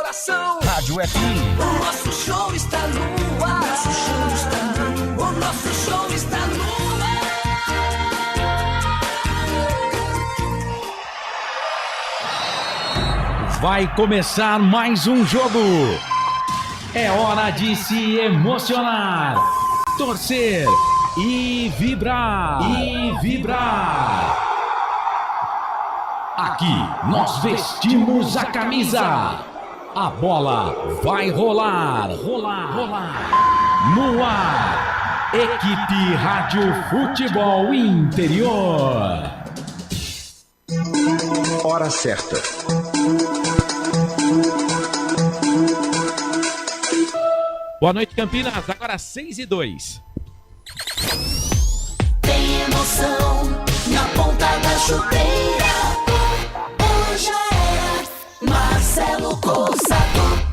coração. Rádio FM. O nosso show está no ar. O nosso show está no ar. Vai começar mais um jogo. É hora de se emocionar, torcer e vibrar. Aqui nós vestimos a camisa. A bola vai rolar. No ar, Equipe Rádio Futebol Interior. Hora certa. Boa noite, Campinas. Agora 6:02. Tem emoção na ponta da chuteira. Hoje é Marcelo Corsato.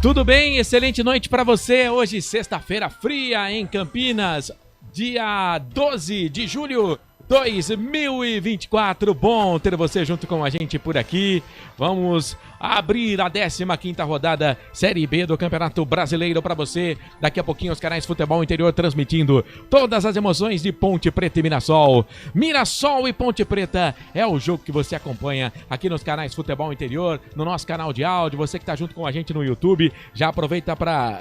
Tudo bem? Excelente noite para você. Hoje, sexta-feira fria em Campinas, dia 12 de julho 2024. Bom ter você junto com a gente por aqui. Vamos abrir a 15ª rodada Série B do Campeonato Brasileiro para você. Daqui a pouquinho os canais Futebol Interior transmitindo todas as emoções de Ponte Preta e Mirassol. Mirassol e Ponte Preta é o jogo que você acompanha aqui nos canais Futebol Interior, no nosso canal de áudio. Você que está junto com a gente no YouTube, já aproveita para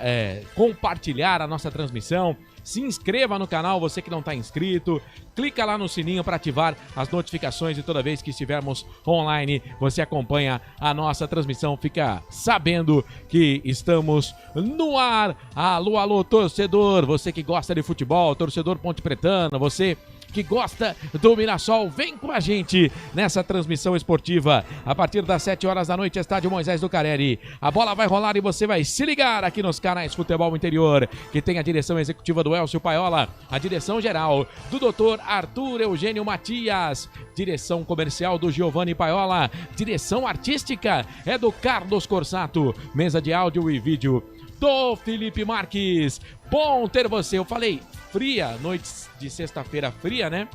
compartilhar a nossa transmissão. Se inscreva no canal, você que não está inscrito. Clica lá no sininho para ativar as notificações e toda vez que estivermos online, você acompanha a nossa transmissão, fica sabendo que estamos no ar. Alô, alô, torcedor, você que gosta de futebol, torcedor ponte pretano, você que gosta do Mirassol, vem com a gente nessa transmissão esportiva. A partir das 7 horas da noite, estádio Moisés do Careri. A bola vai rolar e você vai se ligar aqui nos canais Futebol Interior, que tem a direção executiva do Elcio Paiola, a direção geral do Dr. Arthur Eugênio Matias, direção comercial do Giovanni Paiola, direção artística é do Carlos Corsato, mesa de áudio e vídeo do Felipe Marques. Bom ter você. Eu falei fria, noite de sexta-feira fria, né?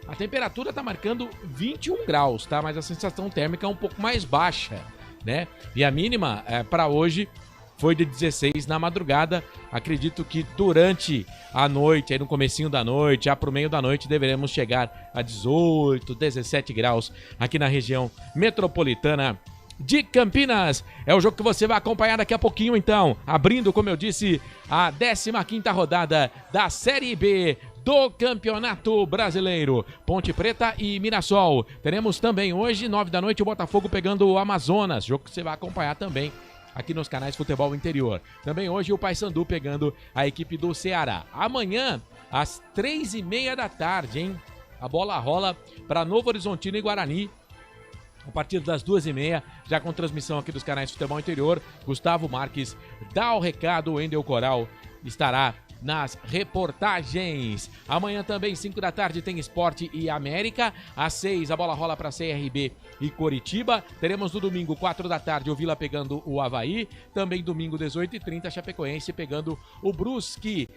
A temperatura tá marcando 21 graus, tá? Mas a sensação térmica é um pouco mais baixa, né? E a mínima para hoje foi de 16 na madrugada. Acredito que durante a noite, aí no comecinho da noite, já pro meio da noite, deveremos chegar a 18, 17 graus aqui na região metropolitana de Campinas. É o jogo que você vai acompanhar daqui a pouquinho, então. Abrindo, como eu disse, a 15ª rodada da Série B do Campeonato Brasileiro. Ponte Preta e Mirassol. Teremos também hoje, 9 da noite, o Botafogo pegando o Amazonas. Jogo que você vai acompanhar também aqui nos canais Futebol Interior. Também hoje o Paysandu pegando a equipe do Ceará. Amanhã, às 3:30 da tarde, hein? A bola rola para Novo Horizontino e Guarani. A partir das 2:30, já com transmissão aqui dos canais Futebol Interior, Gustavo Marques dá o recado, o Wendel Coral estará nas reportagens. Amanhã também, 5 da tarde, tem Esporte e América. Às 6, a bola rola para CRB e Coritiba. Teremos no domingo, 4 da tarde, o Vila pegando o Avaí. Também domingo, 18h30, Chapecoense pegando o Brusque.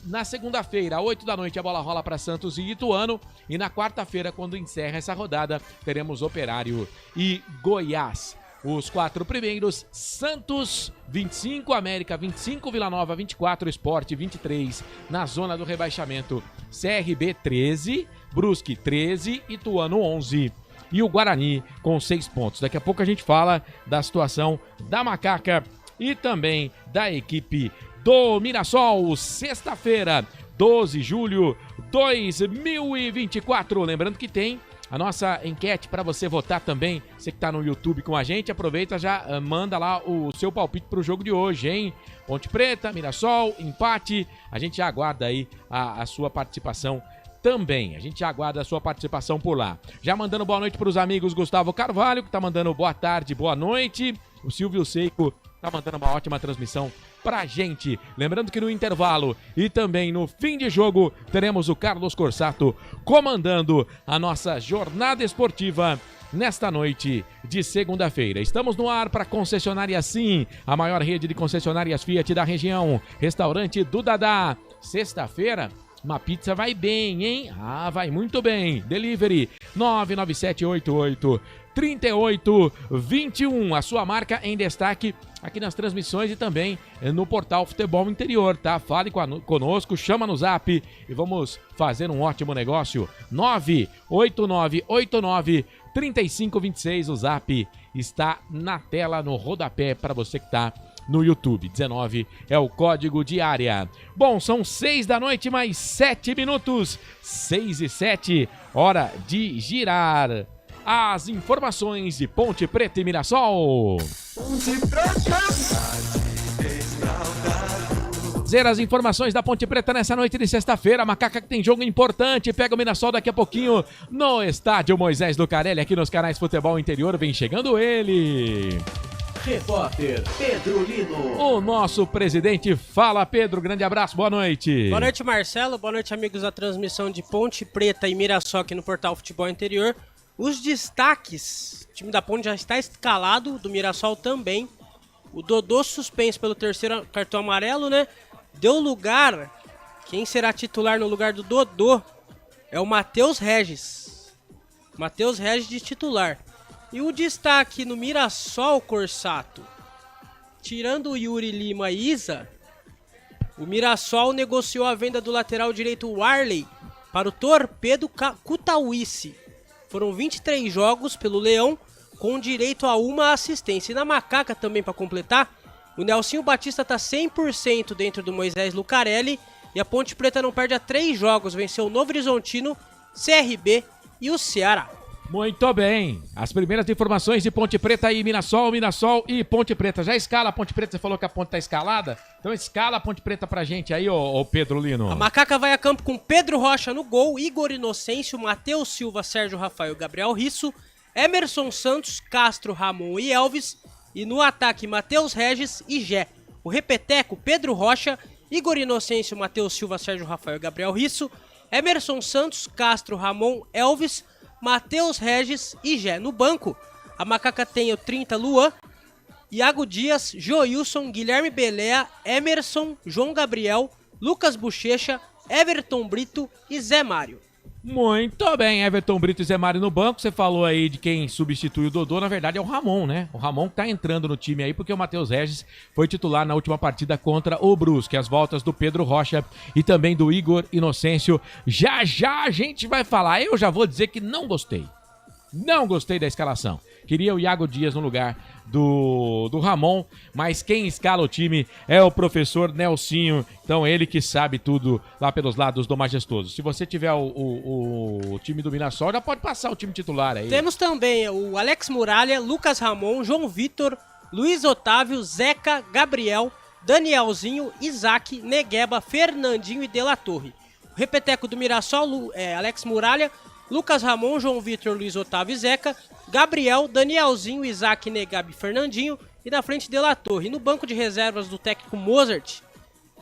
Na segunda-feira, 8 da noite, a bola rola para Santos e Ituano. E na quarta-feira, quando encerra essa rodada, teremos Operário e Goiás. Os 4 primeiros, Santos 25, América 25, Vila Nova 24, Sport 23, na zona do rebaixamento. CRB 13, Brusque 13, Ituano 11 e o Guarani com 6 pontos. Daqui a pouco a gente fala da situação da Macaca e também da equipe do Mirassol. Sexta-feira, 12 de julho 2024. Lembrando que tem a nossa enquete para você votar também. Você que está no YouTube com a gente, aproveita, já manda lá o seu palpite para o jogo de hoje, hein? Ponte Preta, Mirassol, empate. A gente já aguarda aí a sua participação também. A gente já aguarda a sua participação por lá. Já mandando boa noite para os amigos Gustavo Carvalho, que está mandando boa tarde, boa noite. O Silvio Seiko tá mandando uma ótima transmissão pra gente. Lembrando que no intervalo e também no fim de jogo teremos o Carlos Corsato comandando a nossa jornada esportiva nesta noite de segunda-feira. Estamos no ar para Concessionária Sim, a maior rede de concessionárias Fiat da região. Restaurante do Dadá. Sexta-feira, uma pizza vai bem, hein? Ah, vai muito bem. Delivery 99788 3821. A sua marca em destaque aqui nas transmissões e também no portal Futebol Interior, tá? Fale conosco, chama no zap e vamos fazer um ótimo negócio. 989893526. O zap está na tela, no rodapé, para você que tá no YouTube. 19 é o código de área. Bom, são 6 da noite, mais 7 minutos. 6:07, hora de girar as informações de Ponte Preta e Mirassol. Trazer as informações da Ponte Preta nessa noite de sexta-feira. Macaca que tem jogo importante, pega o Mirassol daqui a pouquinho no estádio Moisés Lucarelli, aqui nos canais Futebol Interior. Vem chegando ele, repórter Pedro Lino. o nosso presidente. Fala, Pedro, grande abraço, boa noite. Boa noite, Marcelo, boa noite, amigos da transmissão de Ponte Preta e Mirassol aqui no portal Futebol Interior. Os destaques: o time da Ponte já está escalado, do Mirassol também. O Dodô suspenso pelo terceiro cartão amarelo, né? Deu lugar, quem será titular no lugar do Dodô é o Matheus Regis. Matheus Regis de titular. E o destaque no Mirassol, Corsato: tirando o Yuri Lima e Isa, o Mirassol negociou a venda do lateral direito Warley para o Torpedo Kutawice. Foram 23 jogos pelo Leão, com direito a uma assistência. E na Macaca também, para completar, o Nelsinho Batista está 100% dentro do Moisés Lucarelli e a Ponte Preta não perde há 3 jogos. Venceu o Novo Horizontino, CRB e o Ceará. Muito bem, as primeiras informações de Ponte Preta e Mirassol e Ponte Preta. Já escala a Ponte Preta, você falou que a Ponte tá escalada? Então escala a Ponte Preta pra gente aí, ô Pedro Lino. A Macaca vai a campo com Pedro Rocha no gol, Igor Inocêncio, Matheus Silva, Sérgio Rafael, Gabriel Risso, Emerson Santos, Castro, Ramon e Elvis. E no ataque, Matheus Regis e Gé. O repeteco, Pedro Rocha, Igor Inocêncio, Matheus Silva, Sérgio Rafael, Gabriel Risso, Emerson Santos, Castro, Ramon, Elvis, Matheus Regis e Gé. No banco, a Macaca tem o 30 Luan, Iago Dias, Joilson, Guilherme Belea, Emerson, João Gabriel, Lucas Bochecha, Everton Brito e Zé Mário. Muito bem, Everton Brito e Zé Mário no banco. Você falou aí de quem substitui o Dodô, na verdade é o Ramon, né? O Ramon que tá entrando no time aí porque o Matheus Regis foi titular na última partida contra o Brusque. As voltas do Pedro Rocha e também do Igor Inocêncio. Já já a gente vai falar. Eu já vou dizer que não gostei. Não gostei da escalação. Queria o Iago Dias no lugar do Ramon, mas quem escala o time é o professor Nelsinho, então ele que sabe tudo lá pelos lados do Majestoso. Se você tiver o time do Mirassol, já pode passar o time titular aí. Temos também o Alex Muralha, Lucas Ramon, João Vitor, Luiz Otávio, Zeca, Gabriel, Danielzinho, Isaac, Negueba, Fernandinho e De La Torre. O repeteco do Mirassol é Alex Muralha, Lucas Ramon, João Vitor, Luiz Otávio e Zeca, Gabriel, Danielzinho, Isaac, Negab e Fernandinho, e na frente De La Torre. E no banco de reservas do técnico Mozart,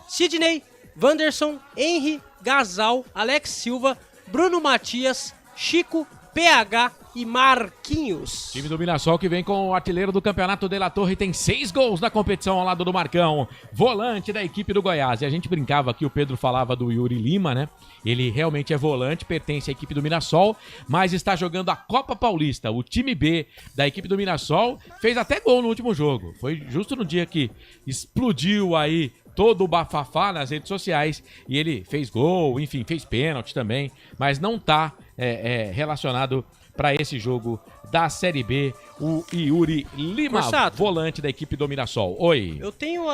Sidney, Wanderson, Henry, Gasal, Alex Silva, Bruno Matias, Chico, PH e Marquinhos. Time do Mirassol que vem com o artilheiro do campeonato, De La Torre, tem 6 gols na competição ao lado do Marcão, volante da equipe do Goiás. E a gente brincava aqui, o Pedro falava do Yuri Lima, né? Ele realmente é volante, pertence à equipe do Mirassol, mas está jogando a Copa Paulista. O time B da equipe do Mirassol fez até gol no último jogo. Foi justo no dia que explodiu aí todo o bafafá nas redes sociais e ele fez gol, enfim, fez pênalti também, mas não tá relacionado para esse jogo da Série B, o Yuri Lima, Corsato, volante da equipe do Mirassol. Oi. Eu tenho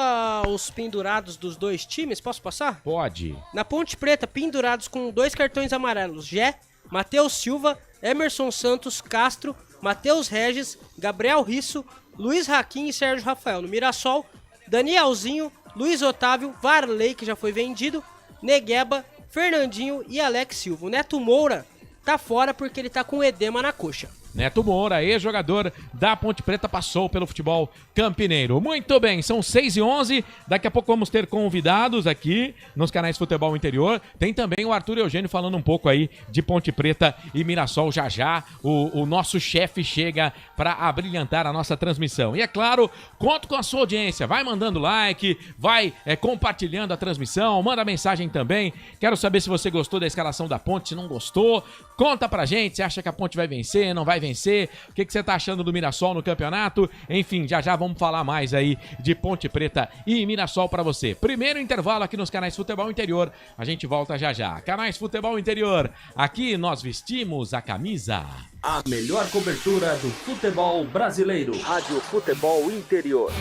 os pendurados dos dois times, posso passar? Pode. Na Ponte Preta, pendurados com 2 cartões amarelos, Gé, Matheus Silva, Emerson Santos, Castro, Matheus Regis, Gabriel Risso, Luiz Raquim e Sérgio Rafael. No Mirassol, Danielzinho, Luiz Otávio, Varley, que já foi vendido, Negueba, Fernandinho e Alex Silva. O Neto Moura tá fora porque ele tá com edema na coxa. Neto Moura, ex-jogador da Ponte Preta, passou pelo futebol campineiro. Muito bem, são 6h11, daqui a pouco vamos ter convidados aqui nos canais Futebol Interior. Tem também o Arthur Eugênio falando um pouco aí de Ponte Preta e Mirassol. Já já o nosso chefe chega para abrilhantar a nossa transmissão. E é claro, conto com a sua audiência. Vai mandando like, vai compartilhando a transmissão, manda mensagem também. Quero saber se você gostou da escalação da Ponte, se não gostou. Conta pra gente, você acha que a Ponte vai vencer, não vai vencer? vencer? O que você tá achando do Mirassol no campeonato? Enfim, já vamos falar mais aí de Ponte Preta e Mirassol pra você. Primeiro intervalo aqui nos canais Futebol Interior. A gente volta já. Canais Futebol Interior. Aqui nós vestimos a camisa. A melhor cobertura do futebol brasileiro. Rádio Futebol Interior.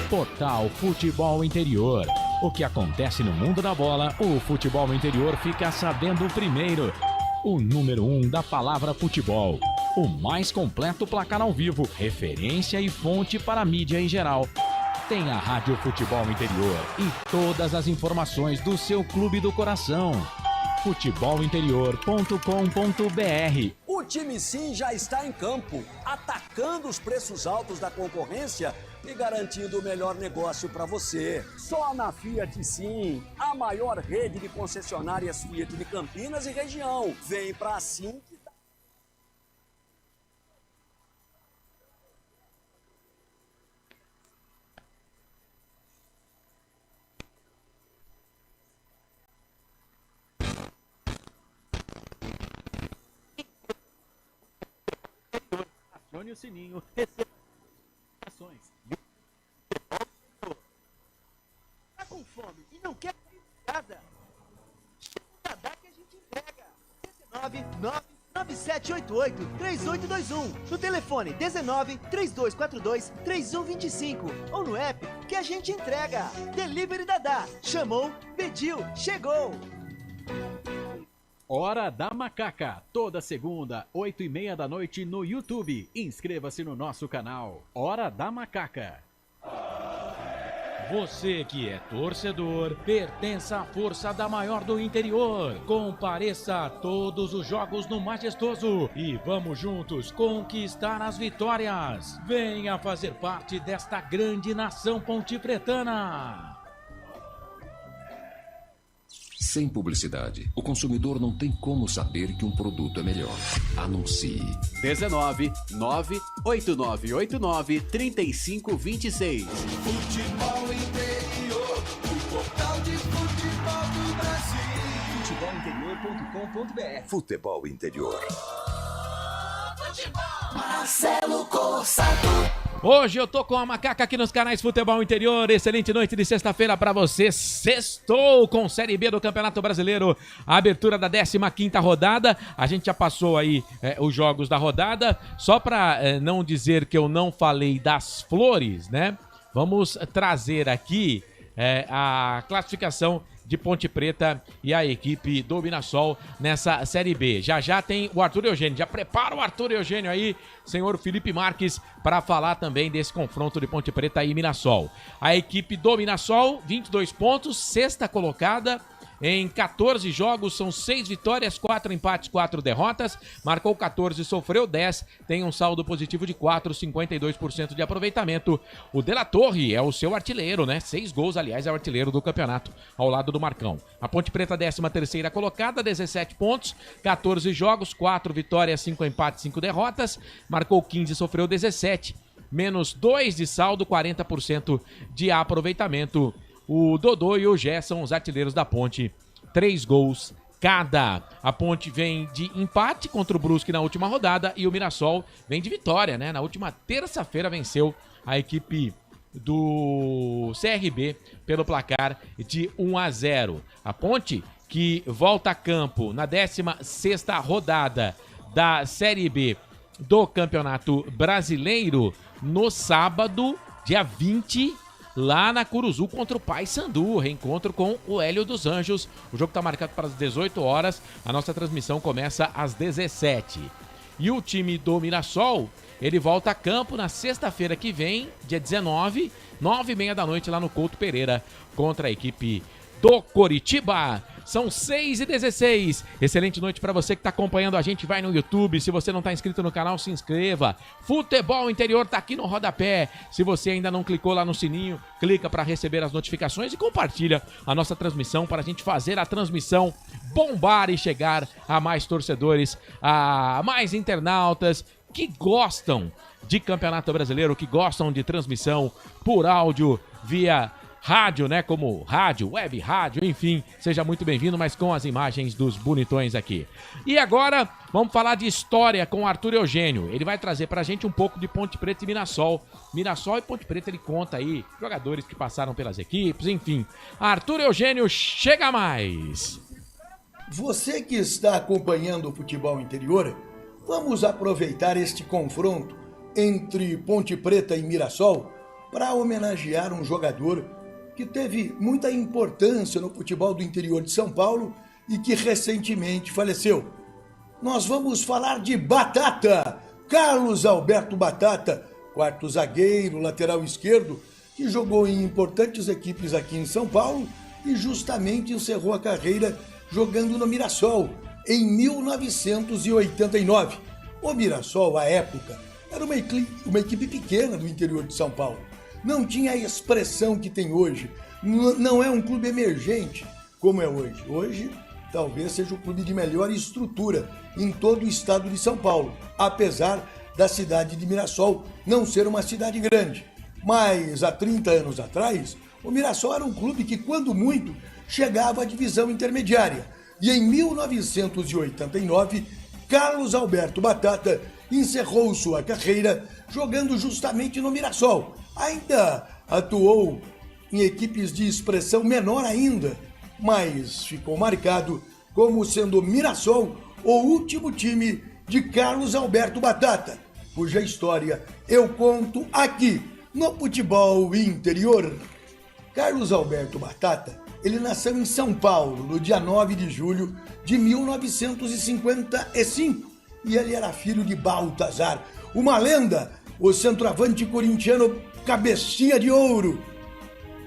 Portal Futebol Interior. O que acontece no mundo da bola, o Futebol Interior fica sabendo primeiro. O número 1 da palavra futebol. O mais completo placar ao vivo, referência e fonte para a mídia em geral. Tem a Rádio Futebol Interior e todas as informações do seu clube do coração. futebolinterior.com.br. O time Sim já está em campo, atacando os preços altos da concorrência e garantindo o melhor negócio para você. Só na Fiat Sim, a maior rede de concessionárias Fiat de Campinas e região. Vem pra Sim. Acione o sininho, receba ações. Tá com fome e não quer nada? Chama da que a gente entrega. 19997883821 no telefone 19 3242 3125 ou no app que a gente entrega. Delivery Dadá. Chamou, pediu, chegou. Hora da Macaca, toda segunda, 8h30 da noite no YouTube. Inscreva-se no nosso canal. Hora da Macaca. Você que é torcedor, pertença à força da maior do interior. Compareça a todos os jogos no Majestoso e vamos juntos conquistar as vitórias. Venha fazer parte desta grande nação pontipretana. Sem publicidade, o consumidor não tem como saber que um produto é melhor. Anuncie. 19 98989 3526. Futebol Interior, o portal de futebol do Brasil. Futebolinterior.com.br. Futebol Interior. Marcelo Corsato. Hoje eu tô com a Macaca aqui nos canais Futebol Interior. Excelente noite de sexta-feira pra você. Sextou com Série B do Campeonato Brasileiro. A abertura da 15ª rodada. A gente já passou aí os jogos da rodada. Só pra não dizer que eu não falei das flores, né? Vamos trazer aqui a classificação de Ponte Preta e a equipe do Mirassol nessa Série B. Já tem o Arthur Eugênio. Já prepara o Arthur Eugênio aí, senhor Felipe Marques, para falar também desse confronto de Ponte Preta e Mirassol. A equipe do Mirassol, 22 pontos, sexta colocada. Em 14 jogos, são 6 vitórias, 4 empates, 4 derrotas. Marcou 14, sofreu 10. Tem um saldo positivo de 4, 52% de aproveitamento. O De La Torre é o seu artilheiro, né? 6 gols, aliás, é o artilheiro do campeonato, ao lado do Marcão. A Ponte Preta, 13ª colocada, 17 pontos, 14 jogos, 4 vitórias, 5 empates, 5 derrotas. Marcou 15, sofreu 17. Menos 2 de saldo, 40% de aproveitamento. O Dodô e o Gé são os artilheiros da Ponte, 3 gols cada. A Ponte vem de empate contra o Brusque na última rodada e o Mirassol vem de vitória, né? Na última terça-feira venceu a equipe do CRB pelo placar de 1-0. A Ponte, que volta a campo na 16ª rodada da Série B do Campeonato Brasileiro no sábado, dia 20, lá na Curuzu contra o Paysandu, reencontro com o Hélio dos Anjos. O jogo está marcado para as 18 horas, a nossa transmissão começa às 17. E o time do Mirassol, ele volta a campo na sexta-feira que vem, dia 19, 9h30 da noite, lá no Couto Pereira, contra a equipe do Coritiba. São 6h16. Excelente noite para você que está acompanhando a gente. Vai no YouTube. Se você não está inscrito no canal, se inscreva. Futebol Interior tá aqui no rodapé. Se você ainda não clicou lá no sininho, clica para receber as notificações e compartilha a nossa transmissão para a gente fazer a transmissão bombar e chegar a mais torcedores, a mais internautas que gostam de Campeonato Brasileiro, que gostam de transmissão por áudio via rádio, né? Como rádio, web rádio, enfim. Seja muito bem-vindo, mas com as imagens dos bonitões aqui. E agora, vamos falar de história com o Arthur Eugênio. Ele vai trazer pra gente um pouco de Ponte Preta e Mirassol. Mirassol e Ponte Preta, ele conta aí jogadores que passaram pelas equipes, enfim. Arthur Eugênio, chega mais! Você que está acompanhando o futebol interior, vamos aproveitar este confronto entre Ponte Preta e Mirassol para homenagear um jogador que teve muita importância no futebol do interior de São Paulo e que recentemente faleceu. Nós vamos falar de Batata, Carlos Alberto Batata, quarto zagueiro, lateral esquerdo, que jogou em importantes equipes aqui em São Paulo e justamente encerrou a carreira jogando no Mirassol em 1989. O Mirassol, à época, era uma equipe pequena do interior de São Paulo. Não tinha a expressão que tem hoje. Não é um clube emergente como é hoje. Hoje, talvez seja o clube de melhor estrutura em todo o estado de São Paulo, apesar da cidade de Mirassol não ser uma cidade grande. Mas há 30 anos atrás, o Mirassol era um clube que, quando muito, chegava à divisão intermediária. E em 1989, Carlos Alberto Batata encerrou sua carreira jogando justamente no Mirassol. Ainda atuou em equipes de expressão menor ainda, mas ficou marcado como sendo o Mirassol o último time de Carlos Alberto Batata, cuja história eu conto aqui no Futebol Interior. Carlos Alberto Batata, ele nasceu em São Paulo no dia 9 de julho de 1955 e ele era filho de Baltazar, uma lenda, o centroavante corintiano cabecinha de ouro.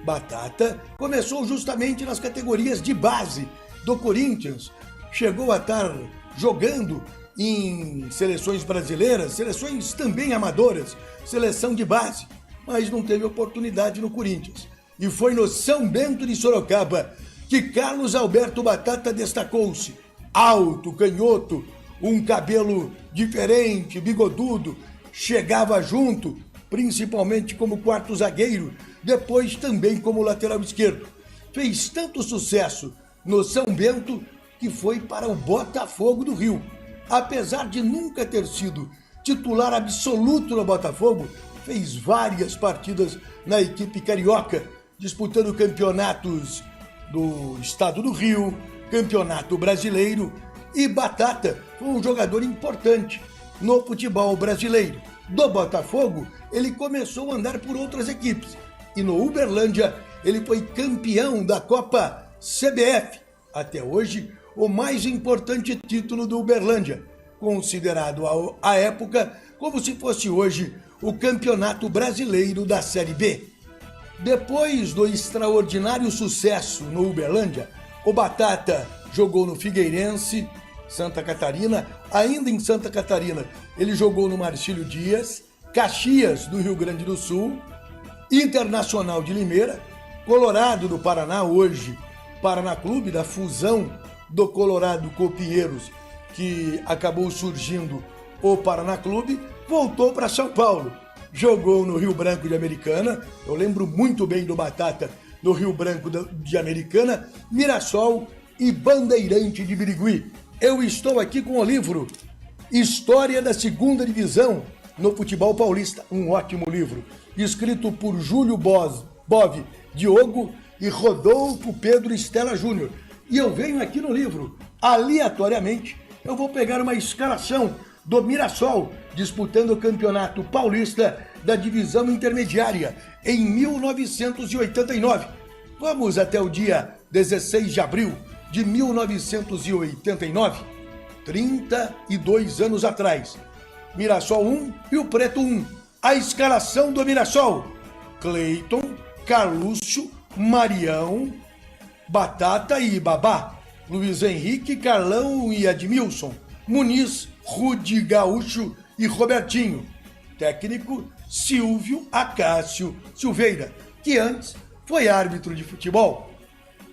Batata começou justamente nas categorias de base do Corinthians, chegou a estar jogando em seleções brasileiras, seleções também amadoras, seleção de base, mas não teve oportunidade no Corinthians. E foi no São Bento de Sorocaba que Carlos Alberto Batata destacou-se. Alto, canhoto, um cabelo diferente, bigodudo, chegava junto, principalmente como quarto zagueiro, depois também como lateral esquerdo. Fez tanto sucesso no São Bento que foi para o Botafogo do Rio. Apesar de nunca ter sido titular absoluto no Botafogo, fez várias partidas na equipe carioca, disputando campeonatos do estado do Rio, campeonato brasileiro, e Batata foi um jogador importante no futebol brasileiro. Do Botafogo, ele começou a andar por outras equipes, e no Uberlândia ele foi campeão da Copa CBF, até hoje o mais importante título do Uberlândia, considerado à época como se fosse hoje o Campeonato Brasileiro da Série B. Depois do extraordinário sucesso no Uberlândia, o Batata jogou no Figueirense, Santa Catarina. Ainda em Santa Catarina, ele jogou no Marcílio Dias, Caxias do Rio Grande do Sul, Internacional de Limeira, Colorado do Paraná, hoje Paraná Clube, da fusão do Colorado com o Pinheiros, que acabou surgindo o Paraná Clube, voltou para São Paulo. Jogou no Rio Branco de Americana, eu lembro muito bem do Batata no Rio Branco de Americana, Mirassol e Bandeirante de Birigui. Eu estou aqui com o livro História da Segunda Divisão no Futebol Paulista, um ótimo livro, escrito por Júlio Bove Diogo e Rodolfo Pedro Estela Júnior. E eu venho aqui no livro, aleatoriamente, eu vou pegar uma escalação do Mirassol, disputando o Campeonato Paulista da Divisão Intermediária em 1989. Vamos até o dia 16 de abril de 1989, 32 anos atrás. Mirassol 1 e o Preto 1. A escalação do Mirassol: Cleiton, Carlúcio, Marião, Batata e Babá, Luiz Henrique, Carlão e Edmilson, Muniz, Rudi, Gaúcho e Robertinho. Técnico: Silvio Acácio Silveira, que antes foi árbitro de futebol.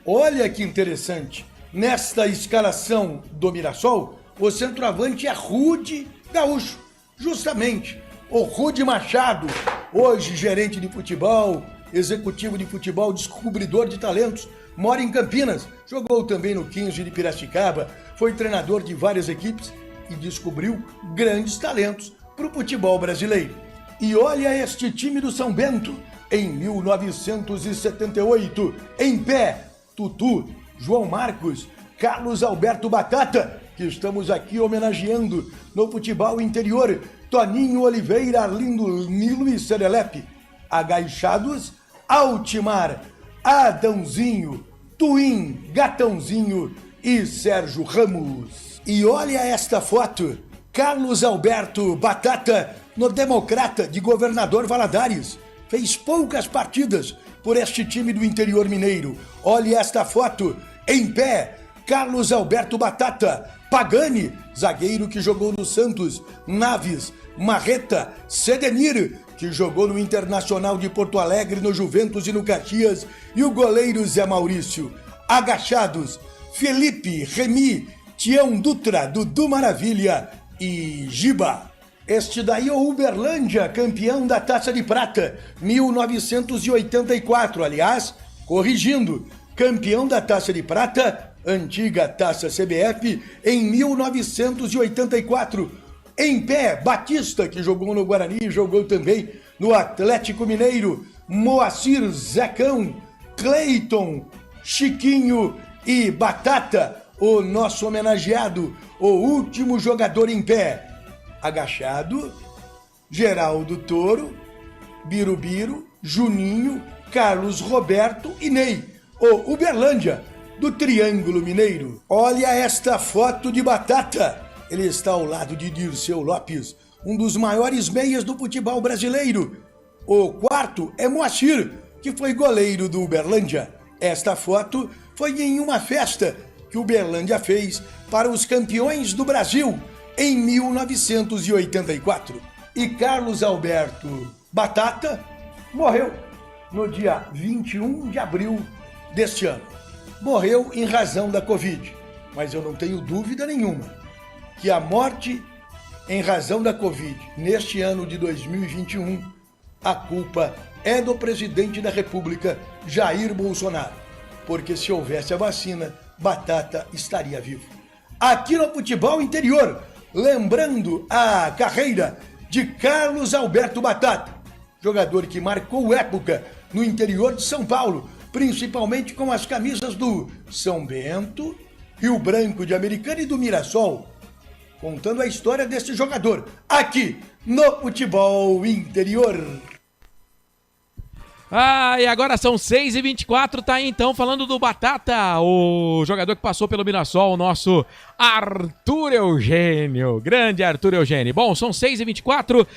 Olha que interessante, nesta escalação do Mirassol, o centroavante é Rudi Gaúcho, justamente o Rudi Machado, hoje gerente de futebol, executivo de futebol, descobridor de talentos, mora em Campinas, jogou também no 15 de Piracicaba, foi treinador de várias equipes e descobriu grandes talentos para o futebol brasileiro. E olha este time do São Bento, em 1978, em pé, Tutu, João Marcos, Carlos Alberto Batata, que estamos aqui homenageando no futebol interior, Toninho Oliveira, Arlindo Nilo e Serelepe, agachados, Altimar, Adãozinho, Twin, Gatãozinho e Sérgio Ramos. E olha esta foto, Carlos Alberto Batata no Democrata de Governador Valadares. Fez poucas partidas por este time do interior mineiro. Olha esta foto, em pé, Carlos Alberto Batata, Pagani, zagueiro que jogou no Santos, Naves, Marreta, Sedenir, que jogou no Internacional de Porto Alegre, no Juventus e no Caxias, e o goleiro Zé Maurício. Agachados, Felipe, Remy, Tião Dutra, Dudu Maravilha e Giba. Este daí é o Uberlândia, campeão da Taça de Prata, 1984, aliás, corrigindo, campeão da Taça de Prata, antiga Taça CBF, em 1984. Em pé, Batista, que jogou no Guarani e jogou também no Atlético Mineiro, Moacir, Zecão, Cleiton, Chiquinho e Batata, o nosso homenageado, o último jogador em pé. Agachado, Geraldo Toro, Birubiru, Juninho, Carlos Roberto e Ney, o Uberlândia, do Triângulo Mineiro. Olha esta foto de Batata. Ele está ao lado de Dirceu Lopes, um dos maiores meias do futebol brasileiro. O quarto é Moacir, que foi goleiro do Uberlândia. Esta foto foi em uma festa que o Uberlândia fez para os campeões do Brasil em 1984. E Carlos Alberto Batata morreu no dia 21 de abril deste ano. Morreu em razão da Covid, mas eu não tenho dúvida nenhuma que a morte em razão da Covid neste ano de 2021, a culpa é do presidente da República, Jair Bolsonaro, porque se houvesse a vacina, Batata estaria vivo. Aqui no Futebol Interior, lembrando a carreira de Carlos Alberto Batata, jogador que marcou época no interior de São Paulo, principalmente com as camisas do São Bento, Rio Branco de Americana e do Mirassol, contando a história desse jogador, aqui no Futebol Interior. E agora são 6h24, tá aí então falando do Batata, o jogador que passou pelo Mirassol, o nosso Arthur Eugênio, grande Arthur Eugênio. Bom, são 6h24,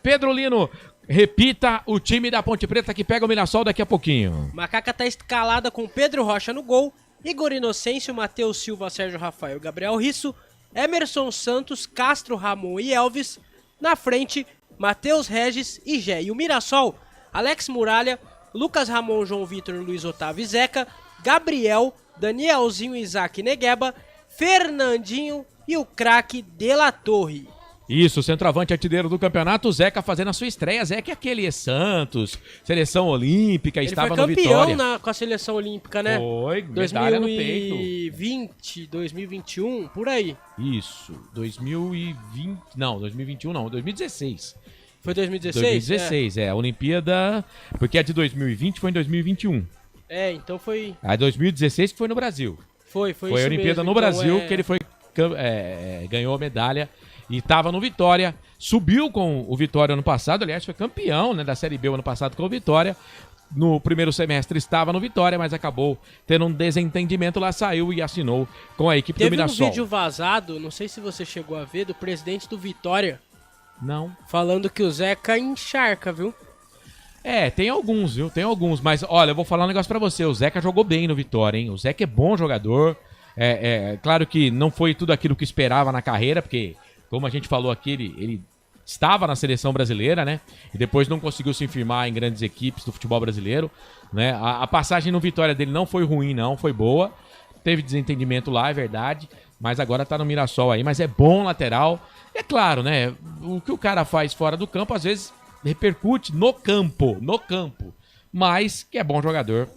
Pedro Lino, repita o time da Ponte Preta que pega o Mirassol daqui a pouquinho. Macaca tá escalada com Pedro Rocha no gol, Igor Inocêncio, Matheus Silva, Sérgio Rafael, Gabriel Risso, Emerson Santos, Castro, Ramon e Elvis. Na frente, Matheus Regis e Gé. E o Mirassol, Alex Muralha, Lucas Ramon, João Vitor, Luiz Otávio e Zeca, Gabriel, Danielzinho, Isaac Negueba, Fernandinho e o craque De La Torre. Isso, centroavante artilheiro do campeonato, Zeca fazendo a sua estreia. Zeca é aquele Santos, seleção olímpica, ele estava no Vitória. Ele foi campeão com a seleção olímpica, né? Foi, medalha no peito. 2020, 2021, por aí. Isso, 2020, não, 2021 não, 2016. Foi 2016? 2016, a Olimpíada, porque a de 2020 foi em 2021. Então foi... A de 2016 que foi no Brasil. Foi a Olimpíada no Brasil, que ele foi, ganhou a medalha e estava no Vitória, subiu com o Vitória ano passado, aliás foi campeão, né, da Série B ano passado com o Vitória. No primeiro semestre estava no Vitória, mas acabou tendo um desentendimento lá, saiu e assinou com a equipe do Mirassol. Teve um vídeo vazado, não sei se você chegou a ver, do presidente do Vitória. Não. Falando que o Zeca encharca, viu? Tem alguns, viu? Tem alguns, mas olha, eu vou falar um negócio pra você, o Zeca jogou bem no Vitória, hein? O Zeca é bom jogador, claro que não foi tudo aquilo que esperava na carreira, porque, como a gente falou aqui, ele estava na seleção brasileira, né? E depois não conseguiu se firmar em grandes equipes do futebol brasileiro, né? A passagem no Vitória dele não foi ruim, não, foi boa. Teve desentendimento lá, é verdade, mas agora tá no Mirassol aí, mas é bom lateral. É claro, né? O que o cara faz fora do campo, às vezes, repercute no campo. mas que é bom jogador.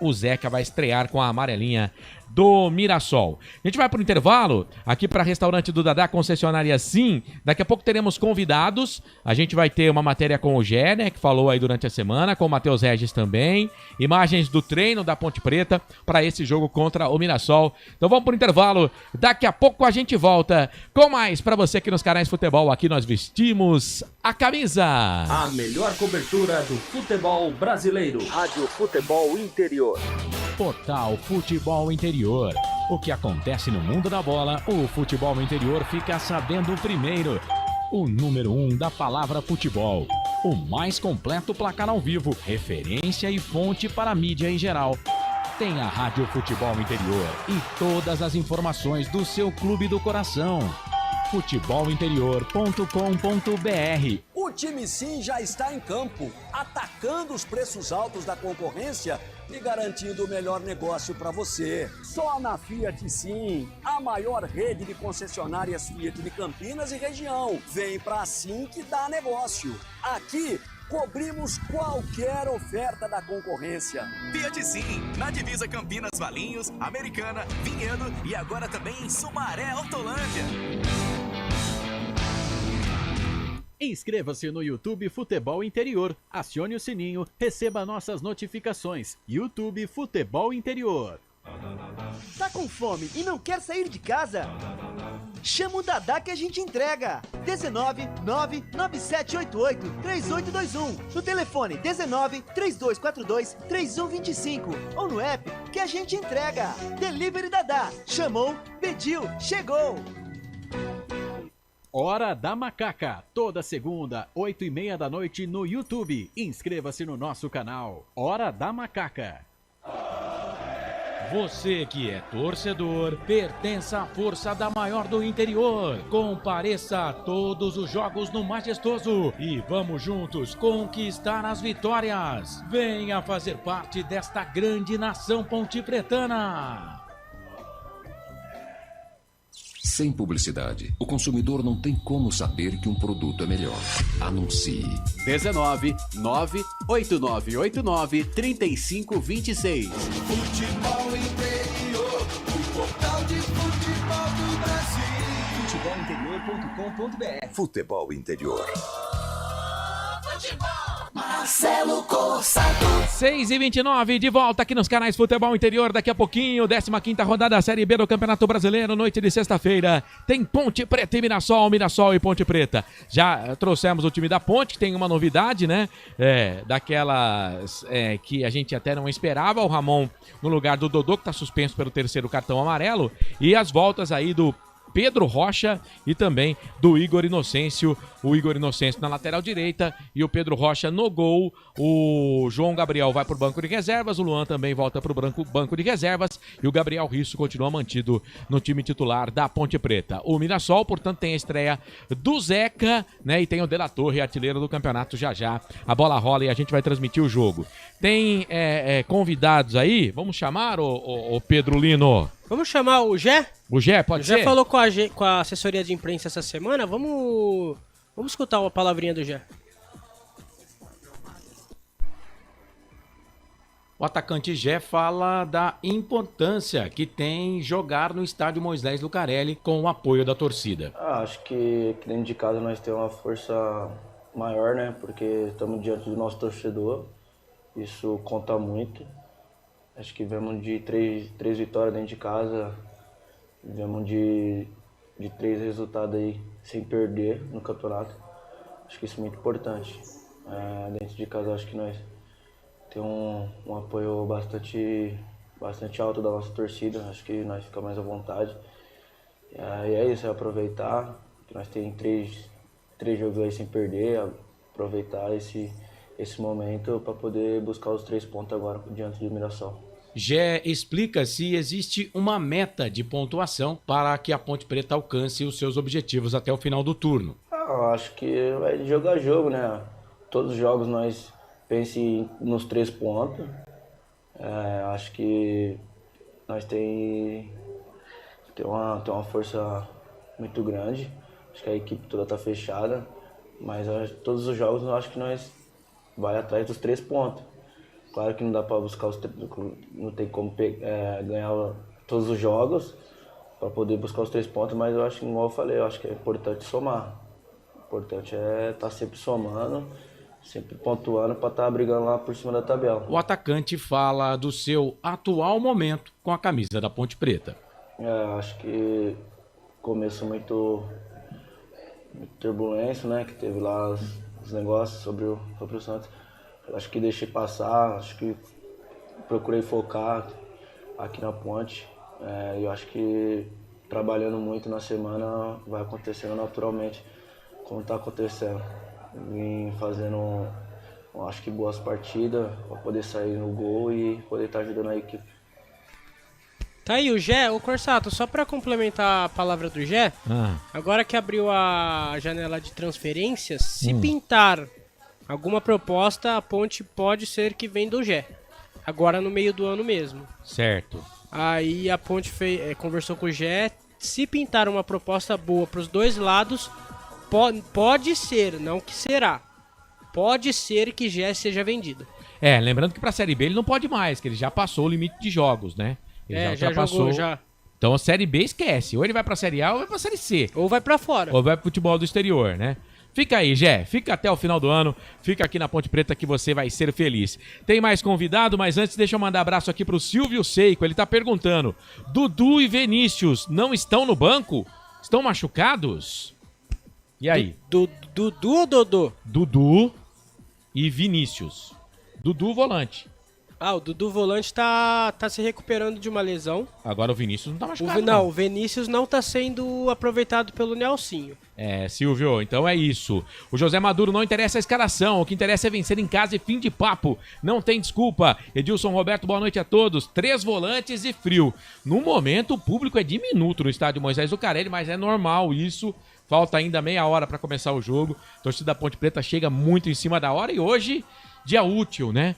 O Zeca vai estrear com a amarelinha do Mirassol. A gente vai para o intervalo, aqui para Restaurante do Dadá, concessionária Sim. Daqui a pouco teremos convidados. A gente vai ter uma matéria com o Gé, né, que falou aí durante a semana, com o Matheus Regis também. Imagens do treino da Ponte Preta para esse jogo contra o Mirassol. Então vamos para o intervalo. Daqui a pouco a gente volta com mais para você aqui nos canais Futebol. Aqui nós vestimos a camisa. A melhor cobertura do futebol brasileiro. Rádio Futebol Interior. Portal Futebol Interior. O que acontece no mundo da bola, o futebol interior fica sabendo primeiro. O número 1 da palavra futebol. O mais completo placar ao vivo, referência e fonte para a mídia em geral. Tem a Rádio Futebol Interior e todas as informações do seu clube do coração. futebolinterior.com.br. O time Sim já está em campo, atacando os preços altos da concorrência e garantindo o melhor negócio para você. Só na Fiat Sim, a maior rede de concessionárias Fiat de Campinas e região. Vem pra Sim que dá negócio. Aqui cobrimos qualquer oferta da concorrência. Fiat Sim, na divisa Campinas, Valinhos, Americana, Vinhedo e agora também em Sumaré, Hortolândia. Inscreva-se no YouTube Futebol Interior, acione o sininho, receba nossas notificações. YouTube Futebol Interior. Tá com fome e não quer sair de casa? Chama o Dadá que a gente entrega. 19 99788 3821. No telefone 19 3242 3125. Ou no app que a gente entrega. Delivery Dadá. Chamou, pediu, chegou. Hora da Macaca, toda segunda, 8h30 da noite no YouTube. Inscreva-se no nosso canal. Hora da Macaca. Você que é torcedor, pertence à força da maior do interior. Compareça a todos os jogos no Majestoso e vamos juntos conquistar as vitórias. Venha fazer parte desta grande nação pontipretana. Sem publicidade, o consumidor não tem como saber que um produto é melhor. Anuncie. 19 98989 3526. Futebol Interior, o portal de futebol do Brasil. Futebolinterior.com.br. Futebol Interior. Marcelo Corsato. 6h29, de volta aqui nos canais Futebol Interior. Daqui a pouquinho, 15ª rodada da Série B do Campeonato Brasileiro, noite de sexta-feira. Tem Ponte Preta e Mirassol e Ponte Preta. Já trouxemos o time da Ponte, que tem uma novidade, né? Daquelas que a gente até não esperava. O Ramon no lugar do Dodô, que está suspenso pelo 3º cartão amarelo. E as voltas aí do Pedro Rocha e também do Igor Inocêncio. O Igor Inocêncio na lateral direita e o Pedro Rocha no gol. O João Gabriel vai para o banco de reservas, o Luan também volta para o banco de reservas e o Gabriel Risso continua mantido no time titular da Ponte Preta. O Mirassol, portanto, tem a estreia do Zeca, né? E tem o De La Torre, artilheiro do campeonato, já. A bola rola e a gente vai transmitir o jogo. Tem convidados aí? Vamos chamar o Pedro Lino? Vamos chamar o Gé? O Gé, pode ser? O Gé falou com a assessoria de imprensa essa semana. Vamos escutar uma palavrinha do Gé. O atacante Gé fala da importância que tem jogar no estádio Moisés Lucarelli com o apoio da torcida. Acho que dentro de casa nós temos uma força maior, né? Porque estamos diante do nosso torcedor. Isso conta muito. Acho que viemos de três vitórias dentro de casa, viemos de 3 resultados aí sem perder no campeonato. Acho que isso é muito importante. Dentro de casa acho que nós temos um apoio bastante alto da nossa torcida, acho que nós ficamos mais à vontade. E é isso, é aproveitar que nós temos três jogos aí sem perder, aproveitar esse momento para poder buscar os 3 pontos agora diante do Mirassol. Gé explica se existe uma meta de pontuação para que a Ponte Preta alcance os seus objetivos até o final do turno. Acho que vai de jogo a jogo, né? Todos os jogos nós pensamos nos 3 pontos. Acho que nós tem uma força muito grande. Acho que a equipe toda está fechada, mas todos os jogos eu acho que nós vai atrás dos 3 pontos. Claro que não dá para buscar não tem como ganhar todos os jogos para poder buscar os 3 pontos, mas eu acho que, igual eu falei, eu acho que é importante somar. O importante é estar sempre somando, sempre pontuando para estar brigando lá por cima da tabela. O atacante fala do seu atual momento com a camisa da Ponte Preta. Acho que começo muito turbulência, né? Que teve lá os negócios sobre o Santos. Acho que deixei passar, acho que procurei focar aqui na Ponte. Eu acho que trabalhando muito na semana vai acontecendo naturalmente como está acontecendo. Vim fazendo, acho que boas partidas para poder sair no gol e poder estar ajudando a equipe. Tá aí o Gé, o Corsato, só para complementar a palavra do Gé, agora que abriu a janela de transferências, se pintar alguma proposta, a Ponte pode ser que venha do Gé. Agora no meio do ano mesmo. Certo. Aí a Ponte conversou com o Gé, se pintar uma proposta boa para os dois lados, pode ser, não que será. Pode ser que Gé seja vendido. Lembrando que pra Série B ele não pode mais, que ele já passou o limite de jogos, né? Ele já jogou, já. Então a Série B esquece. Ou ele vai pra Série A ou vai pra Série C. Ou vai pra fora. Ou vai pro futebol do exterior, né? Fica aí, Gé. Fica até o final do ano. Fica aqui na Ponte Preta que você vai ser feliz. Tem mais convidado, mas antes deixa eu mandar abraço aqui pro Silvio Seico. Ele tá perguntando: Dudu e Vinícius não estão no banco? Estão machucados? E aí? Dudu ou Dodô? Dudu e Vinícius. Dudu volante. O Dudu volante tá se recuperando de uma lesão. Agora o Vinícius não tá machucado. O Vinícius não tá sendo aproveitado pelo Nelsinho. Silvio, então é isso. O José Maduro não interessa a escalação, o que interessa é vencer em casa e fim de papo. Não tem desculpa. Edilson Roberto, boa noite a todos. 3 volantes e frio. No momento o público é diminuto no estádio Moisés Zucarelli, mas é normal isso. Falta ainda meia hora para começar o jogo. A torcida da Ponte Preta chega muito em cima da hora e hoje, dia útil, né?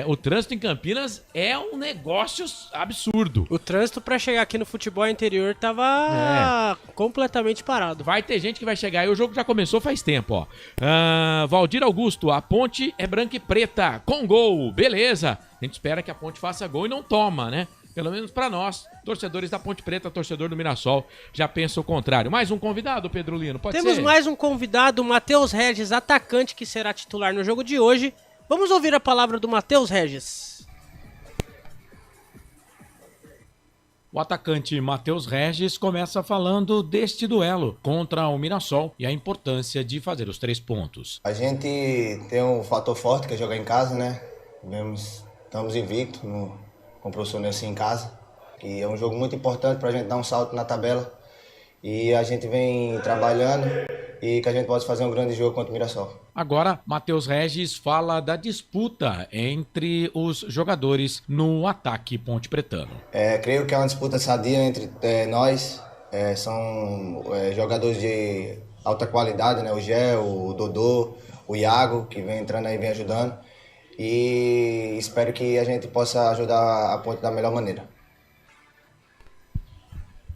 O trânsito em Campinas é um negócio absurdo. O trânsito para chegar aqui no futebol interior tava completamente parado. Vai ter gente que vai chegar e o jogo já começou faz tempo, ó. Valdir Augusto, a Ponte é branca e preta, com gol, beleza. A gente espera que a Ponte faça gol e não toma, né? Pelo menos para nós, torcedores da Ponte Preta, torcedor do Mirassol, já pensa o contrário. Mais um convidado, Pedro Lino, pode ser? Temos mais um convidado, o Matheus Regis, atacante, que será titular no jogo de hoje. Vamos ouvir a palavra do Matheus Regis. O atacante Matheus Regis começa falando deste duelo contra o Mirassol e a importância de fazer os 3 pontos. A gente tem um fator forte que é jogar em casa, né? Estamos invictos com o professor Nelson em casa. E é um jogo muito importante para a gente dar um salto na tabela. E a gente vem trabalhando e que a gente possa fazer um grande jogo contra o Mirassol. Agora, Matheus Regis fala da disputa entre os jogadores no ataque ponte-pretano. Creio que é uma disputa sadia entre nós. São jogadores de alta qualidade, né? O Gé, o Dodô, o Iago, que vem entrando aí, vem ajudando. E espero que a gente possa ajudar a Ponte da melhor maneira.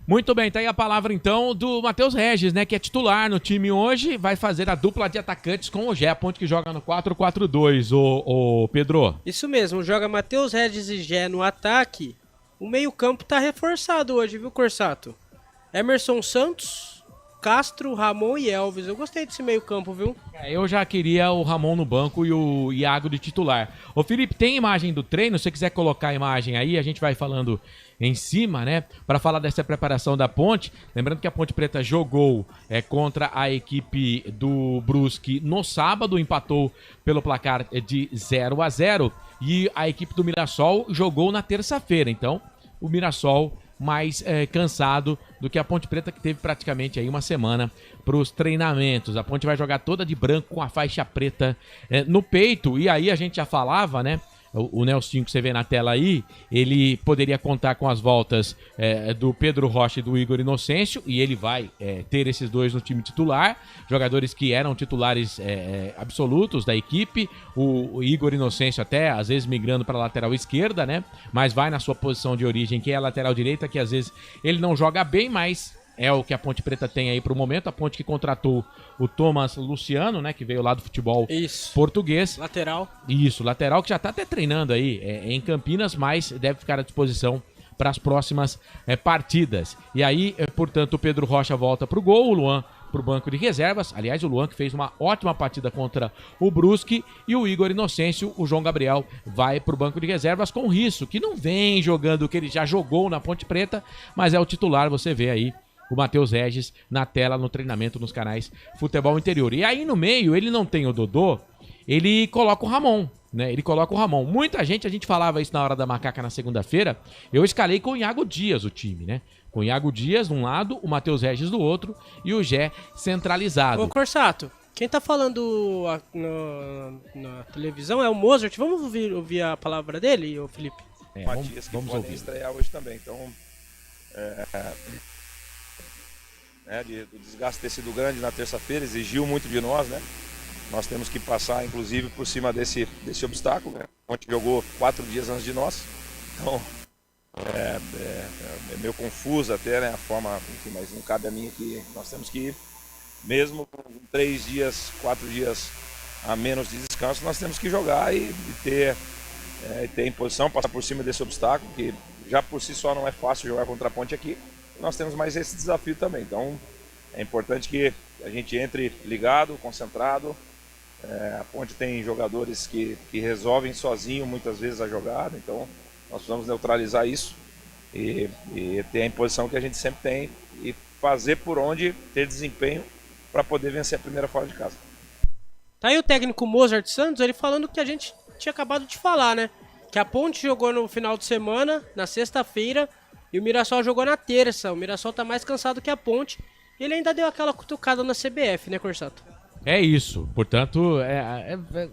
Muito bem, tá aí a palavra então do Matheus Regis, né, que é titular no time hoje, vai fazer a dupla de atacantes com o Gé, a Ponte que joga no 4-4-2, o Pedro. Isso mesmo, joga Matheus Regis e Gé no ataque. O meio-campo tá reforçado hoje, viu, Corsato? Emerson Santos, Castro, Ramon e Elvis. Eu gostei desse meio-campo, viu? Eu já queria o Ramon no banco e o Iago de titular. Ô Felipe, tem imagem do treino? Se você quiser colocar a imagem aí, a gente vai falando em cima, né, para falar dessa preparação da Ponte. Lembrando que a Ponte Preta jogou contra a equipe do Brusque no sábado, empatou pelo placar de 0-0 e a equipe do Mirassol jogou na terça-feira. Então, o Mirassol mais cansado do que a Ponte Preta, que teve praticamente aí uma semana para os treinamentos. A Ponte vai jogar toda de branco com a faixa preta no peito, e aí a gente já falava, né? O Nelsinho que você vê na tela aí, ele poderia contar com as voltas do Pedro Rocha e do Igor Inocêncio, e ele vai ter esses dois no time titular, jogadores que eram titulares absolutos da equipe, o Igor Inocêncio até às vezes migrando para a lateral esquerda, né? Mas vai na sua posição de origem, que é a lateral direita, que às vezes ele não joga bem, mas é o que a Ponte Preta tem aí pro momento. A Ponte que contratou o Thomas Luciano, né? Que veio lá do futebol português. Lateral. Isso, lateral que já tá até treinando aí em Campinas, mas deve ficar à disposição para as próximas partidas. E aí, portanto, o Pedro Rocha volta pro gol, o Luan pro banco de reservas. Aliás, o Luan que fez uma ótima partida contra o Brusque, e o Igor Inocêncio, o João Gabriel, vai pro banco de reservas com o Risso, que não vem jogando o que ele já jogou na Ponte Preta, mas é o titular. Você vê aí o Matheus Regis na tela, no treinamento nos canais Futebol Interior. E aí no meio, ele não tem o Dodô, ele coloca o Ramon, né? Ele coloca o Ramon. Muita gente, a gente falava isso na hora da macaca na segunda-feira, eu escalei com o Iago Dias o time, né? Com o Iago Dias de um lado, o Matheus Regis do outro e o Gé centralizado. Ô, Corsato, quem tá falando na televisão é o Mozart. Vamos ouvir a palavra dele, ô Felipe? Matias, que podem estrear hoje também. Então, o desgaste ter sido grande na terça-feira exigiu muito de nós, né? Nós temos que passar, inclusive, por cima desse obstáculo, né? A gente jogou 4 dias antes de nós, então é meio confuso até, né, a forma, enfim, mas não cabe a mim que nós temos que ir, mesmo com 3 dias, 4 dias a menos de descanso, nós temos que jogar e ter em posição, passar por cima desse obstáculo, que já por si só não é fácil jogar contra a Ponte aqui. Nós temos mais esse desafio também, então é importante que a gente entre ligado, concentrado. A Ponte tem jogadores que resolvem sozinho muitas vezes a jogada, então nós precisamos neutralizar isso e ter a imposição que a gente sempre tem e fazer por onde ter desempenho para poder vencer a primeira fora de casa. Tá aí o técnico Mozart Santos, ele falando que a gente tinha acabado de falar, né? Que a Ponte jogou no final de semana, na sexta-feira, e o Mirassol jogou na terça. O Mirassol tá mais cansado que a Ponte. E ele ainda deu aquela cutucada na CBF, né, Corsato? É isso. Portanto,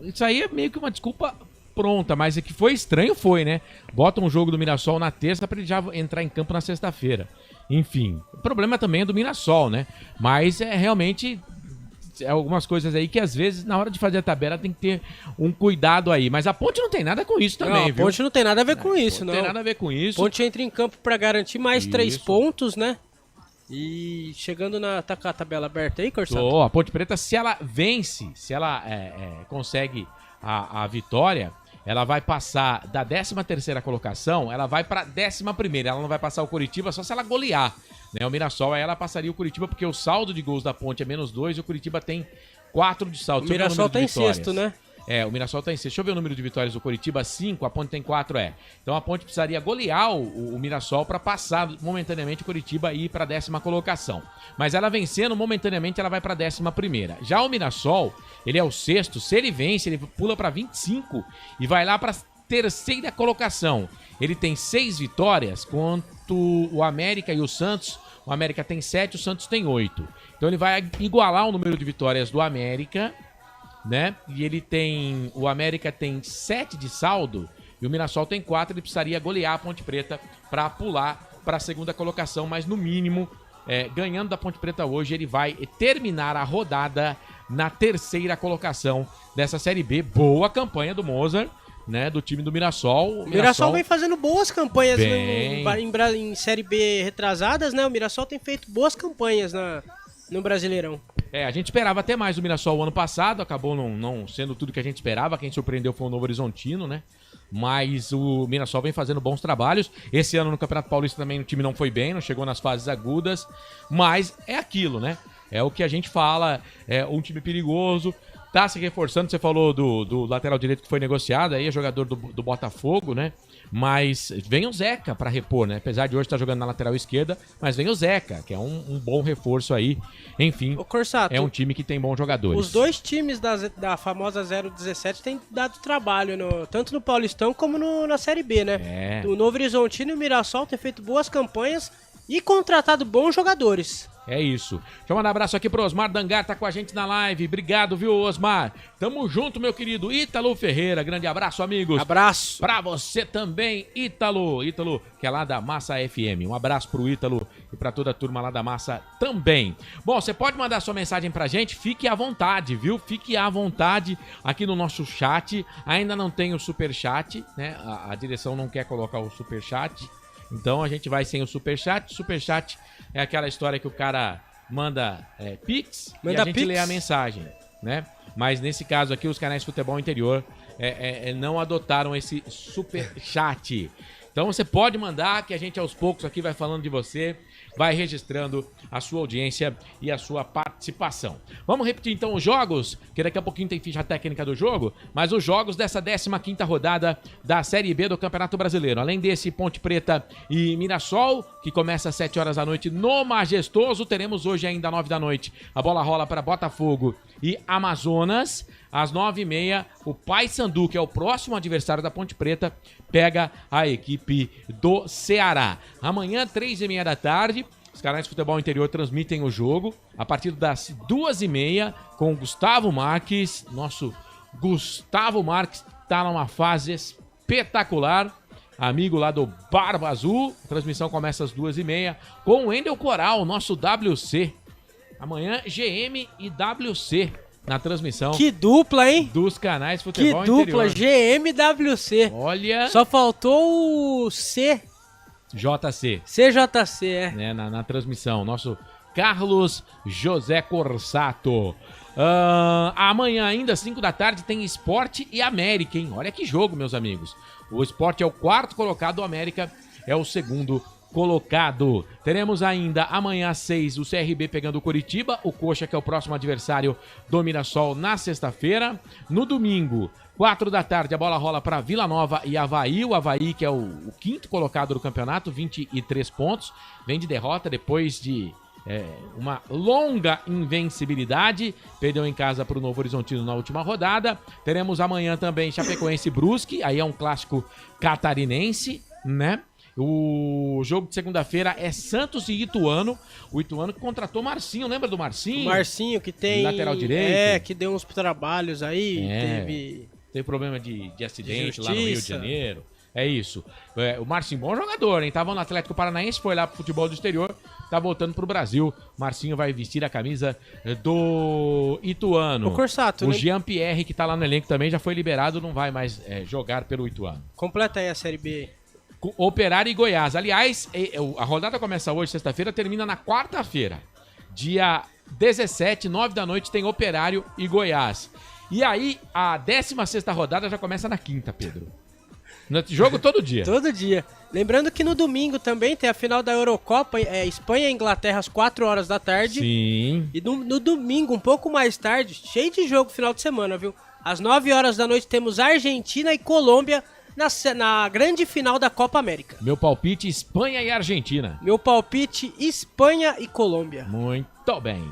isso aí é meio que uma desculpa pronta, mas é que foi estranho, foi, né? Bota um jogo do Mirassol na terça pra ele já entrar em campo na sexta-feira. Enfim, o problema também é do Mirassol, né? Mas realmente algumas coisas aí que às vezes na hora de fazer a tabela tem que ter um cuidado aí. Mas a Ponte não tem nada com isso também, viu? A Ponte não tem nada a ver com isso, não. Não tem nada a ver com isso. Ponte entra em campo pra garantir mais 3 pontos, né? E chegando tá com a tabela aberta aí, Corsato? A Ponte Preta, se ela vence, se ela consegue a vitória, ela vai passar da 13ª colocação, ela vai pra 11ª. Ela não vai passar o Coritiba só se ela golear, né? O Mirassol, aí ela passaria o Coritiba, porque o saldo de gols da Ponte é -2 e o Coritiba tem 4 de saldo. O Mirassol tá em sexto, né? O Mirassol tá em sexto. Deixa eu ver o número de vitórias do Coritiba, 5, a Ponte tem 4, Então a Ponte precisaria golear o Mirassol para passar momentaneamente o Coritiba e ir para a 10ª colocação. Mas ela vencendo, momentaneamente ela vai para a 11ª. Já o Mirassol, ele é o sexto, se ele vence, ele pula para 25 e vai lá para a 3ª colocação. Ele tem 6 vitórias, quanto o América e o Santos. O América tem 7, o Santos tem 8. Então ele vai igualar o número de vitórias do América, né? E o América tem 7 de saldo e o Mirassol tem 4. Ele precisaria golear a Ponte Preta para pular para a 2ª colocação, mas no mínimo, ganhando da Ponte Preta hoje, ele vai terminar a rodada na 3ª colocação dessa Série B. Boa campanha do Mozart, né? Do time do Mirassol. O Mirassol vem fazendo boas campanhas em Série B retrasadas, né? O Mirassol tem feito boas campanhas no Brasileirão. A gente esperava até mais do Mirassol o ano passado, acabou não sendo tudo que a gente esperava. Quem surpreendeu foi o Novo Horizontino, né? Mas o Mirassol vem fazendo bons trabalhos. Esse ano no Campeonato Paulista também o time não foi bem, não chegou nas fases agudas. Mas é aquilo, né? É o que a gente fala, é um time perigoso, tá se reforçando. Você falou do lateral direito que foi negociado, aí é jogador do Botafogo, né? Mas vem o Zeca para repor, né? Apesar de hoje estar jogando na lateral esquerda, mas vem o Zeca, que é um bom reforço aí. Enfim, Corsato, é um time que tem bons jogadores. Os dois times da famosa 017 têm dado trabalho, tanto no Paulistão como na Série B, né? O Novo Horizontino e o Mirassol têm feito boas campanhas e contratado bons jogadores. É isso. Deixa eu mandar um abraço aqui pro Osmar Dangar, tá com a gente na live. Obrigado, viu, Osmar? Tamo junto, meu querido Ítalo Ferreira. Grande abraço, amigos. Abraço. Pra você também, Ítalo. Ítalo, que é lá da Massa FM. Um abraço pro Ítalo e pra toda a turma lá da Massa também. Bom, você pode mandar sua mensagem pra gente. Fique à vontade, viu? Fique à vontade aqui no nosso chat. Ainda não tem o superchat, né? A direção não quer colocar o superchat. Então a gente vai sem o superchat. Superchat é aquela história que o cara manda Pix e a gente lê a mensagem, né? Mas nesse caso aqui, os canais de futebol interior não adotaram esse superchat. Então você pode mandar, que a gente aos poucos aqui vai falando de você, vai registrando a sua audiência e a sua participação. Vamos repetir então os jogos, que daqui a pouquinho tem ficha técnica do jogo, mas os jogos dessa 15ª rodada da Série B do Campeonato Brasileiro. Além desse, Ponte Preta e Mirassol, que começa às 7 horas da noite no Majestoso. Teremos hoje ainda às 9 da noite a bola rola para Botafogo e Amazonas. Às 9h30, o Paysandu, que é o próximo adversário da Ponte Preta, pega a equipe do Ceará. Amanhã, 3h30 da tarde, os canais de futebol interior transmitem o jogo a partir das 2h30 com o Gustavo Marques. Nosso Gustavo Marques está numa fase espetacular, amigo lá do Barba Azul. A transmissão começa às 2h30 com o Wendel Coral, nosso WC. Amanhã, GM e WC na transmissão. Que dupla, hein? Dos canais de futebol interior. Que dupla, interior. GMWC. Olha. Só faltou o C. JC. CJC, né, na transmissão. Nosso Carlos José Corsato. Amanhã ainda, 5 da tarde, tem Sport e América, hein? Olha que jogo, meus amigos. O Sport é o 4º colocado, o América é o 2º colocado. Teremos ainda amanhã às 6 o CRB pegando o Coritiba, o Coxa, que é o próximo adversário do Mirassol, na sexta-feira. No domingo, 4 da tarde, a bola rola para Vila Nova e Avaí. O Avaí, que é o 5º colocado do campeonato, 23 pontos. Vem de derrota depois de uma longa invencibilidade. Perdeu em casa para o Novo Horizontino na última rodada. Teremos amanhã também Chapecoense e Brusque. Aí é um clássico catarinense, né? O jogo de segunda-feira é Santos e Ituano. O Ituano que contratou Marcinho, lembra do Marcinho? O Marcinho que tem... lateral direito. Que deu uns trabalhos aí. Teve problema de acidente lá no Rio de Janeiro. É isso. O Marcinho, bom jogador, hein? Tava no Atlético Paranaense, foi lá pro futebol do exterior, tá voltando pro Brasil. Marcinho vai vestir a camisa do Ituano. O Corsato, o Jean-Pierre, que tá lá no elenco também, já foi liberado, não vai mais jogar pelo Ituano. Completa aí a Série B. Operário e Goiás. Aliás, a rodada começa hoje, sexta-feira, termina na quarta-feira. Dia 17, 9 da noite, tem Operário e Goiás. E aí, a 16ª rodada já começa na quinta, Pedro. Jogo todo dia. Todo dia. Lembrando que no domingo também tem a final da Eurocopa, Espanha e Inglaterra às 4 horas da tarde. Sim. E no domingo, um pouco mais tarde, cheio de jogo final de semana, viu? Às 9 horas da noite temos Argentina e Colômbia na grande final da Copa América. Meu palpite, Espanha e Argentina. Meu palpite, Espanha e Colômbia. Muito bem.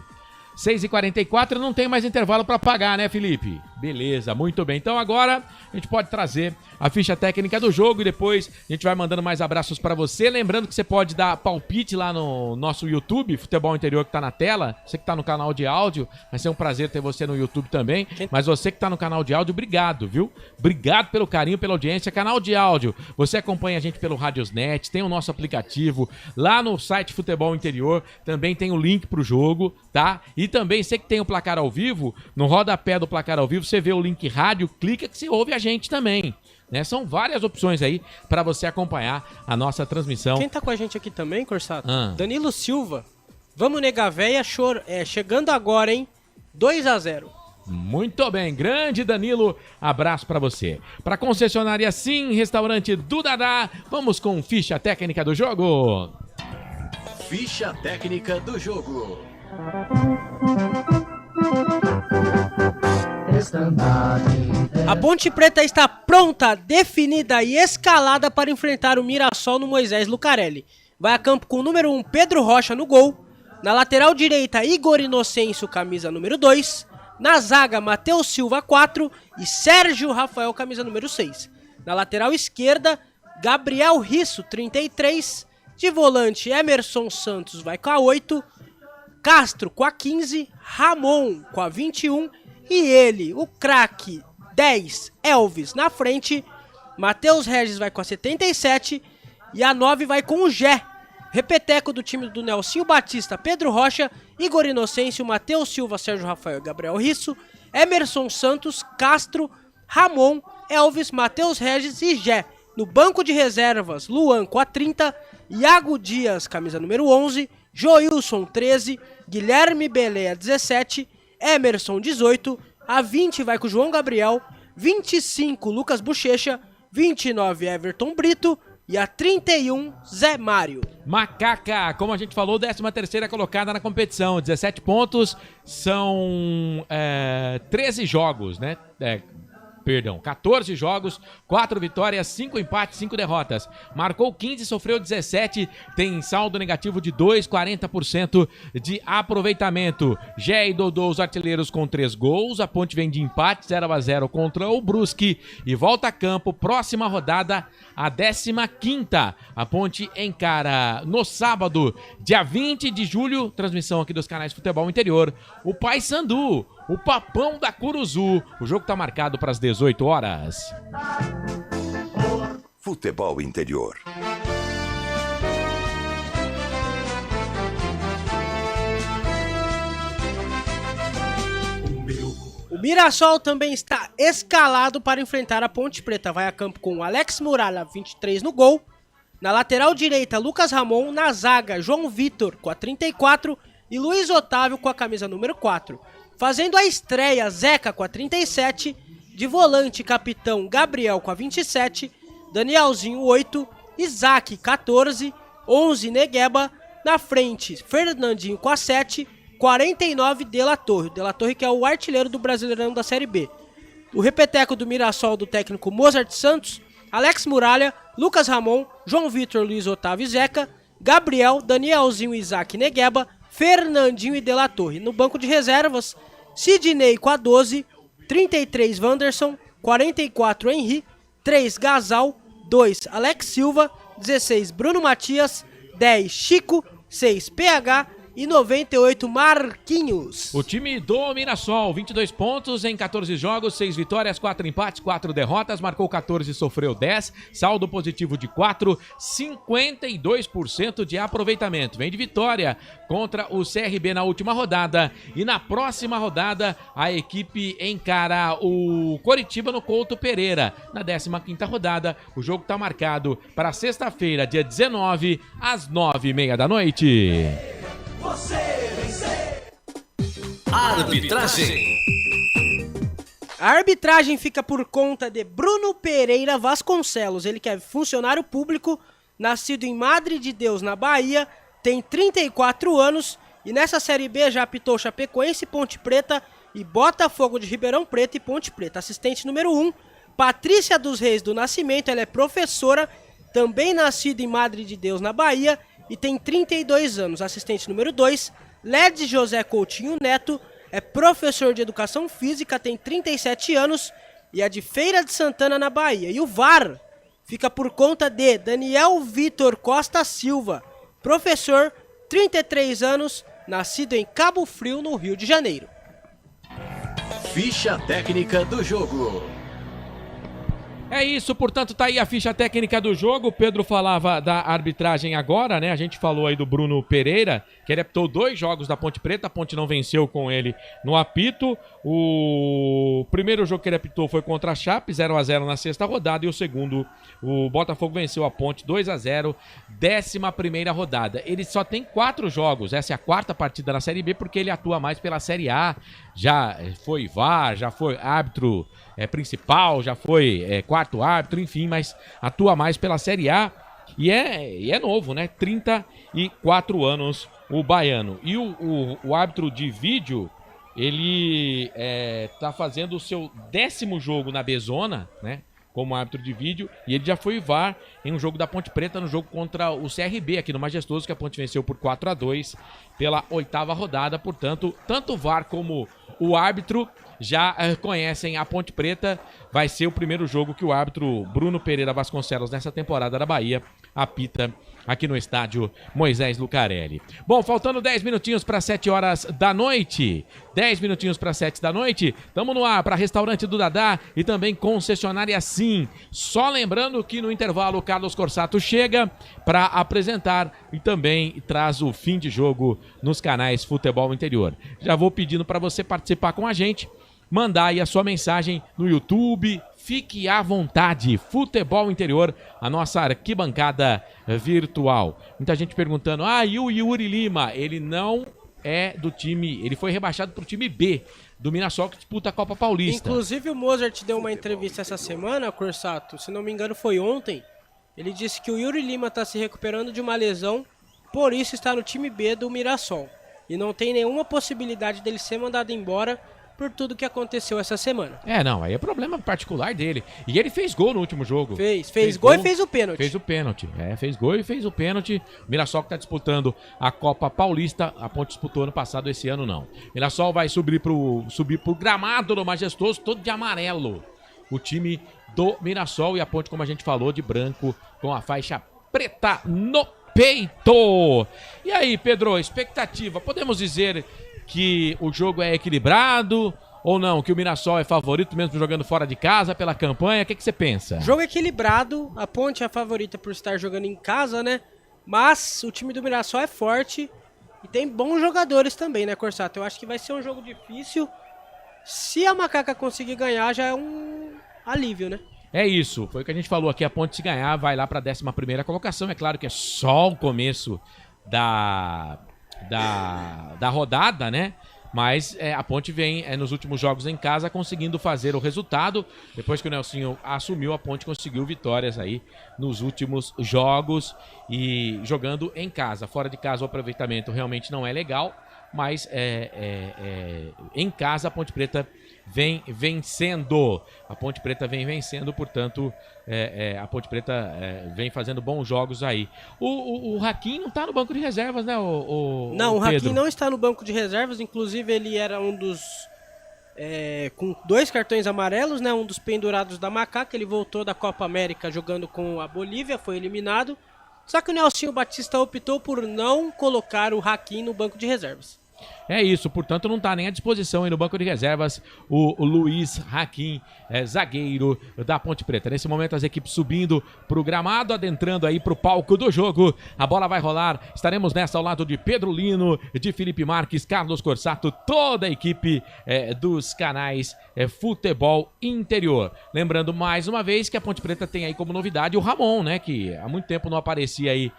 6h44, não tem mais intervalo para pagar, né, Felipe? Beleza, muito bem. Então agora a gente pode trazer a ficha técnica do jogo e depois a gente vai mandando mais abraços para você. Lembrando que você pode dar palpite lá no nosso YouTube, Futebol Interior, que tá na tela. Você que tá no canal de áudio, vai ser um prazer ter você no YouTube também. Mas você que tá no canal de áudio, obrigado, viu? Obrigado pelo carinho, pela audiência. Canal de áudio, você acompanha a gente pelo Radiosnet, tem o nosso aplicativo. Lá no site Futebol Interior também tem o link pro jogo, tá? E também, você que tem o placar ao vivo, no rodapé do placar ao vivo, você vê o link rádio, clica que você ouve a gente também. Né? São várias opções aí para você acompanhar a nossa transmissão. Quem tá com a gente aqui também, Corsato? Danilo Silva. Vamos negar véia, chegando agora, hein? 2-0. Muito bem, grande Danilo, abraço para você. Para concessionária Sim, restaurante do Dadá, vamos com ficha técnica do jogo. Ficha técnica do jogo. A Ponte Preta está pronta, definida e escalada para enfrentar o Mirassol no Moisés Lucarelli. Vai a campo com o número 1, Pedro Rocha no gol. Na lateral direita, Igor Inocêncio, camisa número 2. Na zaga, Matheus Silva, 4. E Sérgio Rafael, camisa número 6. Na lateral esquerda, Gabriel Risso, 33. De volante, Emerson Santos vai com a 8. Castro com a 15. Ramon com a 21. E ele, o craque, 10, Elvis na frente. Matheus Regis vai com a 77. E a 9 vai com o Gé. Repeteco do time do Nelsinho Batista, Pedro Rocha, Igor Inocêncio, Matheus Silva, Sérgio Rafael e Gabriel Risso. Emerson Santos, Castro, Ramon, Elvis, Matheus Regis e Gé. No banco de reservas, Luan com a 30, Iago Dias, camisa número 11, Joilson 13, Guilherme Belé 17, Emerson 18, a 20 vai com o João Gabriel, 25 Lucas Bochecha, 29 Everton Brito e a 31 Zé Mário. Macaca, como a gente falou, 13ª colocada na competição, 17 pontos, são 13 jogos, né? 14 jogos, 4 vitórias, 5 empates, 5 derrotas. Marcou 15, sofreu 17, tem saldo negativo de 2, 40% de aproveitamento. Gé e Dodô, os artilheiros com 3 gols. A Ponte vem de empate 0-0 contra o Brusque e volta a campo. Próxima rodada, a 15ª. A Ponte encara no sábado, dia 20 de julho, transmissão aqui dos canais Futebol Interior, o Paysandu, o Papão da Curuzu. O jogo está marcado para as 18 horas. Futebol Interior. O Mirassol também está escalado para enfrentar a Ponte Preta. Vai a campo com Alex Muralha, 23 no gol. Na lateral direita, Lucas Ramon. Na zaga, João Vitor com a 34 e Luiz Otávio com a camisa número 4. Fazendo a estreia, Zeca com a 37, de volante, capitão Gabriel com a 27, Danielzinho 8, Isaac 14, 11 Negueba, na frente Fernandinho com a 7, 49 De La Torre que é o artilheiro do Brasileirão da Série B. O repeteco do Mirassol do técnico Mozart Santos, Alex Muralha, Lucas Ramon, João Vitor, Luiz Otávio e Zeca, Gabriel, Danielzinho, Isaac Negueba, Fernandinho e De La Torre. No banco de reservas, Sidney com a 12, 33 Wanderson, 44 Henry, 3 Gasal, 2 Alex Silva, 16 Bruno Matias, 10 Chico, 6 PH e 98 Marquinhos. O time do Mirassol, 22 pontos em 14 jogos, 6 vitórias, 4 empates, 4 derrotas, marcou 14 e sofreu 10, saldo positivo de 4, 52% de aproveitamento. Vem de vitória contra o CRB na última rodada e na próxima rodada a equipe encara o Coritiba no Couto Pereira. Na 15ª rodada, o jogo está marcado para sexta-feira, dia 19, às 9h30 da noite. Você vencer. Arbitragem. A arbitragem fica por conta de Bruno Pereira Vasconcelos. Ele que é funcionário público, nascido em Madre de Deus, na Bahia, tem 34 anos e nessa Série B já apitou Chapecoense, Ponte Preta e Botafogo de Ribeirão Preto e Ponte Preta. Assistente número 1, Patrícia dos Reis do Nascimento, ela é professora, também nascida em Madre de Deus, na Bahia, e tem 32 anos. Assistente número 2, Led José Coutinho Neto, é professor de Educação Física, tem 37 anos e é de Feira de Santana, na Bahia. E o VAR fica por conta de Daniel Vitor Costa Silva, professor, 33 anos, nascido em Cabo Frio, no Rio de Janeiro. Ficha técnica do jogo. É isso, portanto, tá aí a ficha técnica do jogo. O Pedro falava da arbitragem agora, né? A gente falou aí do Bruno Pereira, que ele apitou 2 jogos da Ponte Preta. A Ponte não venceu com ele no apito. O primeiro jogo que ele apitou foi contra a Chape, 0-0 na sexta rodada. E o segundo, o Botafogo venceu a Ponte 2-0, 11ª rodada. Ele só tem 4 jogos. Essa é a 4ª partida na Série B, porque ele atua mais pela Série A. Já foi VAR, já foi árbitro principal, já foi quarto árbitro, enfim, mas atua mais pela Série A e é novo, né? 34 anos o baiano. E o árbitro de vídeo, ele tá fazendo o seu 10º jogo na B-Zona, né? Como árbitro de vídeo, e ele já foi VAR em um jogo da Ponte Preta, no jogo contra o CRB aqui no Majestoso, que a Ponte venceu por 4-2 pela 8ª rodada. Portanto, tanto o VAR como o árbitro já conhecem a Ponte Preta. Vai ser o primeiro jogo que o árbitro Bruno Pereira Vasconcelos, nessa temporada da Bahia, apita aqui no estádio Moisés Lucarelli. Bom, faltando 10 minutinhos para 7 horas da noite. 10 minutinhos para 7 da noite. Estamos no ar para Restaurante do Dadá e também Concessionária Sim. Só lembrando que no intervalo o Carlos Corsato chega para apresentar e também traz o fim de jogo nos canais Futebol Interior. Já vou pedindo para você participar com a gente. mandar aí a sua mensagem no YouTube. Fique à vontade. Futebol Interior, a nossa arquibancada virtual. Muita gente perguntando, e o Yuri Lima? Ele não é do time, ele foi rebaixado pro time B do Mirassol, que disputa a Copa Paulista. Inclusive o Mozart deu uma entrevista essa semana, Corsato, se não me engano foi ontem. Ele disse que o Yuri Lima está se recuperando de uma lesão, por isso está no time B do Mirassol. E não tem nenhuma possibilidade dele ser mandado embora por tudo que aconteceu essa semana. Não, aí é problema particular dele. E ele fez gol no último jogo. Fez gol e fez o pênalti. Fez o pênalti. Fez gol e fez o pênalti. O Mirassol que está disputando a Copa Paulista. A Ponte disputou ano passado, esse ano não. O Mirassol vai subir pro gramado do Majestoso, todo de amarelo. O time do Mirassol e a Ponte, como a gente falou, de branco com a faixa preta no peito. E aí, Pedro, expectativa? Podemos dizer que o jogo é equilibrado ou não? Que o Mirassol é favorito mesmo jogando fora de casa pela campanha? O que você pensa? Jogo equilibrado, a Ponte é a favorita por estar jogando em casa, né? Mas o time do Mirassol é forte e tem bons jogadores também, né, Corsato? Eu acho que vai ser um jogo difícil. Se a Macaca conseguir ganhar, já é um alívio, né? É isso, foi o que a gente falou aqui, a Ponte se ganhar vai lá para a 11ª colocação. É claro que é só o começo da rodada, né? Mas a Ponte vem nos últimos jogos em casa conseguindo fazer o resultado. Depois que o Nelsinho assumiu, a Ponte conseguiu vitórias aí nos últimos jogos e jogando em casa. Fora de casa o aproveitamento realmente não é legal, mas em casa a Ponte Preta vem vencendo. A Ponte Preta vem vencendo, portanto, a Ponte Preta vem fazendo bons jogos aí. O Hakim não tá no banco de reservas, né, Não, o Hakim não está no banco de reservas, inclusive ele era um dos... com 2 cartões amarelos, né, um dos pendurados da Macaca. Ele voltou da Copa América jogando com a Bolívia, foi eliminado. Só que o Nelsinho Batista optou por não colocar o Hakim no banco de reservas. É isso, portanto não está nem à disposição aí no banco de reservas o Luiz Hakim, zagueiro da Ponte Preta. Nesse momento as equipes subindo para o gramado, adentrando aí para o palco do jogo. A bola vai rolar, estaremos nessa ao lado de Pedro Lino, de Felipe Marques, Carlos Corsato, toda a equipe dos canais Futebol Interior. Lembrando mais uma vez que a Ponte Preta tem aí como novidade o Ramon, né, que há muito tempo não aparecia aí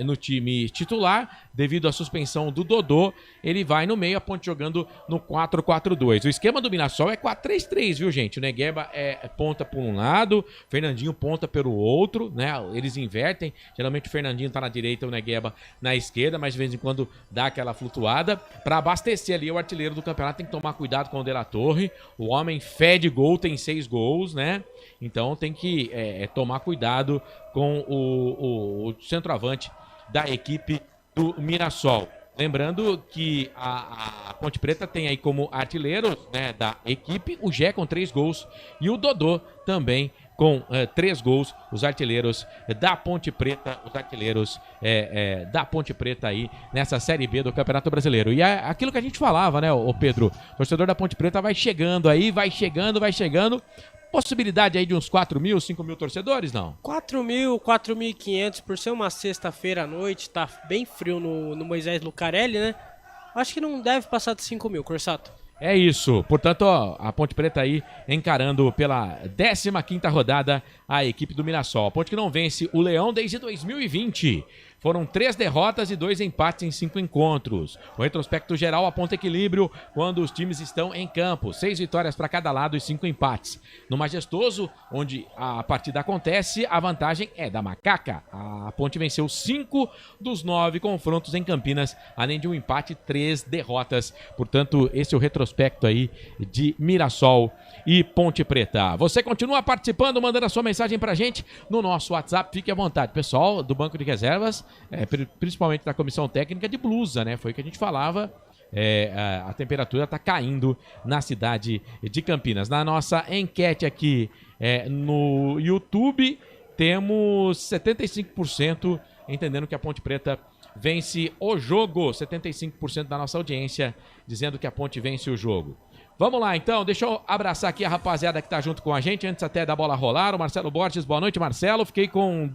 no time titular, devido à suspensão do Dodô. Ele vai no meio, a Ponte jogando no 4-4-2. O esquema do Mirassol é 4-3-3, viu, gente? O Negueba ponta por um lado, Fernandinho ponta pelo outro, né? Eles invertem. Geralmente o Fernandinho tá na direita, o Negueba na esquerda, mas de vez em quando dá aquela flutuada. Para abastecer ali o artilheiro do campeonato, tem que tomar cuidado com o De La Torre. O homem fede gol, tem 6 gols, né? Então tem que tomar cuidado com o centroavante da equipe do Mirassol. Lembrando que a Ponte Preta tem aí como artilheiros, né, da equipe o Gé com 3 gols e o Dodô também com 3 gols, os artilheiros da Ponte Preta, da Ponte Preta aí nessa Série B do Campeonato Brasileiro. E é aquilo que a gente falava, né, o Pedro, o torcedor da Ponte Preta vai chegando aí, vai chegando. Possibilidade aí de uns 4.000, 5.000 torcedores, não? 4.000, 4.500, por ser uma sexta-feira à noite, tá bem frio no Moisés Lucarelli, né? Acho que não deve passar de 5.000, Corsato. É isso, portanto, ó, a Ponte Preta aí encarando pela 15ª rodada a equipe do Mirassol. A Ponte que não vence o Leão desde 2020. Foram 3 derrotas e 2 empates em 5 encontros. O retrospecto geral aponta equilíbrio quando os times estão em campo. 6 vitórias para cada lado e 5 empates. No Majestoso, onde a partida acontece, a vantagem é da Macaca. A Ponte venceu 5 dos 9 confrontos em Campinas, além de um empate e 3 derrotas. Portanto, esse é o retrospecto aí de Mirassol e Ponte Preta. Você continua participando, mandando a sua mensagem pra gente no nosso WhatsApp. Fique à vontade. Pessoal do Banco de Reservas, principalmente da comissão técnica, de blusa, né? Foi o que a gente falava. A temperatura está caindo na cidade de Campinas. Na nossa enquete aqui no YouTube, temos 75% entendendo que a Ponte Preta vence o jogo. 75% da nossa audiência dizendo que a Ponte vence o jogo. Vamos lá, então. Deixa eu abraçar aqui a rapaziada que tá junto com a gente, antes até da bola rolar. O Marcelo Borges, boa noite, Marcelo. Fiquei com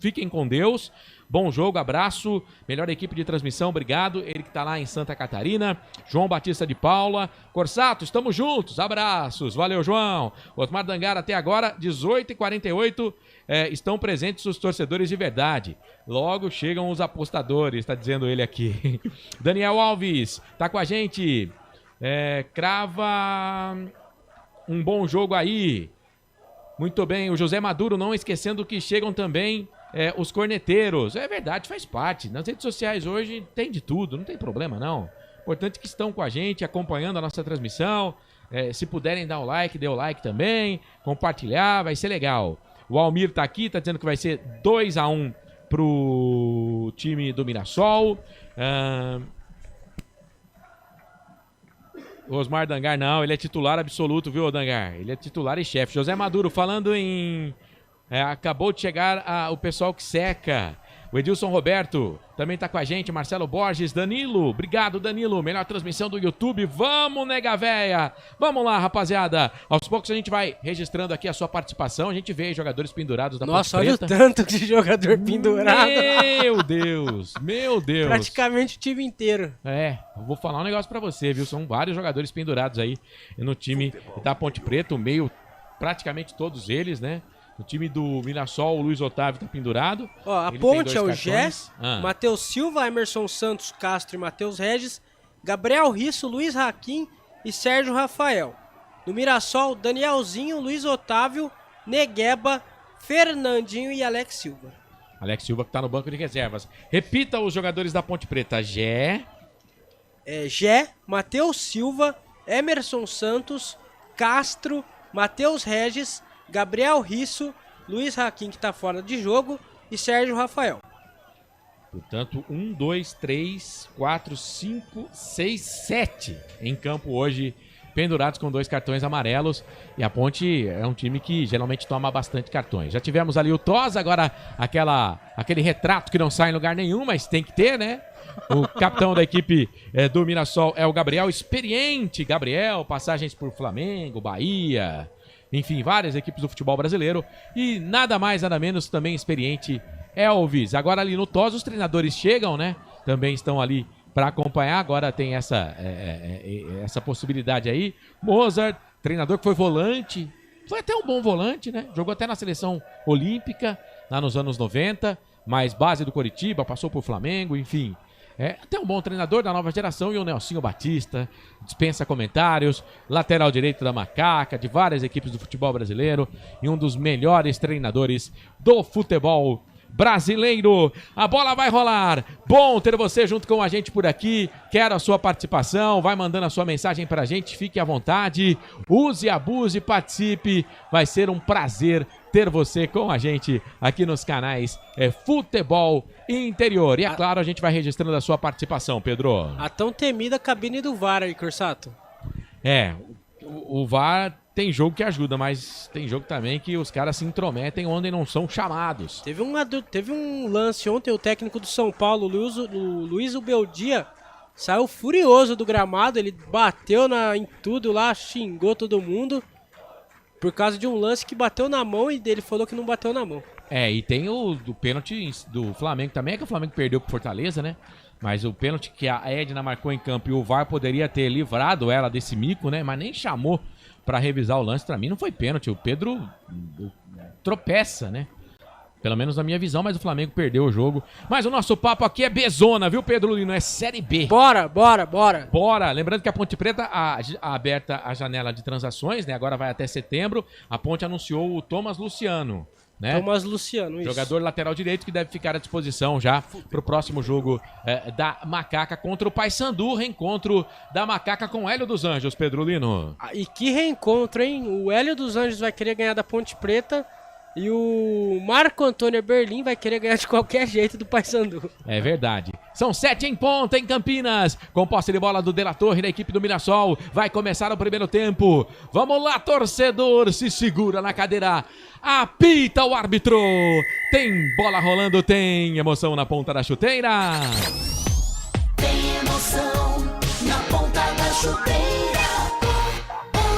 Fiquem com Deus. Bom jogo, abraço. Melhor equipe de transmissão, obrigado. Ele que tá lá em Santa Catarina. João Batista de Paula. Corsato, estamos juntos. Abraços. Valeu, João. Osmar Dangar, até agora, 18h48. Estão presentes os torcedores de verdade. Logo chegam os apostadores, tá dizendo ele aqui. Daniel Alves, tá com a gente. Crava um bom jogo aí. Muito bem, o José Maduro, não esquecendo que chegam também os corneteiros. É verdade, faz parte. Nas redes sociais hoje tem de tudo, não tem problema não. Importante que estão com a gente, acompanhando a nossa transmissão. Se puderem dar o like, dê o like também. Compartilhar, vai ser legal. O Almir tá aqui, tá dizendo que vai ser 2-1 pro time do Mirassol. O Osmar Dangar, não, ele é titular absoluto, viu, Dangar? Ele é titular e chefe. José Maduro, falando em... acabou de chegar o pessoal que seca. O Edilson Roberto também tá com a gente. Marcelo Borges, Danilo. Obrigado, Danilo. Melhor transmissão do YouTube. Vamos, nega véia. Vamos lá, rapaziada. Aos poucos a gente vai registrando aqui a sua participação. A gente vê jogadores pendurados da Nossa, olha o tanto de jogador pendurado. Meu Deus, meu Deus. Praticamente o time inteiro. Eu vou falar um negócio pra você, viu? São vários jogadores pendurados aí no time da Ponte Preta. O meio, praticamente todos eles, né? O time do Mirassol, o Luiz Otávio tá pendurado. A Ponte é o Gé, Matheus Silva, Emerson Santos Castro e Matheus Regis, Gabriel Risso, Luiz Raquim e Sérgio Rafael. No Mirassol, Danielzinho, Luiz Otávio, Negueba, Fernandinho e Alex Silva. Alex Silva que tá no banco de reservas. Repita os jogadores da Ponte Preta. Gé, Matheus Silva, Emerson Santos, Castro, Matheus Regis, Gabriel Risso, Luiz Raquim, que tá fora de jogo, e Sérgio Rafael. Portanto, 1, 2, 3, 4, 5, 6, 7 em campo hoje, pendurados com 2 cartões amarelos. E a Ponte é um time que geralmente toma bastante cartões. Já tivemos ali o Tosa, agora aquele retrato que não sai em lugar nenhum, mas tem que ter, né? O capitão da equipe do Mirassol é o Gabriel, experiente Gabriel, passagens por Flamengo, Bahia... Enfim, várias equipes do futebol brasileiro. E nada mais, nada menos, também experiente Elvis. Agora ali no TOS os treinadores chegam, né? Também estão ali para acompanhar. Agora tem essa possibilidade aí. Mozart, treinador que foi volante. Foi até um bom volante, né? Jogou até na seleção olímpica, lá nos anos 90. Mas base do Coritiba, passou por Flamengo, enfim... até um bom treinador da nova geração. E o Nelsinho Batista dispensa comentários, lateral direito da Macaca, de várias equipes do futebol brasileiro e um dos melhores treinadores do futebol brasileiro. A bola vai rolar. Bom ter você junto com a gente por aqui. Quero a sua participação. Vai mandando a sua mensagem pra gente. Fique à vontade. Use, abuse, participe. Vai ser um prazer ter você com a gente aqui nos canais Futebol Interior. E é claro, a gente vai registrando a sua participação, Pedro. A tão temida cabine do VAR aí, Corsato. O VAR tem jogo que ajuda, mas tem jogo também que os caras se intrometem onde não são chamados. Teve um lance ontem, o técnico do São Paulo, o Luiz Ubeldia, saiu furioso do gramado, ele bateu em tudo lá, xingou todo mundo. Por causa de um lance que bateu na mão e ele falou que não bateu na mão. E tem o do pênalti do Flamengo também, que o Flamengo perdeu pro Fortaleza, né? Mas o pênalti que a Edna marcou em campo e o VAR poderia ter livrado ela desse mico, né? Mas nem chamou pra revisar o lance. Pra mim não foi pênalti. O Pedro tropeça, né? Pelo menos na minha visão, mas o Flamengo perdeu o jogo. Mas o nosso papo aqui é Bezona, viu, Pedro Lino? É Série B. Bora. Lembrando que a Ponte Preta aberta a janela de transações, né? Agora vai até setembro. A Ponte anunciou o Thomas Luciano, né? Thomas Luciano, isso. Jogador lateral direito que deve ficar à disposição já pro próximo jogo da Macaca contra o Paysandu. Reencontro da Macaca com o Hélio dos Anjos, Pedro Lino. E que reencontro, hein? O Hélio dos Anjos vai querer ganhar da Ponte Preta. E o Marco Antônio Berlim vai querer ganhar de qualquer jeito do Paysandu. É verdade. São 7 em ponta em Campinas. Com posse de bola do De La Torre da equipe do Mirassol. Vai começar o primeiro tempo. Vamos lá, torcedor. Se segura na cadeira. Apita o árbitro. Tem bola rolando, tem emoção na ponta da chuteira. Tem emoção na ponta da chuteira.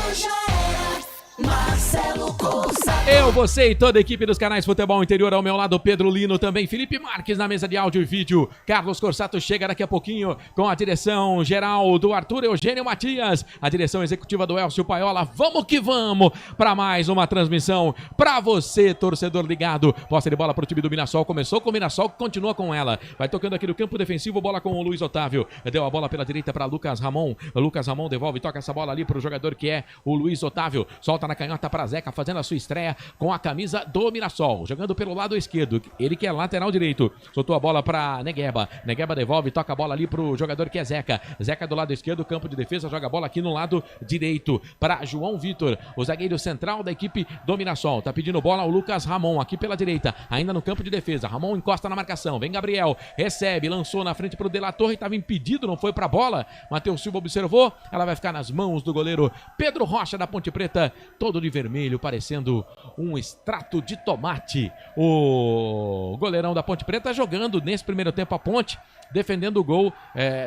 Hoje é Marcelo Coça. Eu você e toda a equipe dos canais Futebol Interior. Ao meu lado, Pedro Lino, também Felipe Marques na mesa de áudio e vídeo. Carlos Corsato chega daqui a pouquinho com a direção geral do Arthur Eugênio Matias, a direção executiva do Elcio Paiola. Vamos que vamos para mais uma transmissão para você, torcedor ligado. Posse de bola para o time do Mirassol. Começou com o Mirassol, continua com ela. Vai tocando aqui no campo defensivo, bola com o Luiz Otávio. Deu a bola pela direita para Lucas Ramon. Lucas Ramon devolve, toca essa bola ali para o jogador que é o Luiz Otávio. Solta na canhota para Zeca, fazendo a sua estreia com a camisa do Mirassol. Jogando pelo lado esquerdo, ele que é lateral direito. Soltou a bola para Negueba. Negueba devolve, toca a bola ali para o jogador que é Zeca. Zeca do lado esquerdo, campo de defesa, joga a bola aqui no lado direito para João Vitor, o zagueiro central da equipe do Mirassol. Tá pedindo bola o Lucas Ramon aqui pela direita, ainda no campo de defesa. Ramon encosta na marcação, vem Gabriel, recebe, lançou na frente pro De La Torre, estava impedido, não foi pra bola. Matheus Silva observou, ela vai ficar nas mãos do goleiro Pedro Rocha da Ponte Preta, todo de vermelho, parecendo um extrato de tomate. O goleirão da Ponte Preta jogando nesse primeiro tempo a Ponte, defendendo o gol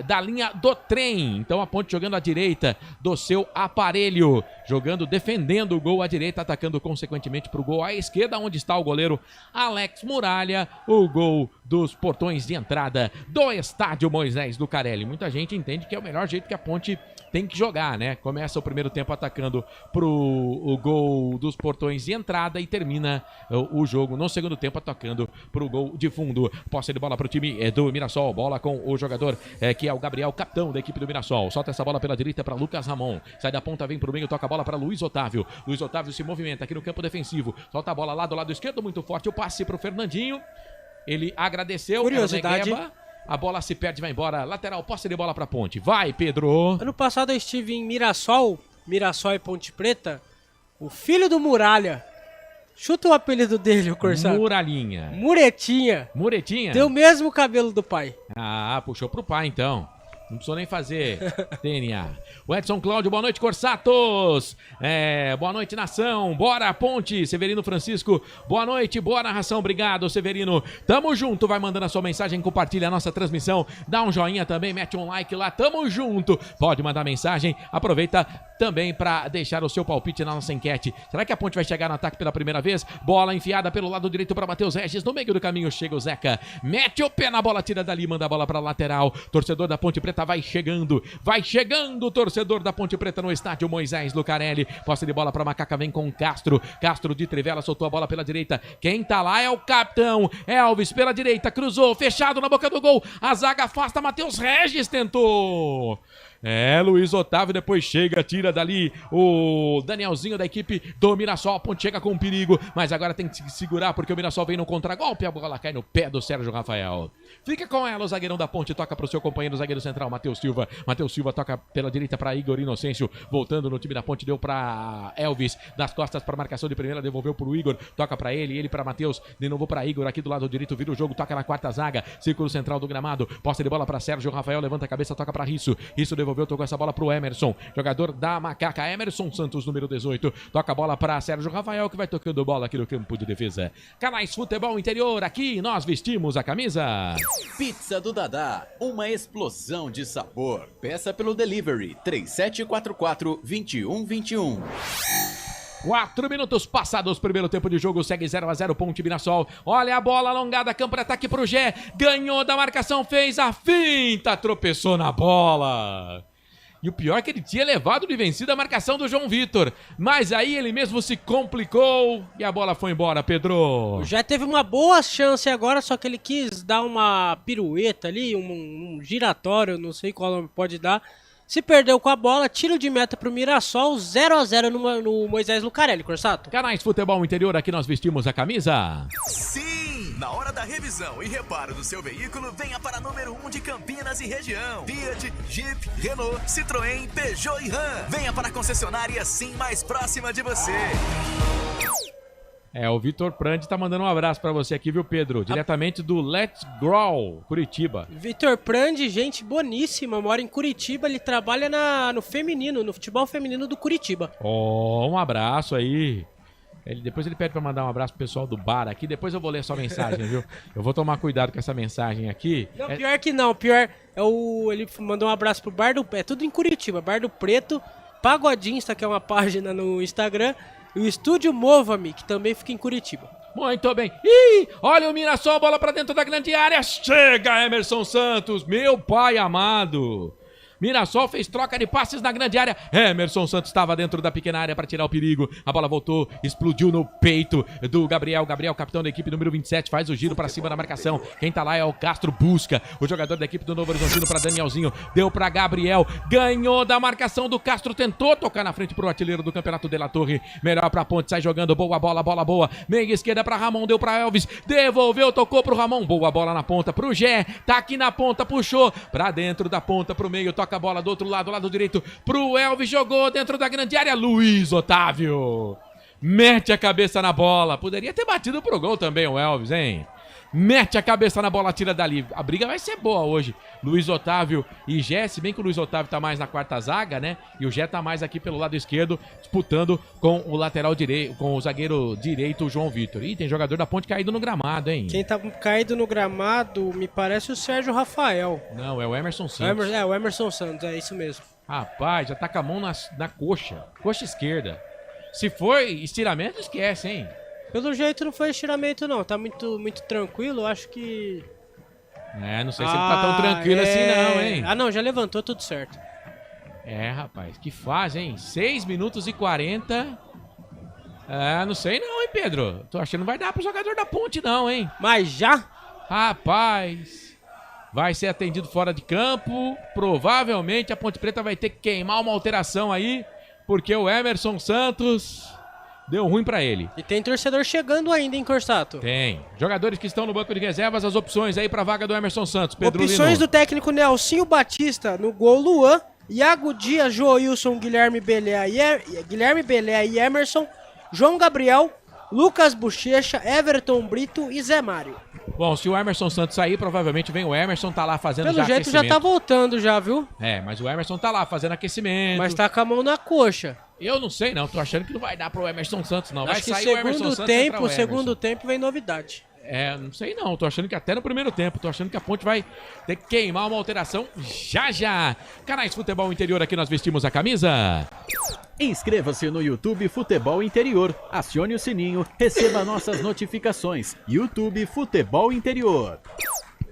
da linha do trem. Então a Ponte jogando à direita do seu aparelho, jogando, defendendo o gol à direita, atacando consequentemente para o gol à esquerda, onde está o goleiro Alex Muralha, o gol dos portões de entrada do estádio Moisés Lucarelli. Muita gente entende que é o melhor jeito que a Ponte tem que jogar, né? Começa o primeiro tempo atacando o gol dos portões de entrada e termina o jogo no segundo tempo atacando pro gol de fundo. Posse de bola pro time do Mirassol, bola com o jogador que é o Gabriel, capitão da equipe do Mirassol. Solta essa bola pela direita para Lucas Ramon, sai da ponta, vem pro meio, toca a bola para Luiz Otávio. Luiz Otávio se movimenta aqui no campo defensivo, solta a bola lá do lado esquerdo, muito forte o passe pro Fernandinho. Ele agradeceu. Curiosidade. A bola se perde, vai embora. Lateral, posse de bola pra Ponte. Vai, Pedro. Ano passado eu estive em Mirassol e Ponte Preta. O filho do Muralha. Chuta o apelido dele, o Corsato. Muralhinha. Muretinha. Muretinha? Tem o mesmo cabelo do pai. Ah, puxou pro pai então. Não precisou nem fazer DNA. O Edson Cláudio, boa noite, Corsatos. Boa noite, nação. Bora, Ponte. Severino Francisco, boa noite, boa narração. Obrigado, Severino. Tamo junto. Vai mandando a sua mensagem, compartilha a nossa transmissão. Dá um joinha também, mete um like lá. Tamo junto. Pode mandar mensagem. Aproveita também para deixar o seu palpite na nossa enquete. Será que a Ponte vai chegar no ataque pela primeira vez? Bola enfiada pelo lado direito para Matheus Regis. No meio do caminho chega o Zeca. Mete o pé na bola, tira dali, manda a bola para lateral. Torcedor da Ponte Preta vai chegando o torcedor da Ponte Preta no estádio Moisés Lucarelli. Posse de bola para Macaca, vem com Castro. Castro de Trivela, soltou a bola pela direita. Quem tá lá é o capitão Elvis pela direita, cruzou, fechado na boca do gol. A zaga afasta, Matheus Regis tentou. Luiz Otávio depois chega, tira dali o Danielzinho da equipe do Mirassol. A Ponte chega com perigo, mas agora tem que se segurar porque o Mirassol vem no contragolpe. A bola cai no pé do Sérgio Rafael. Fica com ela o zagueirão da Ponte, toca pro seu companheiro, o zagueiro central, Matheus Silva. Matheus Silva toca pela direita para Igor Inocêncio, voltando no time da Ponte, deu para Elvis, das costas para marcação de primeira, devolveu pro Igor, toca para ele para Matheus, de novo para Igor, aqui do lado direito, vira o jogo, toca na quarta zaga, círculo central do gramado, posse de bola para Sérgio Rafael, levanta a cabeça, toca para Risso devolveu, tocou essa bola pro Emerson, jogador da Macaca, Emerson Santos, número 18, toca a bola para Sérgio Rafael, que vai tocando bola aqui no campo de defesa. Canais Futebol Interior, aqui nós vestimos a camisa. Pizza do Dadá, uma explosão de sabor. Peça pelo delivery 3744-2121. 4 minutos passados, primeiro tempo de jogo, segue 0-0, Ponte Mirassol. Olha a bola alongada, campo de ataque pro Gé, ganhou da marcação, fez a finta, tropeçou na bola. E o pior é que ele tinha levado de vencida a marcação do João Vitor. Mas aí ele mesmo se complicou e a bola foi embora, Pedro. Já teve uma boa chance agora, só que ele quis dar uma pirueta ali, um giratório, não sei qual nome pode dar. Se perdeu com a bola, tiro de meta pro Mirassol, 0-0 no Moisés Lucarelli, Corsato. Canais Futebol Interior, aqui nós vestimos a camisa. Sim! Na hora da revisão e reparo do seu veículo, venha para número 1 de Campinas e região. Fiat, Jeep, Renault, Citroën, Peugeot e Ram. Venha para a concessionária Sim mais próxima de você. O Vitor Prandi tá mandando um abraço pra você aqui, viu, Pedro? Diretamente do Let's Grow, Curitiba. Vitor Prandi, gente boníssima, mora em Curitiba, ele trabalha no feminino, no futebol feminino do Curitiba. Um abraço aí. Depois ele pede pra mandar um abraço pro pessoal do bar aqui, depois eu vou ler sua mensagem, viu? Eu vou tomar cuidado com essa mensagem aqui. Não, pior que não, pior é ele mandou um abraço pro Bar do... É tudo em Curitiba, Bar do Preto, Pagodinsta, que é uma página no Instagram, E o Estúdio Mova-me, que também fica em Curitiba. Muito bem. Ih, olha o Mirassol, bola pra dentro da grande área. Chega Emerson Santos, meu pai amado. Mirassol fez troca de passes na grande área. Emerson Santos estava dentro da pequena área para tirar o perigo. A bola voltou, explodiu no peito do Gabriel. Gabriel, capitão da equipe número 27, faz o giro para cima da marcação. Quem tá lá é o Castro, busca o jogador da equipe do Novo Horizontino para Danielzinho. Deu para Gabriel, ganhou da marcação do Castro, tentou tocar na frente pro artilheiro do Campeonato de La Torre. Melhor pra Ponte, sai jogando, boa bola, bola boa. Meia esquerda para Ramon, deu para Elvis, devolveu, tocou pro Ramon. Boa bola na ponta pro Gé, tá aqui na ponta, puxou para dentro da ponta pro meio, toca a bola do outro lado, lado direito pro Elvis, jogou dentro da grande área. Luiz Otávio mete a cabeça na bola, poderia ter batido pro gol também o Elvis, hein? Mete a cabeça na bola, tira dali. A briga vai ser boa hoje. Luiz Otávio e Gé, se bem que o Luiz Otávio tá mais na quarta zaga, né? E o Gé tá mais aqui pelo lado esquerdo, disputando com o lateral direito, com o zagueiro direito, o João Vitor. Ih, tem jogador da Ponte caído no gramado, hein? Quem tá caído no gramado, me parece o Sérgio Rafael. Não, é o Emerson Santos. O Emerson Santos, é isso mesmo. Rapaz, já tá com a mão na coxa esquerda. Se for estiramento, esquece, hein? Pelo jeito não foi estiramento não, tá muito tranquilo, acho que... Não sei se ele tá tão tranquilo assim não, hein? Ah não, já levantou, tudo certo. Rapaz, que fase, hein? 6 minutos e 40. Não sei não, hein, Pedro? Tô achando que não vai dar pro jogador da Ponte não, hein? Mas já? Rapaz, vai ser atendido fora de campo. Provavelmente a Ponte Preta vai ter que queimar uma alteração aí, porque o Emerson Santos... deu ruim pra ele. E tem torcedor chegando ainda, hein, Corsato? Tem. Jogadores que estão no banco de reservas, as opções aí pra vaga do Emerson Santos. Pedro Opções Lino. do técnico Nelsinho Batista, no gol Luan, Iago Dias, Joilson, Guilherme Belé e Emerson, João Gabriel, Lucas Bochecha, Everton Brito e Zé Mário. Bom, se o Emerson Santos sair, provavelmente vem o Emerson, tá lá fazendo Pelo já jeito aquecimento. já tá voltando já, viu? Mas o Emerson tá lá fazendo aquecimento. Mas tá com a mão na coxa. Eu não sei não, tô achando que não vai dar pro Emerson Santos não. Vai Acho que sair o Emerson Santos e entrar o Emerson. segundo tempo vem novidade. Não sei não, tô achando que até no primeiro tempo, tô achando que a Ponte vai ter que queimar uma alteração já. Canais Futebol Interior, aqui nós vestimos a camisa. Inscreva-se no YouTube Futebol Interior, acione o sininho, receba nossas notificações. YouTube Futebol Interior.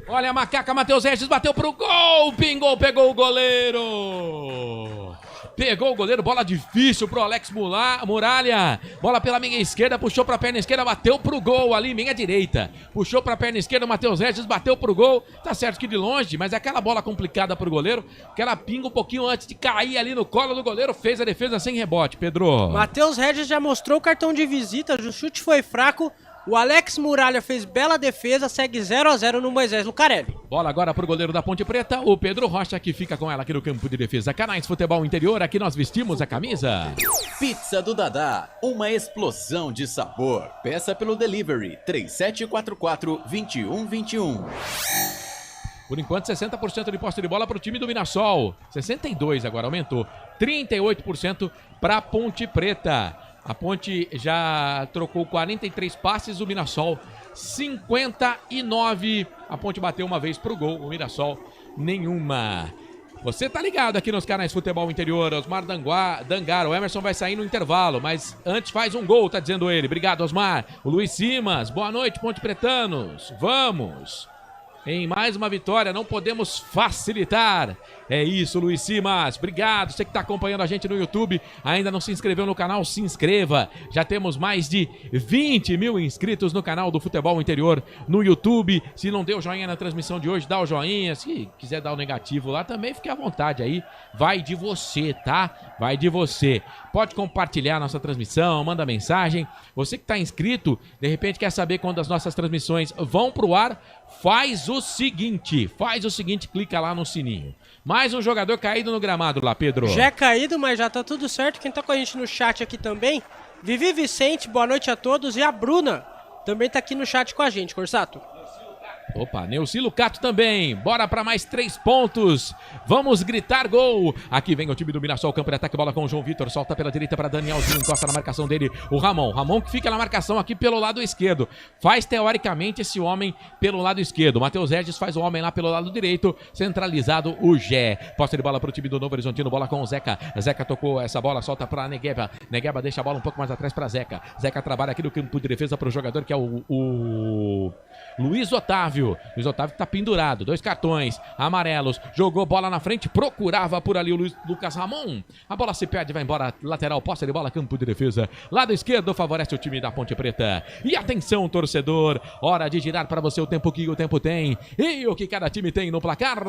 Olha a macaca, Matheus Regis bateu pro gol, pingou, pegou o goleiro. Pegou o goleiro, bola difícil pro Alex Muralha. Bola pela meia esquerda, puxou pra perna esquerda, bateu pro gol ali, meia direita. Puxou pra perna esquerda, o Matheus Regis bateu pro gol. Tá certo que de longe, mas é aquela bola complicada pro goleiro, que ela pinga um pouquinho antes de cair ali no colo do goleiro. Fez a defesa sem rebote, Pedro. Matheus Regis já mostrou o cartão de visita, o chute foi fraco. O Alex Muralha fez bela defesa, segue 0-0 no Moisés Lucarelli. Bola agora pro goleiro da Ponte Preta, o Pedro Rocha, que fica com ela aqui no campo de defesa. Canais Futebol Interior, aqui nós vestimos a camisa. Pizza do Dadá, uma explosão de sabor. Peça pelo delivery 3744-2121. Por enquanto, 60% de posse de bola para o time do Mirassol. 62% agora, aumentou. 38% para Ponte Preta. A Ponte já trocou 43 passes, o Mirassol 59. A Ponte bateu uma vez pro gol, o Mirassol nenhuma. Você tá ligado aqui nos canais Futebol Interior, Osmar Dangar, o Emerson vai sair no intervalo, mas antes faz um gol, tá dizendo ele. Obrigado, Osmar. O Luiz Simas, boa noite, Ponte Pretanos. Vamos! Em mais uma vitória, não podemos facilitar. É isso, Luiz Simas. Obrigado. Você que está acompanhando a gente no YouTube, ainda não se inscreveu no canal, se inscreva. Já temos mais de 20 mil inscritos no canal do Futebol Interior no YouTube. Se não deu joinha na transmissão de hoje, dá o joinha. Se quiser dar o negativo lá também, fique à vontade aí. Vai de você, tá? Vai de você. Pode compartilhar nossa transmissão, manda mensagem. Você que está inscrito, de repente quer saber quando as nossas transmissões vão pro ar, faz o seguinte, clica lá no sininho. Mais um jogador caído no gramado lá, Pedro. Já é caído, mas já tá tudo certo. Quem tá com a gente no chat aqui também, Vivi Vicente, boa noite a todos. E a Bruna também tá aqui no chat com a gente, Corsato. Opa, Neuci Lucato também. Bora para mais 3 pontos. Vamos gritar gol. Aqui vem o time do Mirassol, campo de ataque, bola com o João Vitor. Solta pela direita para Danielzinho, encosta na marcação dele o Ramon. Ramon que fica na marcação aqui pelo lado esquerdo. Faz teoricamente esse homem pelo lado esquerdo. Matheus Regis faz o homem lá pelo lado direito. Centralizado o Gé. Posse de bola para o time do Novo Horizontino, bola com o Zeca. Zeca tocou essa bola, solta para Negueba. Negueba deixa a bola um pouco mais atrás para Zeca. Zeca trabalha aqui no campo de defesa para o jogador que é o Luiz Otávio. Luiz Otávio que tá pendurado, 2 cartões amarelos, jogou bola na frente, procurava por ali o Lucas Ramon, a bola se perde, vai embora, lateral, posse de bola, campo de defesa, lado esquerdo favorece o time da Ponte Preta. E atenção, torcedor, hora de girar para você o tempo que o tempo tem e o que cada time tem no placar.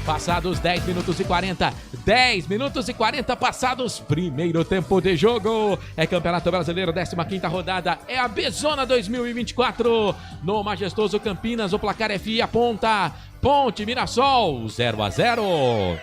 Passados 10 minutos e 40. 10 minutos e 40 passados. Primeiro tempo de jogo. É Campeonato Brasileiro, 15ª rodada. É a Bezona 2024. No majestoso Campinas, o placar é FI aponta. Ponte Mirassol, 0-0.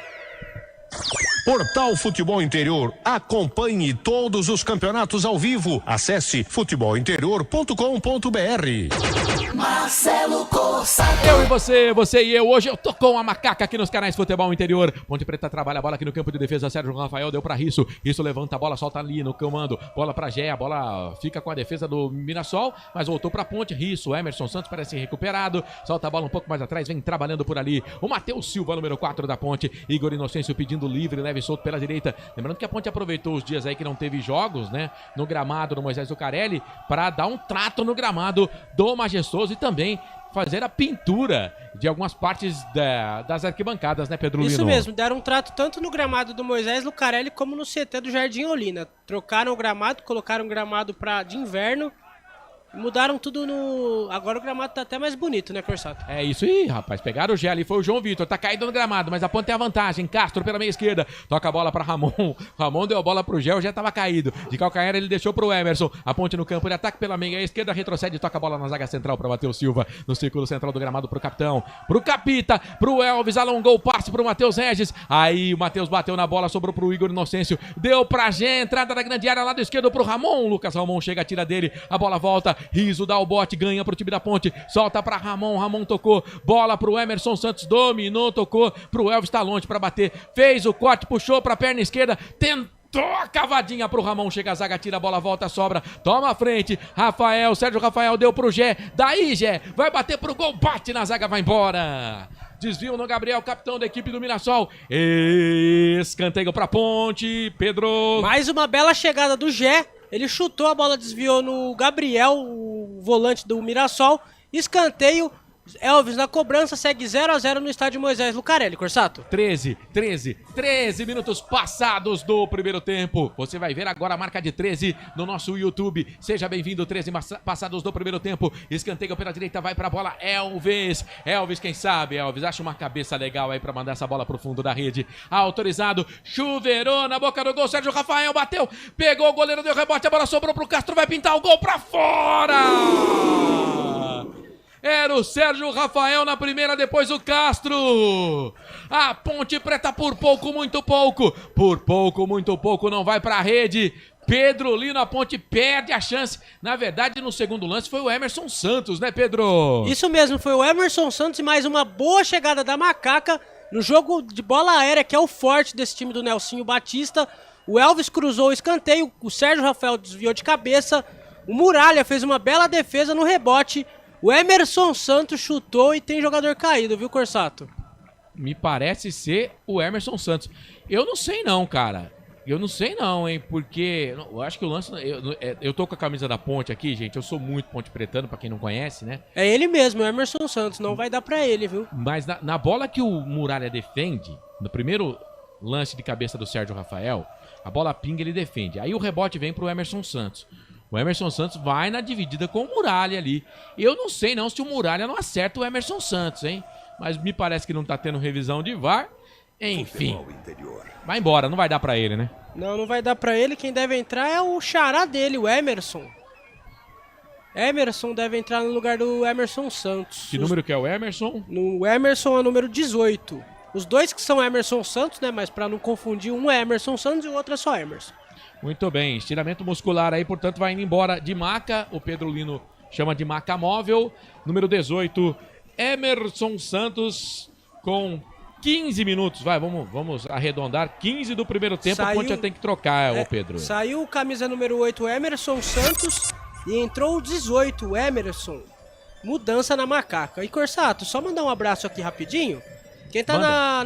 Portal Futebol Interior. Acompanhe todos os campeonatos ao vivo. Acesse futebolinterior.com.br. Marcelo Coça. Eu e você e eu. Hoje eu tô com a macaca aqui nos canais Futebol Interior. Ponte Preta trabalha a bola aqui no campo de defesa. Sérgio Rafael deu pra Risso. Risso levanta a bola, solta ali no comando. Bola pra Gé. A bola fica com a defesa do Mirassol, mas voltou pra Ponte. Risso, Emerson Santos parece recuperado. Solta a bola um pouco mais atrás. Vem trabalhando por ali o Matheus Silva, número 4 da Ponte. Igor Inocêncio pedindo livre, leve e solto pela direita. Lembrando que a Ponte aproveitou os dias aí que não teve jogos, né? No gramado do Moisés Zucarelli, pra dar um trato no gramado do Majestoso e também fazer a pintura de algumas partes das arquibancadas, né, Pedro Lino? Isso mesmo, deram um trato tanto no gramado do Moisés Lucarelli como no CT do Jardim Olina. Trocaram o gramado, colocaram o gramado de inverno, mudaram tudo no... Agora o gramado tá até mais bonito, né, Corsato? É isso aí, rapaz. Pegaram o Gé ali, foi o João Vitor. Tá caído no gramado, mas a Ponte tem a vantagem. Castro pela meia esquerda. Toca a bola pra Ramon. Ramon deu a bola pro Gé, o Gé tava caído. De calcanhar ele deixou pro Emerson. A Ponte no campo de ataque pela meia esquerda. Retrocede, toca a bola na zaga central pra Matheus Silva. No círculo central do gramado pro capitão. Pro Capita, pro Elvis. Alongou o passe pro Matheus Regis. Aí o Matheus bateu na bola, sobrou pro Igor Inocêncio. Deu pra Gé, entrada da grande área, lado esquerdo pro Ramon. Lucas Ramon chega, tira dele. A bola volta. Riso dá o bote, ganha pro time da Ponte, solta pra Ramon, Ramon tocou, bola pro Emerson Santos, dominou, tocou pro Elvis, tá longe pra bater, fez o corte, puxou pra perna esquerda, tentou a cavadinha pro Ramon, chega a zaga, tira a bola, volta, sobra, toma a frente, Rafael, Sérgio Rafael deu pro Gé, daí Gé, vai bater pro gol, bate na zaga, vai embora. Desvio no Gabriel, capitão da equipe do Mirassol. Escanteio pra Ponte, Pedro. Mais uma bela chegada do Gé. Ele chutou, a bola desviou no Gabriel, o volante do Mirassol. Escanteio, Elvis na cobrança, segue 0-0 no estádio Moisés Lucarelli, Corsato. 13 minutos passados do primeiro tempo. Você vai ver agora a marca de 13 no nosso YouTube. Seja bem-vindo, 13 passados do primeiro tempo. Escanteio pela direita, vai pra bola, Elvis. Elvis, quem sabe, Elvis, acha uma cabeça legal aí pra mandar essa bola pro fundo da rede. Autorizado, chuveirou na boca do gol, Sérgio Rafael bateu, pegou o goleiro, deu rebote, a bola sobrou pro Castro, vai pintar o gol pra fora! Era o Sérgio Rafael na primeira, depois o Castro. A Ponte Preta por pouco, muito pouco. Por pouco, muito pouco, não vai pra rede. Pedro Lino, a Ponte perde a chance. Na verdade, no segundo lance foi o Emerson Santos, né, Pedro? Isso mesmo, foi o Emerson Santos e mais uma boa chegada da Macaca no jogo de bola aérea, que é o forte desse time do Nelsinho Batista. O Elvis cruzou o escanteio, o Sérgio Rafael desviou de cabeça. O Muralha fez uma bela defesa no rebote. O Emerson Santos chutou e tem jogador caído, viu, Corsato? Me parece ser o Emerson Santos. Eu não sei não, cara. Eu não sei não, hein, porque eu acho que o lance... Eu tô com a camisa da Ponte aqui, gente. Eu sou muito ponte pretano, pra quem não conhece, né? É ele mesmo, o Emerson Santos. Não vai dar pra ele, viu? Mas na bola que o Muralha defende, no primeiro lance de cabeça do Sérgio Rafael, a bola pinga, ele defende. Aí o rebote vem pro Emerson Santos. O Emerson Santos vai na dividida com o Muralha ali. Eu não sei não se o Muralha não acerta o Emerson Santos, hein? Mas me parece que não tá tendo revisão de VAR. Enfim. Vai embora, não vai dar pra ele, né? Não vai dar pra ele. Quem deve entrar é o xará dele, o Emerson. Emerson deve entrar no lugar do Emerson Santos. Que número que é o Emerson? O Emerson é o número 18. Os dois que são Emerson Santos, né? Mas pra não confundir, um é Emerson Santos e o outro é só Emerson. Muito bem, estiramento muscular aí, portanto vai indo embora de maca. O Pedro Lino chama de maca móvel. Número 18, Emerson Santos, com 15 minutos. Vai, vamos arredondar. 15 do primeiro tempo, a Ponte já tem que trocar, ô Pedro. Saiu camisa número 8, Emerson Santos, e entrou o 18, Emerson. Mudança na macaca. E Corsato, só mandar um abraço aqui rapidinho. Quem tá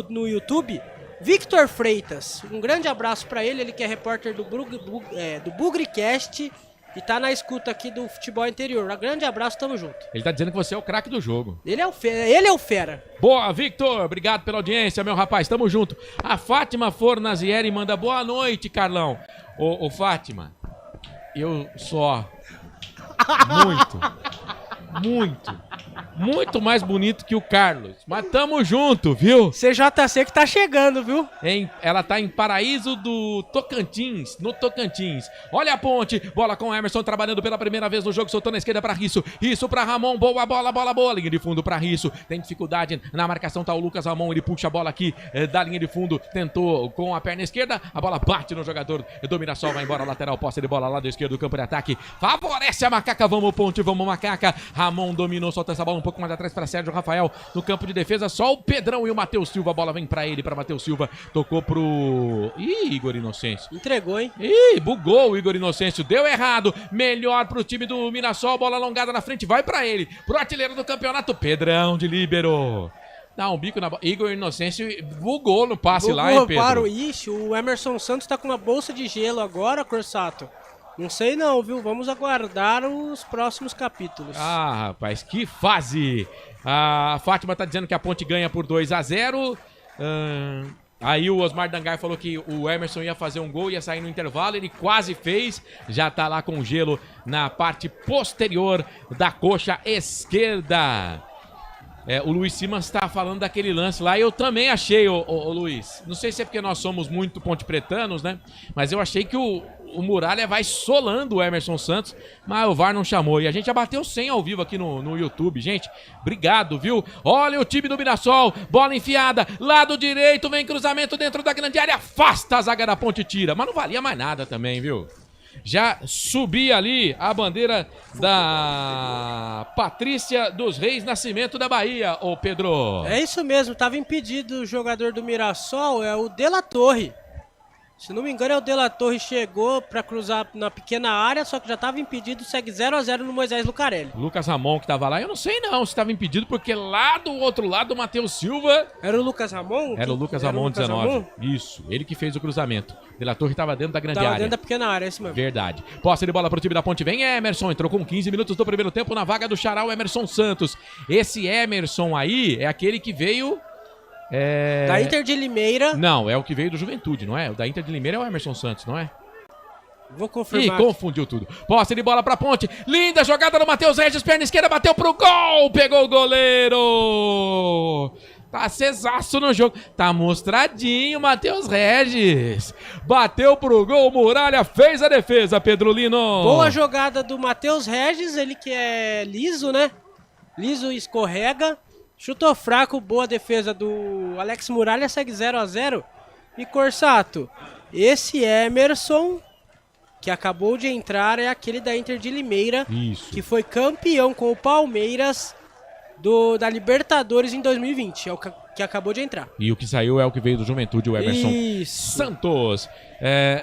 no YouTube, Victor Freitas. Um grande abraço pra ele que é repórter do Bugricast e tá na escuta aqui do Futebol Interior. Um grande abraço, tamo junto. Ele tá dizendo que você é o craque do jogo. Ele é o fera. Boa, Victor. Obrigado pela audiência, meu rapaz. Tamo junto. A Fátima Fornazieri manda boa noite, Carlão. Ô Fátima, eu só... Muito mais bonito que o Carlos. Mas tamo junto, viu? CJC que tá chegando, viu? Ela tá em Paraíso do Tocantins, no Tocantins. Olha a Ponte, bola com o Emerson trabalhando pela primeira vez no jogo, soltou na esquerda pra Risso. Risso pra Ramon, boa bola. Linha de fundo pra Risso. Tem dificuldade na marcação, tá o Lucas Ramon, ele puxa a bola aqui da linha de fundo, tentou com a perna esquerda, a bola bate no jogador do Mirassol, vai embora, lateral, posse de bola lá do esquerdo do campo de ataque. Favorece a Macaca, vamos Ponte, vamos Macaca. Ramon dominou, solta essa bola um pouco mais atrás para Sérgio Rafael no campo de defesa, só o Pedrão e o Matheus Silva, a bola vem para ele, para Matheus Silva, tocou pro Igor Inocêncio. Entregou, hein? Bugou o Igor Inocêncio, deu errado, melhor pro time do Mirassol, bola alongada na frente, vai para ele, pro artilheiro do campeonato, Pedrão de líbero. Dá um bico na bola. Igor Inocêncio bugou no passe lá, hein, Pedro? Para o o Emerson Santos tá com uma bolsa de gelo agora, Corsato. Não sei não, viu? Vamos aguardar os próximos capítulos. Ah, rapaz, que fase! A Fátima tá dizendo que a Ponte ganha por 2-0. Aí o Osmar Dangar falou que o Emerson ia fazer um gol, ia sair no intervalo. Ele quase fez. Já tá lá com gelo na parte posterior da coxa esquerda. O Luiz Simas tá falando daquele lance lá. Eu também achei, ô Luiz. Não sei se é porque nós somos muito ponte-pretanos, né? Mas eu achei que o Muralha vai solando o Emerson Santos, mas o VAR não chamou. E a gente já bateu 100 ao vivo aqui no YouTube, gente. Obrigado, viu? Olha o time do Mirassol. Bola enfiada. Lado direito, vem cruzamento dentro da grande área. Afasta a zaga da Ponte e tira. Mas não valia mais nada também, viu? Já subia ali a bandeira da Patrícia dos Reis Nascimento da Bahia, ô Pedro. É isso mesmo, tava impedido o jogador do Mirassol, é o De La Torre. Se não me engano, o De La Torre chegou pra cruzar na pequena área, só que já tava impedido, segue 0-0 no Moisés Lucarelli. Lucas Ramon que tava lá, eu não sei não se tava impedido, porque lá do outro lado o Matheus Silva... Era o Lucas Ramon? Era o Lucas Ramon, 19. Isso, ele que fez o cruzamento. De La Torre tava dentro da grande área. Tava dentro da pequena área, é isso mesmo. Verdade. Posse de bola pro time da Ponte, vem Emerson, entrou com 15 minutos do primeiro tempo na vaga do Xará, o Emerson Santos. Esse Emerson aí é aquele que veio... Da Inter de Limeira. Não, é o que veio do Juventude, não é? O da Inter de Limeira é o Emerson Santos, não é? Vou confirmar. Ih, confundiu tudo. Posse de bola pra Ponte. Linda jogada do Matheus Regis, perna esquerda, bateu pro gol. Pegou o goleiro. Tá acesaço no jogo. Tá mostradinho, Matheus Regis. Bateu pro gol, Muralha fez a defesa, Pedro Lino. Boa jogada do Matheus Regis, ele que é liso, né? Liso, escorrega. Chutou fraco, boa defesa do Alex Muralha, segue 0-0. E Corsato, esse Emerson, que acabou de entrar, é aquele da Inter de Limeira. Isso. Que foi campeão com o Palmeiras da Libertadores em 2020. É o que acabou de entrar. E o que saiu é o que veio do Juventude, o Emerson Santos.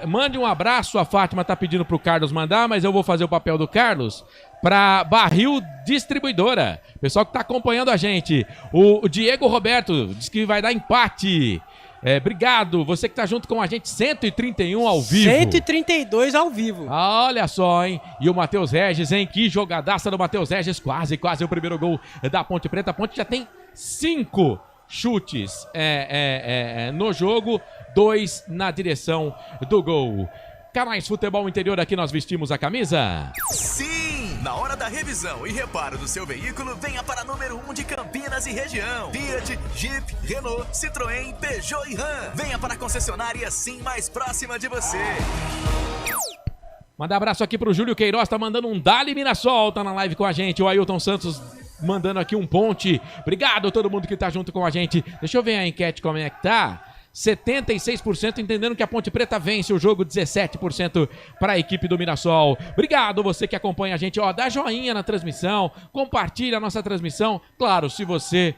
Mande um abraço, a Fátima tá pedindo pro Carlos mandar, mas eu vou fazer o papel do Carlos para Barril Distribuidora. Pessoal que tá acompanhando a gente. O Diego Roberto diz que vai dar empate. Obrigado, você que tá junto com a gente, 131 ao vivo. 132 ao vivo. Olha só, hein? E o Matheus Regis, hein? Que jogadaça do Matheus Regis, quase o primeiro gol da Ponte Preta. A Ponte já tem 5 chutes no jogo, 2 na direção do gol. Canais Futebol Interior, aqui nós vestimos a camisa. Sim! Na hora da revisão e reparo do seu veículo, venha para número 1 de Campinas e região. Fiat, Jeep, Renault, Citroën, Peugeot e Ram. Venha para a concessionária Sim mais próxima de você. Mandar abraço aqui pro Júlio Queiroz, tá mandando um Dali Mirassol, tá na live com a gente. O Ailton Santos mandando aqui um ponte. Obrigado a todo mundo que tá junto com a gente. Deixa eu ver a enquete como é que tá. 76% entendendo que a Ponte Preta vence o jogo, 17% para a equipe do Mirassol. Obrigado você que acompanha a gente, dá joinha na transmissão, compartilha a nossa transmissão, claro, se você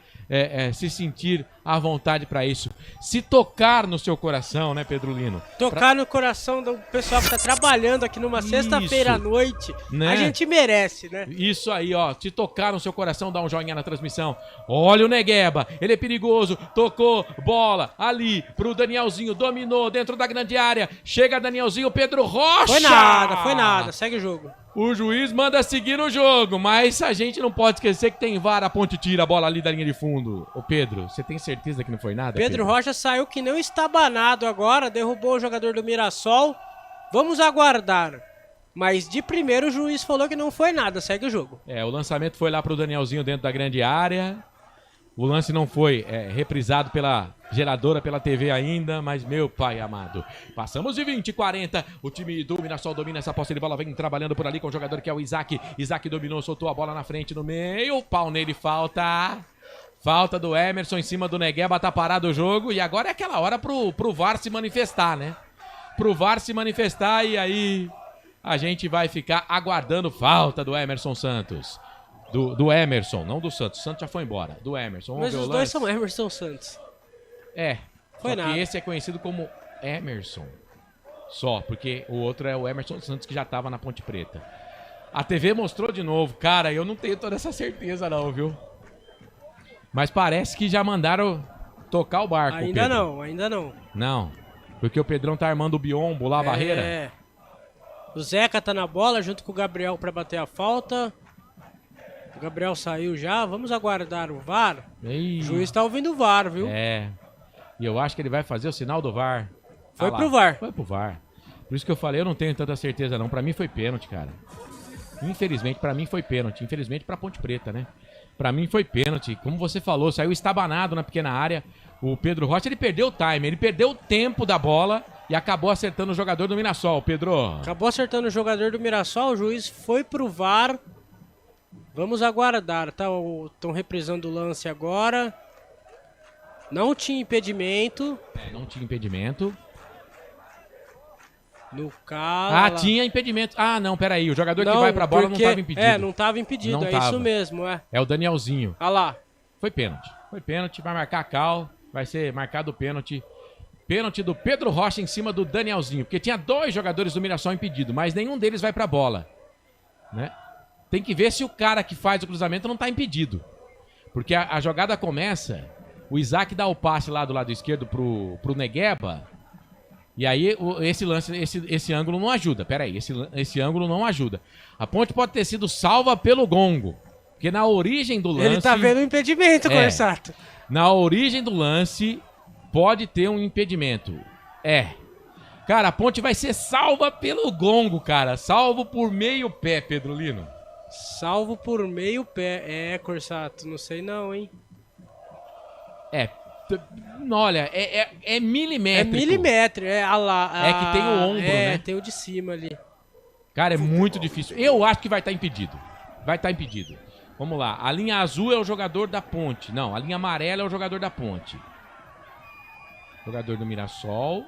se sentir à vontade para isso, se tocar no seu coração, né, Pedro Lino? Tocar no coração do pessoal que tá trabalhando aqui numa sexta-feira à noite, né? A gente merece, né? Isso aí, se tocar no seu coração, dá um joinha na transmissão. Olha o Negueba, ele é perigoso, tocou, bola ali pro Danielzinho, dominou dentro da grande área, chega Danielzinho, Pedro Rocha! Foi nada, segue o jogo. O juiz manda seguir o jogo, mas a gente não pode esquecer que tem VAR, a Ponte tira a bola ali da linha de fundo. Ô Pedro, você tem certeza que não foi nada? Pedro Rocha saiu que não estabanado agora, derrubou o jogador do Mirassol. Vamos aguardar. Mas de primeiro o juiz falou que não foi nada, segue o jogo. O lançamento foi lá pro Danielzinho dentro da grande área. O lance não foi reprisado pela geradora, pela TV ainda, mas meu pai amado. Passamos de 20 e 40. O time do Mirassol domina essa posse de bola, vem trabalhando por ali com o jogador que é o Isaac. Isaac dominou, soltou a bola na frente, no meio. Pau nele, falta. Falta do Emerson em cima do Negueba, tá parado o jogo. E agora é aquela hora pro VAR se manifestar, né? Pro VAR se manifestar e aí a gente vai ficar aguardando falta do Emerson Santos. Do Emerson, não do Santos. O Santos já foi embora. Do Emerson. Mas os dois são Emerson Santos. Foi nada. Que esse é conhecido como Emerson. Só, porque o outro é o Emerson Santos que já tava na Ponte Preta. A TV mostrou de novo. Cara, eu não tenho toda essa certeza não, viu? Mas parece que já mandaram tocar o barco. Ainda não. Não, porque o Pedrão tá armando o biombo lá, a barreira. O Zeca tá na bola junto com o Gabriel pra bater a falta. O Gabriel saiu já, vamos aguardar o VAR. O juiz tá ouvindo o VAR, viu? E eu acho que ele vai fazer o sinal do VAR. Foi pro VAR. Foi pro VAR. Por isso que eu falei, eu não tenho tanta certeza não. Pra mim foi pênalti, cara. Infelizmente, pra mim foi pênalti. Infelizmente pra Ponte Preta, né? Pra mim foi pênalti. Como você falou, saiu estabanado na pequena área. O Pedro Rocha, ele perdeu o time, ele perdeu o tempo da bola e acabou acertando o jogador do Mirassol, Pedro. Acabou acertando o jogador do Mirassol, o juiz foi pro VAR. Vamos aguardar, tá? Estão reprisando o lance agora. Não tinha impedimento. Não tinha impedimento. No caso... tinha impedimento. Não, peraí. O jogador que vai pra bola não tava impedido. Não tava impedido, não tava. Isso mesmo, É o Danielzinho. Olha lá. Foi pênalti. Foi pênalti, vai marcar a Cal. Vai ser marcado o pênalti. Pênalti do Pedro Rocha em cima do Danielzinho. Porque tinha 2 jogadores do Mirassol impedidos, mas nenhum deles vai pra bola. Né? Tem que ver se o cara que faz o cruzamento não tá impedido. Porque a jogada começa, o Isaac dá o passe lá do lado esquerdo pro Negueba, e aí esse lance, esse ângulo não ajuda. Pera aí, esse ângulo não ajuda. A Ponte pode ter sido salva pelo gongo, porque na origem do lance... Ele tá vendo o impedimento, Corsato. Na origem do lance, pode ter um impedimento. Cara, a Ponte vai ser salva pelo gongo, cara. Salvo por meio pé, Pedro Lino. Salvo por meio pé. Corsato, não sei não, hein? Olha, é milimétrico. É milimétrico, É que tem o ombro, né? Tem o de cima ali. Cara, é muito difícil. Eu acho que vai estar impedido. Vai estar impedido. Vamos lá. A linha azul é o jogador da Ponte. Não, a linha amarela é o jogador da Ponte. Jogador do Mirassol.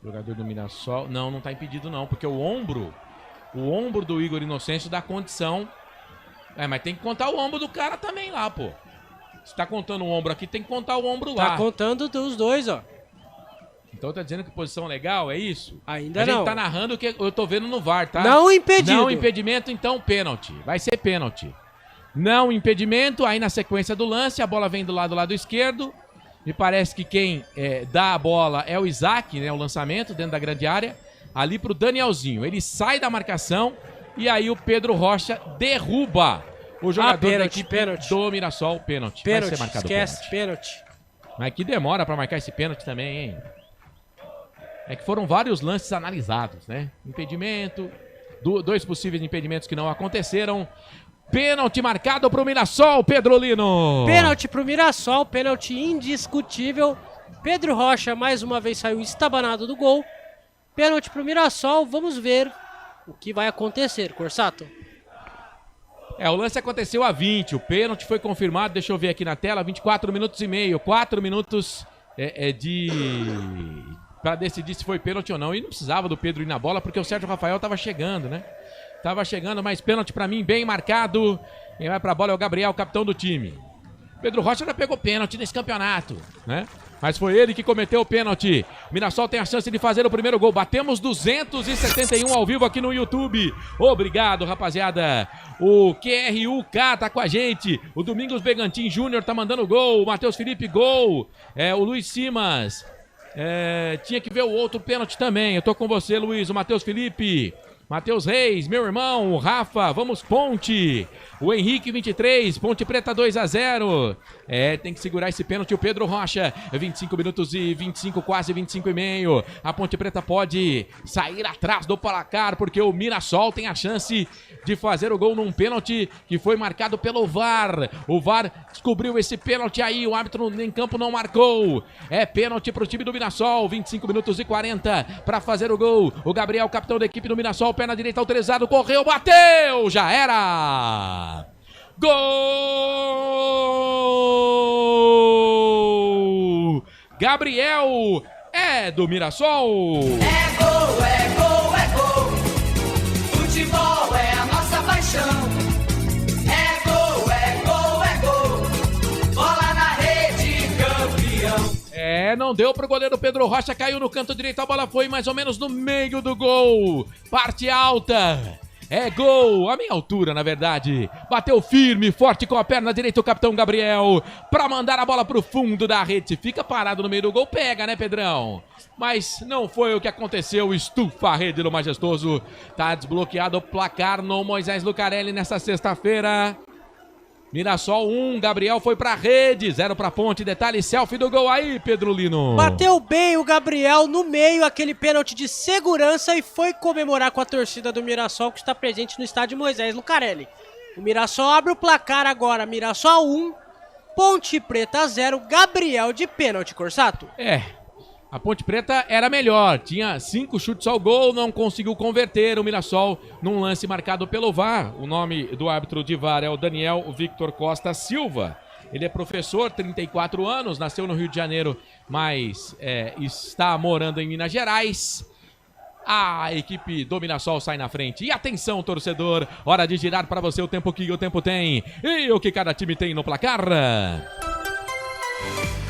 Jogador do Mirassol. Não tá impedido não, porque o ombro do Igor Inocêncio dá condição. Mas tem que contar o ombro do cara também lá, pô. Se tá contando o ombro aqui, tem que contar o ombro lá. Tá contando dos dois, ó. Então tá dizendo que posição legal, é isso? Ainda não. A gente tá narrando o que eu tô vendo no VAR, tá? Não impedido. Não impedimento, então pênalti. Vai ser pênalti. Não impedimento, aí na sequência do lance, a bola vem do lado esquerdo. Me parece que quem dá a bola é o Isaac, né? O lançamento dentro da grande área. Ali pro Danielzinho. Ele sai da marcação e aí o Pedro Rocha derruba o jogador da equipe do Mirassol. Pênalti. Vai ser marcado pênalti. Mas que demora pra marcar esse pênalti também, hein? É que foram vários lances analisados, né? Impedimento, 2 possíveis impedimentos que não aconteceram. Pênalti marcado pro Mirassol, Pedro Lino. Pênalti pro Mirassol, pênalti indiscutível. Pedro Rocha mais uma vez saiu estabanado do gol. Pênalti pro Mirassol, vamos ver o que vai acontecer, Corsato. O lance aconteceu a 20, o pênalti foi confirmado, deixa eu ver aqui na tela, 24 minutos e meio, 4 minutos Pra decidir se foi pênalti ou não. E não precisava do Pedro ir na bola, porque o Sérgio Rafael tava chegando, né? Tava chegando, mas pênalti pra mim, bem marcado. Quem vai pra bola é o Gabriel, capitão do time. Pedro Rocha já pegou pênalti nesse campeonato, né? Mas foi ele que cometeu o pênalti. Mirassol tem a chance de fazer o primeiro gol. Batemos 271 ao vivo aqui no YouTube. Obrigado, rapaziada. O QRUK tá com a gente. O Domingos Begantin Júnior tá mandando gol. O Matheus Felipe, gol. O Luiz Simas. Tinha que ver o outro pênalti também. Eu tô com você, Luiz. O Matheus Felipe. Matheus Reis, meu irmão, o Rafa, vamos Ponte. O Henrique 23, Ponte Preta 2-0. Tem que segurar esse pênalti o Pedro Rocha. 25 minutos e 25, quase 25 e meio. A Ponte Preta pode sair atrás do placar, porque o Mirassol tem a chance de fazer o gol num pênalti que foi marcado pelo VAR. O VAR descobriu esse pênalti aí, o árbitro em campo não marcou. É pênalti pro time do Mirassol, 25 minutos e 40 para fazer o gol. O Gabriel, capitão da equipe do Mirassol, pé na direita autorizado, correu, bateu, já era! Gol! Gabriel é do Mirassol! É gol, é gol, é gol! Futebol é a nossa paixão! É gol, é gol, é gol! Bola na rede, campeão! Não deu pro goleiro Pedro Rocha, caiu no canto direito, a bola foi mais ou menos no meio do gol. Parte alta. É gol, a minha altura, na verdade. Bateu firme, forte com a perna direita o capitão Gabriel pra mandar a bola pro fundo da rede. Fica parado no meio do gol, pega, né, Pedrão? Mas não foi o que aconteceu, estufa a rede do Majestoso. Tá desbloqueado o placar no Moisés Lucarelli nessa sexta-feira. Mirassol 1, Gabriel foi pra rede, 0 pra Ponte, detalhe, selfie do gol aí, Pedro Lino. Bateu bem o Gabriel no meio, aquele pênalti de segurança e foi comemorar com a torcida do Mirassol que está presente no estádio Moisés Lucarelli. O Mirassol abre o placar agora, Mirassol 1, Ponte Preta 0, Gabriel de pênalti, Corsato. A Ponte Preta era melhor, tinha 5 chutes ao gol, não conseguiu converter o Mirassol num lance marcado pelo VAR. O nome do árbitro de VAR é o Daniel Victor Costa Silva. Ele é professor, 34 anos, nasceu no Rio de Janeiro, mas está morando em Minas Gerais. A equipe do Mirassol sai na frente. E atenção, torcedor, hora de girar para você o tempo que o tempo tem e o que cada time tem no placar.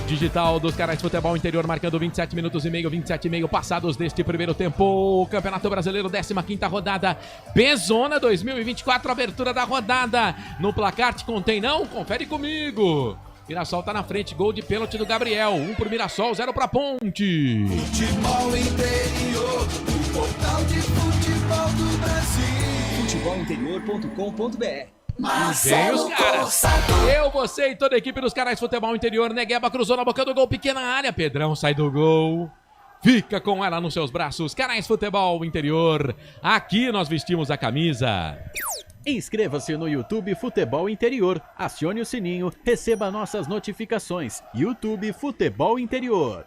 Digital dos canais Futebol Interior marcando 27 minutos e meio, 27 e meio passados deste primeiro tempo. Campeonato Brasileiro, 15ª rodada, Bezona 2024, abertura da rodada. No placar te contém não? Confere comigo. Mirassol tá na frente, gol de pênalti do Gabriel. 1 pro Mirassol, 0 pra Ponte. Futebol Interior, o portal de futebol do Brasil. Futebolinterior.com.br. Vem os caras. Eu, você e toda a equipe dos canais Futebol Interior. Negueba cruzou na boca do gol, pequena área. Pedrão sai do gol. Fica com ela nos seus braços. Canais Futebol Interior. Aqui nós vestimos a camisa. Inscreva-se no YouTube Futebol Interior. Acione o sininho, receba nossas notificações. YouTube Futebol Interior.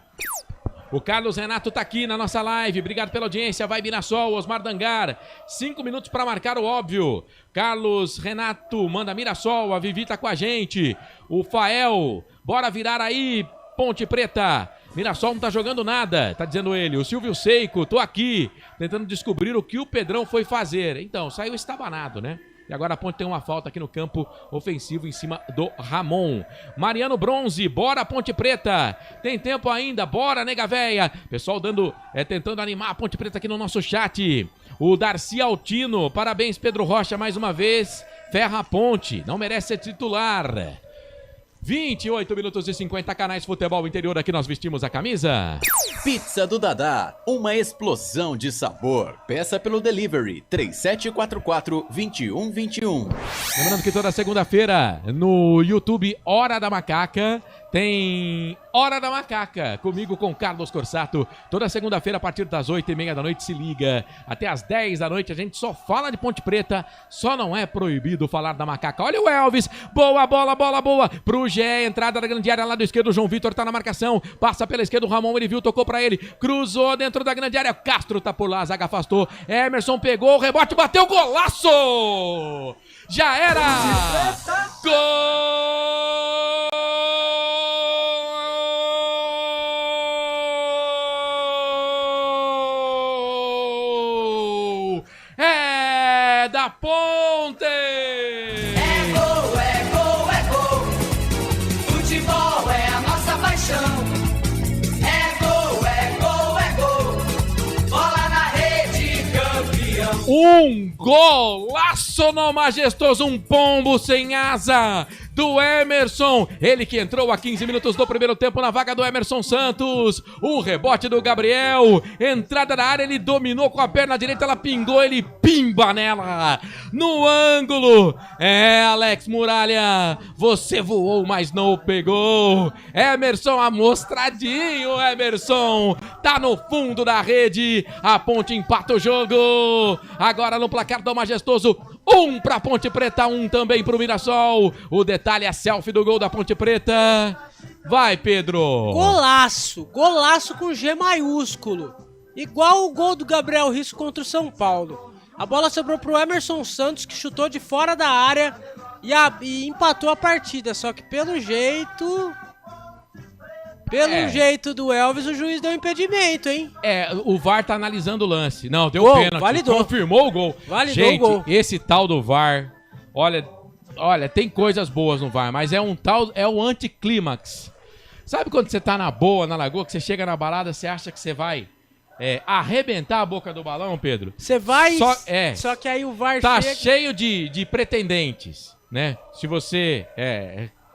O Carlos Renato tá aqui na nossa live. Obrigado pela audiência. Vai Mirassol, Osmar Dangar. 5 minutos para marcar o óbvio. Carlos Renato manda Mirassol. A Vivi tá com a gente. O Fael. Bora virar aí, Ponte Preta. Mirassol não tá jogando nada, tá dizendo ele. O Silvio Seico, tô aqui tentando descobrir o que o Pedrão foi fazer. Então, saiu estabanado, né? E agora a Ponte tem uma falta aqui no campo ofensivo em cima do Ramon. Mariano Bronze, bora Ponte Preta. Tem tempo ainda, bora nega véia. Pessoal tentando animar a Ponte Preta aqui no nosso chat. O Darcy Altino, parabéns Pedro Rocha mais uma vez. Ferra a Ponte, não merece ser titular. 28 minutos e 50 canais Futebol Interior, aqui nós vestimos a camisa. Pizza do Dadá, uma explosão de sabor. Peça pelo delivery 3744-2121. Lembrando que toda segunda-feira no YouTube Hora da Macaca tem Hora da Macaca, comigo com Carlos Corsato. Toda segunda-feira a partir das 8h30 da noite se liga. Até as 10 da noite a gente só fala de Ponte Preta, só não é proibido falar da Macaca. Olha o Elvis, boa bola, bola boa pro Gé, entrada da grande área, lado esquerdo, o João Vitor tá na marcação, passa pela esquerda o Ramon, ele viu, tocou pra ele, cruzou dentro da grande área, Castro tá por lá, a zaga afastou, Emerson pegou, o rebote, bateu, golaço! Já era! Gol! da Ponte! É gol, é gol, é gol. Futebol é a nossa paixão. É gol, é gol, é gol. Bola na rede, campeão. Um golaço no majestoso, um pombo sem asa do Emerson, ele que entrou a 15 minutos do primeiro tempo na vaga do Emerson Santos, o rebote do Gabriel, entrada na área, ele dominou com a perna direita, ela pingou, ele pimba nela, no ângulo, Alex Muralha, você voou, mas não pegou, Emerson amostradinho, Emerson, tá no fundo da rede, a Ponte empata o jogo, agora no placar do majestoso, 1 pra Ponte Preta, 1 também pro Mirassol. O detalhe é a selfie do gol da Ponte Preta. Vai, Pedro. Golaço, golaço com G maiúsculo. Igual o gol do Gabriel Risso contra o São Paulo. A bola sobrou pro Emerson Santos, que chutou de fora da área e empatou a partida. Só que pelo jeito do Elvis, o juiz deu impedimento, hein? O VAR tá analisando o lance. Não, deu Gol, pênalti. validou. Confirmou o gol. Validou Gente, o gol. esse tal do VAR, olha, tem coisas boas no VAR, mas é o anticlímax. Sabe quando você tá na boa, na lagoa, que você chega na balada, você acha que você vai arrebentar a boca do balão, Pedro? Você vai, só que aí o VAR tá chega... cheio de pretendentes, né? Se você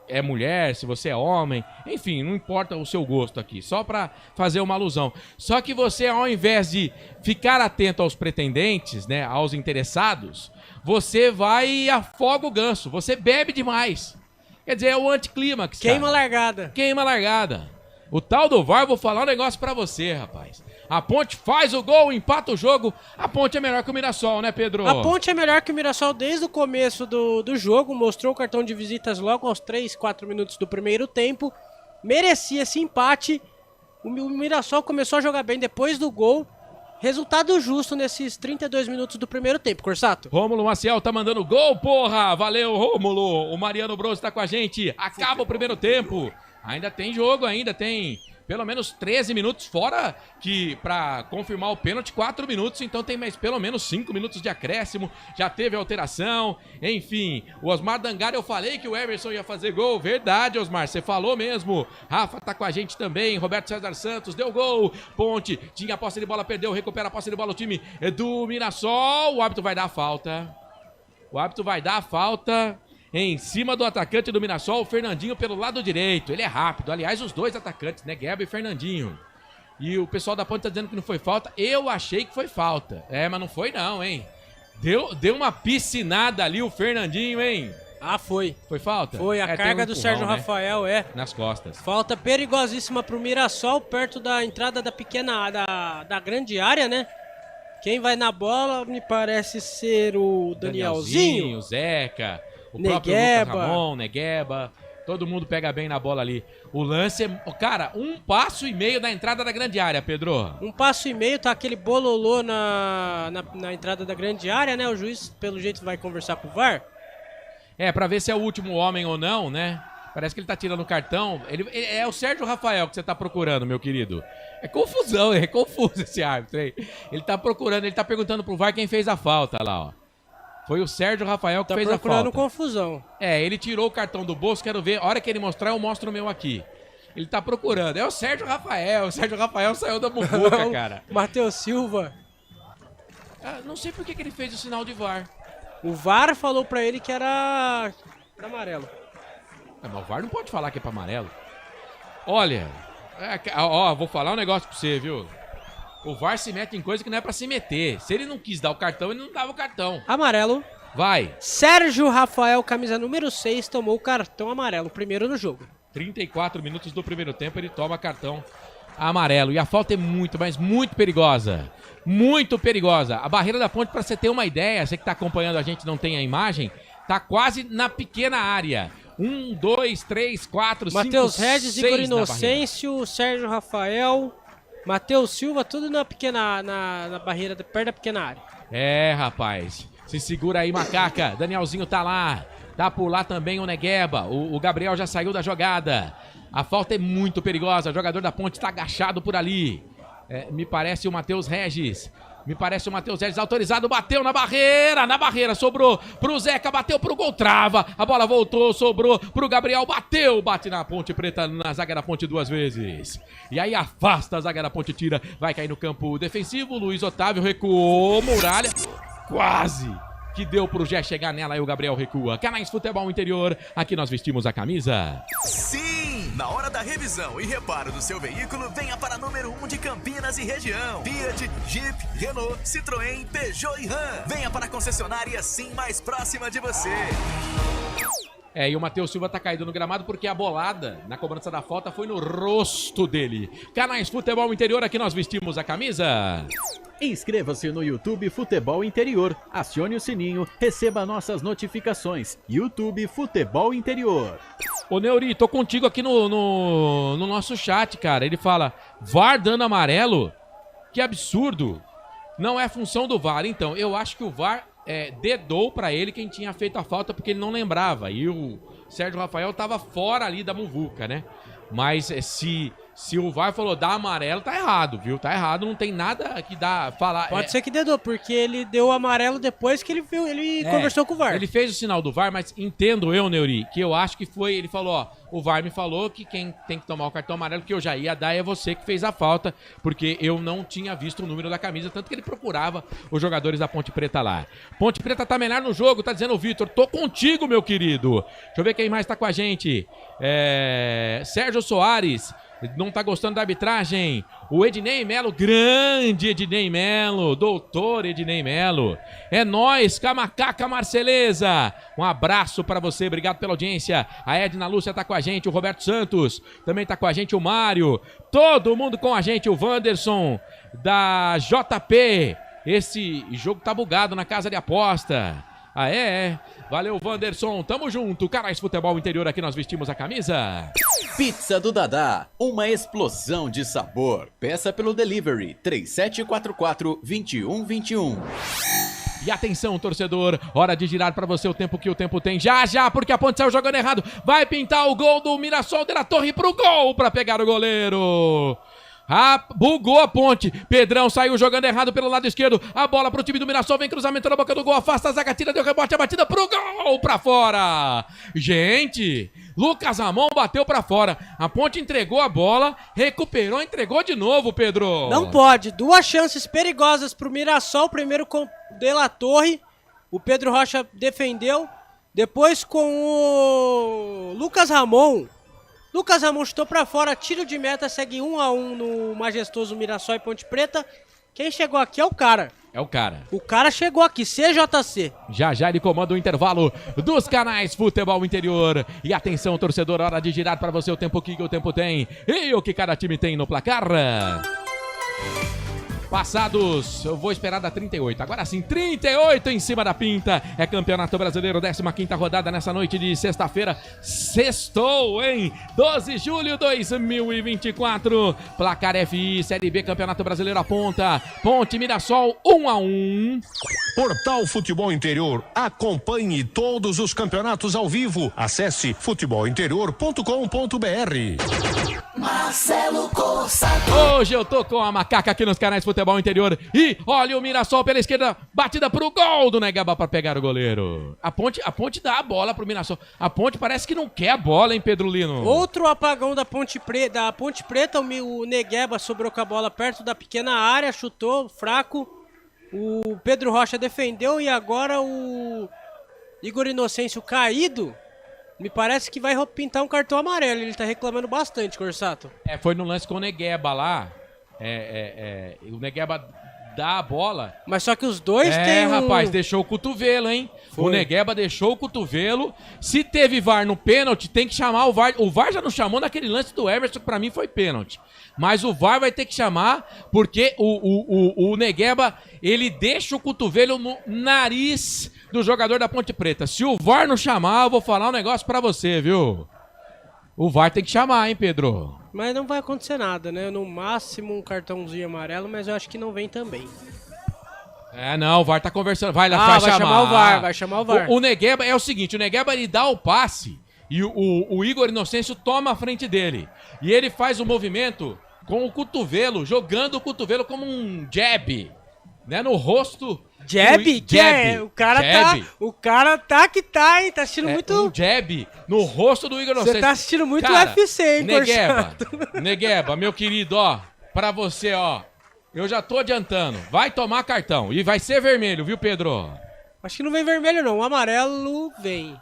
é mulher, se você é homem, enfim, não importa o seu gosto aqui, só pra fazer uma alusão. Só que você, ao invés de ficar atento aos pretendentes, né, aos interessados, você vai e afoga o ganso, você bebe demais. Quer dizer, é o anticlímax, Queima a largada. Queima a largada. O tal do VAR, vou falar um negócio pra você, rapaz. A Ponte faz o gol, empata o jogo. A Ponte é melhor que o Mirassol, né, Pedro? A Ponte é melhor que o Mirassol desde o começo do jogo. Mostrou o cartão de visitas logo aos 3, 4 minutos do primeiro tempo. Merecia esse empate. O Mirassol começou a jogar bem depois do gol. Resultado justo nesses 32 minutos do primeiro tempo, Corsato. Rômulo Maciel tá mandando gol, porra! Valeu, Rômulo! O Mariano Bros tá com a gente. Acaba o primeiro tempo. Ainda tem jogo, ainda tem pelo menos 13 minutos, fora que pra confirmar o pênalti 4 minutos, então tem mais pelo menos 5 minutos de acréscimo, já teve alteração, enfim, o Osmar Dangara, eu falei que o Emerson ia fazer gol, verdade, Osmar, você falou mesmo, Rafa tá com a gente também, Roberto César Santos deu gol, Ponte tinha a posse de bola, perdeu, recupera a posse de bola o time do Mirassol, o árbitro vai dar a falta, em cima do atacante do Mirassol, o Fernandinho pelo lado direito. Ele é rápido. Aliás, os dois atacantes, né? Gueba e Fernandinho. E o pessoal da Ponte tá dizendo que não foi falta. Eu achei que foi falta. Mas não foi não, hein? Deu uma piscinada ali o Fernandinho, hein? Ah, foi. Foi falta? Foi, a carga do Sérgio Rafael, nas costas. Falta perigosíssima pro Mirassol, perto da entrada da pequena, da grande área, né? Quem vai na bola me parece ser o Danielzinho. O Zeca... O Negueba. próprio Lucas Ramon, Negueba, todo mundo pega bem na bola ali. O lance é, cara, 1 passo e meio da entrada da grande área, Pedro. 1 passo e meio, tá aquele bololô na entrada da grande área, né? O juiz, pelo jeito, vai conversar com o VAR. Pra ver se é o último homem ou não, né? Parece que ele tá tirando o cartão. Ele é o Sérgio Rafael que você tá procurando, meu querido. É confusão, é confuso esse árbitro aí. Ele tá procurando, ele tá perguntando pro VAR quem fez a falta lá, ó. Foi o Sérgio Rafael que fez a falta. Tá procurando confusão. Ele tirou o cartão do bolso, quero ver. A hora que ele mostrar, eu mostro o meu aqui. Ele tá procurando. É o Sérgio Rafael. O Sérgio Rafael saiu da muvuca, cara. Matheus Silva. Não sei por que ele fez o sinal de VAR. O VAR falou pra ele que era amarelo. Mas o VAR não pode falar que é pra amarelo. Olha, vou falar um negócio pra você, viu? O VAR se mete em coisa que não é pra se meter. Se ele não quis dar o cartão, ele não dava o cartão. Amarelo. Vai. Sérgio Rafael, camisa número 6, tomou o cartão amarelo, primeiro no jogo. 34 minutos do primeiro tempo, ele toma cartão amarelo. E a falta é muito, mas muito perigosa. Muito perigosa. A barreira da Ponte, pra você ter uma ideia, você que tá acompanhando a gente não tem a imagem, tá quase na pequena área. 1, 2, 3, 4, 5, 6 Matheus Regis, Igor Inocêncio, Sérgio Rafael... Matheus Silva, tudo na pequena, na barreira, perto da pequena área. Rapaz. Se segura aí, macaca. Danielzinho tá lá. Tá por lá também o Negueba. O Gabriel já saiu da jogada. A falta é muito perigosa. O jogador da Ponte tá agachado por ali. Me parece o Matheus Regis. Me parece o Matheus Regis autorizado, bateu na barreira, sobrou pro Zeca, bateu pro gol, trava, a bola voltou, sobrou pro Gabriel, bate na Ponte Preta, na zaga da Ponte 2 vezes. E aí afasta a zaga da Ponte, tira, vai cair no campo defensivo, Luiz Otávio recuou, Muralha, quase que deu pro Gé chegar nela e o Gabriel recua. Canais Futebol Interior, aqui nós vestimos a camisa. Sim! Na hora da revisão e reparo do seu veículo, venha para número 1 de Campinas e região. Fiat, Jeep, Renault, Citroën, Peugeot e Ram. Venha para a concessionária Sim mais próxima de você. E o Matheus Silva tá caído no gramado porque a bolada na cobrança da falta foi no rosto dele. Canais Futebol Interior, aqui nós vestimos a camisa. Inscreva-se no YouTube Futebol Interior, acione o sininho, receba nossas notificações. YouTube Futebol Interior. Ô Neuri, tô contigo aqui no nosso chat, cara. Ele fala, VAR dando amarelo? Que absurdo. Não é função do VAR. Então, eu acho que o VAR dedou pra ele quem tinha feito a falta porque ele não lembrava. E o Sérgio Rafael tava fora ali da muvuca, né? Mas se o VAR falou dá amarelo, tá errado, viu? Tá errado, não tem nada que dá falar. Pode ser que dedou, porque ele deu o amarelo depois que ele conversou com o VAR. Ele fez o sinal do VAR, mas entendo eu, Neuri, que eu acho que foi, ele falou, ó, o VAR me falou que quem tem que tomar o cartão amarelo que eu já ia dar é você que fez a falta, porque eu não tinha visto o número da camisa, tanto que ele procurava os jogadores da Ponte Preta lá. Ponte Preta tá melhor no jogo, tá dizendo o Vitor, tô contigo, meu querido. Deixa eu ver quem mais tá com a gente. Sérgio Soares, não tá gostando da arbitragem. O Ednei Melo, grande Ednei Melo, doutor Ednei Melo. É nóis, Camacaca Marceleza. Um abraço pra você, obrigado pela audiência. A Edna Lúcia tá com a gente, o Roberto Santos também tá com a gente, o Mário. Todo mundo com a gente, o Wanderson da JP. Esse jogo tá bugado na casa de aposta. Valeu, Wanderson, tamo junto. Canais Futebol Interior, aqui nós vestimos a camisa. Pizza do Dadá, uma explosão de sabor. Peça pelo delivery 3744-2121. E atenção, torcedor, hora de girar pra você o tempo que o tempo tem. Já, porque a Ponte saiu jogando errado. Vai pintar o gol do Mirassol de la Torre pro gol pra pegar o goleiro. Bugou a Ponte. Pedrão saiu jogando errado pelo lado esquerdo. A bola pro time do Mirassol. Vem cruzamento na boca do gol. Afasta a zaga, tira, deu rebote, a batida pro gol, pra fora. Gente, Lucas Ramon bateu pra fora. A Ponte entregou a bola, recuperou, entregou de novo, Pedro. Não pode. Duas chances perigosas pro Mirassol. Primeiro com de la Torre. O Pedro Rocha defendeu. Depois com o Lucas Ramon. Lucas Ramon chutou pra fora, tiro de meta, segue 1-1 no majestoso Mirassol e Ponte Preta. Quem chegou aqui é o cara. O cara chegou aqui, CJC. Já ele comanda o intervalo dos canais Futebol Interior. E atenção, torcedor, hora de girar para você o tempo que o tempo tem. E o que cada time tem no placar. Passados, eu vou esperar da 38. Agora sim, 38 em cima da pinta. É Campeonato Brasileiro, 15ª rodada nessa noite de sexta-feira. Sextou, hein? 12 de julho de 2024. Placar FI, Série B, Campeonato Brasileiro aponta. Ponte Mirassol, 1-1. Portal Futebol Interior. Acompanhe todos os campeonatos ao vivo. Acesse futebolinterior.com.br. Marcelo Corsato. Hoje eu tô com a macaca aqui nos canais Futebol Interior. E olha o Mirassol pela esquerda, batida pro gol do Negeba para pegar o goleiro. A Ponte dá a bola pro Mirassol. A Ponte parece que não quer a bola, hein, Pedro Lino? Outro apagão da Ponte Preta. O Negeba sobrou com a bola perto da pequena área, chutou fraco. O Pedro Rocha defendeu e agora o Igor Inocêncio caído. Me parece que vai pintar um cartão amarelo. Ele tá reclamando bastante, Corsato. Foi no lance com o Negueba lá. O Negueba dá a bola. Mas só que os dois têm rapaz, deixou o cotovelo, hein? Foi. O Negueba deixou o cotovelo. Se teve VAR no pênalti, tem que chamar o VAR. O VAR já não chamou naquele lance do Everson, que pra mim foi pênalti. Mas o VAR vai ter que chamar, porque o Negueba, ele deixa o cotovelo no nariz do jogador da Ponte Preta. Se o VAR não chamar, eu vou falar um negócio pra você, viu? O VAR tem que chamar, hein, Pedro? Mas não vai acontecer nada, né? No máximo um cartãozinho amarelo, mas eu acho que não vem também. Não, o VAR tá conversando. Vai chamar o VAR, vai chamar o VAR. O Negueba é o seguinte, o Negueba ele dá o passe e o Igor Inocêncio toma a frente dele. E ele faz o movimento com o cotovelo, jogando o cotovelo como um jab. né, no rosto. Jab? O cara tá que tá, hein? Tá assistindo muito... Um jab no rosto do Igor Inocêncio. Você tá assistindo muito cara, UFC, hein, Negueba, meu querido, ó, pra você, ó, eu já tô adiantando, vai tomar cartão e vai ser vermelho, viu, Pedro? Acho que não vem vermelho, não, o amarelo vem.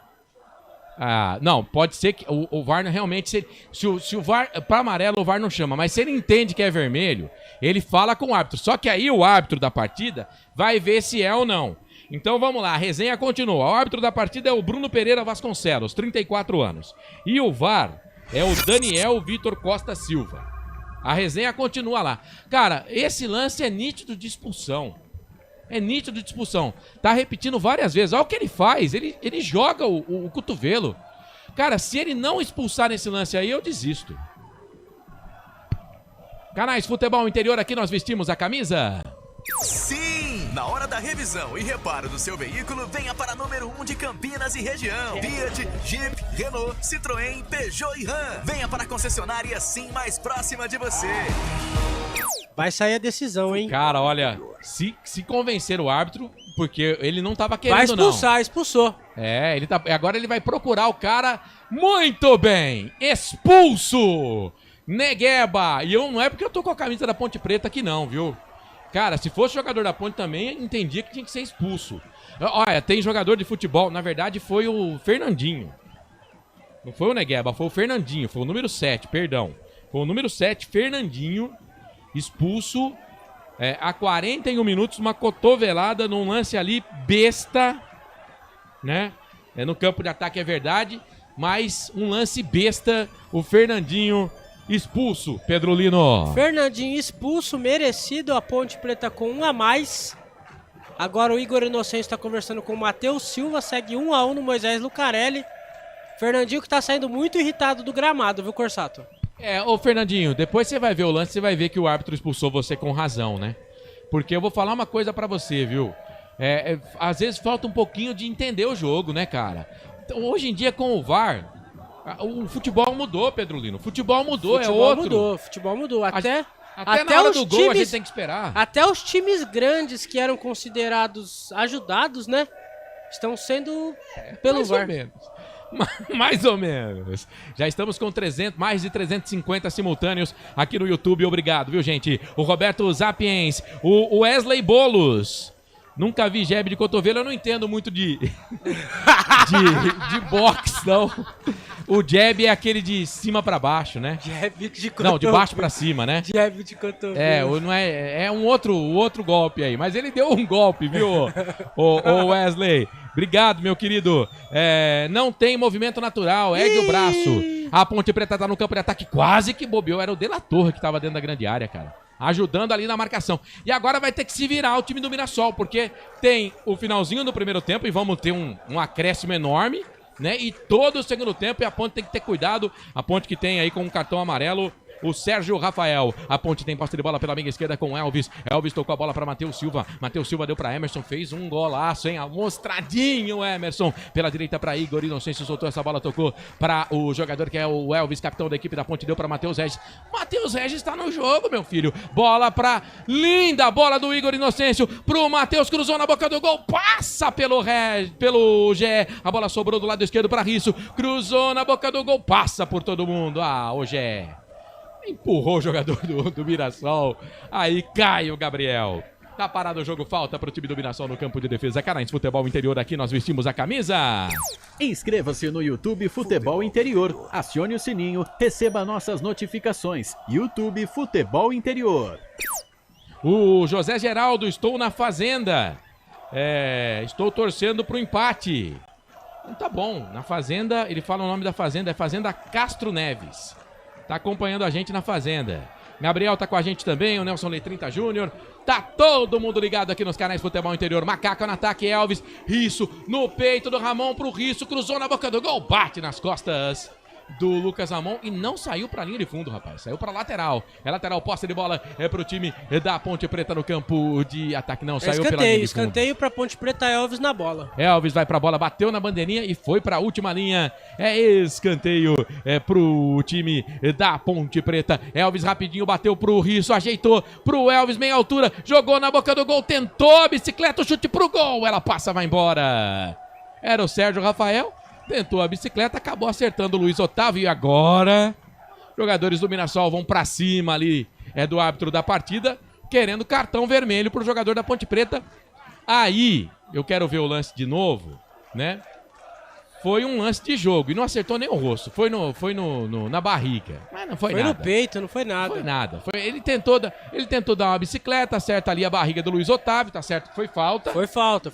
Ah, não, pode ser que o VAR realmente, se o VAR, pra amarelo o VAR não chama, mas se ele entende que é vermelho, ele fala com o árbitro, só que aí o árbitro da partida vai ver se é ou não. Então vamos lá, a resenha continua. O árbitro da partida é o Bruno Pereira Vasconcelos, 34 anos. E o VAR é o Daniel Vitor Costa Silva. A resenha continua lá. Cara, esse lance é nítido de expulsão. É nítido de expulsão. Tá repetindo várias vezes. Olha o que ele faz. Ele joga o cotovelo. Cara, se ele não expulsar nesse lance aí, eu desisto. Canais Futebol Interior, aqui nós vestimos a camisa. Sim! Na hora da revisão e reparo do seu veículo, venha para número 1 de Campinas e região. Fiat, Jeep, Renault, Citroën, Peugeot e Ram. Venha para a concessionária Sim mais próxima de você. Vai sair a decisão, hein? Cara, olha, se convencer o árbitro, porque ele não tava querendo, vai expulsar, expulsou. É, agora ele vai procurar o cara. Muito bem, expulso! Negueba! E não é porque eu tô com a camisa da Ponte Preta aqui não, viu? Cara, se fosse jogador da Ponte também, entendia que tinha que ser expulso. Olha, tem jogador de futebol, na verdade foi o Fernandinho. Não foi o Negueba, foi o Fernandinho, foi o número 7, perdão. Foi o número 7, Fernandinho, expulso há 41 minutos, uma cotovelada num lance ali besta, né? No campo de ataque é verdade, mas um lance besta, o Fernandinho expulso, Pedro Lino. Fernandinho expulso, merecido, a Ponte Preta com 1 a mais. Agora o Igor Inocêncio está conversando com o Matheus Silva, segue 1 a 1 no Moisés Lucarelli. Fernandinho que tá saindo muito irritado do gramado, viu, Corsato? Ô Fernandinho, depois você vai ver o lance, você vai ver que o árbitro expulsou você com razão, né? Porque eu vou falar uma coisa pra você, viu? Às vezes falta um pouquinho de entender o jogo, né, cara? Então, hoje em dia com o VAR, o futebol mudou, Pedro Lino. O futebol mudou, Futebol mudou. Até na hora do gol a gente tem que esperar. Até os times grandes que eram considerados ajudados, né? Estão sendo pelo VAR. Mais ou menos. Já estamos com mais de 350 simultâneos aqui no YouTube. Obrigado, viu, gente? O Roberto Zapiens, o Wesley Bolos. Nunca vi jab de cotovelo, eu não entendo muito de boxe, não. O jab é aquele de cima pra baixo, né? Jab de cotovelo. Não, de baixo pra cima, né? Jab de cotovelo. Não é um outro golpe aí, mas ele deu um golpe, viu, o Wesley? Obrigado, meu querido. Não tem movimento natural, ergue o braço. A Ponte Preta tá no campo de ataque, quase que bobeou. Era o De La Torre que tava dentro da grande área, cara. Ajudando ali na marcação. E agora vai ter que se virar o time do Mirassol, porque tem o finalzinho do primeiro tempo e vamos ter um acréscimo enorme, né? E todo o segundo tempo, e a Ponte tem que ter cuidado. A Ponte que tem aí com um cartão amarelo o Sérgio Rafael. A Ponte tem posse de bola pela meia esquerda com o Elvis. Elvis tocou a bola para Matheus Silva. Matheus Silva deu para Emerson, fez um golaço, hein? Mostradinho, Emerson. Pela direita para Igor Inocêncio, soltou essa bola, tocou para o jogador que é o Elvis, capitão da equipe da Ponte, deu para Matheus Regis. Matheus Regis está no jogo, meu filho. Bola para linda bola do Igor Inocêncio pro Matheus, cruzou na boca do gol, passa pelo Gé. A bola sobrou do lado esquerdo para Risso, cruzou na boca do gol, passa por todo mundo. O Gé empurrou o jogador do Mirassol. Aí cai o Gabriel. Tá parado o jogo, falta pro time do Mirassol no campo de defesa. Canais Futebol Interior, aqui nós vestimos a camisa. Inscreva-se no YouTube Futebol Interior. Acione o sininho, receba nossas notificações. YouTube Futebol Interior. O José Geraldo, estou na fazenda. Estou torcendo pro empate. Então tá bom, na fazenda, ele fala o nome da fazenda, é Fazenda Castro Neves. Tá acompanhando a gente na fazenda. Gabriel tá com a gente também, o Nelson Letrinta Júnior. Tá todo mundo ligado aqui nos canais Futebol Interior. Macaco no ataque, Elvis. Risso no peito do Ramon pro Risso. Cruzou na boca do gol, bate nas costas do Lucas Ramon e não saiu pra linha de fundo, rapaz. Saiu pra lateral. É lateral, posse de bola pro time da Ponte Preta no campo de ataque. Não, saiu pela linha de fundo. Escanteio pra Ponte Preta, Elvis na bola. Elvis vai pra bola, bateu na bandeirinha e foi pra última linha. É escanteio pro time da Ponte Preta. Elvis rapidinho bateu pro Risso, ajeitou pro Elvis, meia altura, jogou na boca do gol, tentou a bicicleta, o chute pro gol. Ela passa, vai embora. Era o Sérgio Rafael. Tentou a bicicleta, acabou acertando o Luiz Otávio. E agora, jogadores do Mirassol vão pra cima ali, do árbitro da partida, querendo cartão vermelho pro jogador da Ponte Preta. Aí, eu quero ver o lance de novo, né? Foi um lance de jogo e não acertou nem o rosto. Foi na barriga. Mas não foi nada. Foi no peito, não foi nada. Não foi nada. Ele tentou dar uma bicicleta, acerta ali a barriga do Luiz Otávio, tá certo que foi falta. Foi falta.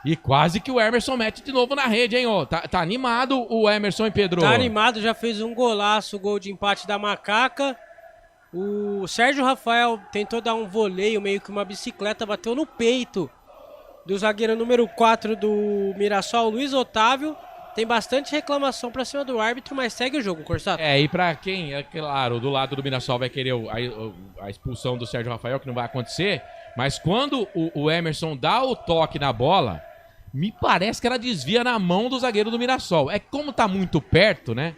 E quase que o Emerson mete de novo na rede, hein, ó. Tá animado o Emerson, hein, Pedro? Tá animado, já fez um golaço, gol de empate da Macaca. O Sérgio Rafael tentou dar um voleio, meio que uma bicicleta, bateu no peito do zagueiro número 4 do Mirassol, Luiz Otávio. Tem bastante reclamação pra cima do árbitro, mas segue o jogo, Corsato. E pra quem, claro, do lado do Mirassol vai querer a expulsão do Sérgio Rafael, que não vai acontecer, mas quando o Emerson dá o toque na bola, me parece que ela desvia na mão do zagueiro do Mirassol. Como tá muito perto, né?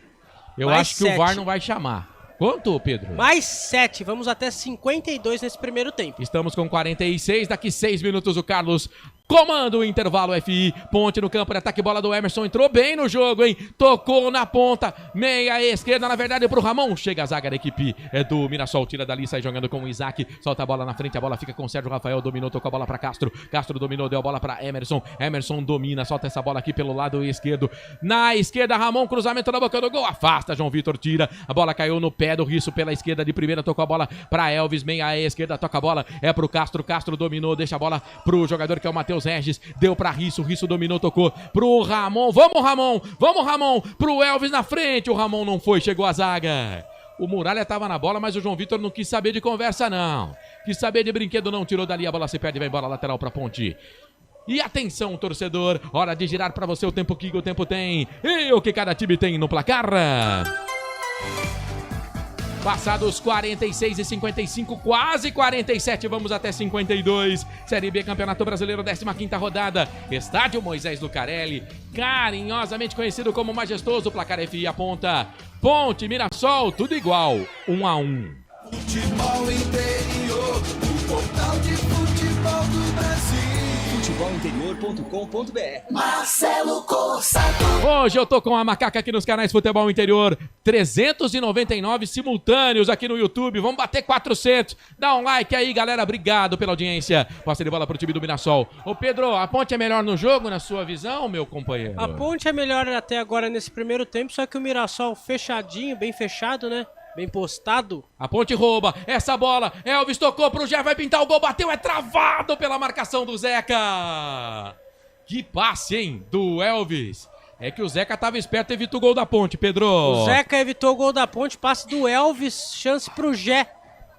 Eu acho que o VAR não vai chamar. Quanto, Pedro? Mais 7, vamos até 52 nesse primeiro tempo. Estamos com 46, daqui 6 minutos o Carlos comanda o intervalo FI. Ponte no campo de ataque, bola do Emerson, entrou bem no jogo, hein? Tocou na ponta, meia esquerda, na verdade pro Ramon. Chega a zaga da equipe do Mirassol, tira dali, sai jogando com o Isaac, solta a bola na frente, a bola fica com o Sérgio Rafael, dominou, tocou a bola pra Castro. Castro dominou, deu a bola pra Emerson. Emerson domina, solta essa bola aqui pelo lado esquerdo. Na esquerda, Ramon, cruzamento na boca do gol, afasta, João Vitor tira. A bola caiu no pé do Risso pela esquerda de primeira, tocou a bola pra Elvis, meia esquerda, toca a bola, pro Castro. Castro dominou, deixa a bola pro jogador que é o Matheus Regis, deu pra Risso, Risso dominou, tocou pro Ramon, vamos Ramon, pro Elvis na frente, o Ramon não foi, chegou a zaga. O Muralha tava na bola, mas o João Vitor não quis saber de conversa não, quis saber de brinquedo não, tirou dali, a bola se perde, vai embora, lateral pra Ponte. E atenção, torcedor, hora de girar pra você o tempo que o tempo tem e o que cada time tem no placar. Passados 46 e 55, quase 47, vamos até 52. Série B, Campeonato Brasileiro, 15ª rodada. Estádio Moisés Lucarelli, carinhosamente conhecido como Majestoso. Placar FI aponta. Ponte, Mirassol, tudo igual, 1-1. Futebol interior, o portal de futebol do Brasil. Futebolinterior.com.br. Marcelo Corsato. Hoje eu tô com a Macaca aqui nos canais Futebol Interior, 399 simultâneos aqui no YouTube, vamos bater 400, dá um like aí galera, obrigado pela audiência. Posse de bola pro time do Mirassol. Ô Pedro, a Ponte é melhor no jogo, na sua visão, meu companheiro? A Ponte é melhor até agora nesse primeiro tempo, só que o Mirassol fechadinho, bem fechado, né? Bem postado. A Ponte rouba essa bola. Elvis tocou pro Jé, vai pintar o gol, bateu, é travado pela marcação do Zeca. Que passe, hein, do Elvis. É que o Zeca tava esperto e evitou o gol da Ponte, Pedro. O Zeca evitou o gol da Ponte, passe do Elvis, chance pro Jé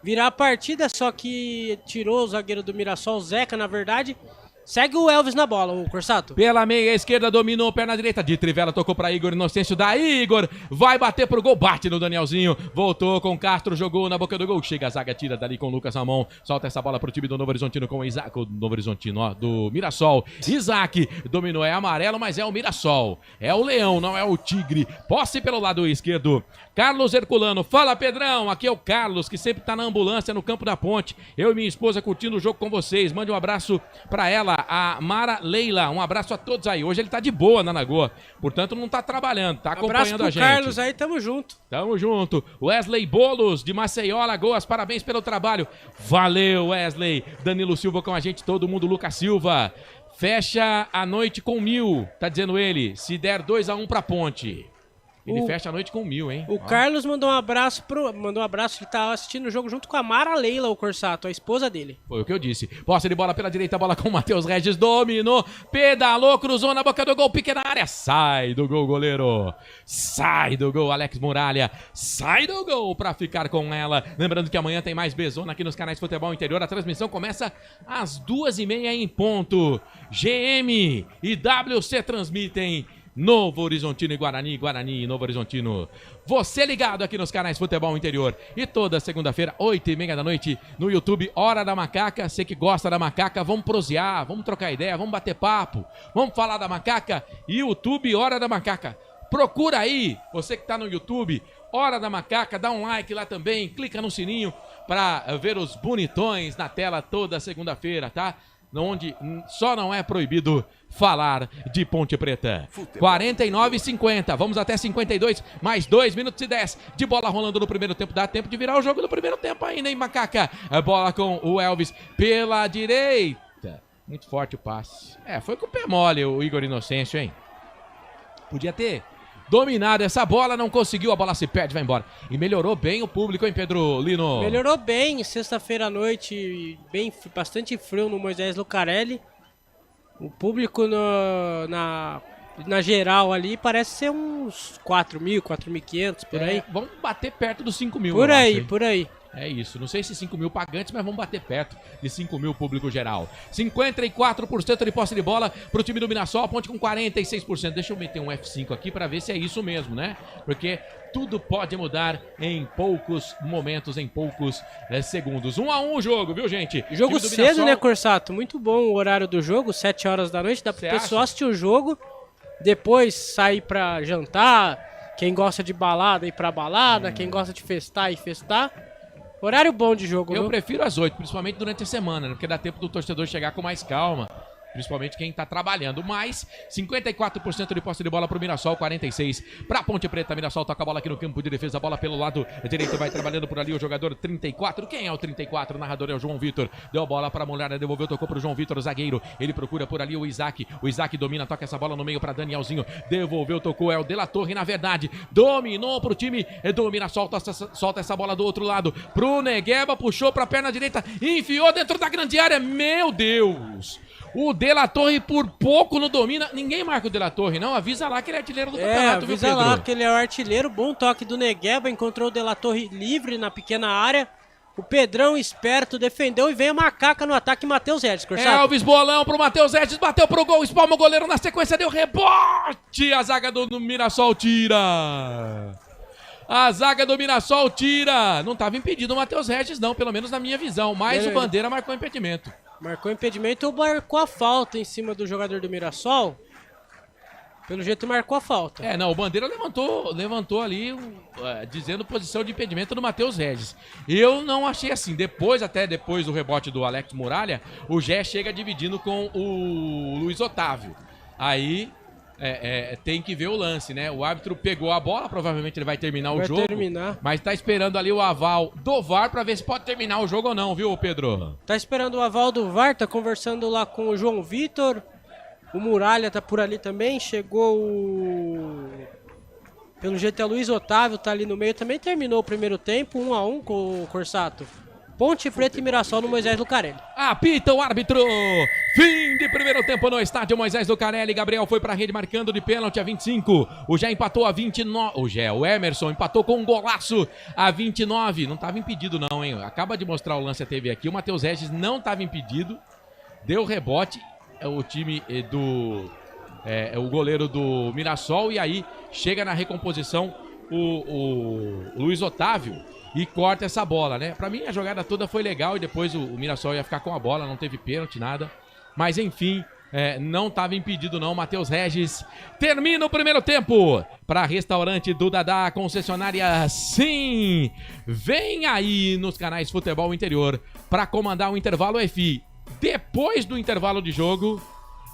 virar a partida, só que tirou o zagueiro do Mirassol, o Zeca, na verdade. Segue o Elvis na bola, o Corsato. Pela meia esquerda, dominou, perna direita, de Trivela, tocou pra Igor Inocêncio, da Igor, vai bater pro gol, bate no Danielzinho, voltou com Castro, jogou na boca do gol, chega a zaga, tira dali com o Lucas Ramon, solta essa bola pro time do Novo Horizontino com o Isaac, o Novo Horizontino, ó, do Mirassol. Isaac, dominou, é amarelo, mas é o Mirassol, é o Leão, não é o Tigre. Posse pelo lado esquerdo, Carlos Herculano, fala Pedrão, aqui é o Carlos, que sempre tá na ambulância no campo da Ponte, eu e minha esposa curtindo o jogo com vocês, mande um abraço pra ela, a Mara Leila, um abraço a todos aí. Hoje ele tá de boa na Lagoa, portanto não tá trabalhando, tá acompanhando a gente. Carlos aí, tamo junto. Tamo junto. Wesley Bolos, de Maceió, Alagoas, parabéns pelo trabalho. Valeu, Wesley. Danilo Silva com a gente, todo mundo, Lucas Silva. Fecha a noite com 1000, tá dizendo ele, se der 2-1 pra Ponte. Ele fecha a noite com 1000, hein? O Carlos mandou um abraço, ele tá assistindo o jogo junto com a Mara Leila, o Corsato, a esposa dele. Foi o que eu disse. Posse de bola pela direita, bola com o Matheus Regis, dominou, pedalou, cruzou na boca do gol, pequena área, sai do gol, goleiro. Sai do gol, Alex Muralha, sai do gol pra ficar com ela. Lembrando que amanhã tem mais Bezona aqui nos canais Futebol Interior, a transmissão começa às 2h30 em ponto. GM e WC transmitem Novo Horizontino e Guarani, Guarani e Novo Horizontino. Você ligado aqui nos canais Futebol Interior. E toda segunda-feira, 8h30 da noite, no YouTube, Hora da Macaca. Você que gosta da macaca, vamos prosear, vamos trocar ideia, vamos bater papo, vamos falar da macaca. YouTube, Hora da Macaca. Procura aí, você que tá no YouTube, Hora da Macaca, dá um like lá também, clica no sininho para ver os bonitões na tela toda segunda-feira, tá? Onde só não é proibido falar de Ponte Preta. 49,50, vamos até 52, mais 2 minutos e 10 de bola rolando no primeiro tempo. Dá tempo de virar o jogo no primeiro tempo ainda, hein, Macaca? A bola com o Elvis pela direita. Muito forte o passe. Foi com o pé mole o Igor Inocêncio, hein? Podia ter dominado essa bola, não conseguiu, a bola se perde, vai embora. E melhorou bem o público, hein, Pedro Lino? Melhorou bem, sexta-feira à noite, bastante frio no Moisés Lucarelli. O público na geral ali parece ser uns 4.000, 4.500, por aí. Vamos bater perto dos 5.000. Por aí, por aí. É isso, não sei se 5.000 pagantes, mas vamos bater perto de 5.000 público geral. 54% de posse de bola pro time do Mirassol, a Ponte com 46%. Deixa eu meter um F5 aqui para ver se é isso mesmo, né? Porque tudo pode mudar em poucos momentos, em poucos segundos. 1-1 o jogo, viu, gente? Jogo cedo, Mirassol, né, Corsato? Muito bom o horário do jogo, 7 horas da noite. Dá pro pessoal assistir o jogo, depois sair pra jantar. Quem gosta de balada, ir pra balada. Quem gosta de festar, ir festar. Horário bom de jogo, Eu viu? prefiro às 8, principalmente durante a semana, né? Porque dá tempo do torcedor chegar com mais calma. Principalmente quem tá trabalhando. Mas 54% de posse de bola pro Mirassol, 46% pra Ponte Preta. Mirassol toca a bola aqui no campo de defesa. A bola pelo lado direito, vai trabalhando por ali o jogador 34. Quem é o 34? O narrador é o João Vitor. Deu a bola pra Mulher, devolveu, tocou pro João Vitor, zagueiro. Ele procura por ali o Isaac. O Isaac domina, toca essa bola no meio pra Danielzinho. Devolveu, tocou, é o De La Torre, na verdade. Dominou pro time do Mirassol. Solta essa bola do outro lado pro Negueba, puxou pra perna direita, enfiou dentro da grande área. Meu Deus! O De La Torre por pouco não domina. Ninguém marca o De La Torre, não. Avisa lá que ele é artilheiro do campeonato, viu, Pedro? Avisa lá que ele é o artilheiro. Bom toque do Negueba. Encontrou o De La Torre livre na pequena área. O Pedrão esperto defendeu e vem a Macaca no ataque. Matheus Regis, Corsato. Elvis Bolão pro Matheus Regis. Bateu pro gol. Espalma o goleiro na sequência. Deu rebote. A zaga do Mirassol tira. A zaga do Mirassol tira. Não estava impedido o Matheus Regis, não. Pelo menos na minha visão. Mas o Bandeira marcou impedimento. Marcou impedimento ou marcou a falta em cima do jogador do Mirassol? Pelo jeito marcou a falta. Não, o Bandeira levantou ali, dizendo posição de impedimento do Matheus Regis. Eu não achei assim. Depois do rebote do Alex Muralha, o Gé chega dividindo com o Luiz Otávio. Aí tem que ver o lance, né? O árbitro pegou a bola, provavelmente ele vai terminar o jogo. Mas tá esperando ali o aval do VAR pra ver se pode terminar o jogo ou não, viu, Pedro? Tá esperando o aval do VAR, tá conversando lá com o João Vitor. O Muralha tá por ali também, chegou pelo jeito é o Luiz Otávio, tá ali no meio. Também terminou o primeiro tempo, 1-1 com o Corsato. Ponte Preta e Mirassol no Moisés Lucarelli. Apita o árbitro. Fim de primeiro tempo no estádio Moisés Lucarelli. Gabriel foi pra rede marcando de pênalti a 25. O Gé empatou a 29. O Emerson empatou com um golaço a 29. Não tava impedido não, hein? Acaba de mostrar o lance a TV aqui. O Matheus Regis não tava impedido. Deu rebote. O time o goleiro do Mirassol. E aí chega na recomposição o Luiz Otávio. E corta essa bola, né? Pra mim a jogada toda foi legal e depois o Mirassol ia ficar com a bola, não teve pênalti, nada. Mas enfim, não estava impedido não. Matheus Regis termina o primeiro tempo para Restaurante do Dadá, concessionária Sim. Vem aí nos canais Futebol Interior para comandar o intervalo FI. Depois do intervalo de jogo,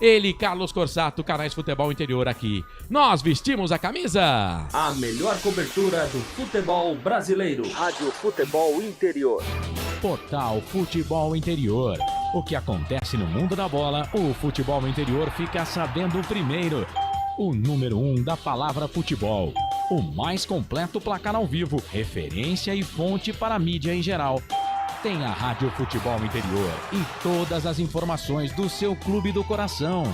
ele, Carlos Corsato, canais Futebol Interior aqui. Nós vestimos a camisa. A melhor cobertura do futebol brasileiro. Rádio Futebol Interior. Portal Futebol Interior. O que acontece no mundo da bola, o futebol interior fica sabendo primeiro. O número 1 da palavra futebol. O mais completo placar ao vivo. Referência e fonte para a mídia em geral. Tem a Rádio Futebol Interior e todas as informações do seu clube do coração.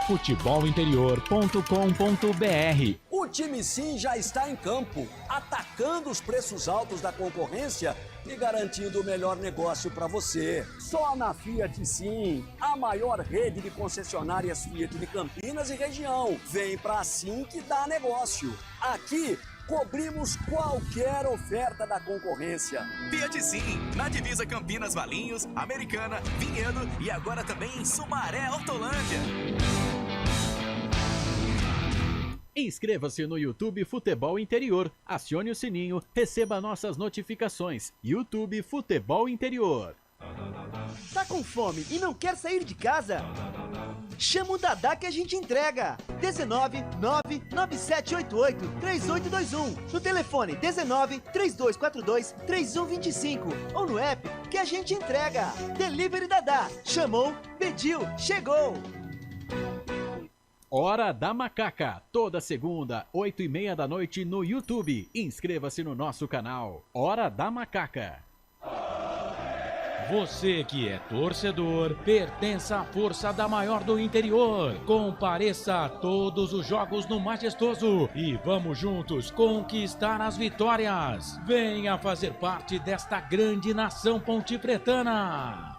futebolinterior.com.br. time Sim já está em campo, atacando os preços altos da concorrência e garantindo o melhor negócio para você. Só na Fiat Sim, a maior rede de concessionárias Fiat de Campinas e região. Vem pra Sim que dá negócio. Aqui, cobrimos qualquer oferta da concorrência. Fiat Sim, na divisa Campinas, Valinhos, Americana, Vinhedo e agora também em Sumaré, Hortolândia. Inscreva-se no YouTube Futebol Interior, acione o sininho, receba nossas notificações. YouTube Futebol Interior. Tá com fome e não quer sair de casa? Chama o Dadá que a gente entrega. 19 99788 3821. No telefone 19 3242 3125 ou no app que a gente entrega. Delivery Dadá. Chamou, pediu, chegou. Hora da Macaca, toda segunda, 8h30 da noite no YouTube. Inscreva-se no nosso canal. Hora da Macaca. Você que é torcedor, pertence à força da maior do interior. Compareça a todos os jogos no Majestoso e vamos juntos conquistar as vitórias. Venha fazer parte desta grande nação pontipretana.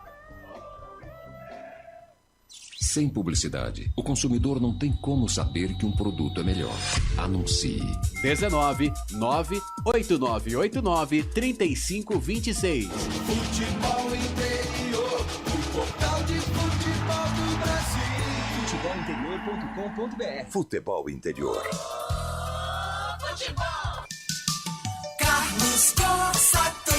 Sem publicidade, o consumidor não tem como saber que um produto é melhor. Anuncie. 19 98989 3526. Futebol Interior, o portal de futebol do Brasil. Futebolinterior.com.br. Futebol Interior. Futebol. Carlos Corsato.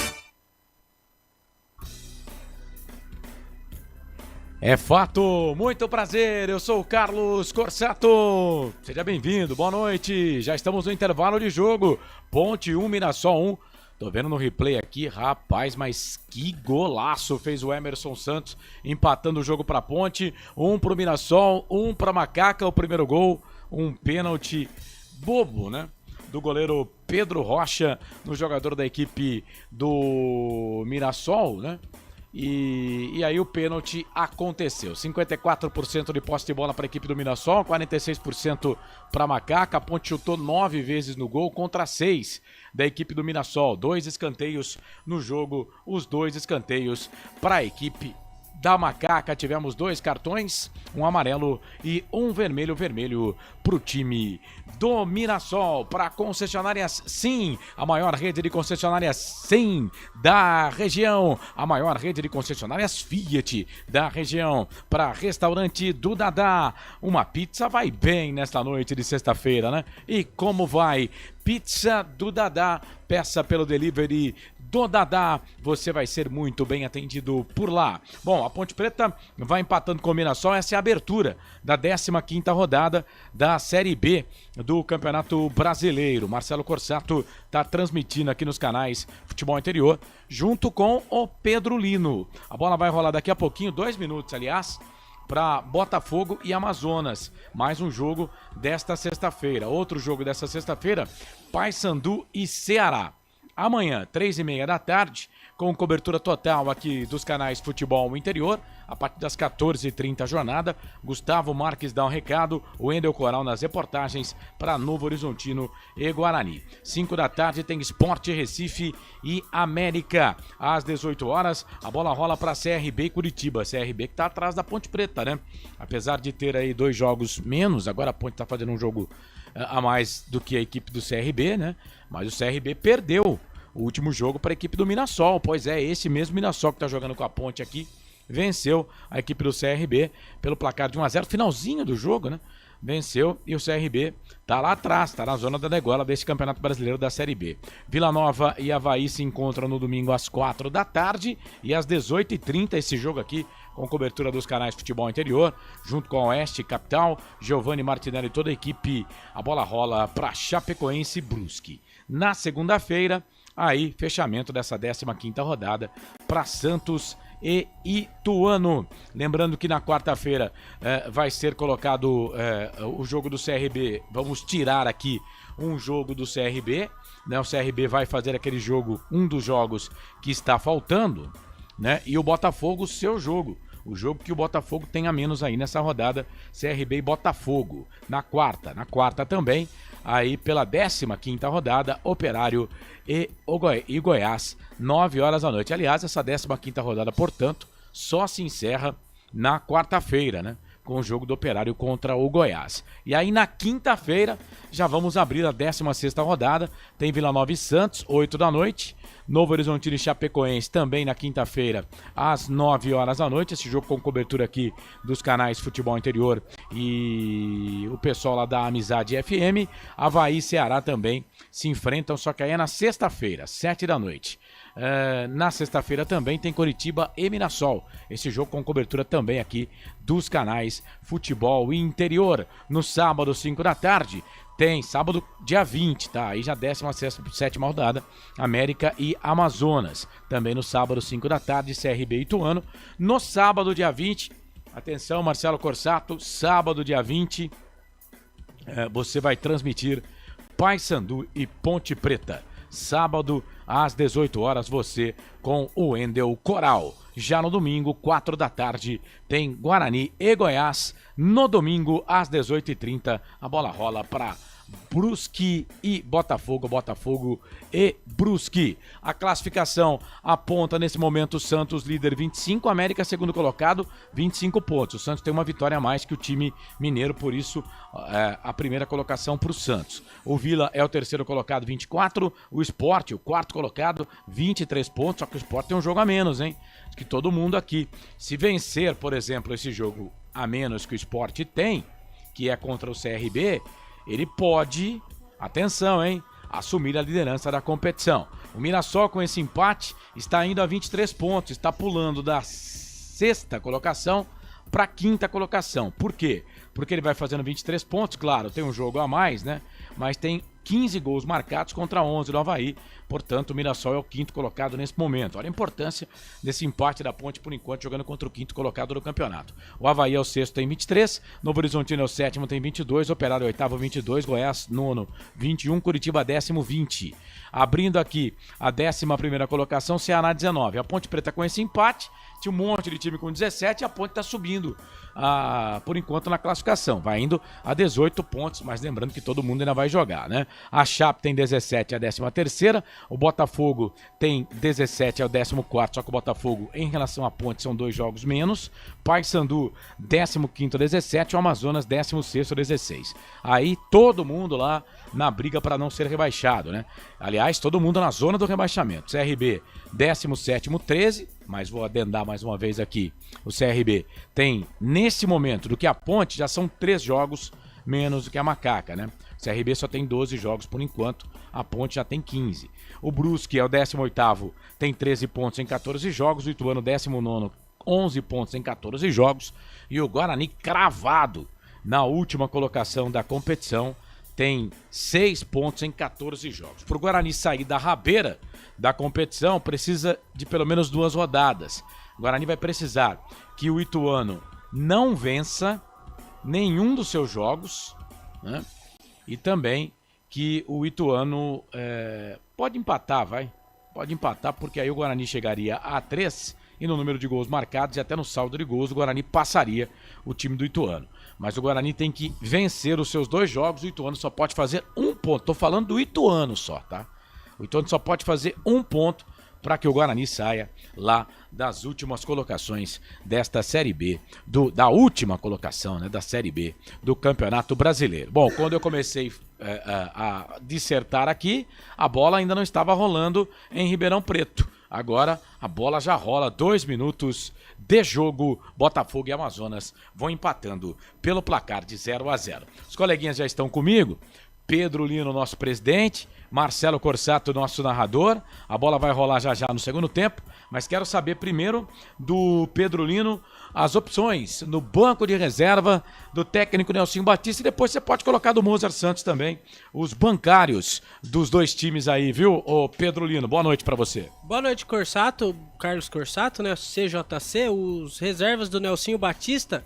É fato, muito prazer, eu sou o Carlos Corsato, seja bem-vindo, boa noite, já estamos no intervalo de jogo, Ponte 1, Mirassol 1, tô vendo no replay aqui, rapaz, mas que golaço fez o Emerson Santos, empatando o jogo pra Ponte, 1 pro Mirassol, 1 pra Macaca, o primeiro gol, um pênalti bobo, né? Do goleiro Pedro Rocha, no jogador da equipe do Mirassol, né? E aí o pênalti aconteceu. 54% de posse de bola para a equipe do Mirassol, 46% para a Macaca. A Ponte chutou 9 vezes no gol contra 6 da equipe do Mirassol. 2 escanteios no jogo, os 2 escanteios para a equipe da Macaca. Tivemos 2 cartões, um amarelo e um vermelho para o time do Mirassol. Para concessionárias Sim, a maior rede de concessionárias Sim da região, a maior rede de concessionárias Fiat da região. Para restaurante do Dadá, uma pizza vai bem nesta noite de sexta-feira, né? E como vai? Pizza do Dadá, peça pelo delivery do Dadá, você vai ser muito bem atendido por lá. Bom, a Ponte Preta vai empatando com o Mirassol, essa é a abertura da 15ª rodada da Série B do Campeonato Brasileiro. Marcelo Corsato está transmitindo aqui nos canais Futebol Interior, junto com o Pedro Lino. A bola vai rolar daqui a pouquinho, 2 minutos, aliás, para Botafogo e Amazonas. Mais um jogo desta sexta-feira. Outro jogo desta sexta-feira, Paysandu e Ceará. Amanhã, 3h30 da tarde, com cobertura total aqui dos canais Futebol Interior, a partir das 14h30 a jornada. Gustavo Marques dá um recado, o Wendel Coral nas reportagens para Novo Horizontino e Guarani. 5 da tarde tem Sport Recife e América. Às 18 horas, a bola rola para CRB e Curitiba. CRB que está atrás da Ponte Preta, né? Apesar de ter aí 2 jogos menos, agora a Ponte está fazendo um jogo a mais do que a equipe do CRB, né? Mas o CRB perdeu o último jogo para a equipe do Mirassol. Pois é, esse mesmo Mirassol que está jogando com a Ponte aqui, venceu a equipe do CRB pelo placar de 1-0, finalzinho do jogo, né? Venceu e o CRB tá lá atrás, tá na zona da degola desse Campeonato Brasileiro da Série B. Vila Nova e Avaí se encontram no domingo às 4 da tarde e às 18h30 esse jogo aqui com cobertura dos canais Futebol Interior, junto com a Oeste Capital, Giovanni Martinelli e toda a equipe. A bola rola para Chapecoense e Brusque. Na segunda-feira, aí fechamento dessa 15ª rodada para Santos e Ituano. Lembrando que na quarta-feira vai ser colocado o jogo do CRB. Vamos tirar aqui um jogo do CRB, né? O CRB vai fazer aquele jogo, um dos jogos que está faltando, né? E o Botafogo, o seu jogo. O jogo que o Botafogo tem a menos aí nessa rodada, CRB e Botafogo. Na quarta também, aí pela 15ª rodada, Operário e Goiás, 9 horas da noite. Aliás, essa 15ª rodada, portanto, só se encerra na quarta-feira, né? Com o jogo do Operário contra o Goiás. E aí na quinta-feira já vamos abrir a 16ª rodada. Tem Vila Nova e Santos, 8 da noite. Novo Horizontino e Chapecoense também na quinta-feira, às 9 horas da noite. Esse jogo com cobertura aqui dos canais Futebol Interior e o pessoal lá da Amizade FM. Avaí e Ceará também se enfrentam, só que aí é na sexta-feira, 7 da noite. Na sexta-feira também tem Coritiba e Mirassol. Esse jogo com cobertura também aqui dos canais Futebol Interior. No sábado, 5 da tarde, tem sábado, dia 20, tá? Aí já 17ª rodada, América e Amazonas. Também no sábado, 5 da tarde, CRB e Ituano. No sábado, dia 20, atenção, Marcelo Corsato, sábado, dia 20, você vai transmitir Paysandu e Ponte Preta. Sábado, às 18 horas, você com o Wendel Coral. Já no domingo, 4 da tarde, tem Guarani e Goiás. No domingo, às 18h30, a bola rola para Brusque e Botafogo, Botafogo e Brusque. A classificação aponta nesse momento o Santos líder 25, América segundo colocado 25 pontos. O Santos tem uma vitória a mais que o time mineiro, por isso a primeira colocação para o Santos. O Vila é o terceiro colocado 24, o Sport, o quarto colocado 23 pontos, só que o Sport tem um jogo a menos, hein? Que todo mundo aqui. Se vencer, por exemplo, esse jogo a menos que o Sport tem, que é contra o CRB, ele pode, atenção, hein, assumir a liderança da competição. O Mirassol, com esse empate, está indo a 23 pontos, está pulando da sexta colocação para a quinta colocação. Por quê? Porque ele vai fazendo 23 pontos, claro, tem um jogo a mais, né? Mas tem 15 gols marcados contra 11 do Avaí. Portanto, o Mirassol é o quinto colocado nesse momento. Olha a importância desse empate da Ponte, por enquanto, jogando contra o quinto colocado do campeonato. O Avaí é o sexto, tem 23. Novo Horizontino é o sétimo, tem 22. Operário é o oitavo, 22. Goiás, nono, 21. Curitiba, 10º, 20. Abrindo aqui a 11ª colocação, Ceará, 19. A Ponte Preta com esse empate, tinha um monte de time com 17 e a Ponte está subindo, por enquanto, na classificação. Vai indo a 18 pontos, mas lembrando que todo mundo ainda vai jogar, né? A Chape tem 17, a 13ª. O Botafogo tem 17, é o 14º, só que o Botafogo, em relação à Ponte, são 2 jogos menos. Paysandu, 15º, 17, o Amazonas, 16º, 16. Aí todo mundo lá na briga para não ser rebaixado, né? Aliás, todo mundo na zona do rebaixamento. CRB, 17º, 13, mas vou adendar mais uma vez aqui. O CRB tem, nesse momento, do que a Ponte, já são 3 jogos menos do que a Macaca, né? O CRB só tem 12 jogos por enquanto, a Ponte já tem 15. O Brusque é o 18º, tem 13 pontos em 14 jogos. O Ituano, 19º, 11 pontos em 14 jogos. E o Guarani, cravado na última colocação da competição, tem 6 pontos em 14 jogos. Para o Guarani sair da rabeira da competição, precisa de pelo menos 2 rodadas. O Guarani vai precisar que o Ituano não vença nenhum dos seus jogos, né? E também que o Ituano pode empatar, pode empatar, porque aí o Guarani chegaria a 3 e no número de gols marcados e até no saldo de gols o Guarani passaria o time do Ituano. Mas o Guarani tem que vencer os seus 2 jogos, o Ituano só pode fazer 1 ponto. Tô falando do Ituano só, tá? O Ituano só pode fazer 1 ponto para que o Guarani saia lá das últimas colocações desta Série B, da última colocação, né, da Série B do Campeonato Brasileiro. Bom, quando eu comecei a dissertar aqui, a bola ainda não estava rolando em Ribeirão Preto. Agora a bola já rola, 2 minutos de jogo. Botafogo e Amazonas vão empatando pelo placar de 0-0. Os coleguinhas já estão comigo. Pedro Lino, nosso presidente, Marcelo Corsato, nosso narrador. A bola vai rolar já no segundo tempo, mas quero saber primeiro do Pedro Lino as opções no banco de reserva do técnico Nelsinho Batista, e depois você pode colocar do Mozart Santos também, os bancários dos 2 times aí, viu, ô Pedro Lino? Boa noite pra você. Boa noite, Corsato, Carlos Corsato, né, CJC, os reservas do Nelsinho Batista,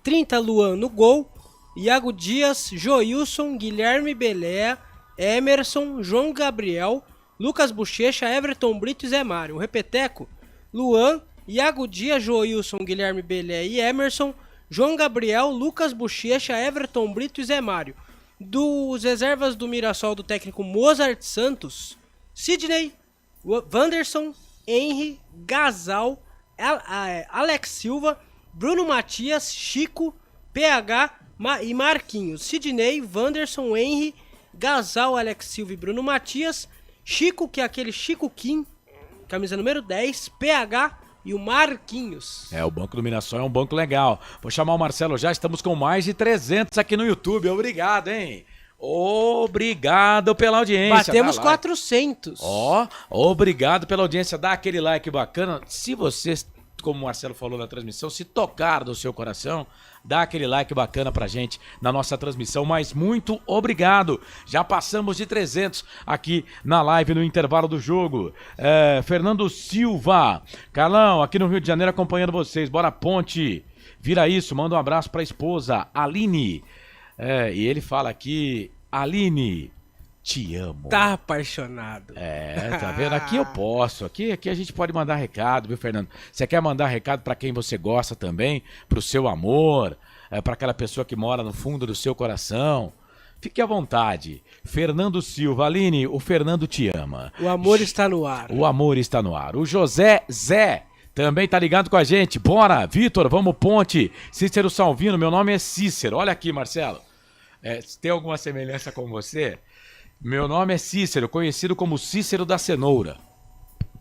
30 Luan no gol, Iago Dias, Joilson, Guilherme Belé, Emerson, João Gabriel, Lucas Bochecha, Everton Brito e Zé Mário. O repeteco: Luan, Iago Dias, Joilson, Guilherme Belé e Emerson, João Gabriel, Lucas Bochecha, Everton Brito e Zé Mário. Dos reservas do Mirassol do técnico Mozart Santos, Sidney, Wanderson, Henry, Gasal, Alex Silva, Bruno Matias, Chico, PH e Marquinhos. Sidney, Wanderson, Henry, Gasal, Alex Silva e Bruno Matias. Chico, que é aquele Chico Kim, camisa número 10, PH e o Marquinhos. O banco do Mirassol é um banco legal. Vou chamar o Marcelo já, estamos com mais de 300 aqui no YouTube. Obrigado, hein? Obrigado pela audiência. Batemos 400. Obrigado pela audiência. Dá aquele like bacana. Se você, como o Marcelo falou na transmissão, se tocar do seu coração, dá aquele like bacana pra gente na nossa transmissão, mas muito obrigado. Já passamos de 300 aqui na live no intervalo do jogo. Fernando Silva, Carlão, aqui no Rio de Janeiro acompanhando vocês. Bora Ponte, vira isso, manda um abraço pra esposa, Aline. E ele fala aqui, Aline, te amo. Tá apaixonado. Tá vendo? Aqui eu posso. Aqui a gente pode mandar recado, viu, Fernando? Você quer mandar recado pra quem você gosta também? Pro seu amor? Pra aquela pessoa que mora no fundo do seu coração? Fique à vontade. Fernando Silva, Aline, o Fernando te ama. O amor está no ar. O amor está no ar. O José Zé também tá ligado com a gente. Bora, Vitor, vamos Ponte. Cícero Salvino, meu nome é Cícero. Olha aqui, Marcelo. Tem alguma semelhança com você? Meu nome é Cícero, conhecido como Cícero da Cenoura.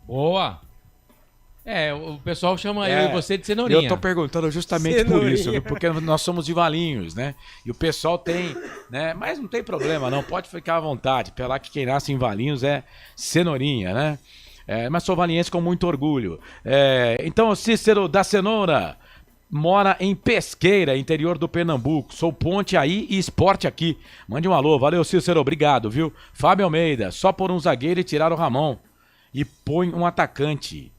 Boa! O pessoal chama eu e você de cenourinha. Eu tô perguntando justamente por isso, viu? Porque nós somos de Valinhos, né? E o pessoal tem, né? Mas não tem problema, não. Pode ficar à vontade. Pela que quem nasce em Valinhos é cenourinha, né? Mas sou valiense com muito orgulho. Então, Cícero da Cenoura mora em Pesqueira, interior do Pernambuco. Sou Ponte aí e Esporte aqui. Mande um alô. Valeu, Cícero. Obrigado, viu? Fábio Almeida. Só por um zagueiro e tirar o Ramon. E põe um atacante.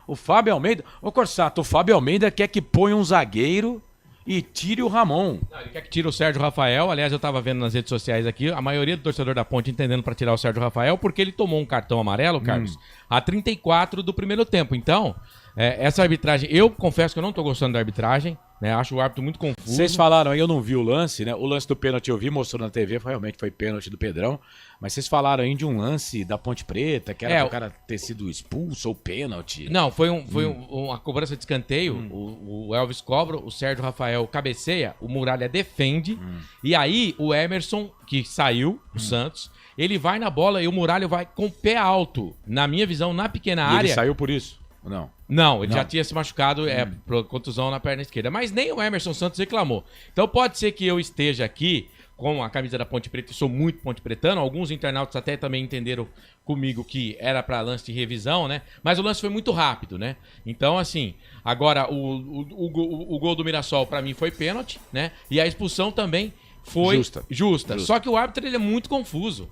O Fábio Almeida... Ô, Corsato, o Fábio Almeida quer que ponha um zagueiro e tire o Ramon. Não, ele quer que tire o Sérgio Rafael. Aliás, eu tava vendo nas redes sociais aqui, a maioria do torcedor da Ponte entendendo pra tirar o Sérgio Rafael, porque ele tomou um cartão amarelo, Carlos, a 34 do primeiro tempo. Então, essa arbitragem... Eu confesso que eu não tô gostando da arbitragem, né? Acho o árbitro muito confuso. Vocês falaram aí, eu não vi o lance, né? O lance do pênalti eu vi, mostrou na TV, realmente foi pênalti do Pedrão. Mas vocês falaram aí de um lance da Ponte Preta, que era o cara ter sido expulso ou pênalti. Não, foi uma cobrança de escanteio. O Elvis cobra, o Sérgio Rafael cabeceia, o Muralha defende. E aí o Emerson, que saiu, o Santos, ele vai na bola e o Muralha vai com o pé alto. Na minha visão, na pequena área. Ele saiu por isso? Não. Não, ele já tinha se machucado, por contusão na perna esquerda. Mas nem o Emerson Santos reclamou. Então pode ser que eu esteja aqui com a camisa da Ponte Preta e sou muito ponte pretano. Alguns internautas até também entenderam comigo que era para lance de revisão, né? Mas o lance foi muito rápido, né? Então, assim, agora o gol do Mirassol para mim foi pênalti, né? E a expulsão também foi justa. Só que o árbitro ele é muito confuso.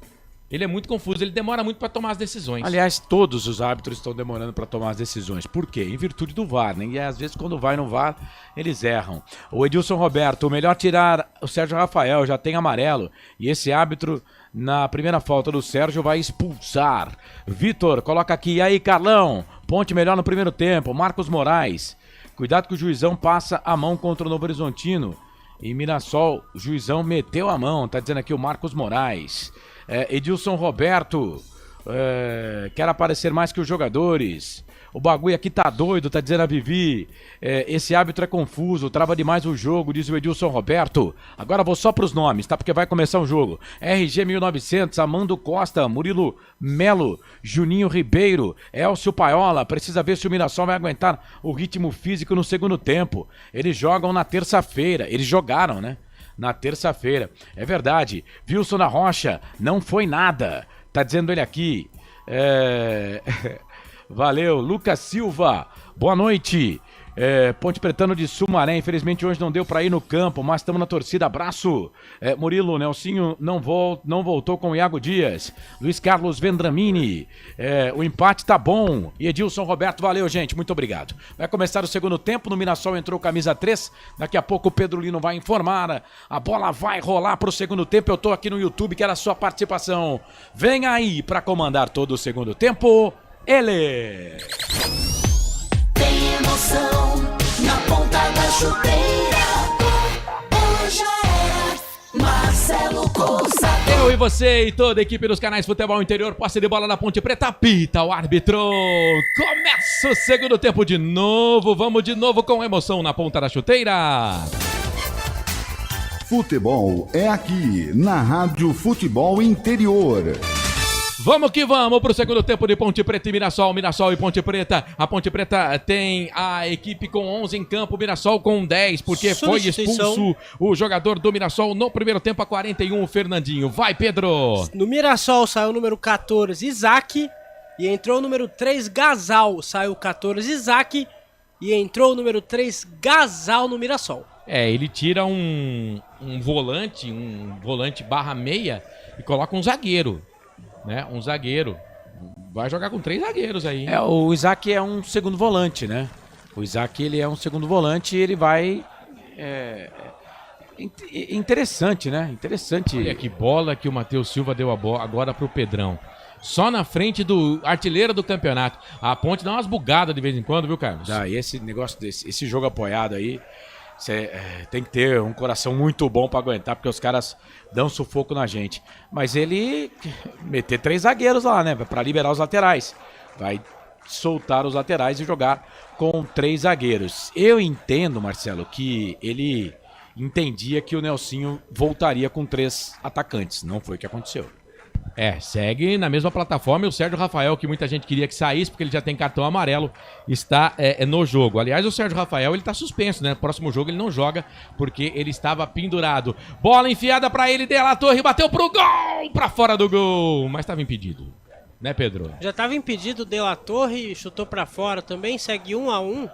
Ele é muito confuso, ele demora muito para tomar as decisões. Aliás, todos os árbitros estão demorando para tomar as decisões. Por quê? Em virtude do VAR, né? E às vezes quando vai no VAR, eles erram. O Edilson Roberto, melhor tirar o Sérgio Rafael, já tem amarelo. E esse árbitro, na primeira falta do Sérgio, vai expulsar. Vitor, coloca aqui. E aí, Carlão? Ponte melhor no primeiro tempo. Marcos Moraes. Cuidado que o Juizão passa a mão contra o Novo Horizontino. E Mirassol, o Juizão meteu a mão. Tá dizendo aqui o Marcos Moraes. Edilson Roberto, quer aparecer mais que os jogadores. O bagulho aqui tá doido, tá dizendo a Vivi. Esse árbitro é confuso, trava demais o jogo, diz o Edilson Roberto. Agora vou só pros nomes, tá? Porque vai começar o jogo. RG 1900, Amando Costa, Murilo Melo, Juninho Ribeiro, Elcio Paiola. Precisa ver se o Mirassol vai aguentar o ritmo físico no segundo tempo. Eles jogam na terça-feira, eles jogaram, né? Na terça-feira. É verdade. Wilson da Rocha, não foi nada. Tá dizendo ele aqui. Valeu. Lucas Silva, boa noite. Ponte Pretano de Sumaré, infelizmente hoje não deu pra ir no campo, mas estamos na torcida, abraço. Murilo, Nelsinho não voltou com o Iago Dias. Luiz Carlos Vendramini, o empate tá bom. E Edilson Roberto, valeu gente, muito obrigado. Vai começar o segundo tempo, no Mirassol entrou camisa 3, daqui a pouco o Pedro Lino vai informar, a bola vai rolar pro segundo tempo. Eu tô aqui no YouTube, quero a sua participação. Vem aí pra comandar todo o segundo tempo, ele... Tem emoção na ponta da chuteira. Hoje é Marcelo. você e toda a equipe dos canais Futebol Interior, posse de bola na Ponte Preta, apita o árbitro. Começa o segundo tempo de novo, vamos de novo com emoção na ponta da chuteira. Futebol é aqui, na Rádio Futebol Interior. Vamos que vamos pro segundo tempo de Ponte Preta e Mirassol, Mirassol e Ponte Preta. A Ponte Preta tem a equipe com 11 em campo, Mirassol com 10, porque foi expulso o jogador do Mirassol no primeiro tempo a 41, o Fernandinho. Vai, Pedro! No Mirassol saiu o número 14, Isaac, e entrou o número 3, Gasal. Saiu o 14, Isaac, e entrou o número 3, Gasal no Mirassol. Ele tira um volante barra meia e coloca um zagueiro. Né? Um zagueiro. Vai jogar com 3 zagueiros aí. O Isaac é um segundo volante, né? O Isaac, ele é um segundo volante e ele vai... Interessante, né? Interessante. Olha que bola que o Matheus Silva deu agora pro Pedrão. Só na frente do artilheiro do campeonato. A Ponte dá umas bugadas de vez em quando, viu, Carlos? E esse negócio esse jogo apoiado aí, você tem que ter um coração muito bom pra aguentar, porque os caras dão sufoco na gente. Mas ele meter 3 zagueiros lá, né? Pra liberar os laterais. Vai soltar os laterais e jogar com 3 zagueiros. Eu entendo, Marcelo, que ele entendia que o Nelsinho voltaria com 3 atacantes. Não foi o que aconteceu. Segue na mesma plataforma e o Sérgio Rafael, que muita gente queria que saísse porque ele já tem cartão amarelo, está no jogo. Aliás, o Sérgio Rafael, ele tá suspenso, né? Próximo jogo ele não joga porque ele estava pendurado. Bola enfiada pra ele, De La Torre, bateu pro gol, pra fora do gol, mas estava impedido, né, Pedro? Já estava impedido, De La Torre chutou pra fora também, segue 1-1.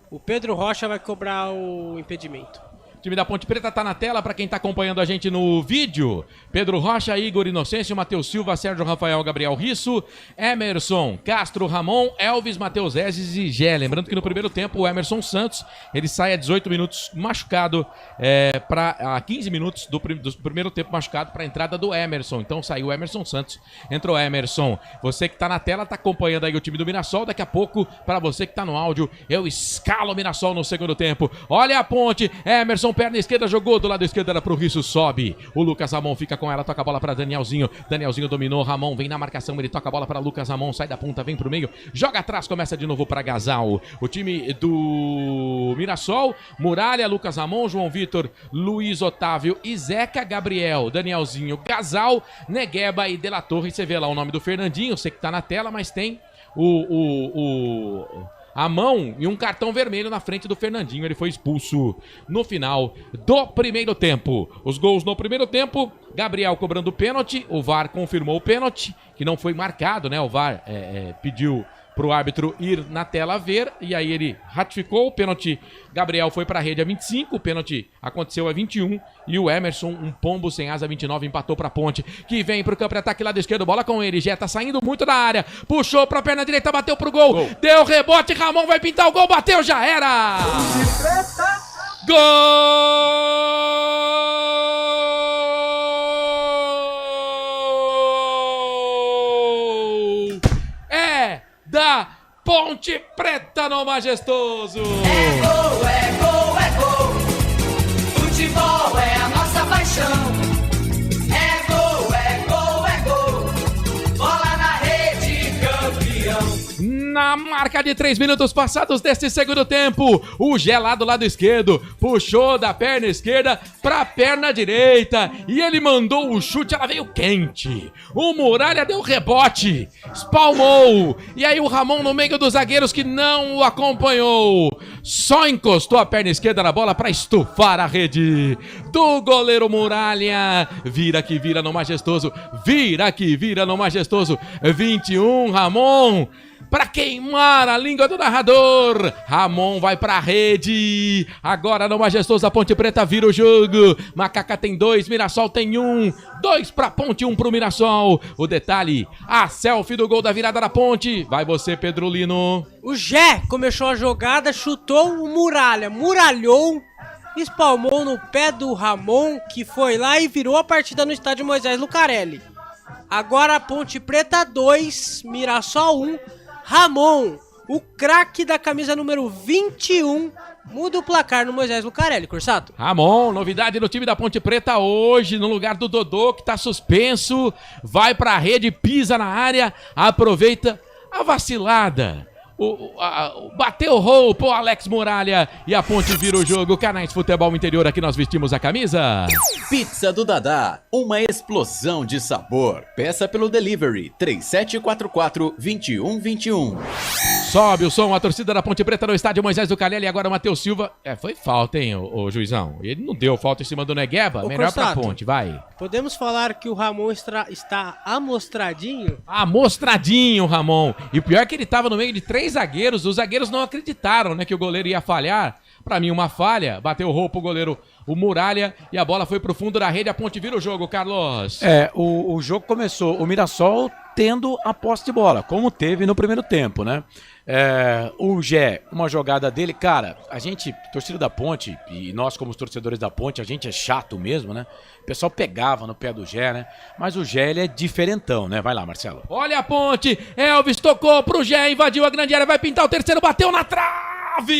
O Pedro Rocha vai cobrar o impedimento. O time da Ponte Preta tá na tela para quem tá acompanhando a gente no vídeo. Pedro Rocha, Igor Inocêncio, Matheus Silva, Sérgio Rafael, Gabriel Risso, Emerson, Castro, Ramon, Elvis, Matheus Ezes e Gé. Lembrando que no primeiro tempo o Emerson Santos, ele sai a 18 minutos machucado, a 15 minutos do primeiro tempo machucado para a entrada do Emerson. Então saiu o Emerson Santos, entrou o Emerson. Você que tá na tela, tá acompanhando aí o time do Mirassol. Daqui a pouco, para você que tá no áudio, eu escalo o Mirassol no segundo tempo. Olha a Ponte, Emerson, perna esquerda, jogou do lado esquerdo, era pro Risso, sobe. O Lucas Ramon fica com ela, toca a bola pra Danielzinho. Danielzinho dominou, Ramon vem na marcação, ele toca a bola pra Lucas Ramon, sai da ponta, vem pro meio, joga atrás, começa de novo pra Gasal. O time do Mirassol, Muralha, Lucas Ramon, João Vitor, Luiz Otávio e Zeca, Gabriel, Danielzinho, Gasal, Negueba e De La Torre. Você vê lá o nome do Fernandinho, você que tá na tela, mas tem a mão e um cartão vermelho na frente do Fernandinho. Ele foi expulso no final do primeiro tempo. Os gols no primeiro tempo, Gabriel cobrando o pênalti, o VAR confirmou o pênalti, que não foi marcado, né? O VAR pediu pro árbitro ir na tela ver, e aí ele ratificou o pênalti. Gabriel foi pra rede a 25, o pênalti aconteceu a 21, e o Emerson, um pombo sem asa, 29, empatou pra Ponte, que vem pro campo de ataque lado esquerdo, bola com ele, já tá saindo muito da área, puxou pra perna direita, bateu pro gol. Deu rebote, Ramon vai pintar o gol, bateu, já era! Gol! Da Ponte Preta no Majestoso. É gol, é gol, é gol. Futebol é a nossa paixão. É gol, é gol, é gol. Bola na rede, campeão. Na marca de 3 minutos passados deste segundo tempo, o gelado lado esquerdo puxou da perna esquerda pra perna direita e ele mandou o chute, ela veio quente. O Muralha deu rebote, espalmou, e aí o Ramon no meio dos zagueiros que não o acompanhou, só encostou a perna esquerda na bola pra estufar a rede do goleiro Muralha. Vira que vira no Majestoso, vira que vira no Majestoso. 21, Ramon, pra queimar a língua do narrador. Ramon vai pra rede. Agora no Majestoso, a Ponte Preta vira o jogo. Macaca tem 2, Mirassol tem 1. 2 pra Ponte, 1 pro Mirassol. O detalhe, a selfie do gol da virada da Ponte. Vai você, Pedro Lino. O Gé começou a jogada, chutou o Muralha, muralhou, espalmou no pé do Ramon, que foi lá e virou a partida no estádio Moisés Lucarelli. Agora a Ponte Preta 2, Mirassol 1. Ramon, o craque da camisa número 21, Muda o placar no Moisés Lucarelli, Corsato. Ramon, novidade no time da Ponte Preta hoje, no lugar do Dodô, que tá suspenso. Vai pra rede, pisa na área, aproveita a vacilada. Bateu o roubo, o Alex Muralha e a Ponte vira o jogo. Canais Futebol Interior, aqui nós vestimos a camisa. Pizza do Dadá, uma explosão de sabor. Peça pelo delivery 3744-2121. Sobe o som, a torcida da Ponte Preta no estádio Moisés Lucarelli e agora o Matheus Silva. Foi falta, hein, o juizão? Ele não deu falta em cima do Negueba. Melhor Corsato, pra Ponte, vai. Podemos falar que o Ramon está amostradinho? Amostradinho, Ramon. E o pior é que ele tava no meio de 3 zagueiros. Os zagueiros não acreditaram, né, que o goleiro ia falhar. Pra mim, uma falha. Bateu o roubo pro goleiro, o Muralha. E a bola foi pro fundo da rede. A Ponte vira o jogo, Carlos. O jogo começou. O Mirassol tendo a posse de bola, como teve no primeiro tempo, né? O Gé, uma jogada dele, cara, a gente, torcida da Ponte, e nós como os torcedores da Ponte, a gente é chato mesmo, né? O pessoal pegava no pé do Gé, né? Mas o Gé, ele é diferentão, né? Vai lá, Marcelo. Olha a Ponte, Elvis tocou pro Gé, invadiu a grande área, vai pintar o terceiro, bateu na trave!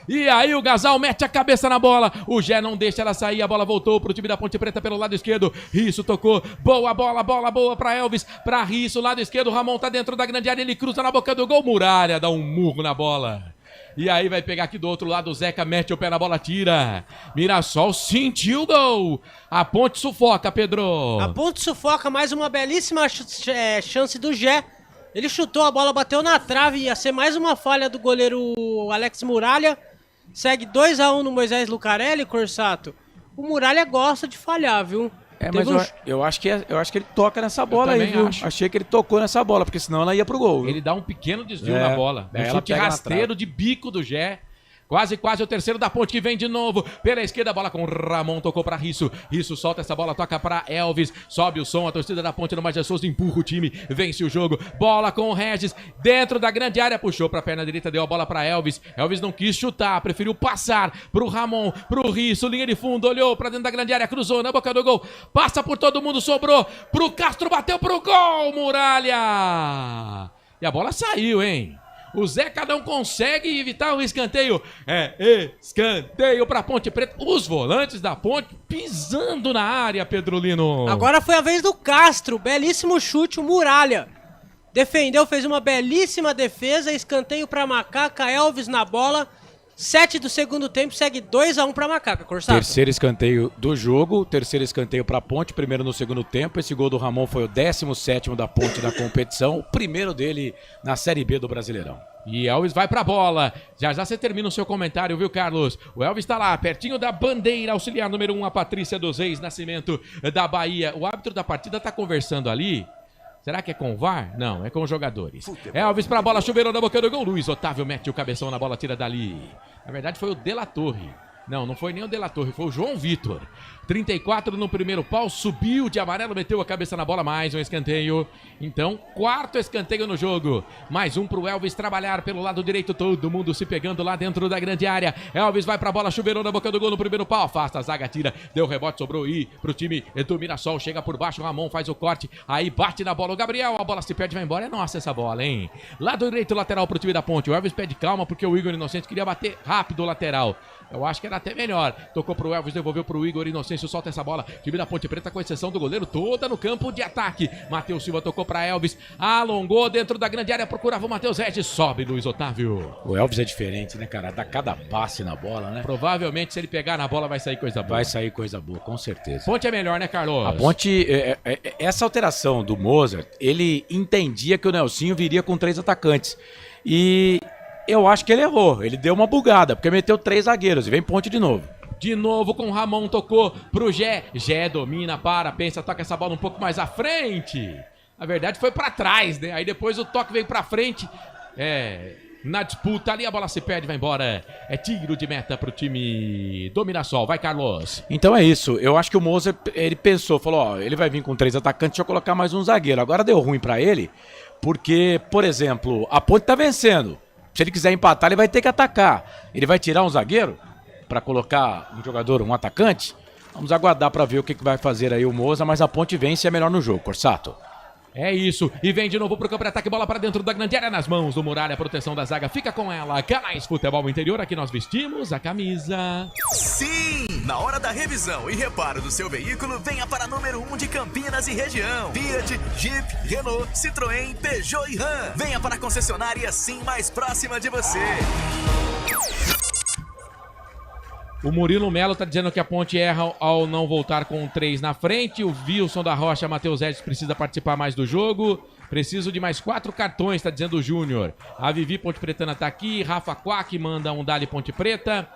E aí o Gasal mete a cabeça na bola, o Gé não deixa ela sair, a bola voltou pro time da Ponte Preta pelo lado esquerdo, Risso tocou, boa bola boa pra Elvis, pra Risso, lado esquerdo, Ramon tá dentro da grande área, ele cruza na boca do gol, Muralha dá um murro na bola. E aí vai pegar aqui do outro lado, o Zeca mete o pé na bola, tira. Mirassol sentiu o gol. A Ponte sufoca, Pedro. A Ponte sufoca, mais uma belíssima chance do Gé. Ele chutou, a bola bateu na trave, ia ser mais uma falha do goleiro Alex Muralha. Segue 2-1 no Moisés Lucarelli, Corsato. O Muralha gosta de falhar, viu? Mas eu acho que ele toca nessa bola aí, viu? Achei que ele tocou nessa bola, porque senão ela ia pro gol. Viu? Ele dá um pequeno desvio na bola. Um chute rasteiro de bico do Gé. Quase o terceiro da Ponte que vem de novo. Pela esquerda, a bola com o Ramon, tocou pra Risso. Risso solta essa bola, toca pra Elvis. Sobe o som, a torcida da Ponte no Majestoso empurra o time, vence o jogo. Bola com o Regis, dentro da grande área, puxou pra perna direita, deu a bola pra Elvis. Elvis não quis chutar, preferiu passar pro Ramon, pro Risso, linha de fundo, olhou pra dentro da grande área, cruzou na boca do gol. Passa por todo mundo, sobrou pro Castro, bateu pro gol, Muralha! E a bola saiu, hein? O Zeca não consegue evitar o escanteio. Escanteio pra Ponte Preta. Os volantes da Ponte pisando na área, Pedrolino. Agora foi a vez do Castro. Belíssimo chute, o Muralha. Defendeu, fez uma belíssima defesa. Escanteio pra Macaca, Elvis na bola. 7 do segundo tempo, segue 2-1 pra Macaca, Corsato. Terceiro escanteio do jogo, terceiro escanteio pra Ponte, primeiro no segundo tempo. Esse gol do Ramon foi o 17º da Ponte da competição, o primeiro dele na Série B do Brasileirão. E Elvis vai pra bola. Já você termina o seu comentário, viu, Carlos? O Elvis tá lá, pertinho da bandeira, auxiliar número 1, a Patrícia dos Reis, Nascimento da Bahia. O árbitro da partida tá conversando ali. Será que é com o VAR? Não, é com os jogadores. Elvis pra bola, chuveirou na boca do gol. Luiz Otávio mete o cabeção na bola, tira dali. Na verdade foi o De La Torre. Não foi nem o De La Torre, foi o João Vitor. 34 no primeiro pau, subiu de amarelo, meteu a cabeça na bola, mais um escanteio. Então, 4º escanteio no jogo. Mais um pro Elvis trabalhar pelo lado direito, todo mundo se pegando lá dentro da grande área. Elvis vai pra bola, chuveirou na boca do gol no primeiro pau, afasta a zaga, tira, deu rebote, sobrou aí pro time do Mirassol, chega por baixo, o Ramon faz o corte, aí bate na bola o Gabriel, a bola se perde, vai embora, é nossa essa bola, hein? Lado direito, lateral pro time da Ponte, o Elvis pede calma porque o Igor Inocente queria bater rápido o lateral. Eu acho que era até melhor. Tocou pro Elvis, devolveu pro Igor Inocêncio, solta essa bola. Time da Ponte Preta, com exceção do goleiro, toda no campo de ataque. Matheus Silva tocou pra Elvis, alongou dentro da grande área, procurava o Matheus Regis, sobe Luiz Otávio. O Elvis é diferente, né, cara? Dá cada passe na bola, né? Provavelmente, se ele pegar na bola, vai sair coisa boa. Vai sair coisa boa, com certeza. Ponte é melhor, né, Carlos? A Ponte, essa alteração do Mozart, ele entendia que o Nelsinho viria com 3 atacantes. E eu acho que ele errou, ele deu uma bugada, porque meteu 3 zagueiros e vem Ponte de novo. De novo com o Ramon, tocou pro Gé. Gé domina, pensa, toca essa bola um pouco mais à frente. Na verdade foi pra trás, né? Aí depois o toque veio pra frente. Na disputa ali a bola se perde, vai embora. É tiro de meta pro time do Mirassol. Vai, Carlos. Então é isso. Eu acho que o Mozart, ele pensou, falou, ó, ele vai vir com 3 atacantes, deixa eu colocar mais um zagueiro. Agora deu ruim pra ele, porque, por exemplo, a Ponte tá vencendo. Se ele quiser empatar, ele vai ter que atacar. Ele vai tirar um zagueiro para colocar um jogador, um atacante? Vamos aguardar para ver o que vai fazer aí o Moza, mas a Ponte vence e é melhor no jogo, Corsato. É isso, e vem de novo pro campo de ataque, bola para dentro da grande área, nas mãos do Muralha, proteção da zaga, fica com ela, Canais Futebol Interior, aqui nós vestimos a camisa. Sim! Na hora da revisão e reparo do seu veículo, venha para número 1 de Campinas e região. Fiat, Jeep, Renault, Citroën, Peugeot e Ram. Venha para a concessionária Sim mais próxima de você. O Murilo Melo tá dizendo que a Ponte erra ao não voltar com 3 na frente. O Wilson da Rocha, Matheus Edson precisa participar mais do jogo. Preciso de mais 4 cartões, tá dizendo o Júnior. A Vivi Ponte Pretana tá aqui. Rafa Quack manda um Dali Ponte Preta.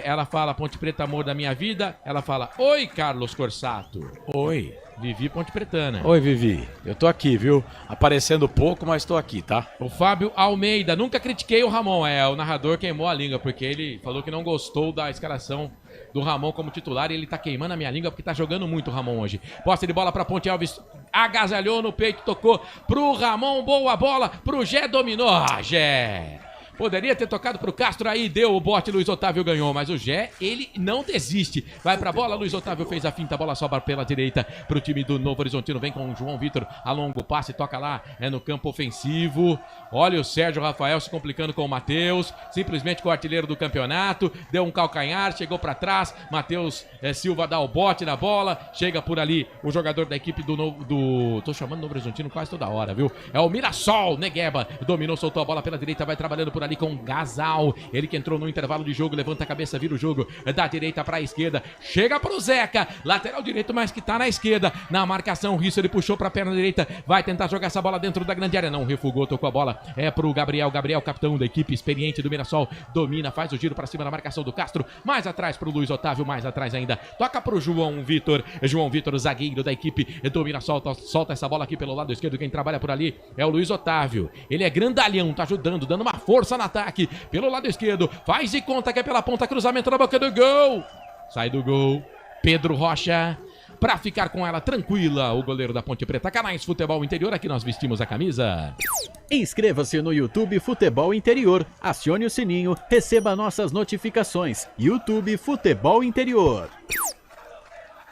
Ela fala, Ponte Preta, amor da minha vida. Ela fala, oi, Carlos Corsato. Oi. Vivi Ponte Pretana. Oi, Vivi. Eu tô aqui, viu? Aparecendo pouco, mas tô aqui, tá? O Fábio Almeida. Nunca critiquei o Ramon. O narrador queimou a língua, porque ele falou que não gostou da escalação do Ramon como titular. E ele tá queimando a minha língua, porque tá jogando muito o Ramon hoje. Posse de bola pra Ponte Alves. Agasalhou no peito, tocou pro Ramon. Boa bola pro Gé, dominou. Gé. Poderia ter tocado pro Castro, aí deu o bote, Luiz Otávio ganhou, mas o Gé, ele não desiste. Vai pra bola, Luiz Otávio fez a finta, a bola sobra pela direita pro time do Novo Horizontino, vem com o João Vitor, alonga o passe, toca lá, no campo ofensivo. Olha o Sérgio Rafael se complicando com o Matheus, simplesmente com o artilheiro do campeonato, deu um calcanhar, chegou pra trás, Matheus Silva dá o bote na bola, chega por ali o jogador da equipe tô chamando o Novo Horizontino quase toda hora, viu? É o Mirassol, Negueba, dominou, soltou a bola pela direita, vai trabalhando por ali com Gasal, ele que entrou no intervalo de jogo, levanta a cabeça, vira o jogo da direita para a esquerda, chega pro Zeca, lateral direito, mas que tá na esquerda, na marcação, Risso, ele puxou pra perna direita, vai tentar jogar essa bola dentro da grande área, não refugou, tocou a bola, pro Gabriel, capitão da equipe experiente do Mirassol, domina, faz o giro pra cima da marcação do Castro, mais atrás pro Luiz Otávio, mais atrás ainda, toca pro João Vitor, zagueiro da equipe do Mirassol, solta essa bola aqui pelo lado esquerdo, quem trabalha por ali é o Luiz Otávio, ele é grandalhão, tá ajudando, dando uma força no ataque, pelo lado esquerdo, faz de conta que é pela ponta, cruzamento na boca do gol, sai do gol, Pedro Rocha, pra ficar com ela tranquila, o goleiro da Ponte Preta. Canais Futebol Interior, aqui nós vestimos a camisa. Inscreva-se no YouTube Futebol Interior, acione o sininho, receba nossas notificações. YouTube Futebol Interior.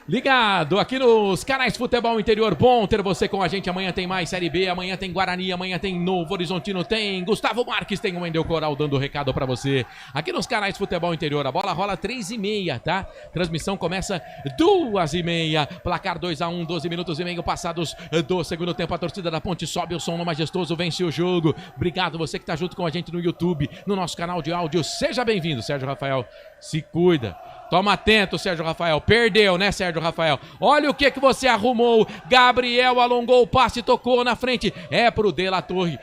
Ligado aqui nos Canais Futebol Interior, bom ter você com a gente, amanhã tem mais Série B, amanhã tem Guarani, amanhã tem Novo Horizontino, tem Gustavo Marques, tem o Wendel Coral dando recado pra você, aqui nos Canais Futebol Interior, a bola rola 3h30, tá? Transmissão começa 2h30, placar 2-1, 12 minutos e meio passados do segundo tempo, a torcida da Ponte sobe o som no majestoso, vence o jogo, obrigado você que tá junto com a gente no YouTube, no nosso canal de áudio, seja bem-vindo, Sérgio Rafael, se cuida. Toma atento, Sérgio Rafael. Perdeu, né, Sérgio Rafael? Olha o que você arrumou. Gabriel alongou o passe, tocou na frente. É pro De La Torre.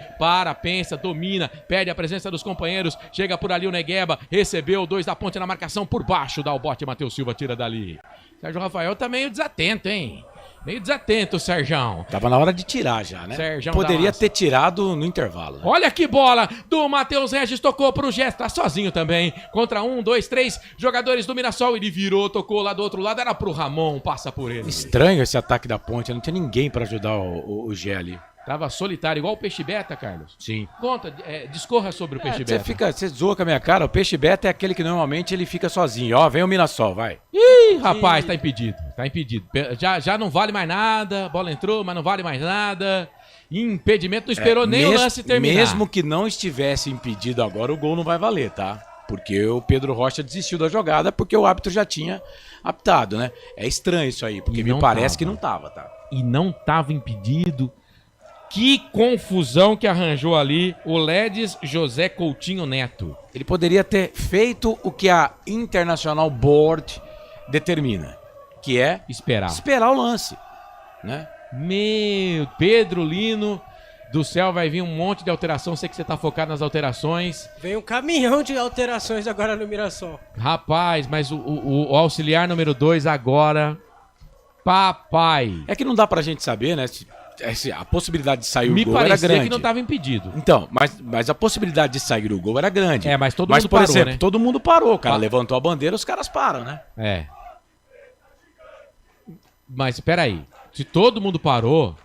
Pensa, domina. Perde a presença dos companheiros. Chega por ali o Negueba. Recebeu 2 da Ponte na marcação. Por baixo dá o bote. Matheus Silva tira dali. Sérgio Rafael tá meio desatento, hein? Meio desatento, Sérgio. Tava na hora de tirar já, né? Sérgio poderia ter tirado no intervalo. Olha que bola do Matheus Regis, tocou pro Gesto, tá sozinho também. Contra 1, 2, 3 jogadores do Mirassol. Ele virou, tocou lá do outro lado, era pro Ramon, passa por ele. Estranho esse ataque da Ponte, não tinha ninguém pra ajudar o Gé ali. Tava solitário, igual o Peixe Beta, Carlos. Sim. Conta, discorra sobre o Peixe Beta. Você zoa com a minha cara, o Peixe Beta é aquele que normalmente ele fica sozinho. Ó, vem o Mirassol, vai. Ih, rapaz, tá impedido. Tá impedido. Já não vale mais nada, bola entrou, mas não vale mais nada. Impedimento, não esperou nem o lance terminar. Mesmo que não estivesse impedido agora, o gol não vai valer, tá? Porque o Pedro Rocha desistiu da jogada porque o árbitro já tinha apitado, né? É estranho isso aí, porque me parece que não tava, tá? E não tava impedido. Que confusão que arranjou ali o Ledes José Coutinho Neto. Ele poderia ter feito o que a International Board determina, que é esperar o lance, né? Meu, Pedro Lino do céu, vai vir um monte de alteração, sei que você tá focado nas alterações. Vem um caminhão de alterações agora no Mirassol. Rapaz, mas o auxiliar número 2 agora, papai. É que não dá pra gente saber, né? A possibilidade de sair o gol era grande. Me parecia que não estava impedido. Então, mas a possibilidade de sair o gol era grande. Mas todo mundo parou, exemplo, né? Todo mundo parou, o cara levantou a bandeira, os caras param, né? Mas espera aí, se todo mundo parou,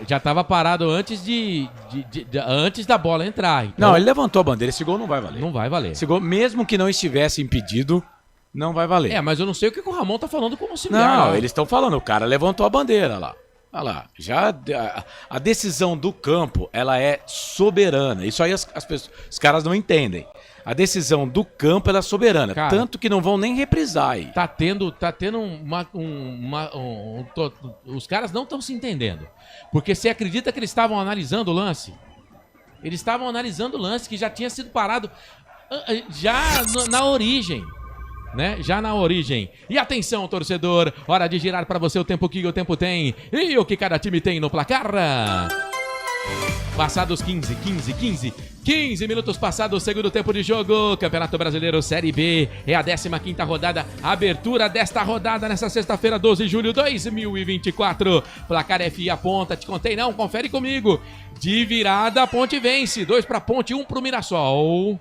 já estava parado antes antes da bola entrar. Então... Não, ele levantou a bandeira, esse gol não vai valer. Não vai valer. Esse gol, mesmo que não estivesse impedido, não vai valer. Mas eu não sei o que o Ramon tá falando com o auxiliar. Não, eles estão falando, o cara levantou a bandeira lá. Olha lá, já a decisão do campo, ela é soberana. Isso aí os caras não entendem. A decisão do campo, ela é soberana. Cara, tanto que não vão nem reprisar aí. Tá tendo os caras não estão se entendendo. Porque você acredita que eles estavam analisando o lance? Eles estavam analisando o lance que já tinha sido parado já na origem. Né? Já na origem. E atenção, torcedor, hora de girar para você o tempo que o tempo tem e o que cada time tem no placar. Passados 15 minutos passados, segundo tempo de jogo. Campeonato Brasileiro Série B é a 15ª rodada, abertura desta rodada nessa sexta-feira, 12 de julho de 2024. Placar FI aponta, te contei não, confere comigo. De virada, a Ponte vence, 2 para Ponte, 1 para o Mirassol.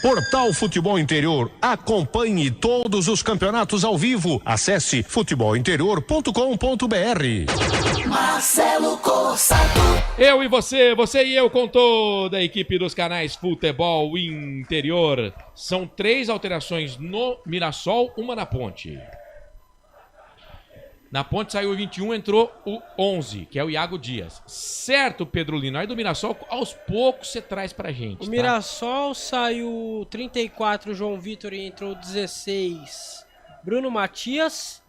Portal Futebol Interior. Acompanhe todos os campeonatos ao vivo. Acesse futebolinterior.com.br. Marcelo Cossato. Eu e você e eu com toda a equipe dos canais Futebol Interior. São 3 alterações no Mirassol, 1 na Ponte. Na Ponte saiu o 21, entrou o 11, que é o Iago Dias. Certo, Pedro Lino? Aí do Mirassol, aos poucos você traz pra gente. O Mirassol saiu 34, João Vitor, e entrou 16, Bruno Matias.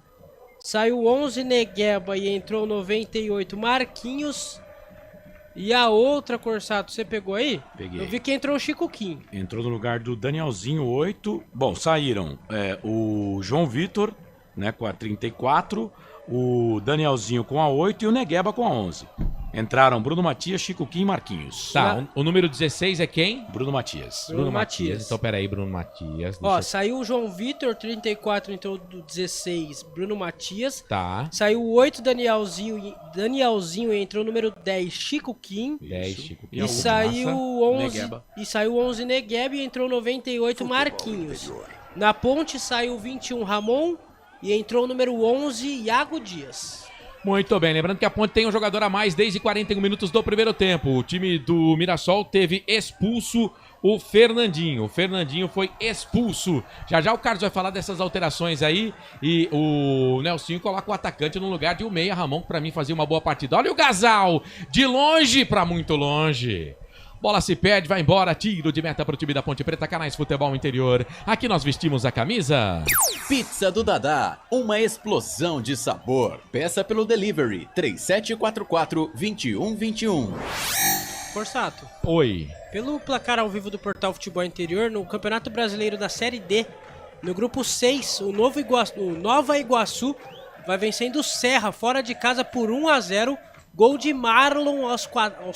Saiu 11, Negueba, e entrou 98, Marquinhos. E a outra, Corsato, você pegou aí? Peguei. Eu vi que entrou o Chico Kim. Entrou no lugar do Danielzinho, 8. Bom, saíram o João Vitor, né, com a 34, o Danielzinho com a 8 e o Negueba com a 11. Entraram Bruno Matias, Chico Kim e Marquinhos. Tá, o número 16 é quem? Bruno Matias. Bruno Matias. Então, peraí, Bruno Matias. Saiu o João Vitor, 34, entrou do 16, Bruno Matias. Tá. Saiu o 8, Danielzinho, entrou o número 10, Chico Kim. 10, Chico Kim. E saiu 11, Negueba. E saiu 11, Negueba, e entrou 98, Marquinhos. Na Ponte saiu 21, Ramon. E entrou o número 11, Iago Dias. Muito bem, lembrando que a Ponte tem um jogador a mais desde 41 minutos do primeiro tempo. O time do Mirassol teve expulso o Fernandinho. O Fernandinho foi expulso. Já o Carlos vai falar dessas alterações aí. E o Nelsinho coloca o atacante no lugar de o meia Ramon, que pra mim fazia uma boa partida. Olha o Gasal, de longe pra muito longe. Bola se perde, vai embora, tiro de meta pro time da Ponte Preta, canais Futebol Interior. Aqui nós vestimos a camisa. Pizza do Dadá, uma explosão de sabor. Peça pelo delivery 3744-2121. Forçato. Oi. Pelo placar ao vivo do Portal Futebol Interior, no Campeonato Brasileiro da Série D, no grupo 6, o Nova Iguaçu vai vencendo o Serra fora de casa por 1-0. Gol de Marlon aos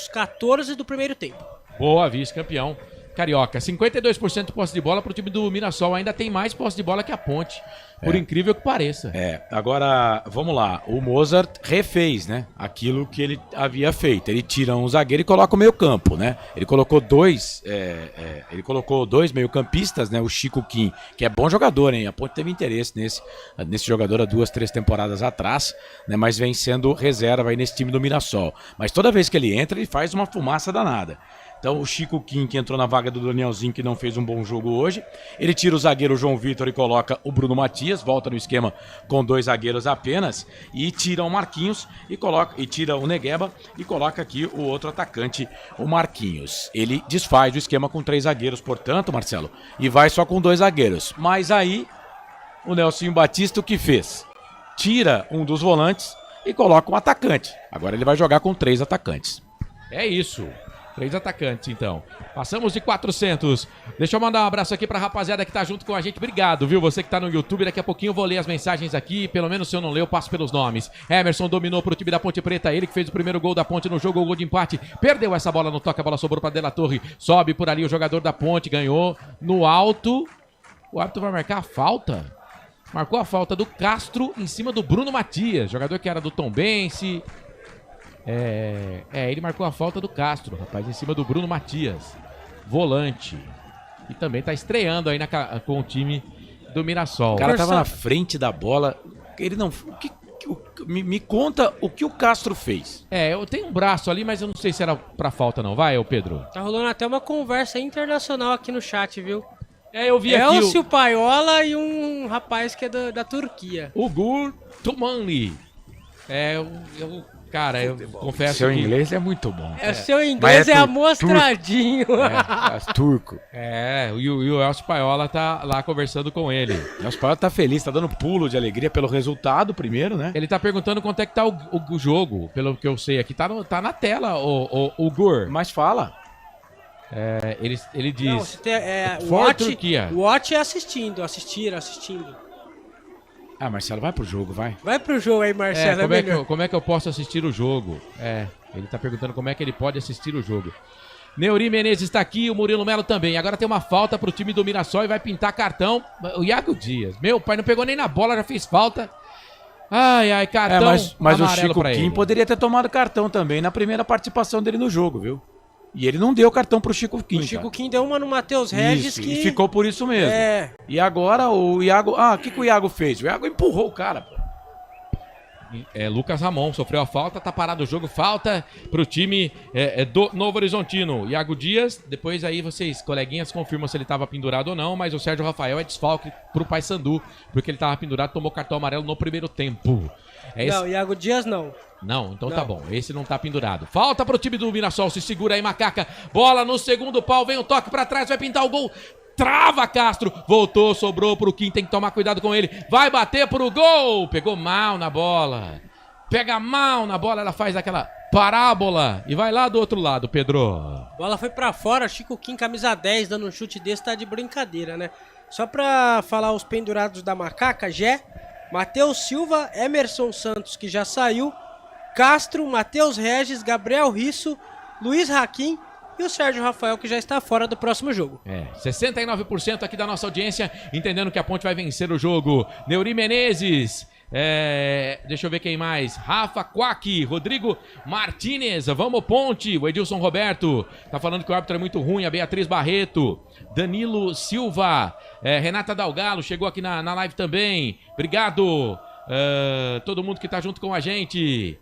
14 do primeiro tempo. Boa, vice-campeão carioca. 52% de posse de bola pro time do Mirassol. Ainda tem mais posse de bola que a Ponte. Por incrível que pareça. Agora, vamos lá. O Mozart refez, né? Aquilo que ele havia feito. Ele tira um zagueiro e coloca o meio campo, né? Ele colocou dois meio-campistas, né? O Chico Kim, que é bom jogador, hein? A Ponte teve interesse nesse jogador há 2-3 temporadas atrás, né? Mas vem sendo reserva aí nesse time do Mirassol. Mas toda vez que ele entra, ele faz uma fumaça danada. Então o Chico Kim, que entrou na vaga do Danielzinho, que não fez um bom jogo hoje, ele tira o zagueiro João Vitor e coloca o Bruno Matias, volta no esquema com 2 zagueiros apenas, e tira o Marquinhos e tira o Negueba e coloca aqui o outro atacante, o Marquinhos. Ele desfaz o esquema com 3 zagueiros, portanto, Marcelo, e vai só com 2 zagueiros. Mas aí o Nelsinho Batista o que fez? Tira um dos volantes e coloca um atacante. Agora ele vai jogar com 3 atacantes. É isso. 3 atacantes, então. Passamos de 400. Deixa eu mandar um abraço aqui pra rapaziada que tá junto com a gente. Obrigado, viu? Você que tá no YouTube, daqui a pouquinho eu vou ler as mensagens aqui. Pelo menos se eu não ler, eu passo pelos nomes. Emerson dominou pro time da Ponte Preta. Ele que fez o primeiro gol da Ponte no jogo, o gol de empate. Perdeu essa bola no toque, a bola sobrou pra De La Torre. Sobe por ali o jogador da Ponte, ganhou no alto. O árbitro vai marcar a falta. Marcou a falta do Castro em cima do Bruno Matias, jogador que era do Tombense. Ele marcou a falta do Castro, rapaz, em cima do Bruno Matias, volante. E também tá estreando aí com o time do Mirassol. O cara tava na frente da bola, ele não... Me conta o que o Castro fez. Eu tenho um braço ali, mas eu não sei se era pra falta não, vai, ô Pedro? Tá rolando até uma conversa internacional aqui no chat, viu? Eu vi aqui Elcio Paiola e um rapaz que é da Turquia. O Gur Tumanli. Cara, eu confesso Seu que... inglês é muito bom. Seu inglês é amostradinho. Turco. E o Elcio Paiola tá lá conversando com ele. O Elcio Paiola tá feliz, tá dando pulo de alegria pelo resultado primeiro, né? Ele tá perguntando quanto é que tá o jogo, pelo que eu sei aqui. Tá na tela, o Gur. Mas fala. Ele diz... Não, você tem, Turquia. Watch é assistindo. Marcelo, vai pro jogo, vai. Vai pro jogo aí, Marcelo. Como é que eu posso assistir o jogo? Ele tá perguntando como é que ele pode assistir o jogo. Neuri Menezes está aqui, o Murilo Melo também. Agora tem uma falta pro time do Mirassol e vai pintar cartão. O Iago Dias. Meu pai não pegou nem na bola, já fez falta. Ai, cartão mas o amarelo Chico pra Kim ele. poderia ter tomado cartão também na primeira participação dele no jogo, viu? E ele não deu cartão pro Chico Kim. O Chico Kim deu uma no Matheus Regis e ficou por isso mesmo. É. E agora o Iago... o que o Iago fez? O Iago empurrou o cara, pô. Lucas Ramon sofreu a falta, tá parado o jogo, falta pro time do Novo Horizontino. Iago Dias, depois aí vocês, coleguinhas, confirmam se ele tava pendurado ou não, mas o Sérgio Rafael é desfalque pro Paysandu, porque ele tava pendurado, tomou cartão amarelo no primeiro tempo. Não, Iago Dias não. Não, então tá bom, esse não tá pendurado. Falta pro time do Mirassol, se segura aí, Macaca. Bola no segundo pau, vem o toque pra trás, vai pintar o gol. Trava Castro, voltou, sobrou pro Kim, tem que tomar cuidado com ele. Vai bater pro gol, pegou mal na bola. Pega mal na bola, ela faz aquela parábola e vai lá do outro lado, Pedro. Bola foi pra fora, Chico Kim, camisa 10, dando um chute desse, tá de brincadeira, né? Só pra falar os pendurados da Macaca, Matheus Silva, Emerson Santos, que já saiu, Castro, Matheus Regis, Gabriel Risso, Luiz Hakim e o Sérgio Rafael, que já está fora do próximo jogo. 69% aqui da nossa audiência, entendendo que a Ponte vai vencer o jogo. Neuri Menezes, deixa eu ver quem mais. Rafa Quack, Rodrigo Martinez, vamos Ponte. O Edilson Roberto tá falando que o árbitro é muito ruim. A Beatriz Barreto, Danilo Silva, Renata Dalgalo chegou aqui na live também. Obrigado, todo mundo que tá junto com a gente.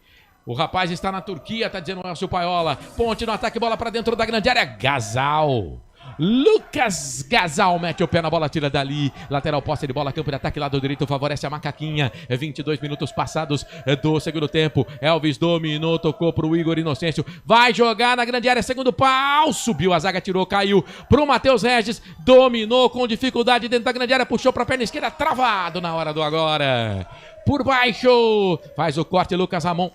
O rapaz está na Turquia, tá dizendo o Elcio Paiola. Ponte no ataque, bola pra dentro da grande área. Gasal. Lucas Gasal mete o pé na bola, tira dali. Lateral posse de bola, campo de ataque, lado direito, favorece a Macaquinha. 22 minutos passados do segundo tempo. Elvis dominou, tocou pro Igor Inocêncio. Vai jogar na grande área, segundo pau. Subiu a zaga, tirou, caiu pro Matheus Regis. Dominou com dificuldade dentro da grande área, puxou pra perna esquerda, travado na hora do agora. Por baixo, faz o corte Lucas Ramon.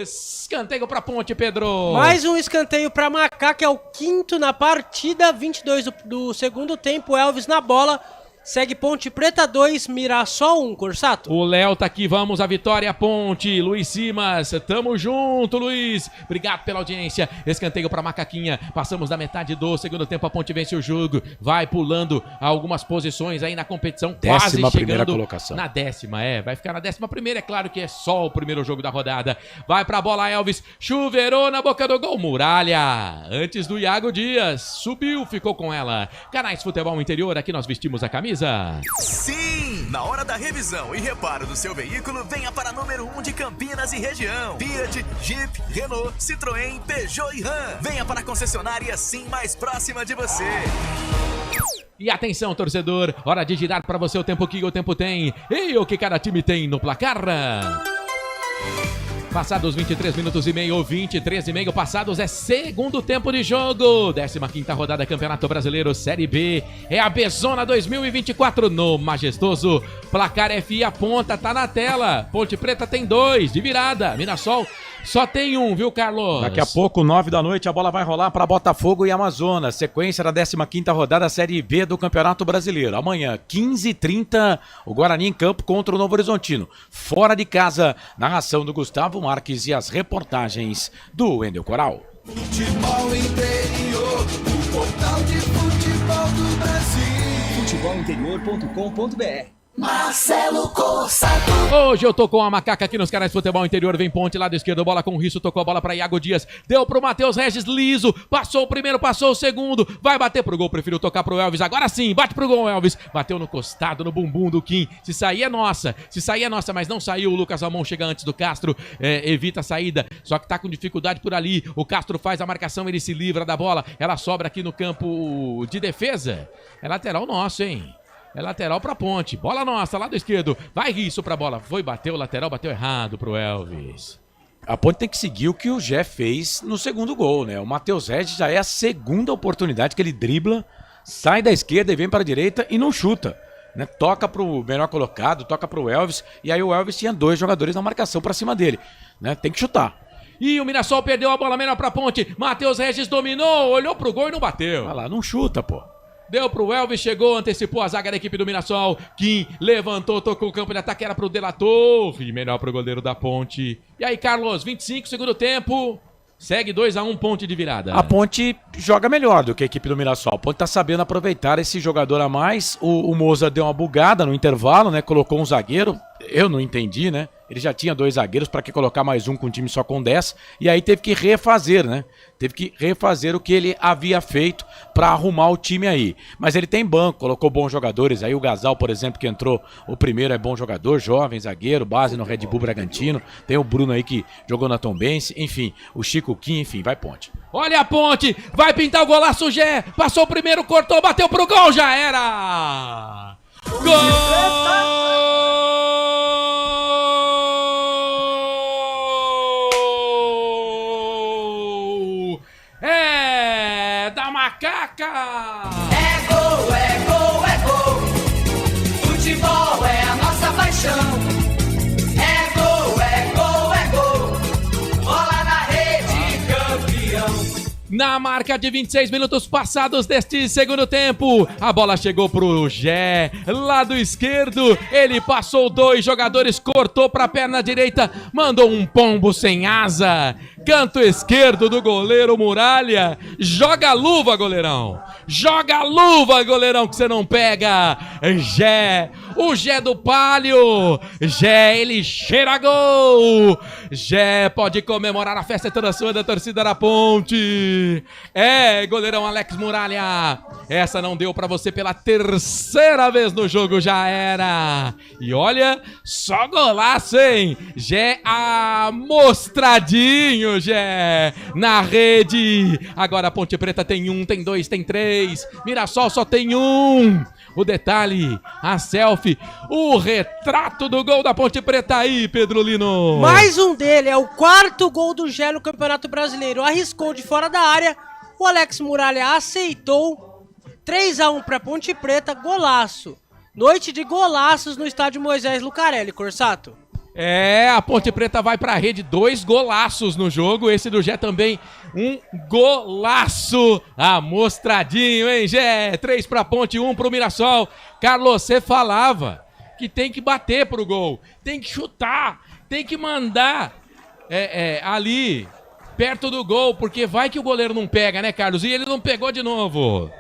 Escanteio pra Ponte, Pedro. Mais um escanteio pra Macaca, é o quinto na partida, 22 do segundo tempo. Elvis na bola, segue Ponte Preta 2, Mirassol 1, Corsato. O Léo tá aqui, vamos a vitória, Ponte. Luiz Simas, tamo junto, Luiz. Obrigado pela audiência. Escanteio pra Macaquinha, passamos da metade do segundo tempo, a Ponte vence o jogo. Vai pulando algumas posições aí na competição, quase chegando colocação. na 10ª, vai ficar na 11ª, é claro que é só o primeiro jogo da rodada. Vai pra bola, Elvis, chuveirou na boca do gol, Muralha, antes do Iago Dias, subiu, ficou com ela. Canais Futebol Interior, aqui nós vestimos a camisa. Sim! Na hora da revisão e reparo do seu veículo, venha para número 1 de Campinas e região. Fiat, Jeep, Renault, Citroën, Peugeot e Ram. Venha para a concessionária Sim mais próxima de você. E atenção, torcedor, hora de girar para você o tempo que o tempo tem e o que cada time tem no placar. Passados 23 minutos e meio, 23 e meio passados, é segundo tempo de jogo. 15ª rodada Campeonato Brasileiro Série B. É a Bezona 2024 no majestoso placar FI Aponta, tá na tela. Ponte Preta tem 2 de virada. Mirassol só tem 1, viu, Carlos? Daqui a pouco, 9 da noite, a bola vai rolar para Botafogo e Amazonas. Sequência da 15ª rodada Série B do Campeonato Brasileiro. Amanhã, 15h30, o Guarani em campo contra o Novo Horizontino. Fora de casa, narração do Gustavo Marques e as reportagens do Wendel Coral. Futebol interior, o portal de futebol do Brasil. Futebolinterior.com.br. Marcelo Corsato. Hoje eu tô com a Macaca aqui nos canais Futebol Interior. Vem Ponte, lado esquerdo, bola com o Risso, tocou a bola pra Iago Dias, deu pro Matheus Regis, liso, passou o primeiro, passou o segundo, vai bater pro gol, preferiu tocar pro Elvis, agora sim, bate pro gol, Elvis, bateu no costado, no bumbum do Kim, se sair é nossa, mas não saiu. O Lucas Ramon chega antes do Castro, evita a saída, só que tá com dificuldade por ali. O Castro faz a marcação, ele se livra da bola, ela sobra aqui no campo de defesa. É lateral nosso, hein? É lateral pra Ponte. Bola nossa, lado esquerdo. Vai isso pra bola. Foi, bateu, lateral, bateu errado pro Elvis. A Ponte tem que seguir o que o Gé fez no segundo gol, né? O Matheus Regis já é a segunda oportunidade que ele dribla, sai da esquerda e vem para a direita e não chuta. Né? Toca pro melhor colocado, toca pro Elvis, e aí o Elvis tinha 2 jogadores na marcação para cima dele. Né? Tem que chutar. E o Mirassol perdeu a bola melhor pra Ponte. Matheus Regis dominou, olhou pro gol e não bateu. Olha lá, não chuta, pô. Deu pro Elvis, chegou, antecipou a zaga da equipe do Mirassol. Kim levantou, tocou o campo de ataque, era pro De La Torre. Melhor pro goleiro da Ponte. E aí, Carlos, 25, segundo tempo. Segue 2-1, Ponte de virada. A Ponte joga melhor do que a equipe do Mirassol. A Ponte tá sabendo aproveitar esse jogador a mais. O Moza deu uma bugada no intervalo, né? Colocou um zagueiro. Eu não entendi, né? Ele já tinha 2 zagueiros, para que colocar mais um com um time só com 10? E aí teve que refazer, né? Teve que refazer o que ele havia feito para arrumar o time aí. Mas ele tem banco, colocou bons jogadores. Aí o Gasal, por exemplo, que entrou o primeiro, é bom jogador, jovem, zagueiro, base no Red Bull Bragantino. Tem o Bruno aí que jogou na Tombense. Enfim, o Chico Kim, enfim, vai Ponte. Olha a Ponte, vai pintar o golaço, Gé. Passou o primeiro, cortou, bateu pro gol, já era! Gol! Macaca! É gol, é gol, é gol. Futebol é a nossa paixão. É gol, é gol, é gol. Bola na rede, campeão. Na marca de 26 minutos passados deste segundo tempo, a bola chegou pro Gé, lado esquerdo, ele passou 2 jogadores, cortou pra perna direita, mandou um pombo sem asa, canto esquerdo do goleiro Muralha, joga a luva, goleirão, joga a luva, goleirão, que você não pega, Gé, o Gé do Palio, Gé, ele cheira gol, Gé pode comemorar, a festa é toda sua, da torcida da Ponte. É, goleirão Alex Muralha, essa não deu pra você pela 3ª vez no jogo, já era. E olha, só golaço, hein? Gé amostradinho, Gé, na rede. Agora a Ponte Preta tem 1, tem 2, tem 3. Mirassol só tem 1. O detalhe, a selfie, o retrato do gol da Ponte Preta aí, Pedro Lino. Mais um dele, é o 4º gol do Gé no Campeonato Brasileiro. Arriscou de fora da área, o Alex Muralha aceitou. 3-1 pra Ponte Preta, golaço. Noite de golaços no estádio Moisés Lucarelli, Corsato. É, a Ponte Preta vai pra rede, 2 golaços no jogo, esse do Gé também, um golaço, amostradinho, hein, Gé? 3 pra Ponte, 1 pro Mirassol. Carlos, você falava que tem que bater pro gol, tem que chutar, tem que mandar ali, perto do gol, porque vai que o goleiro não pega, né, Carlos? E ele não pegou de novo.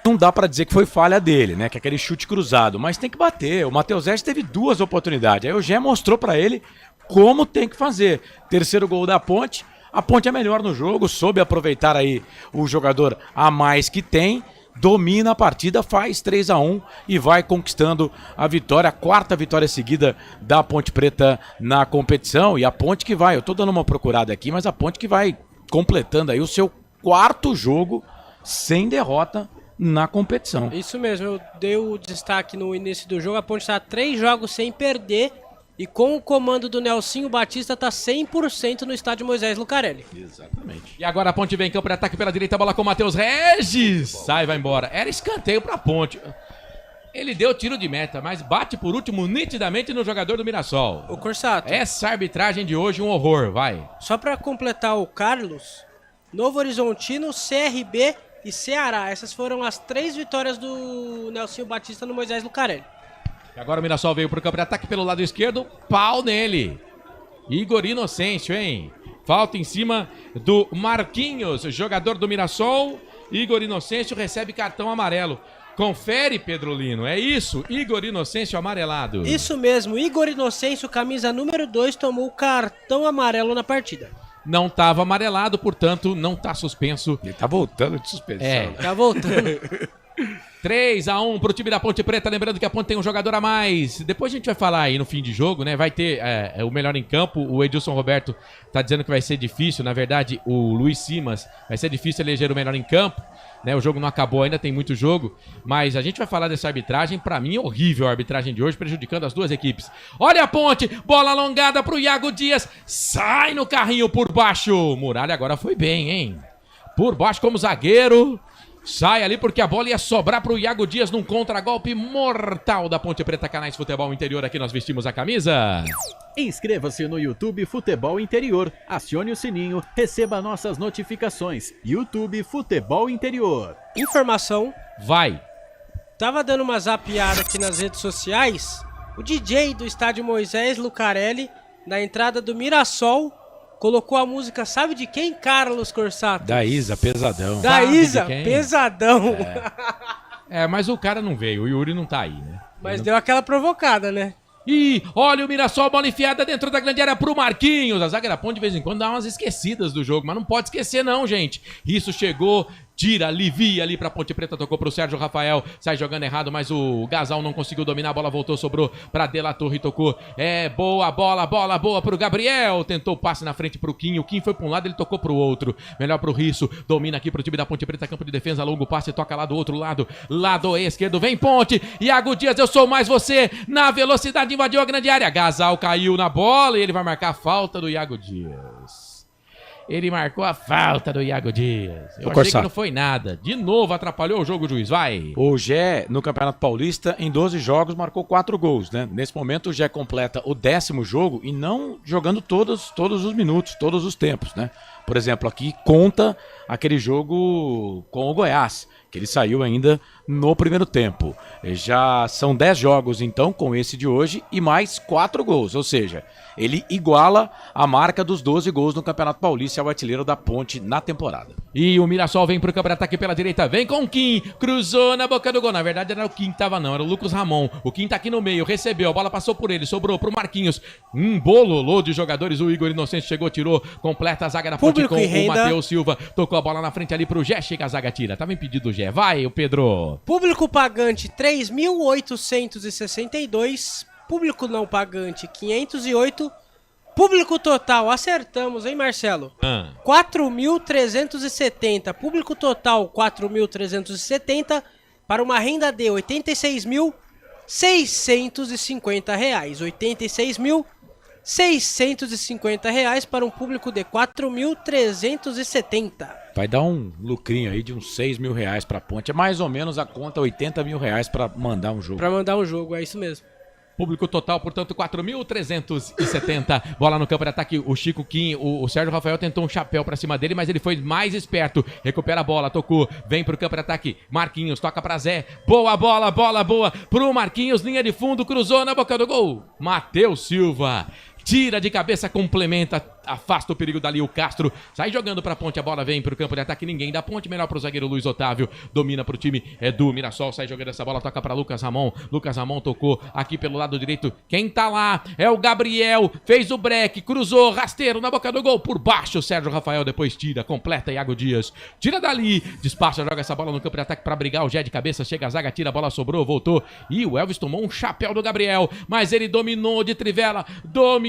Não dá pra dizer que foi falha dele, né? Que é aquele chute cruzado, mas tem que bater. O Matheus Regis teve 2 oportunidades. Aí o Gé mostrou pra ele como tem que fazer. 3º gol da Ponte. A Ponte é melhor no jogo, soube aproveitar aí o jogador a mais que tem. Domina a partida, faz 3-1 e vai conquistando a vitória, a 4ª vitória seguida da Ponte Preta na competição. E a Ponte que vai, eu tô dando uma procurada aqui, mas a Ponte que vai completando aí o seu 4º jogo sem derrota na competição. Isso mesmo, eu dei o destaque no início do jogo, a Ponte está 3 jogos sem perder e com o comando do Nelsinho Batista está 100% no estádio Moisés Lucarelli. Exatamente. E agora a Ponte vem em campo de ataque pela direita, a bola com o Matheus Regis. Sai, vai embora. Era escanteio pra Ponte. Ele deu tiro de meta, mas bate por último nitidamente no jogador do Mirassol. O Corsato. Essa arbitragem de hoje um horror, vai. Só pra completar o Carlos, Novo Horizontino, CRB e Ceará. Essas foram as 3 vitórias do Nelsinho Batista no Moisés Lucarelli. E agora o Mirassol veio pro campo de ataque pelo lado esquerdo. Pau nele. Igor Inocêncio, hein? Falta em cima do Marquinhos, jogador do Mirassol. Igor Inocêncio recebe cartão amarelo. Confere, Pedro Lino, é isso? Igor Inocêncio amarelado. Isso mesmo, Igor Inocêncio, camisa número 2, tomou cartão amarelo na partida. Não estava amarelado, portanto, não está suspenso. Ele tá voltando de suspensão. Tá voltando. 3-1 pro time da Ponte Preta, lembrando que a Ponte tem um jogador a mais. Depois a gente vai falar aí no fim de jogo, né? Vai ter o melhor em campo. O Edilson Roberto tá dizendo que vai ser difícil. Na verdade, o Luiz Simas vai ser difícil eleger o melhor em campo, né? O jogo não acabou ainda, tem muito jogo. Mas a gente vai falar dessa arbitragem. Pra mim, horrível a arbitragem de hoje, prejudicando as duas equipes. Olha a Ponte, bola alongada pro Iago Dias. Sai no carrinho por baixo. Muralha agora foi bem, hein? Por baixo como zagueiro. Sai ali porque a bola ia sobrar pro Iago Dias num contragolpe mortal da Ponte Preta. Canais Futebol Interior, aqui nós vestimos a camisa. Inscreva-se no YouTube Futebol Interior, acione o sininho, receba nossas notificações. YouTube Futebol Interior. Informação. Vai. Tava dando uma zapiada aqui nas redes sociais. O DJ do estádio Moisés Lucarelli, na entrada do Mirassol, colocou a música, sabe de quem, Carlos Corsato? Da Isa, Pesadão. Da Isa, Pesadão. Mas o cara não veio, o Yuri não tá aí, né? Mas deu aquela provocada, né? E olha o Mirassol, bola enfiada dentro da grande área pro Marquinhos. A zaga da Ponte de vez em quando dá umas esquecidas do jogo, mas não pode esquecer não, gente. Isso chegou, tira, alivia ali pra Ponte Preta, tocou pro Sérgio Rafael, sai jogando errado, mas o Gasal não conseguiu dominar, a bola voltou, sobrou pra De La Torre, tocou, boa bola boa pro Gabriel, tentou o passe na frente pro Kim, o Kim foi pra um lado, ele tocou pro outro, melhor pro Risso, domina aqui pro time da Ponte Preta, campo de defesa, longo passe, toca lá do outro lado, lado esquerdo, vem Ponte, Iago Dias, eu sou mais você, na velocidade invadiu a grande área, Gasal caiu na bola e ele vai marcar a falta do Iago Dias. Ele marcou a falta do Iago Dias. Eu achei que não foi nada. De novo atrapalhou o jogo, o juiz. Vai. O Gé, no Campeonato Paulista, em 12 jogos, marcou 4 gols, né? Nesse momento, o Gé completa o 10º jogo e não jogando todos os minutos, todos os tempos, né? Por exemplo, aqui conta aquele jogo com o Goiás, que ele saiu ainda no primeiro tempo. Já são 10 jogos, então, com esse de hoje, e mais 4 gols. Ou seja, ele iguala a marca dos 12 gols no Campeonato Paulista, é o artilheiro da Ponte na temporada. E o Mirassol vem pro campo de ataque pela direita, vem com o Kim, cruzou na boca do gol. Na verdade, era o Kim que tava não, era o Lucas Ramon. O Kim tá aqui no meio, recebeu, a bola passou por ele, sobrou pro Marquinhos. Bololô de jogadores, o Igor Inocente chegou, tirou, completa a zaga da Ponte com o Matheus Silva. Tocou a bola na frente ali pro Gé, chega a zaga, tira. Tava impedido o Gé. Vai, o Pedro. Público pagante 3.862, público não pagante 508, público total, acertamos, hein, Marcelo? 4.370, público total 4.370, para uma renda de R$ 86.650, R$ 86.650 para um público de 4.370. Vai dar um lucrinho aí de uns 6 mil reais pra Ponte. É mais ou menos a conta, 80 mil reais pra mandar um jogo. Pra mandar um jogo, é isso mesmo. Público total, portanto, 4.370. Bola no campo de ataque, o Chico Kim, o Sérgio Rafael tentou um chapéu pra cima dele, mas ele foi mais esperto. Recupera a bola, tocou, vem pro campo de ataque. Marquinhos, toca pra Zé. Boa bola boa pro Marquinhos, linha de fundo, cruzou na boca do gol. Matheus Silva. Tira de cabeça, complementa, afasta o perigo dali, o Castro sai jogando pra Ponte, a bola vem pro campo de ataque, ninguém da Ponte, melhor pro zagueiro Luiz Otávio, domina pro time do Mirassol, sai jogando essa bola, toca pra Lucas Ramon tocou aqui pelo lado direito, quem tá lá é o Gabriel, fez o break, cruzou, rasteiro na boca do gol, por baixo o Sérgio Rafael, depois tira, completa Iago Dias, tira dali, despacha, joga essa bola no campo de ataque pra brigar, o Gé de cabeça, chega a zaga, tira, a bola sobrou, voltou, e o Elvis tomou um chapéu do Gabriel, mas ele dominou de trivela, boa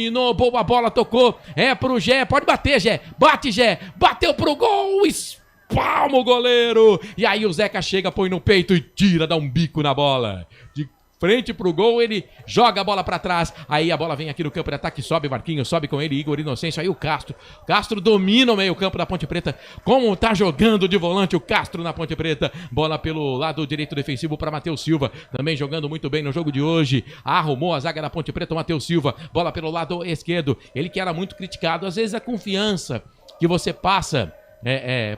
bola, tocou, pro Gé, pode bater, Gé, bate, Gé, bateu pro gol, espalma o goleiro, e aí o Zeca chega, põe no peito e tira, dá um bico na bola, de frente pro gol, ele joga a bola pra trás, aí a bola vem aqui no campo de ataque, sobe Marquinhos, sobe com ele, Igor Inocêncio, aí o Castro domina o meio campo da Ponte Preta, como tá jogando de volante o Castro na Ponte Preta, bola pelo lado direito defensivo para Matheus Silva, também jogando muito bem no jogo de hoje, arrumou a zaga da Ponte Preta, o Matheus Silva, bola pelo lado esquerdo, ele que era muito criticado, às vezes a confiança que você passa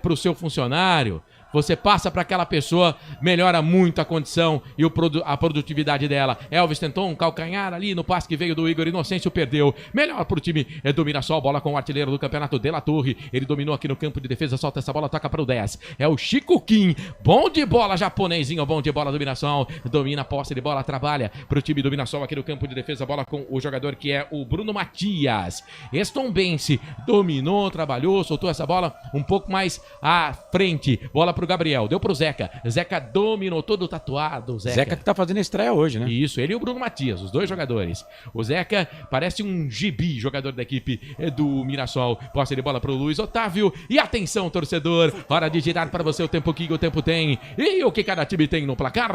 pro seu funcionário, você passa para aquela pessoa, melhora muito a condição e a produtividade dela. Elvis tentou um calcanhar ali no passe que veio do Igor Inocêncio, perdeu. Melhor pro time do Mirassol, bola com o artilheiro do campeonato, De La Torre. Ele dominou aqui no campo de defesa, solta essa bola, toca para o 10. É o Chico Kim, bom de bola, japonesinho, bom de bola do Mirassol. Domina a posse de bola, trabalha pro time do Mirassol aqui no campo de defesa, bola com o jogador que é o Bruno Matias. Estombense dominou, trabalhou, soltou essa bola um pouco mais à frente. Bola pro pro Gabriel, deu pro Zeca. Zeca dominou, todo tatuado. Zeca que tá fazendo estreia hoje, né? Isso, ele e o Bruno Matias, os dois jogadores. O Zeca parece um gibi, jogador da equipe do Mirassol. Posse de bola pro Luiz Otávio. E atenção, torcedor, hora de girar para você o tempo que o tempo tem. E o que cada time tem no placar?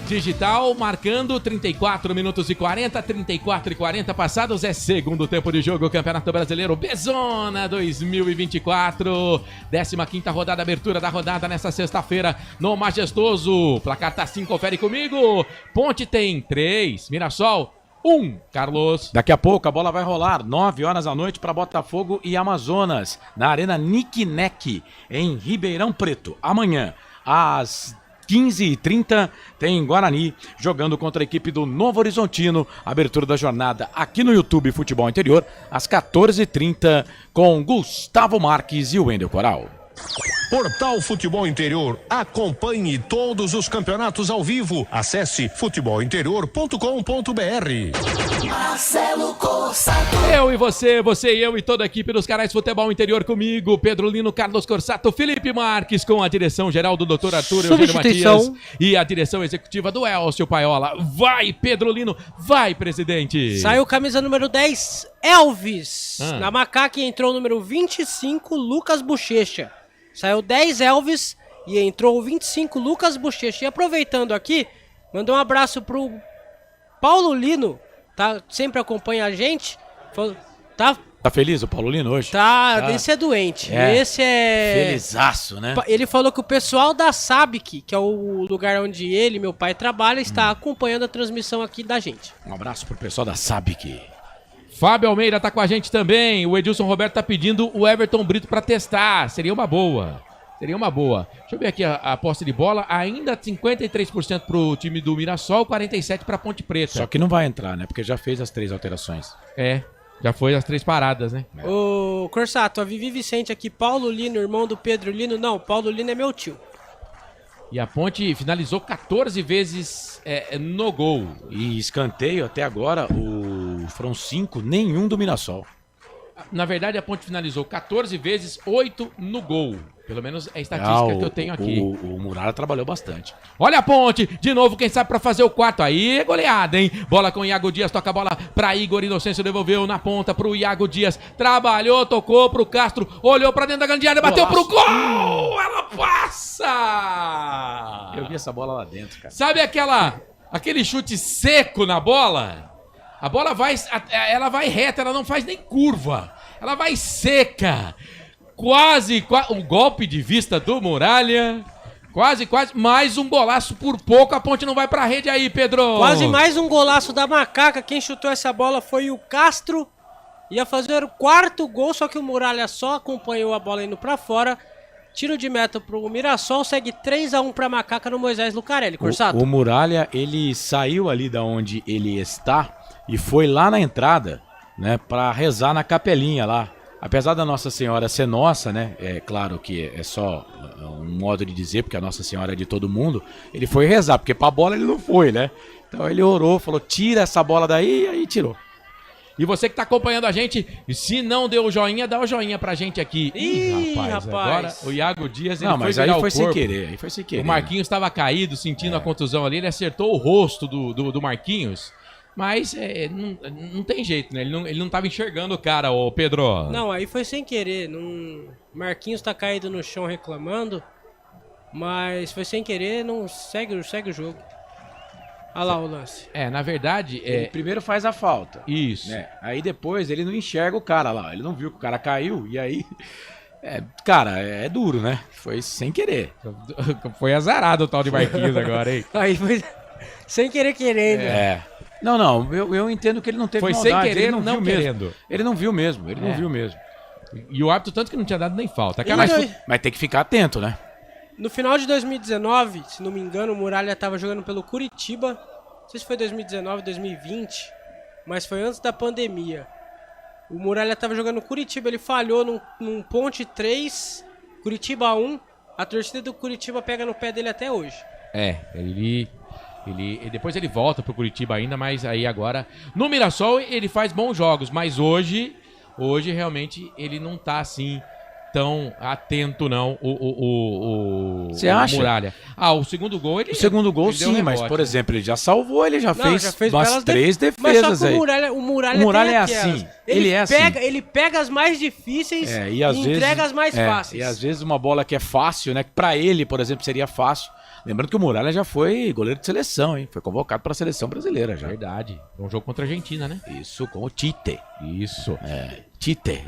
Digital marcando 34 minutos e 40, 34 e 40 passados, é segundo tempo de jogo, Campeonato Brasileiro Bezona 2024, 15ª rodada, abertura da rodada nessa sexta-feira no Majestoso. Placar tá assim, confere comigo. Ponte tem 3, Mirassol 1, Carlos. Daqui a pouco a bola vai rolar, 9 horas da noite para Botafogo e Amazonas, na Arena Nick Neck, em Ribeirão Preto. Amanhã, às 15h30 tem Guarani jogando contra a equipe do Novo Horizontino. Abertura da jornada aqui no YouTube Futebol Interior, às 14h30 com Gustavo Marques e o Wendel Coral. Portal Futebol Interior. Acompanhe todos os campeonatos ao vivo. Acesse futebolinterior.com.br. Marcelo Corsato. Eu e você e eu e toda a equipe dos canais Futebol Interior comigo, Pedro Lino, Carlos Corsato, Felipe Marques, com a direção geral do Dr. Arthur Eugênio Matias e a direção executiva do Elcio Paiola. Vai, Pedro Lino, vai, presidente. Saiu camisa número 10, Elvis. Na macaca entrou o número 25, Lucas Bochecha. Saiu 10 Elvis e entrou o 25 Lucas Bochecha. E aproveitando aqui, mandou um abraço pro Paulo Lino, tá? Sempre acompanha a gente. Tá feliz o Paulo Lino hoje? Tá. Esse é doente. Esse é... Felizaço, né? Ele falou que o pessoal da SABIC, que é o lugar onde ele e meu pai trabalham, está acompanhando a transmissão aqui da gente. Um abraço pro pessoal da SABIC. Fábio Almeida tá com a gente também. O Edilson Roberto tá pedindo o Everton Brito pra testar. Seria uma boa. Deixa eu ver aqui a posse de bola. Ainda 53% pro time do Mirassol, 47% pra Ponte Preta. Só que não vai entrar, né? Porque já fez as 3 alterações. Já foi as 3 paradas, né? Ô, Corsato, a Vivi Vicente aqui. Paulo Lino, irmão do Pedro Lino. Não, Paulo Lino é meu tio. E a Ponte finalizou 14 vezes no gol. E escanteio até agora, foram 5, nenhum do Mirassol. Na verdade, a Ponte finalizou 14 vezes, 8 no gol. Pelo menos é a estatística que eu tenho aqui. O Muralha trabalhou bastante. Olha a Ponte, de novo, quem sabe pra fazer o 4. Aí é goleada, hein? Bola com o Iago Dias, toca a bola pra Igor Inocêncio, devolveu na ponta pro Iago Dias. Trabalhou, tocou pro Castro, olhou pra dentro da grande área, bateu pro gol! Ela passa! Eu vi essa bola lá dentro, cara. Sabe aquele chute seco na bola? A bola ela vai reta, ela não faz nem curva. Ela vai seca. Quase um golpe de vista do Muralha. Quase, mais um golaço por pouco. A Ponte não vai pra rede aí, Pedro. Quase mais um golaço da macaca. Quem chutou essa bola foi o Castro. Ia fazer o 4º gol, só que o Muralha só acompanhou a bola indo pra fora. Tiro de meta pro Mirassol, segue 3-1 pra macaca no Moisés Lucarelli. Corsato. O Muralha, ele saiu ali da onde ele está e foi lá na entrada, né, pra rezar na capelinha lá. Apesar da Nossa Senhora ser nossa, né, é claro que é só um modo de dizer, porque a Nossa Senhora é de todo mundo, ele foi rezar, porque pra bola ele não foi, né? Então ele orou, falou, tira essa bola daí, e aí tirou. E você que tá acompanhando a gente, se não deu o joinha, dá o joinha pra gente aqui. Ih, rapaz. Agora o Iago Dias, ele não, mas aí foi sem querer, O Marquinhos estava caído, sentindo a contusão ali, ele acertou o rosto do Marquinhos. Mas não tem jeito, né? Ele não tava enxergando o cara, ô Pedro. Não, aí foi sem querer. Marquinhos tá caído no chão reclamando, mas foi sem querer, não segue o jogo. Olha lá o lance. Na verdade... Ele primeiro faz a falta. Isso. Né? Aí depois ele não enxerga o cara lá. Ele não viu que o cara caiu e aí... cara, é duro, né? Foi sem querer. Foi azarado o tal de Marquinhos agora, hein? Aí foi sem querer querendo. Não, eu entendo que ele não teve foi maldade. Foi sem querer, ele não viu querendo. Mesmo. Ele não viu mesmo, não viu mesmo. E o árbitro tanto que não tinha dado nem falta. Mas tem que ficar atento, né? No final de 2019, se não me engano, o Muralha estava jogando pelo Curitiba. Não sei se foi 2019, 2020, mas foi antes da pandemia. O Muralha estava jogando no Curitiba, ele falhou num Ponte 3, Curitiba 1. A torcida do Curitiba pega no pé dele até hoje. Depois ele volta pro Curitiba ainda, mas aí agora... No Mirassol ele faz bons jogos, mas hoje realmente ele não tá assim tão atento, não, o acha? Muralha. O segundo gol, O segundo gol, sim, mas, por exemplo, ele já salvou, ele já fez umas 3 defesas mas só que aí. O Muralha é assim, ele é assim. Ele pega as mais difíceis e entrega as mais fáceis. E às vezes uma bola que é fácil, né, que pra ele, por exemplo, seria fácil. Lembrando que o Muralha já foi goleiro de seleção, hein? Foi convocado para a seleção brasileira já. Verdade. Um jogo contra a Argentina, né? Isso, com o Tite. Isso. Tite.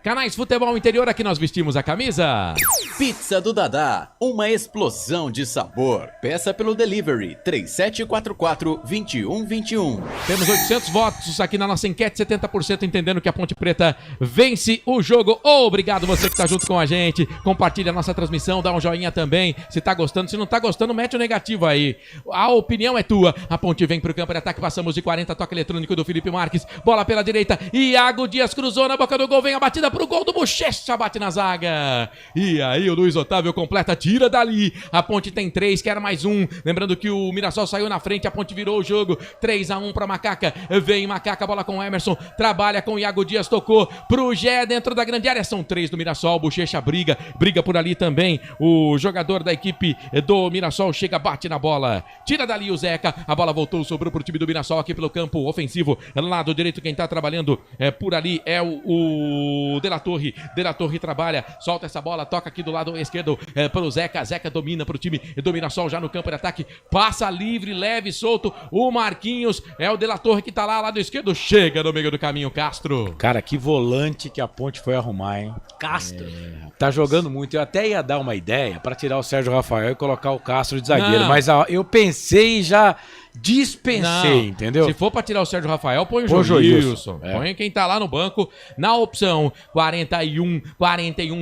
Canais Futebol Interior, aqui nós vestimos a camisa. Pizza do Dadá, uma explosão de sabor. Peça pelo delivery 3744-2121. Temos 800 votos aqui na nossa enquete, 70% entendendo que a Ponte Preta vence o jogo. Obrigado você que tá junto com a gente. Compartilha a nossa transmissão, dá um joinha também. Se tá gostando, se não tá gostando, mete o negativo aí. A opinião é tua. A Ponte vem pro campo de ataque, passamos de 40, toque eletrônico do Felipe Marques. Bola pela direita, Iago Dias cruzou na boca do gol, vem a batida pro gol do Bochecha, bate na zaga. E aí o Luiz Otávio completa, tira dali. A Ponte tem 3, quer mais um. Lembrando que o Mirassol saiu na frente, a Ponte virou o jogo. 3-1 pra Macaca. Vem Macaca, bola com o Emerson. Trabalha com o Iago Dias, tocou pro Gé dentro da grande área. São 3 do Mirassol. Bochecha briga por ali também. O jogador da equipe do Mirassol chega, bate na bola. Tira dali o Zeca. A bola voltou, sobrou pro time do Mirassol aqui pelo campo ofensivo. Lado direito, quem tá trabalhando por ali é o De La Torre. De La Torre trabalha, solta essa bola, toca aqui do lado esquerdo pro Zeca. Zeca domina pro time do Mirassol já no campo de ataque. Passa livre, leve, solto. O Marquinhos é o De La Torre que tá lá, lado esquerdo. Chega no meio do caminho, Castro. Cara, que volante que a Ponte foi arrumar, hein? Castro. Tá jogando muito. Eu até ia dar uma ideia pra tirar o Sérgio Rafael e colocar o Castro de zagueiro. Não. Mas eu pensei e já dispensei, entendeu? Se for pra tirar o Sérgio Rafael, põe o Põe o Joilson. Joilson. Põe quem tá lá no banco. Na opção 41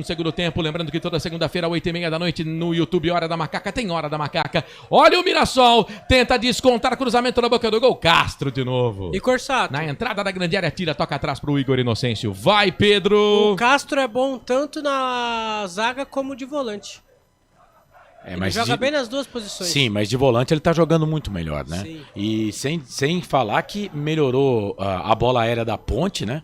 segundo tempo. Lembrando que toda segunda-feira, 8h30 da noite, no YouTube, Hora da Macaca, tem Hora da Macaca. Olha o Mirassol, tenta descontar, cruzamento na boca do gol. Castro de novo. E Corsato? Na entrada da grande área, tira, toca atrás pro Igor Inocêncio. Vai, Pedro! O Castro é bom tanto na zaga como de volante. Ele joga bem nas duas posições. Sim, mas de volante ele tá jogando muito melhor, né? Sim. E sem falar que melhorou a bola aérea da Ponte, né?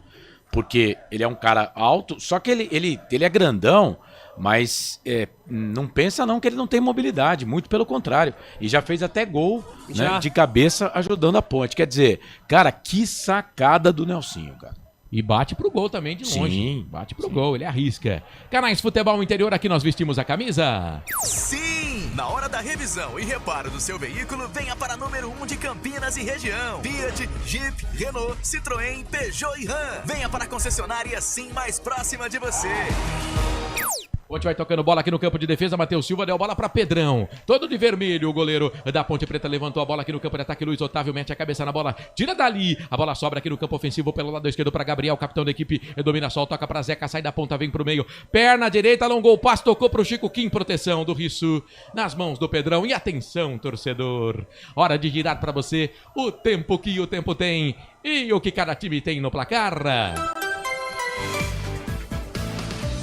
Porque ele é um cara alto, só que ele é grandão, mas não pensa não que ele não tem mobilidade, muito pelo contrário. E já fez até gol, né, de cabeça ajudando a Ponte. Quer dizer, cara, que sacada do Nelsinho, cara. E bate pro gol também de longe. Sim. Bate pro gol, ele arrisca. Canais Futebol Interior, aqui nós vestimos a camisa. Sim! Na hora da revisão e reparo do seu veículo, venha para número 1 de Campinas e região. Fiat, Jeep, Renault, Citroën, Peugeot e Ram. Venha para a concessionária Sim mais próxima de você. Ponte vai tocando bola aqui no campo de defesa, Matheus Silva deu bola pra Pedrão, todo de vermelho, o goleiro da Ponte Preta levantou a bola aqui no campo de ataque, Luiz Otávio mete a cabeça na bola, tira dali, a bola sobra aqui no campo ofensivo pelo lado esquerdo pra Gabriel, capitão da equipe do Mirassol, toca pra Zeca, sai da ponta, vem pro meio, perna direita, alongou o passe, tocou pro Chico Kim, proteção do Rissu, nas mãos do Pedrão, e atenção, torcedor, hora de girar pra você o tempo que o tempo tem e o que cada time tem no placar.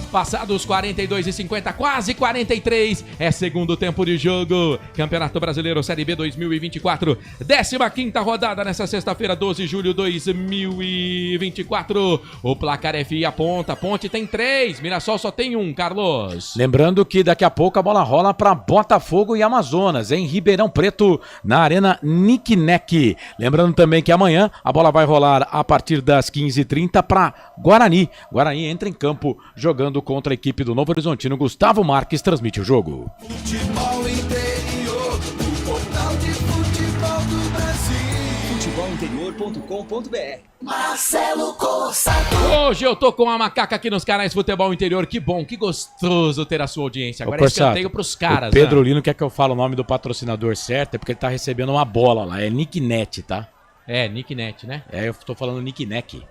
Passados 42:50, quase 43, é segundo tempo de jogo. Campeonato Brasileiro Série B 2024, 15ª rodada nessa sexta-feira, 12 de julho de 2024. O placar é FI aponta, Ponte tem 3, Mirassol só tem 1, Carlos. Lembrando que daqui a pouco a bola rola para Botafogo e Amazonas, em Ribeirão Preto, na Arena Nickneck. Lembrando também que amanhã a bola vai rolar a partir das 15h30 para Guarani. Guarani entra em campo jogando contra a equipe do Novo Horizontino. Gustavo Marques transmite o jogo. Futebol interior, o portal de futebol do Brasil. Futebolinterior.com.br. Marcelo Corsato. Hoje eu tô com a Macaca aqui nos canais Futebol Interior. Que bom, que gostoso ter a sua audiência. Agora é escanteio pros caras. O Pedro Lino quer que eu fale o nome do patrocinador certo, é porque ele tá recebendo uma bola lá. É Nicknet, tá? É, Nicknet, né? É, eu tô falando Nickneck.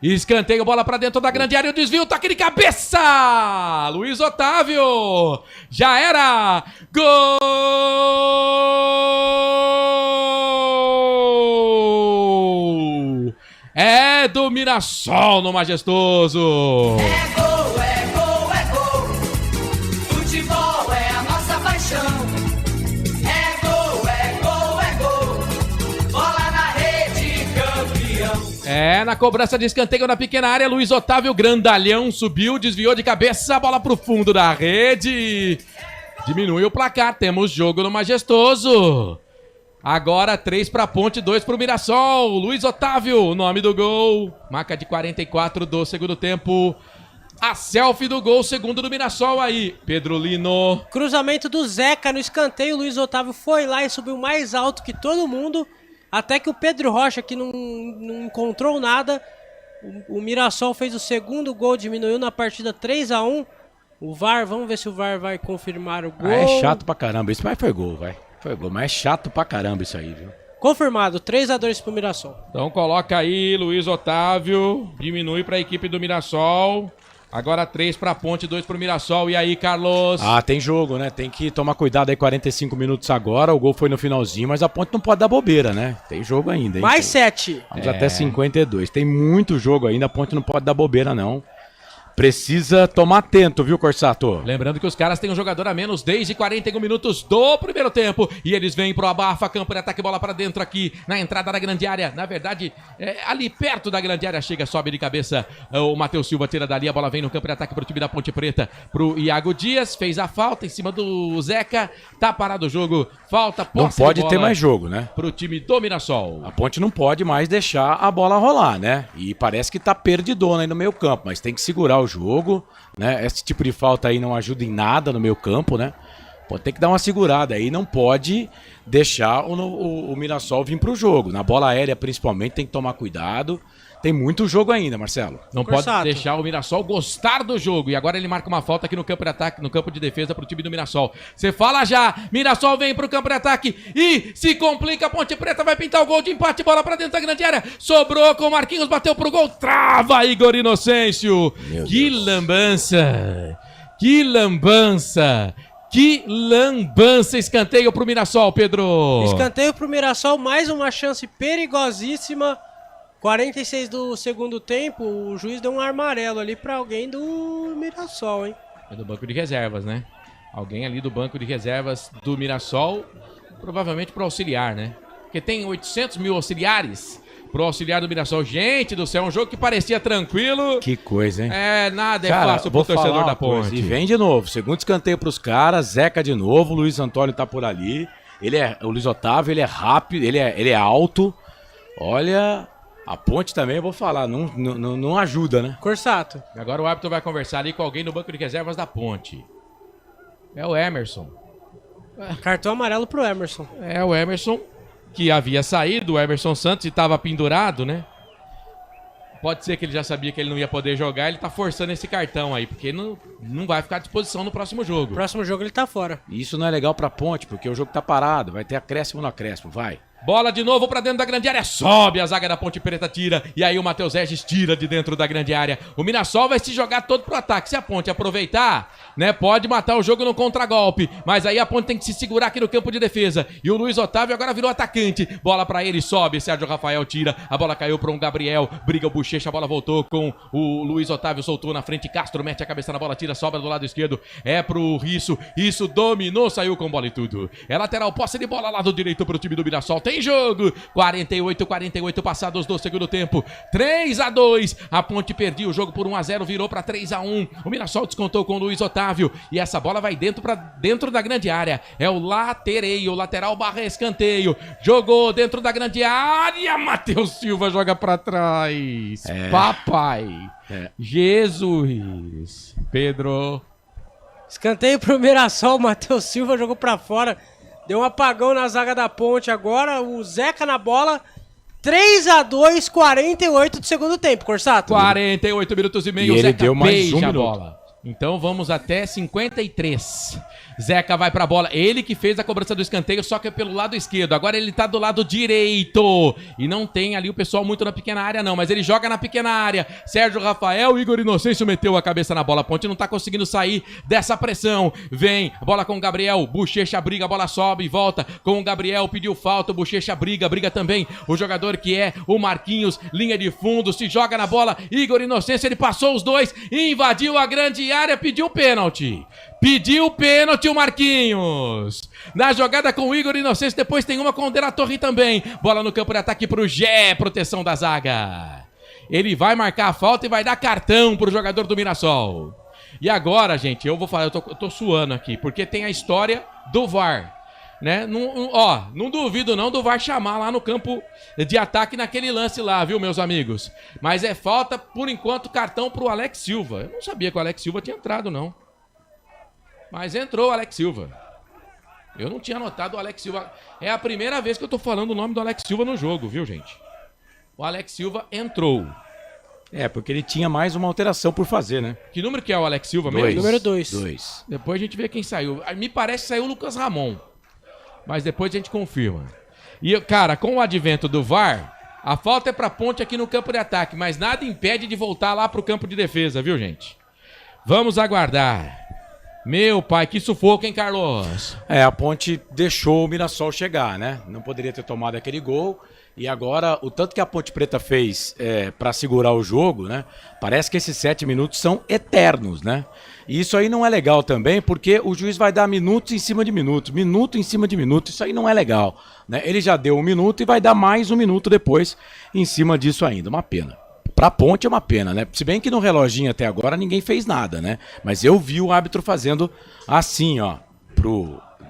Escanteio, bola pra dentro da grande área, o desvio, toque de cabeça! Luiz Otávio! Já era! Gol! É do Mirassol no Majestoso! É gol, é gol, é gol. Futebol é a nossa paixão. É gol, é gol, é gol. Bola na rede, campeão. Na cobrança de escanteio na pequena área, Luiz Otávio, grandalhão, subiu, desviou de cabeça, a bola pro fundo da rede. Diminui o placar, temos jogo no Majestoso. Agora 3 pra Ponte, 2 pro Mirassol. Luiz Otávio, o nome do gol. Marca de 44 do segundo tempo. A selfie do gol, segundo do Mirassol aí. Pedro Lino. Cruzamento do Zeca no escanteio. Luiz Otávio foi lá e subiu mais alto que todo mundo. Até que o Pedro Rocha, que não encontrou nada. O Mirassol fez o segundo gol, diminuiu na partida 3-1. O VAR, vamos ver se o VAR vai confirmar o gol. É chato pra caramba isso, mas foi gol, vai. Foi gol, mas é chato pra caramba isso aí, viu? Confirmado, 3-2 pro Mirassol. Então coloca aí, Luiz Otávio. Diminui pra equipe do Mirassol. Agora 3 pra Ponte, 2 pro Mirassol. E aí, Carlos? Tem jogo, né? Tem que tomar cuidado aí, 45 minutos agora. O gol foi no finalzinho, mas a Ponte não pode dar bobeira, né? Tem jogo ainda, hein? Mais 7. Vamos até 52. Tem muito jogo ainda, a Ponte não pode dar bobeira, não. Precisa tomar atento, viu, Corsato? Lembrando que os caras têm um jogador a menos desde 41 minutos do primeiro tempo. E eles vêm pro abafa, campo de ataque, bola pra dentro aqui, na entrada da grande área. Na verdade, ali perto da grande área, chega, sobe de cabeça. O Matheus Silva tira dali, a bola vem no campo de ataque pro time da Ponte Preta. Pro Iago Dias, fez a falta em cima do Zeca. Tá parado o jogo, falta, posse. Não pode ter mais jogo, né? Pro time do Mirassol. A Ponte não pode mais deixar a bola rolar, né? E parece que tá perdidona aí no meio campo, mas tem que segurar o jogo, né? Esse tipo de falta aí não ajuda em nada no meio campo, né? Pode ter que dar uma segurada aí, não pode deixar o Mirassol vir pro jogo. Na bola aérea, principalmente, tem que tomar cuidado. Tem muito jogo ainda, Marcelo. Não pode deixar o Mirassol gostar do jogo. E agora ele marca uma falta aqui no campo de ataque, no campo de defesa pro time do Mirassol. Você fala já, Mirassol vem pro campo de ataque e se complica, a Ponte Preta vai pintar o gol de empate, bola pra dentro da grande área. Sobrou com o Marquinhos, bateu pro gol, trava Igor Inocêncio. Que lambança, que lambança. Que lambança, escanteio pro Mirassol, Pedro. Escanteio pro Mirassol, mais uma chance perigosíssima. 46 do segundo tempo, o juiz deu um amarelo ali pra alguém do Mirassol, hein? É do banco de reservas, né? Alguém ali do banco de reservas do Mirassol, provavelmente pro auxiliar, né? Porque tem 800 mil auxiliares pro auxiliar do Mirassol. Gente do céu, um jogo que parecia tranquilo. Que coisa, hein? Nada é fácil pro torcedor da Ponte. E vem de novo, segundo escanteio pros caras, Zeca de novo, Luiz Antônio tá por ali. O Luiz Otávio, ele é rápido, ele é alto. Olha... A Ponte também, eu vou falar, não ajuda, né? Corsato. Agora o árbitro vai conversar ali com alguém no banco de reservas da Ponte. É o Emerson. Cartão amarelo pro Emerson. É o Emerson, que havia saído, o Emerson Santos, e estava pendurado, né? Pode ser que ele já sabia que ele não ia poder jogar, ele tá forçando esse cartão aí, porque não vai ficar à disposição no próximo jogo. Próximo jogo ele tá fora. Isso não é legal pra Ponte, porque o jogo tá parado, vai ter acréscimo no acréscimo, vai. Bola de novo pra dentro da grande área, sobe a zaga da Ponte Preta, tira, e aí o Matheus Regis tira de dentro da grande área. O Mirassol vai se jogar todo pro ataque, se a Ponte aproveitar, né, pode matar o jogo no contragolpe, mas aí a Ponte tem que se segurar aqui no campo de defesa, e o Luiz Otávio agora virou atacante, bola pra ele, sobe, Sérgio Rafael tira, a bola caiu pra um Gabriel, briga o Bochecha, a bola voltou com o Luiz Otávio, soltou na frente, Castro mete a cabeça na bola, tira, sobra do lado esquerdo, é pro Risso, Risso dominou, saiu com bola e tudo, é lateral, posse de bola lado direito pro time do Mirassol, tem jogo, 48 passados do segundo tempo, 3-2, a Ponte perdeu o jogo por 1-0, virou para 3-1, o Mirassol descontou com o Luiz Otávio, e essa bola vai dentro da grande área, é o lateral barra escanteio, jogou dentro da grande área, Matheus Silva joga para trás, papai, Jesus, Pedro. Escanteio pro Mirassol, Matheus Silva jogou pra fora. Deu um apagão na zaga da Ponte agora, o Zeca na bola, 3-2, 48 do segundo tempo, Corsato. 48 minutos e meio, e o ele Zeca deu mais beija um a minuto. bola. Então vamos até 53. Zeca vai pra bola, ele que fez a cobrança do escanteio, só que é pelo lado esquerdo. Agora ele tá do lado direito. E não tem ali o pessoal muito na pequena área não, mas ele joga na pequena área. Sérgio Rafael, Igor Inocêncio meteu a cabeça na bola. A Ponte não tá conseguindo sair dessa pressão. Vem, bola com o Gabriel, Bochecha briga, a bola sobe e volta com o Gabriel, pediu falta, o Bochecha briga também. O jogador que é o Marquinhos, linha de fundo, se joga na bola. Igor Inocêncio, ele passou os dois, invadiu a grande área, pediu pênalti. Pediu pênalti o Marquinhos. Na jogada com o Igor Inocêncio, depois tem uma com o De La Torre também. Bola no campo de ataque pro Gé, proteção da zaga. ele vai marcar a falta e vai dar cartão pro jogador do Mirassol. E agora, gente, eu vou falar, eu tô suando aqui, porque tem a história do VAR, né? Não duvido não do VAR chamar lá no campo de ataque naquele lance lá, viu, meus amigos? Mas é falta, por enquanto, cartão pro Alex Silva. Eu não sabia que o Alex Silva tinha entrado, não. Mas entrou o Alex Silva. Eu não tinha notado o Alex Silva. É a primeira vez que eu tô falando o nome do Alex Silva no jogo, viu, gente? O Alex Silva entrou. É, porque ele tinha mais uma alteração por fazer, né? Que número que é o Alex Silva mesmo? Número 2. 2. Depois a gente vê quem saiu. Me parece que saiu o Lucas Ramon. Mas depois a gente confirma. E, cara, com o advento do VAR, a falta é pra Ponte aqui no campo de ataque, mas nada impede de voltar lá pro campo de defesa, viu, gente? Vamos aguardar. Meu pai, que sufoco, hein, Carlos? É, a Ponte deixou o Mirassol chegar, né? Não poderia ter tomado aquele gol. E agora, o tanto que a Ponte Preta fez para segurar o jogo, né? Parece que esses 7 minutos são eternos, né? E isso aí não é legal também, porque o juiz vai dar minutos em cima de minutos, minuto em cima de minuto. Isso aí não é legal, né? Ele já deu 1 minuto e vai dar mais 1 minuto depois em cima disso ainda. Uma pena. Pra Ponte é uma pena, né? Se bem que no reloginho até agora ninguém fez nada, né? Mas eu vi o árbitro fazendo assim, ó.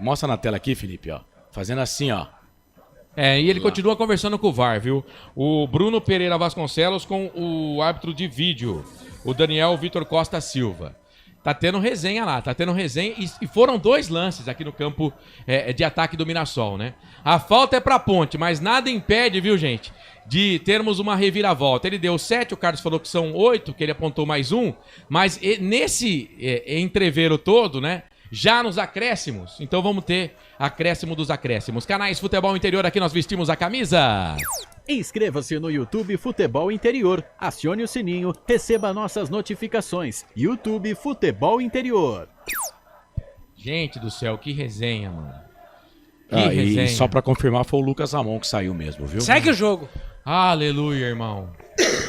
Mostra na tela aqui, Felipe, ó. Fazendo assim, ó. E ele continua conversando com o VAR, viu? O Bruno Pereira Vasconcelos com o árbitro de vídeo, o Daniel Vitor Costa Silva. Tá tendo resenha lá, e foram 2 lances aqui no campo de ataque do Mirassol, né? A falta é pra Ponte, mas nada impede, viu, gente, de termos uma reviravolta. Ele deu 7, o Carlos falou que são 8, que ele apontou mais 1, mas nesse entreveiro todo, né? Já nos acréscimos, então vamos ter acréscimo dos acréscimos. Canais Futebol Interior, aqui nós vestimos a camisa. Inscreva-se no YouTube Futebol Interior, acione o sininho, receba nossas notificações. YouTube Futebol Interior. Gente do céu, que resenha, mano. E só pra confirmar, foi o Lucas Ramon que saiu mesmo, viu? Segue o jogo. Aleluia, irmão.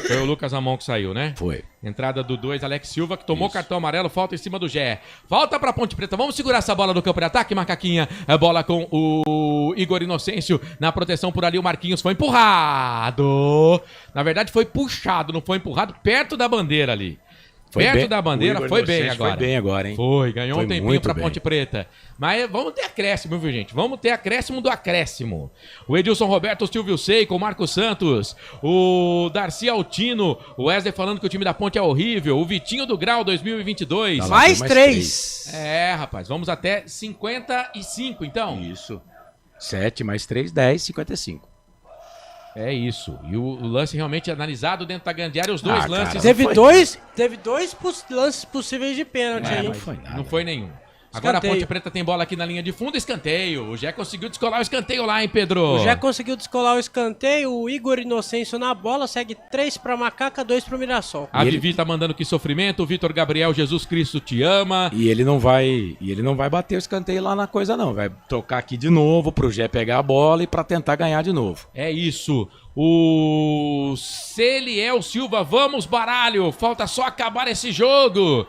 Foi o Lucas Ramon que saiu, né? Foi. Entrada do 2, Alex Silva, que tomou cartão amarelo, falta em cima do Gé. Falta pra Ponte Preta, vamos segurar essa bola do campo de ataque, Macaquinha. A bola com o Igor Inocêncio, na proteção por ali, o Marquinhos foi empurrado. Na verdade foi puxado, não foi empurrado, perto da bandeira ali. Perto da bandeira, foi bem agora. Foi bem agora, hein? Ganhou um tempinho pra Ponte Preta. Mas vamos ter acréscimo, viu, gente? Vamos ter acréscimo do acréscimo. O Edilson Roberto, o Silvio Seiko, o Marcos Santos, o Darcy Altino, o Wesley falando que o time da Ponte é horrível, o Vitinho do Grau 2022. Mais 3. Rapaz, vamos até 55, então. Isso. 7 mais 3, 10, 55. É isso. E o lance realmente analisado dentro da grande área, os 2 lances. Cara, teve dois lances possíveis de pênalti aí. Não foi nenhum. Agora a Ponte Preta tem bola aqui na linha de fundo, escanteio. O Gé conseguiu descolar o escanteio lá, hein, Pedro? O Gé conseguiu descolar o escanteio, o Igor Inocêncio na bola, segue 3 pra Macaca, 2 pro Mirassol. A Vivi tá mandando que sofrimento, o Vitor Gabriel, Jesus Cristo te ama. E ele não vai bater o escanteio lá na coisa não, vai tocar aqui de novo pro Gé pegar a bola e pra tentar ganhar de novo. É isso. O Celiel Silva, vamos baralho, falta só acabar esse jogo.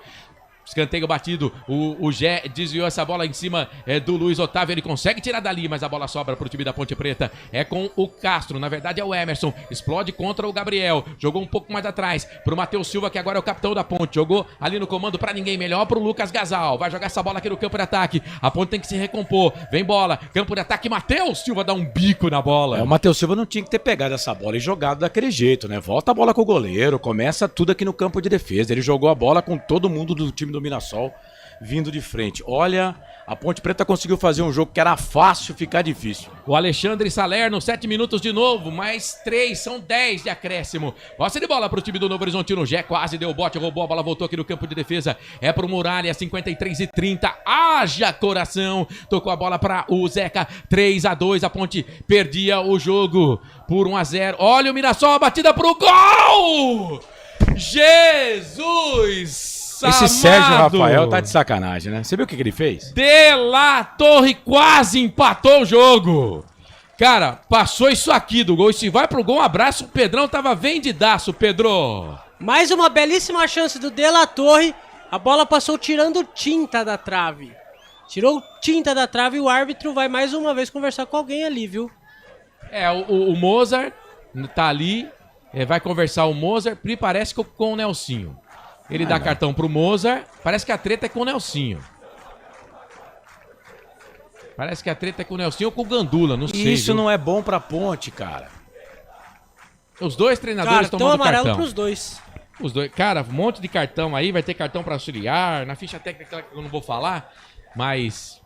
Escanteio batido, o Gé desviou essa bola em cima do Luiz Otávio, ele consegue tirar dali, mas a bola sobra pro time da Ponte Preta, é com o Castro, na verdade é o Emerson, explode contra o Gabriel, jogou um pouco mais atrás, pro Matheus Silva, que agora é o capitão da Ponte, jogou ali no comando pra ninguém, melhor pro Lucas Gasal, vai jogar essa bola aqui no campo de ataque, a Ponte tem que se recompor, vem bola, campo de ataque, Matheus Silva dá um bico na bola. O Matheus Silva não tinha que ter pegado essa bola e jogado daquele jeito, né? Volta a bola com o goleiro, começa tudo aqui no campo de defesa, ele jogou a bola com todo mundo do time do Mirassol vindo de frente. Olha, a Ponte Preta conseguiu fazer um jogo que era fácil ficar difícil. O Alexandre Salerno, 7 minutos de novo, mais 3, são 10 de acréscimo. Posse de bola pro time do Novo Horizontino. Gé quase deu o bote, roubou a bola, voltou aqui no campo de defesa. É pro Muralha, 53:30. Haja coração. Tocou a bola pra o Zeca, 3-2. A Ponte perdia o jogo por 1-0. Olha o Mirassol, a batida pro gol! Jesus! Esse Sérgio Rafael tá de sacanagem, né? Você viu o que ele fez? De La Torre quase empatou o jogo. Cara, passou isso aqui do gol. E se vai pro gol, um abraço. O Pedrão tava vendidaço, Pedro. Mais uma belíssima chance do De La Torre. A bola passou tirando tinta da trave. Tirou tinta da trave e o árbitro vai mais uma vez conversar com alguém ali, viu? O Mozart tá ali. vai conversar o Mozart, e parece com o Nelsinho. Ele dá cartão pro Mozart, parece que a treta é com o Nelsinho. Parece que a treta é com o Nelsinho ou com o Gandula, não sei. Isso não é bom pra Ponte, cara. Os dois treinadores tomando amarelo cartão. pros dois. Os dois, cara, um monte de cartão aí, vai ter cartão pra auxiliar, na ficha técnica que eu não vou falar, mas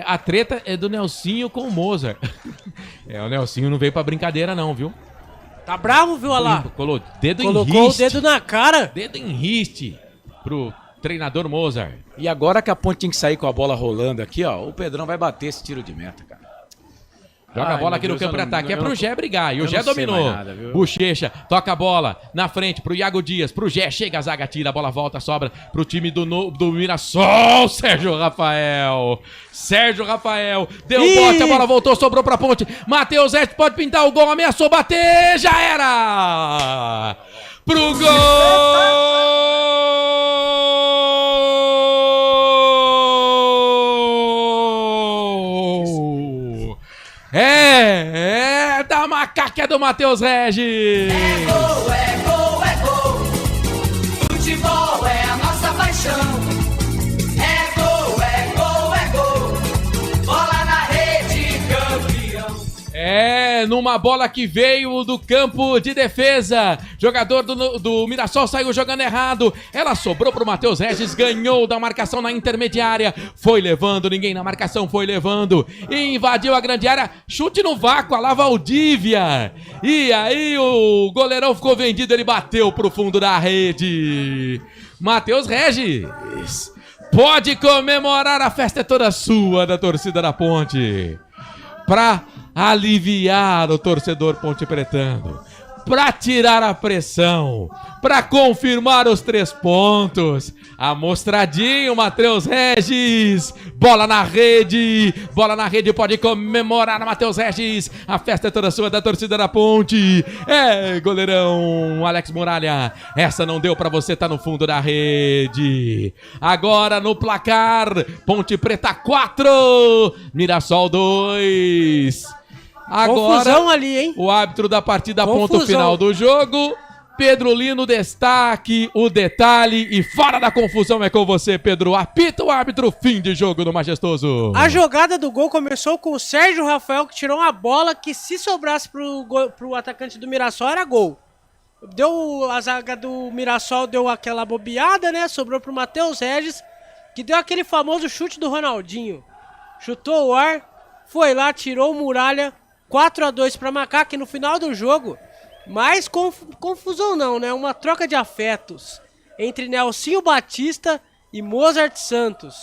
a treta é do Nelsinho com o Mozart. O Nelsinho não veio pra brincadeira não, viu? Tá bravo, viu, olha lá? Colocou o dedo na cara. Dedo em riste pro treinador Mozart. E agora que a Ponte tem que sair com a bola rolando aqui, ó, o Pedrão vai bater esse tiro de meta, cara. Joga a bola aqui no campo de ataque, é pro Gé brigar, e o Gé dominou. Nada, Bochecha, toca a bola na frente pro Iago Dias, pro Gé, chega a zaga, tira, a bola volta, sobra pro time do Mirassol, Sérgio Rafael, deu bote, a bola voltou, sobrou pra Ponte, Matheus Erte pode pintar o gol, ameaçou bater, já era! Pro gol! Da macaca do Matheus Regis! É gol, futebol é a nossa paixão. É gol, bola na rede, campeão. Numa bola que veio do campo de defesa, jogador do Mirassol saiu jogando errado, ela sobrou pro Matheus Regis, ganhou da marcação na intermediária, foi levando, ninguém na marcação, foi levando, e invadiu a grande área, chute no vácuo, a lá Valdívia, e aí o goleirão ficou vendido, ele bateu pro fundo da rede. Matheus Regis pode comemorar, a festa é toda sua, da torcida da Ponte, pra aliviar o torcedor pontepretano, pra tirar a pressão, pra confirmar os 3 pontos. Amostradinho, Matheus Regis, bola na rede, pode comemorar, Matheus Regis, a festa é toda sua, da torcida da Ponte. Goleirão Alex Muralha, essa não deu pra você, tá no fundo da rede. Agora no placar, Ponte Preta 4, Mirassol 2. Agora, confusão ali, hein? O árbitro da partida aponta o final do jogo. Pedro Lino, destaque, o detalhe e fora da confusão é com você, Pedro. Apita o árbitro, fim de jogo do Majestoso. A jogada do gol começou com o Sérgio Rafael, que tirou uma bola que, se sobrasse pro atacante do Mirassol, era gol. A zaga do Mirassol deu aquela bobeada, né? Sobrou pro Matheus Regis, que deu aquele famoso chute do Ronaldinho. Chutou o ar, foi lá, tirou o Muralha, 4-2 pra Macaca, e no final do jogo, mais confusão não, né? Uma troca de afetos entre Nelsinho Batista e Mozart Santos,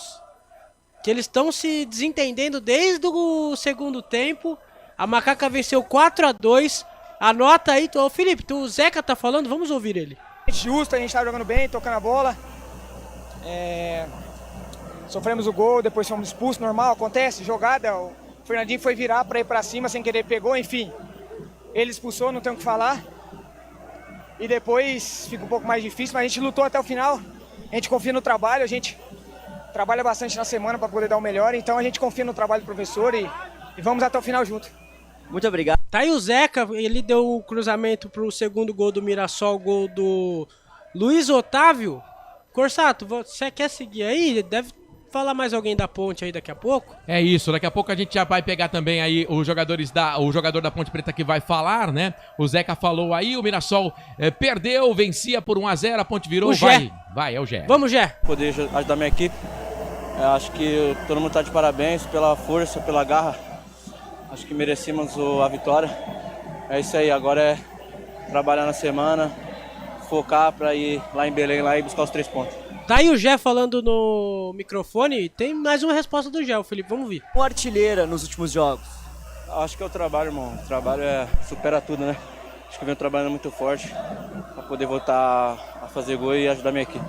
que eles estão se desentendendo desde o segundo tempo. A Macaca venceu 4-2. Anota aí, Felipe, o Zeca tá falando, vamos ouvir ele. Justo, a gente tá jogando bem, tocando a bola. Sofremos o gol, depois fomos expulsos, normal, acontece, jogada. O Fernandinho foi virar para ir para cima, sem querer pegou, enfim. Ele expulsou, não tem o que falar. E depois fica um pouco mais difícil, mas a gente lutou até o final. A gente confia no trabalho, a gente trabalha bastante na semana para poder dar o melhor. Então a gente confia no trabalho do professor e vamos até o final junto. Muito obrigado. Tá aí o Zeca, ele deu o cruzamento pro segundo gol do Mirassol, gol do Luiz Otávio. Corsato, você quer seguir aí? Deve falar mais alguém da Ponte aí daqui a pouco? É isso, daqui a pouco a gente já vai pegar também aí o jogador da Ponte Preta que vai falar, né? O Zeca falou aí, o Mirassol perdeu, vencia por 1-0, a Ponte virou, vai, é o Gé. Vamos, Gé. Poder ajudar minha equipe, acho que todo mundo tá de parabéns pela força, pela garra, acho que merecemos a vitória, é isso aí, agora é trabalhar na semana, focar para ir lá em Belém lá e buscar os 3 pontos. Tá aí o Gé falando no microfone. Tem mais uma resposta do Gé, Felipe, vamos ver. Uma artilheira nos últimos jogos. Acho que é o trabalho, irmão. O trabalho supera tudo, né? Acho que eu venho trabalhando muito forte para poder voltar a fazer gol e ajudar minha equipe.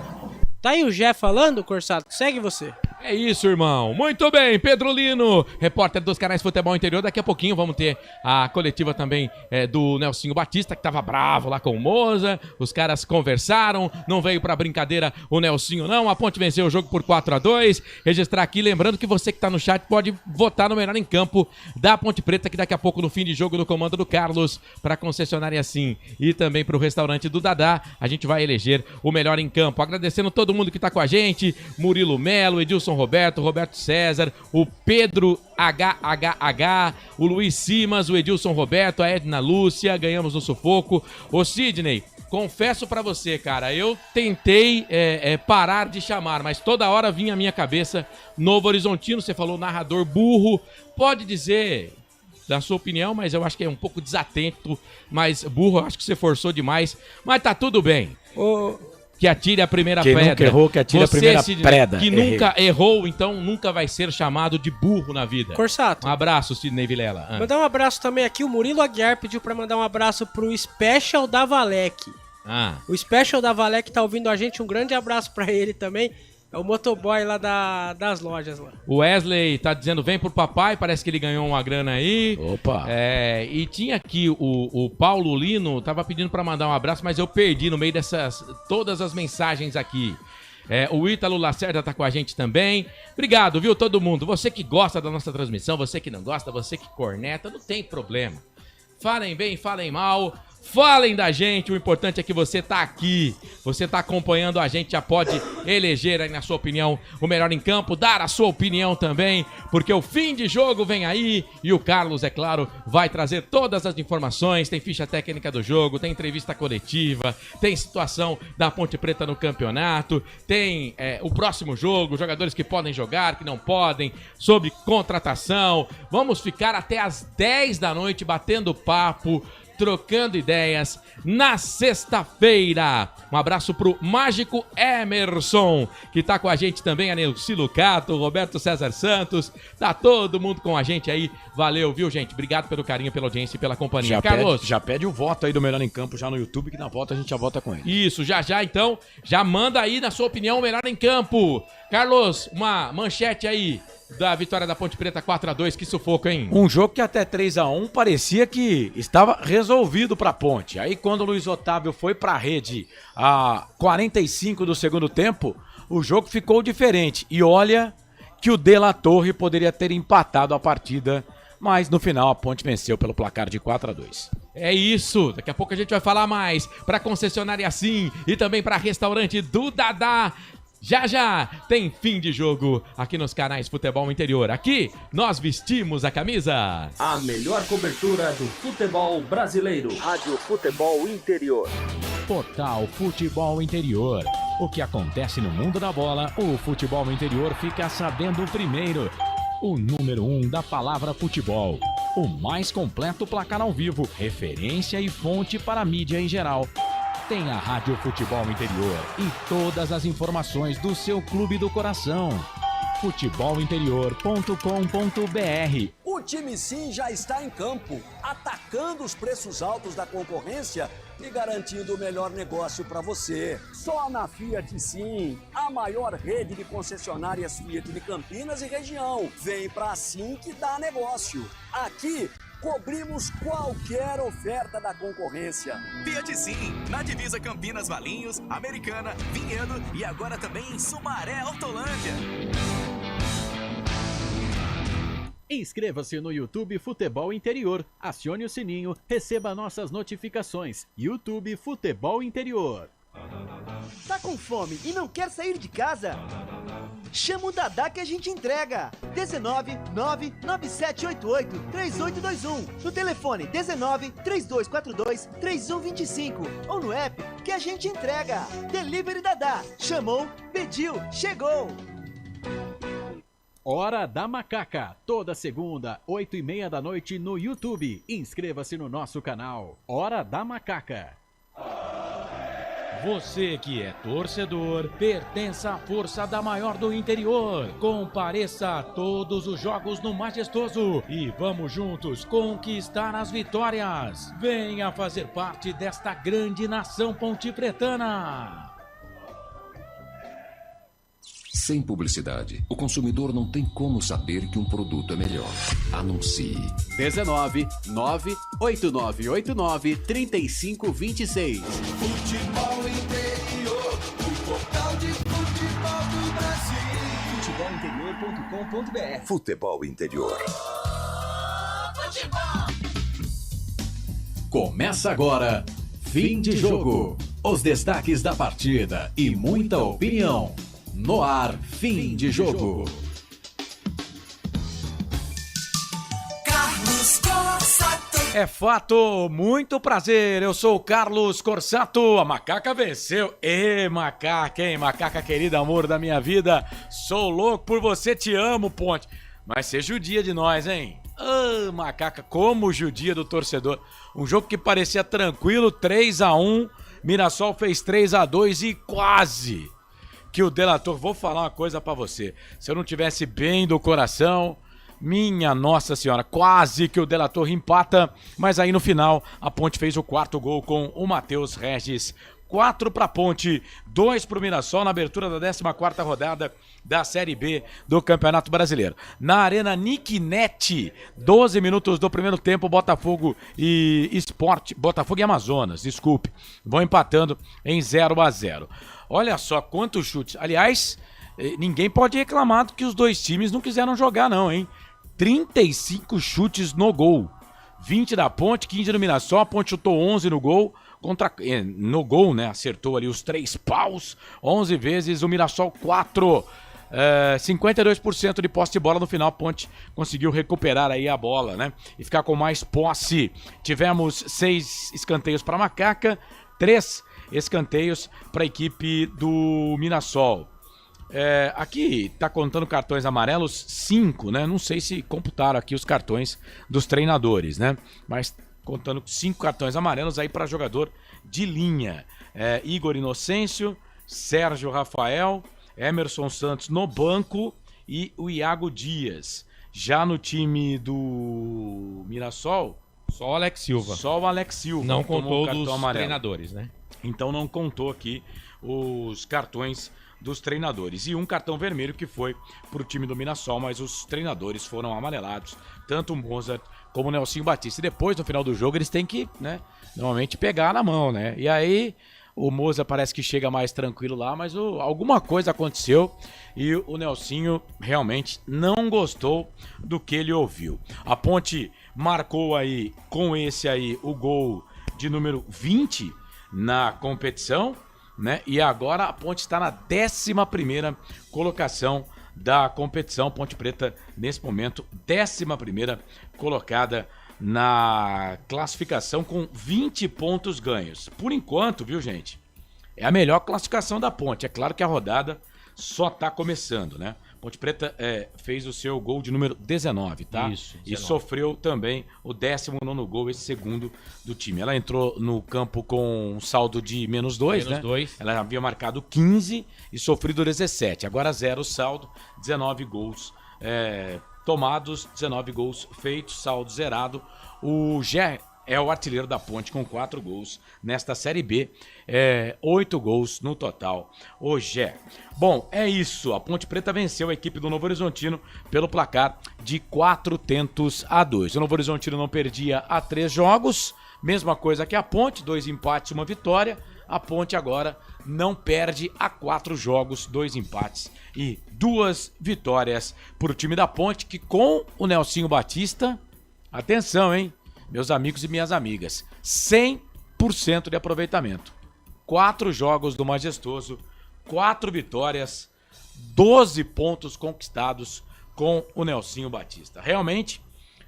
Tá aí o Gé falando, Corsato, segue você. É isso, irmão. Muito bem, Pedro Lino, repórter dos canais Futebol Interior. Daqui a pouquinho vamos ter a coletiva também do Nelsinho Batista, que tava bravo lá com o Moza. Os caras conversaram, não veio pra brincadeira o Nelsinho não. A Ponte venceu o jogo por 4-2. Registrar aqui, lembrando que você que tá no chat pode votar no melhor em campo da Ponte Preta, que daqui a pouco no fim de jogo no comando do Carlos, pra concessionária assim e também pro restaurante do Dadá, a gente vai eleger o melhor em campo. Agradecendo todo mundo que tá com a gente, Murilo Melo, Edilson Roberto César, o Pedro HHH, o Luiz Simas, o Edilson Roberto, a Edna Lúcia, ganhamos no sufoco. Ô Sidney, confesso pra você, cara, eu tentei parar de chamar, mas toda hora vinha à minha cabeça Novo Horizontino. Você falou narrador burro, pode dizer da sua opinião, mas eu acho que é um pouco desatento, mas burro, eu acho que você forçou demais, mas tá tudo bem. Que atire a primeira pedra. Quem nunca errou, que atire a primeira pedra. Que nunca errou, então nunca vai ser chamado de burro na vida. Corsato. Um abraço, Sidney Vilela. Mandar um abraço também aqui, o Murilo Aguiar pediu pra mandar um abraço pro Special da Valec. O Special da Valec tá ouvindo a gente, um grande abraço pra ele também. É o motoboy lá das lojas lá. O Wesley tá dizendo, vem pro papai, parece que ele ganhou uma grana aí. Opa! E tinha aqui o Paulo Lino, tava pedindo pra mandar um abraço, mas eu perdi no meio dessas, todas as mensagens aqui. O Ítalo Lacerda tá com a gente também. Obrigado, viu, todo mundo. Você que gosta da nossa transmissão, você que não gosta, você que corneta, não tem problema. Falem bem, falem mal, falem da gente, o importante é que você tá aqui, você tá acompanhando a gente, já pode eleger aí na sua opinião o melhor em campo, dar a sua opinião também, porque o fim de jogo vem aí e o Carlos, é claro, vai trazer todas as informações, tem ficha técnica do jogo, tem entrevista coletiva, tem situação da Ponte Preta no campeonato, tem o próximo jogo, jogadores que podem jogar, que não podem, sobre contratação. Vamos ficar até as 10 da noite batendo papo, trocando ideias na sexta-feira. Um abraço pro Mágico Emerson, que tá com a gente também, a Neuci Lucato, Roberto César Santos, tá todo mundo com a gente aí. Valeu, viu, gente? Obrigado pelo carinho, pela audiência e pela companhia. Carlos, já pede o voto aí do Melhor em Campo já no YouTube, que na volta a gente já vota com ele. Isso, já então, já manda aí na sua opinião o Melhor em Campo. Carlos, uma manchete aí da vitória da Ponte Preta 4-2, que sufoco, hein? Um jogo que até 3-1 parecia que estava resolvido pra Ponte. Aí quando o Luiz Otávio foi pra rede a 45 do segundo tempo, o jogo ficou diferente. E olha que o De La Torre poderia ter empatado a partida, mas no final a Ponte venceu pelo placar de 4-2. É isso, daqui a pouco a gente vai falar mais pra concessionária Sim e também pra restaurante do Dadá. Já tem fim de jogo aqui nos canais Futebol Interior. Aqui nós vestimos a camisa. A melhor cobertura do futebol brasileiro. Rádio Futebol Interior. Portal Futebol Interior. O que acontece no mundo da bola, o Futebol Interior fica sabendo primeiro. O número 1 da palavra futebol. O mais completo placar ao vivo, referência e fonte para a mídia em geral. Tem a Rádio Futebol Interior e todas as informações do seu clube do coração. futebolinterior.com.br. O time Sim já está em campo, atacando os preços altos da concorrência e garantindo o melhor negócio para você. Só na Fiat Sim, a maior rede de concessionárias Fiat de Campinas e região. Vem pra Sim que dá negócio. Aqui cobrimos qualquer oferta da concorrência. Fiat Sim, na divisa Campinas, Valinhos, Americana, Vinhedo e agora também em Sumaré, Hortolândia. Inscreva-se no YouTube Futebol Interior, acione o sininho, receba nossas notificações. YouTube Futebol Interior. Tá com fome e não quer sair de casa? Chama o Dadá que a gente entrega. 19 99788 3821. No telefone 19 3242 3125 ou no app que a gente entrega. Delivery Dadá. Chamou, pediu, chegou. Hora da Macaca, toda segunda, 8h30 da noite no YouTube. Inscreva-se no nosso canal. Hora da Macaca. Você que é torcedor, pertença à força da maior do interior. Compareça a todos os jogos no Majestoso e vamos juntos conquistar as vitórias. Venha fazer parte desta grande nação pontipretana. Sem publicidade, o consumidor não tem como saber que um produto é melhor. Anuncie. 19 98989 3526. Futebol Interior, o portal de futebol do Brasil. Futebolinterior.com.br. Futebol Interior. Começa agora, fim de jogo. Os destaques da partida e muita opinião. No ar, fim de jogo. Carlos Corsato. É fato, muito prazer, eu sou o Carlos Corsato, a Macaca venceu. Ê, Macaca, hein, Macaca querida, amor da minha vida, sou louco por você, te amo, Ponte. Mas você judia de nós, hein? Ah, Macaca, como judia do torcedor. Um jogo que parecia tranquilo, 3-1, Mirassol fez 3-2 e quase que o delator... Vou falar uma coisa pra você, se eu não tivesse bem do coração... Minha Nossa Senhora, quase que o delator empata, mas aí no final a Ponte fez o quarto gol com o Matheus Regis. 4 para a Ponte, 2 para o Mirassol na abertura da 14ª rodada da Série B do Campeonato Brasileiro. Na Arena Nicknet, 12 minutos do primeiro tempo, Botafogo e Amazonas, desculpe, vão empatando em 0-0. Olha só quantos chutes, aliás, ninguém pode reclamar que os dois times não quiseram jogar não, hein? 35 chutes no gol, 20 da Ponte, 15 do Mirassol, a Ponte chutou 11 no gol, no gol, né, acertou ali os 3 paus, 11 vezes, o Mirassol 4, 52% de posse de bola no final, a Ponte conseguiu recuperar aí a bola, né, e ficar com mais posse. Tivemos 6 escanteios para a Macaca, 3 escanteios para a equipe do Mirassol. Aqui tá contando cartões amarelos 5, né? Não sei se computaram aqui os cartões dos treinadores, né? Mas contando 5 cartões amarelos aí para jogador de linha. Igor Inocêncio, Sérgio Rafael, Emerson Santos no banco e o Iago Dias. Já no time do Mirassol, só o Alex Silva. Só o Alex Silva. Não contou dos amarelo. Treinadores, né? Então não contou aqui os cartões dos treinadores. E um cartão vermelho que foi pro time do Mirassol, mas os treinadores foram amarelados, tanto o Mozart como o Nelsinho Batista. E depois, no final do jogo, eles têm que, né, normalmente pegar na mão, né? E aí, o Mozart parece que chega mais tranquilo lá, mas alguma coisa aconteceu e o Nelsinho realmente não gostou do que ele ouviu. A Ponte marcou aí, com esse aí, o gol de número 20 na competição, né? E agora a Ponte está na 11ª colocação da competição. Ponte Preta, nesse momento, 11ª colocada na classificação com 20 pontos ganhos. Por enquanto, viu, gente? É a melhor classificação da Ponte. É claro que a rodada só está começando, né? Ponte Preta fez o seu gol de número 19, tá? Isso, 19. E sofreu também o 19º gol, esse segundo do time. Ela entrou no campo com um saldo de -2, né? Ela havia marcado 15 e sofrido 17. Agora 0 saldo, 19 gols tomados, 19 gols feitos, saldo zerado. O Gé é o artilheiro da Ponte com 4 gols nesta Série B, 8 gols no total, o Gé. Bom, é isso, a Ponte Preta venceu a equipe do Novo Horizontino pelo placar de 4-2. O Novo Horizontino não perdia há 3 jogos, mesma coisa que a Ponte, 2 empates e 1 vitória. A Ponte agora não perde há 4 jogos, 2 empates e 2 vitórias para o time da Ponte, que com o Nelsinho Batista, atenção, hein? Meus amigos e minhas amigas, 100% de aproveitamento. 4 jogos do Majestoso, 4 vitórias, 12 pontos conquistados com o Nelsinho Batista. Realmente,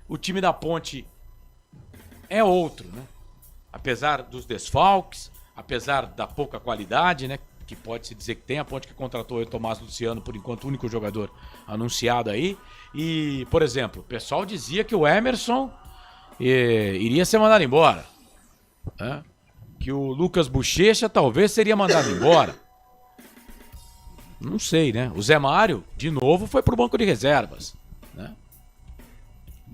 o time da Ponte é outro, né? Apesar dos desfalques, apesar da pouca qualidade, né? Que pode-se dizer que tem, a Ponte que contratou o Tomás Luciano, por enquanto o único jogador anunciado aí. E, por exemplo, o pessoal dizia que o Emerson iria ser mandado embora, né? Que o Lucas Bochecha talvez seria mandado embora. Não sei, né? O Zé Mário, de novo, foi pro banco de reservas, né?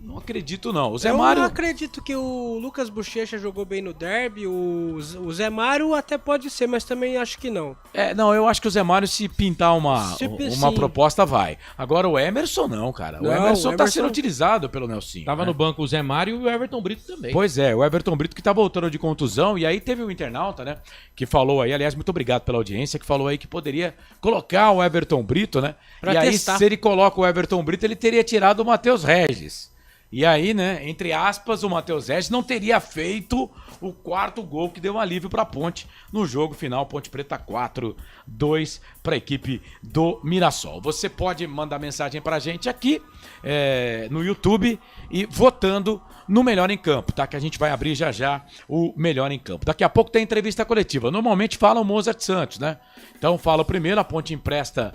Não acredito, não. O Zé Eu Mário... não acredito que o Lucas Bochecha jogou bem no derby. O Zé Mário até pode ser, mas também acho que não. Não, eu acho que o Zé Mário, se pintar uma Sim. proposta, vai. Agora o Emerson não, cara. Não, o Emerson tá Emerson- sendo utilizado pelo Nelsinho. Tava no banco o Zé Mário e o Everton Brito também. Pois é, o Everton Brito que tá voltando de contusão, e aí teve um internauta, né, que falou aí, aliás, muito obrigado pela audiência, que falou aí que poderia colocar o Everton Brito, né, Pra e aí testar. se ele coloca o Everton Brito, ele teria tirado o Matheus Regis. E aí, né, entre aspas, o Matheus Regis não teria feito o quarto gol que deu um alívio pra Ponte no jogo final, Ponte Preta 4-2 pra equipe do Mirassol. Você pode mandar mensagem pra gente aqui no YouTube e votando no Melhor em Campo, tá? Que a gente vai abrir já já o Melhor em Campo. Daqui a pouco tem entrevista coletiva. Normalmente fala o Mozart Santos, né? Então fala primeiro, a Ponte empresta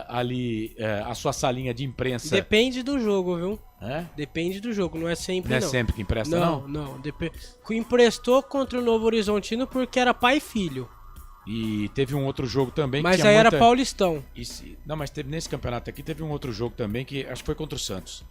a sua salinha de imprensa. Depende do jogo, viu? É? Depende do jogo, não é sempre, Não não. é sempre que empresta, não? Não. Emprestou contra o Novo Horizontino porque era pai e filho. E teve um outro jogo também Mas que tinha aí era muita... Paulistão. Não, mas teve nesse campeonato aqui, teve um outro jogo também que acho que foi contra o Santos.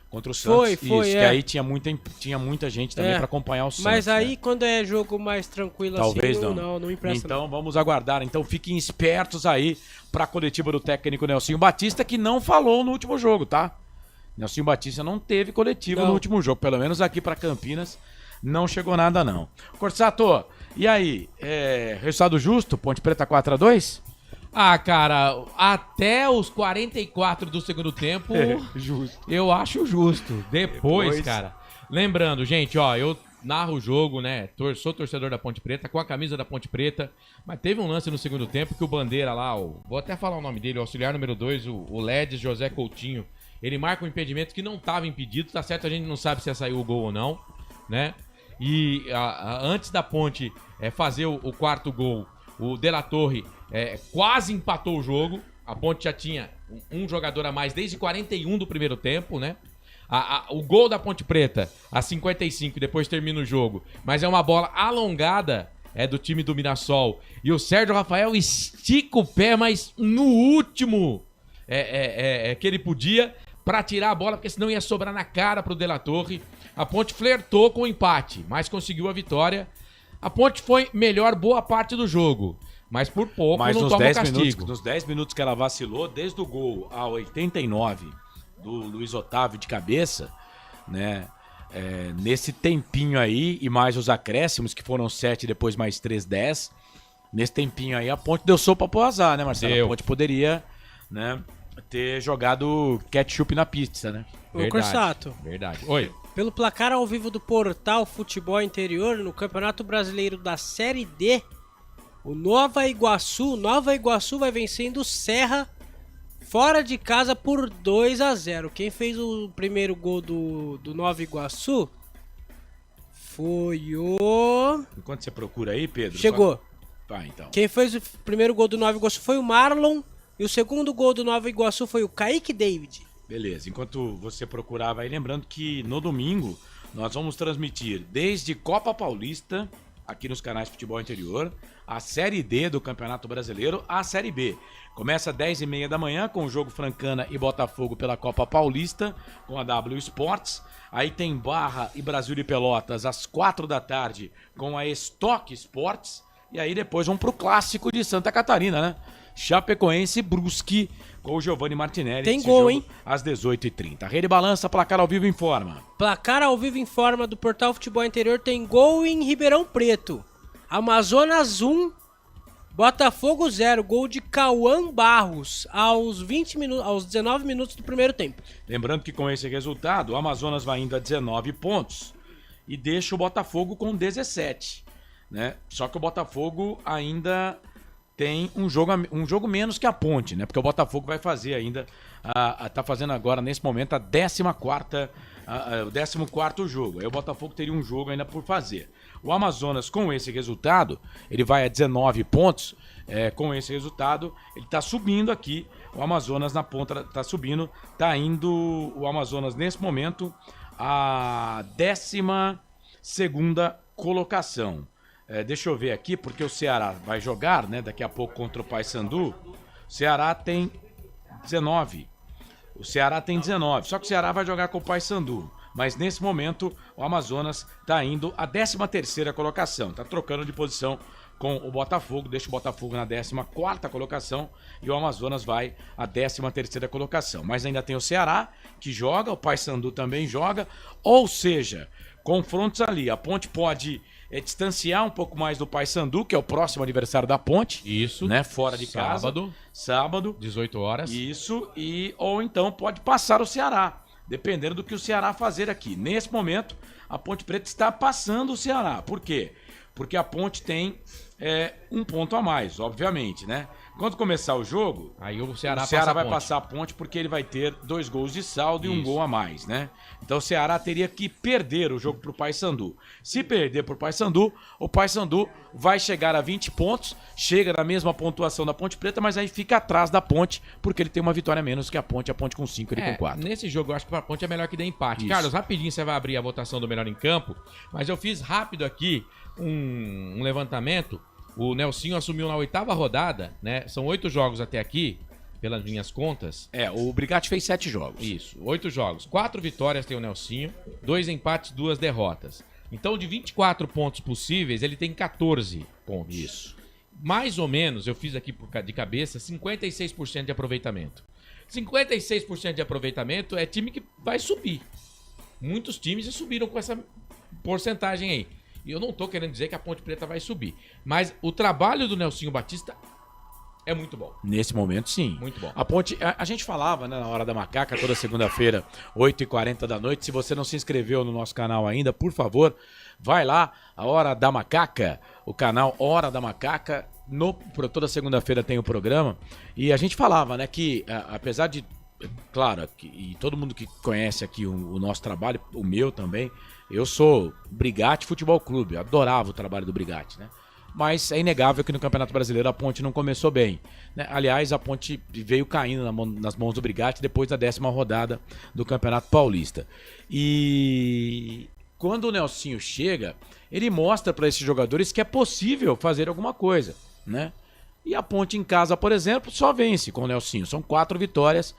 Contra o Santos. Foi, que aí tinha muita gente também pra acompanhar o Santos. Mas aí né? quando é jogo mais tranquilo Talvez assim, não. não empresta. Então vamos aguardar. Então fiquem espertos aí pra coletiva do técnico Nelsinho Batista, que não falou no último jogo, tá? Nelsinho Batista não teve coletiva no último jogo, pelo menos aqui pra Campinas não chegou nada não. Corsato, e aí? Resultado justo? Ponte Preta 4-2? Ah, cara, até os 44 do segundo tempo, justo. Eu acho justo. Depois, cara, lembrando, gente, ó, eu narro o jogo, né, sou torcedor da Ponte Preta, com a camisa da Ponte Preta, mas teve um lance no segundo tempo que o Bandeira lá, vou até falar o nome dele, o auxiliar número 2, o Ledes José Coutinho, ele marca um impedimento que não estava impedido, tá certo, a gente não sabe se ia sair o gol ou não, né, e antes da Ponte fazer o quarto gol, o De La Torre quase empatou o jogo. A Ponte já tinha um jogador a mais desde 41 do primeiro tempo, né? O gol da Ponte Preta, a 55, e depois termina o jogo. Mas é uma bola alongada, do time do Mirassol. E o Sérgio Rafael estica o pé, mas no último que ele podia, pra tirar a bola, porque senão ia sobrar na cara pro De La Torre. A Ponte flertou com o empate, mas conseguiu a vitória. A Ponte foi melhor boa parte do jogo, mas por pouco mas não toma castigo. Nos 10 minutos que ela vacilou, desde o gol a 89 do Luiz Otávio de cabeça, né? Nesse tempinho aí, e mais os acréscimos, que foram 7, depois mais 3, 10. Nesse tempinho aí, a Ponte deu sopa pro azar, né, Marcelo? A Ponte poderia, né, ter jogado ketchup na pizza, né? Ô, Corsato. Verdade. Oi. Pelo placar ao vivo do portal Futebol Interior, no Campeonato Brasileiro da Série D, o Nova Iguaçu vai vencendo o Serra fora de casa por 2-0. Quem fez o primeiro gol do Nova Iguaçu foi o... Enquanto você procura aí, Pedro... Chegou. Tá, então. Quem fez o primeiro gol do Nova Iguaçu foi o Marlon e o segundo gol do Nova Iguaçu foi o Kaique David. Beleza, enquanto você procurava aí, lembrando que no domingo nós vamos transmitir desde Copa Paulista, aqui nos canais Futebol Interior, a Série D do Campeonato Brasileiro, a Série B. Começa às 10h30 da manhã com o jogo Francana e Botafogo pela Copa Paulista, com a W Sports. Aí tem Barra e Brasil de Pelotas às 4 da tarde com a Stock Sports. E aí depois vamos pro clássico de Santa Catarina, né? Chapecoense e Brusque com o Giovanni Martinelli. Tem gol, hein? Às 18h30. Rede Balança, placar ao vivo informa. Placar ao vivo informa do Portal Futebol Interior, tem gol em Ribeirão Preto. Amazonas 1, Botafogo 0. Gol de Cauã Barros aos 19 minutos do primeiro tempo. Lembrando que com esse resultado, o Amazonas vai indo a 19 pontos e deixa o Botafogo com 17. Né? Só que o Botafogo ainda tem um jogo menos que a Ponte, né? Porque o Botafogo vai fazer ainda, tá fazendo agora nesse momento o 14º jogo. Aí o Botafogo teria um jogo ainda por fazer. O Amazonas, com esse resultado, ele vai a 19 pontos. Com esse resultado, ele tá subindo aqui. O Amazonas na ponta tá subindo. Tá indo o Amazonas nesse momento a 12ª colocação. Deixa eu ver aqui, porque o Ceará vai jogar, né, daqui a pouco contra o Paysandu. O Ceará tem 19. O Ceará tem 19, só que o Ceará vai jogar com o Paysandu. Mas nesse momento o Amazonas está indo à 13ª colocação, está trocando de posição com o Botafogo, deixa o Botafogo na 14ª colocação e o Amazonas vai à 13ª colocação. Mas ainda tem o Ceará que joga, o Paysandu também joga, ou seja, confrontos ali. A Ponte pode distanciar um pouco mais do Paysandu, que é o próximo adversário da Ponte. Isso. Né? Fora de casa. Sábado. 18 horas. Isso. Ou então pode passar o Ceará, dependendo do que o Ceará fazer aqui. Nesse momento, a Ponte Preta está passando o Ceará. Por quê? Porque a Ponte tem um ponto a mais, obviamente, né? Quando começar o jogo, aí o Ceará vai passar a Ponte porque ele vai ter 2 gols de saldo e um gol a mais, né? Então o Ceará teria que perder o jogo pro Paysandu. Se perder pro Paysandu, o Paysandu vai chegar a 20 pontos, chega na mesma pontuação da Ponte Preta, mas aí fica atrás da Ponte, porque ele tem uma vitória a menos que a Ponte com 5, ele com 4. Nesse jogo eu acho que a Ponte é melhor que dê empate. Isso. Carlos, rapidinho você vai abrir a votação do melhor em campo, mas eu fiz rápido aqui um levantamento. O Nelsinho assumiu na 8ª rodada, né? São 8 jogos até aqui, pelas minhas contas. O Brigatti fez 7 jogos. Isso, 8 jogos. 4 vitórias tem o Nelsinho, 2 empates, 2 derrotas. Então, de 24 pontos possíveis, ele tem 14 pontos. Isso. Mais ou menos, eu fiz aqui de cabeça, 56% de aproveitamento. 56% de aproveitamento é time que vai subir. Muitos times já subiram com essa porcentagem aí. E eu não tô querendo dizer que a Ponte Preta vai subir. Mas o trabalho do Nelsinho Batista é muito bom. Nesse momento, sim. Muito bom. A Ponte, a gente falava, né, na Hora da Macaca, toda segunda-feira, 8h40 da noite. Se você não se inscreveu no nosso canal ainda, por favor, vai lá, a Hora da Macaca, o canal Hora da Macaca. Toda segunda-feira tem o programa. E a gente falava, né, que apesar de, claro, e todo mundo que conhece aqui o nosso trabalho, o meu também, eu sou Brigatti Futebol Clube, eu adorava o trabalho do Brigatti, né? Mas é inegável que no Campeonato Brasileiro a Ponte não começou bem, né? Aliás, a Ponte veio caindo nas mãos do Brigatti depois da 10ª rodada do Campeonato Paulista. E quando o Nelsinho chega, ele mostra para esses jogadores que é possível fazer alguma coisa, né? E a Ponte em casa, por exemplo, só vence com o Nelsinho. São 4 vitórias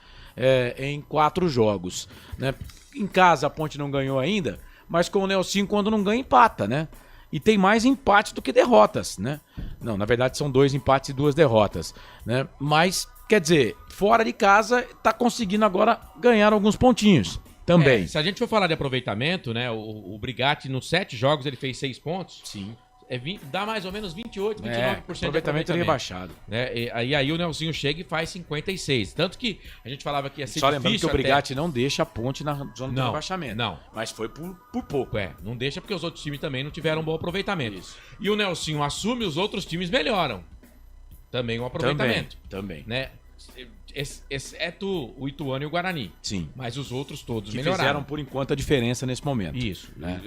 em 4 jogos, né? Em casa a Ponte não ganhou ainda, mas com o Nelsinho, quando não ganha, empata, né? E tem mais empates do que derrotas, né? Não, na verdade são 2 empates e 2 derrotas, né? Mas, quer dizer, fora de casa, tá conseguindo agora ganhar alguns pontinhos também. Se a gente for falar de aproveitamento, né? O Brigatti, nos 7 jogos, ele fez 6 pontos. Sim. Dá mais ou menos 28, 29% de aproveitamento rebaixado. Né? E aí o Nelsinho chega e faz 56. Tanto que a gente falava que ia ser só lembrando que o Brigatti até... não deixa a Ponte na zona de rebaixamento. Não. Mas foi por pouco. Não deixa porque os outros times também não tiveram um bom aproveitamento. Isso. E o Nelsinho assume, os outros times melhoram. Também um aproveitamento. Também. Né? Exceto o Ituano e o Guarani. Sim. Mas os outros todos que melhoraram. Fizeram, por enquanto, a diferença nesse momento. Isso. Né?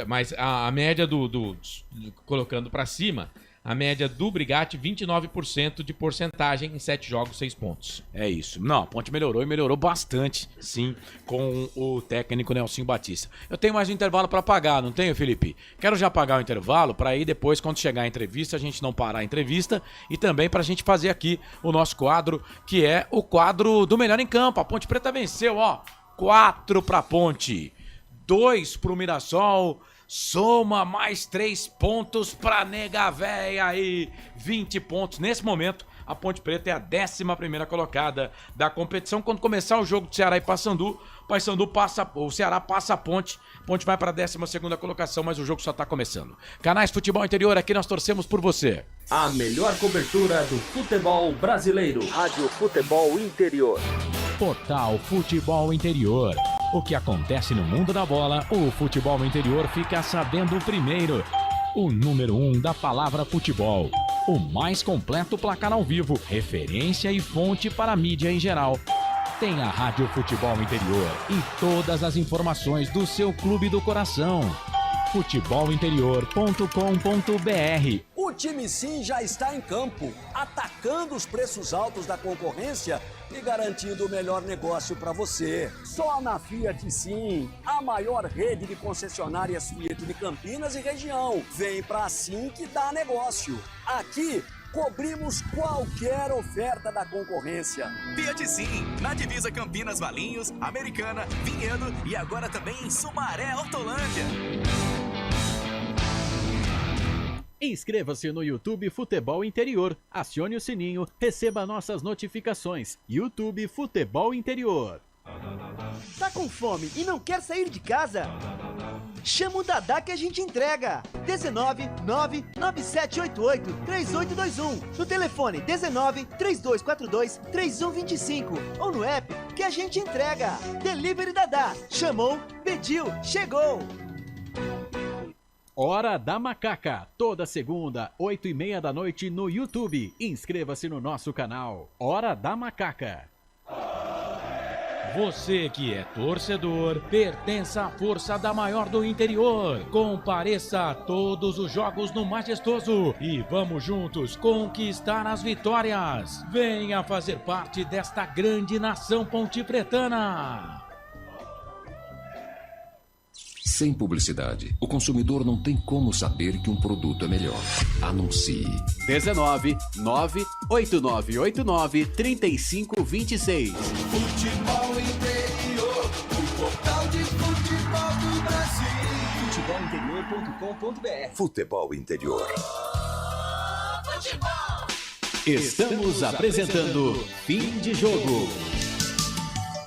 Mas a média colocando pra cima, a média do Brigatti, 29% de porcentagem em 7 jogos, 6 pontos. É isso. Não, a Ponte melhorou e melhorou bastante, sim, com o técnico Nelsinho Batista. Eu tenho mais um intervalo para pagar, não tenho, Felipe? Quero já pagar o intervalo para aí depois, quando chegar a entrevista, a gente não parar a entrevista e também para a gente fazer aqui o nosso quadro, que é o quadro do Melhor em Campo. A Ponte Preta venceu, 4 para a Ponte, 2 para o Mirassol. Soma mais 3 pontos pra nega véia aí, 20 pontos. Nesse momento, a Ponte Preta é a 11ª colocada da competição. Quando começar o jogo do Ceará e Paysandu, o Ceará passa a Ponte vai para a 12ª colocação, mas o jogo só tá começando. Canais Futebol Interior, aqui nós torcemos por você. A melhor cobertura do futebol brasileiro. Rádio Futebol Interior. Portal Futebol Interior. O que acontece no mundo da bola, o futebol interior fica sabendo primeiro. O número 1 da palavra futebol. O mais completo placar ao vivo, referência e fonte para a mídia em geral. Tem a Rádio Futebol Interior e todas as informações do seu clube do coração. futebolinterior.com.br. O time Sim já está em campo, atacando os preços altos da concorrência e garantindo o melhor negócio para você. Só na Fiat Sim, a maior rede de concessionárias Fiat de Campinas e região. Vem pra Sim que dá negócio. Aqui, cobrimos qualquer oferta da concorrência. Fiat Sim, na divisa Campinas, Valinhos, Americana, Vinhedo e agora também em Sumaré, Hortolândia. Inscreva-se no YouTube Futebol Interior, acione o sininho, receba nossas notificações. YouTube Futebol Interior. Tá com fome e não quer sair de casa? Chama o Dadá que a gente entrega. 19 99788 3821. No telefone 19 3242 3125 ou no app que a gente entrega. Delivery Dadá. Chamou, pediu, chegou. Hora da Macaca, toda segunda, 8h30 da noite no YouTube. Inscreva-se no nosso canal. Hora da Macaca. Você que é torcedor, pertence à força da maior do interior. Compareça a todos os jogos no Majestoso e vamos juntos conquistar as vitórias. Venha fazer parte desta grande nação pontipretana. Sem publicidade, o consumidor não tem como saber que um produto é melhor. Anuncie. 19 98989 3526. Futebol Interior, o portal de futebol do Brasil. Futebolinterior.com.br. Futebol Interior. Futebol. Estamos apresentando Fim de Jogo.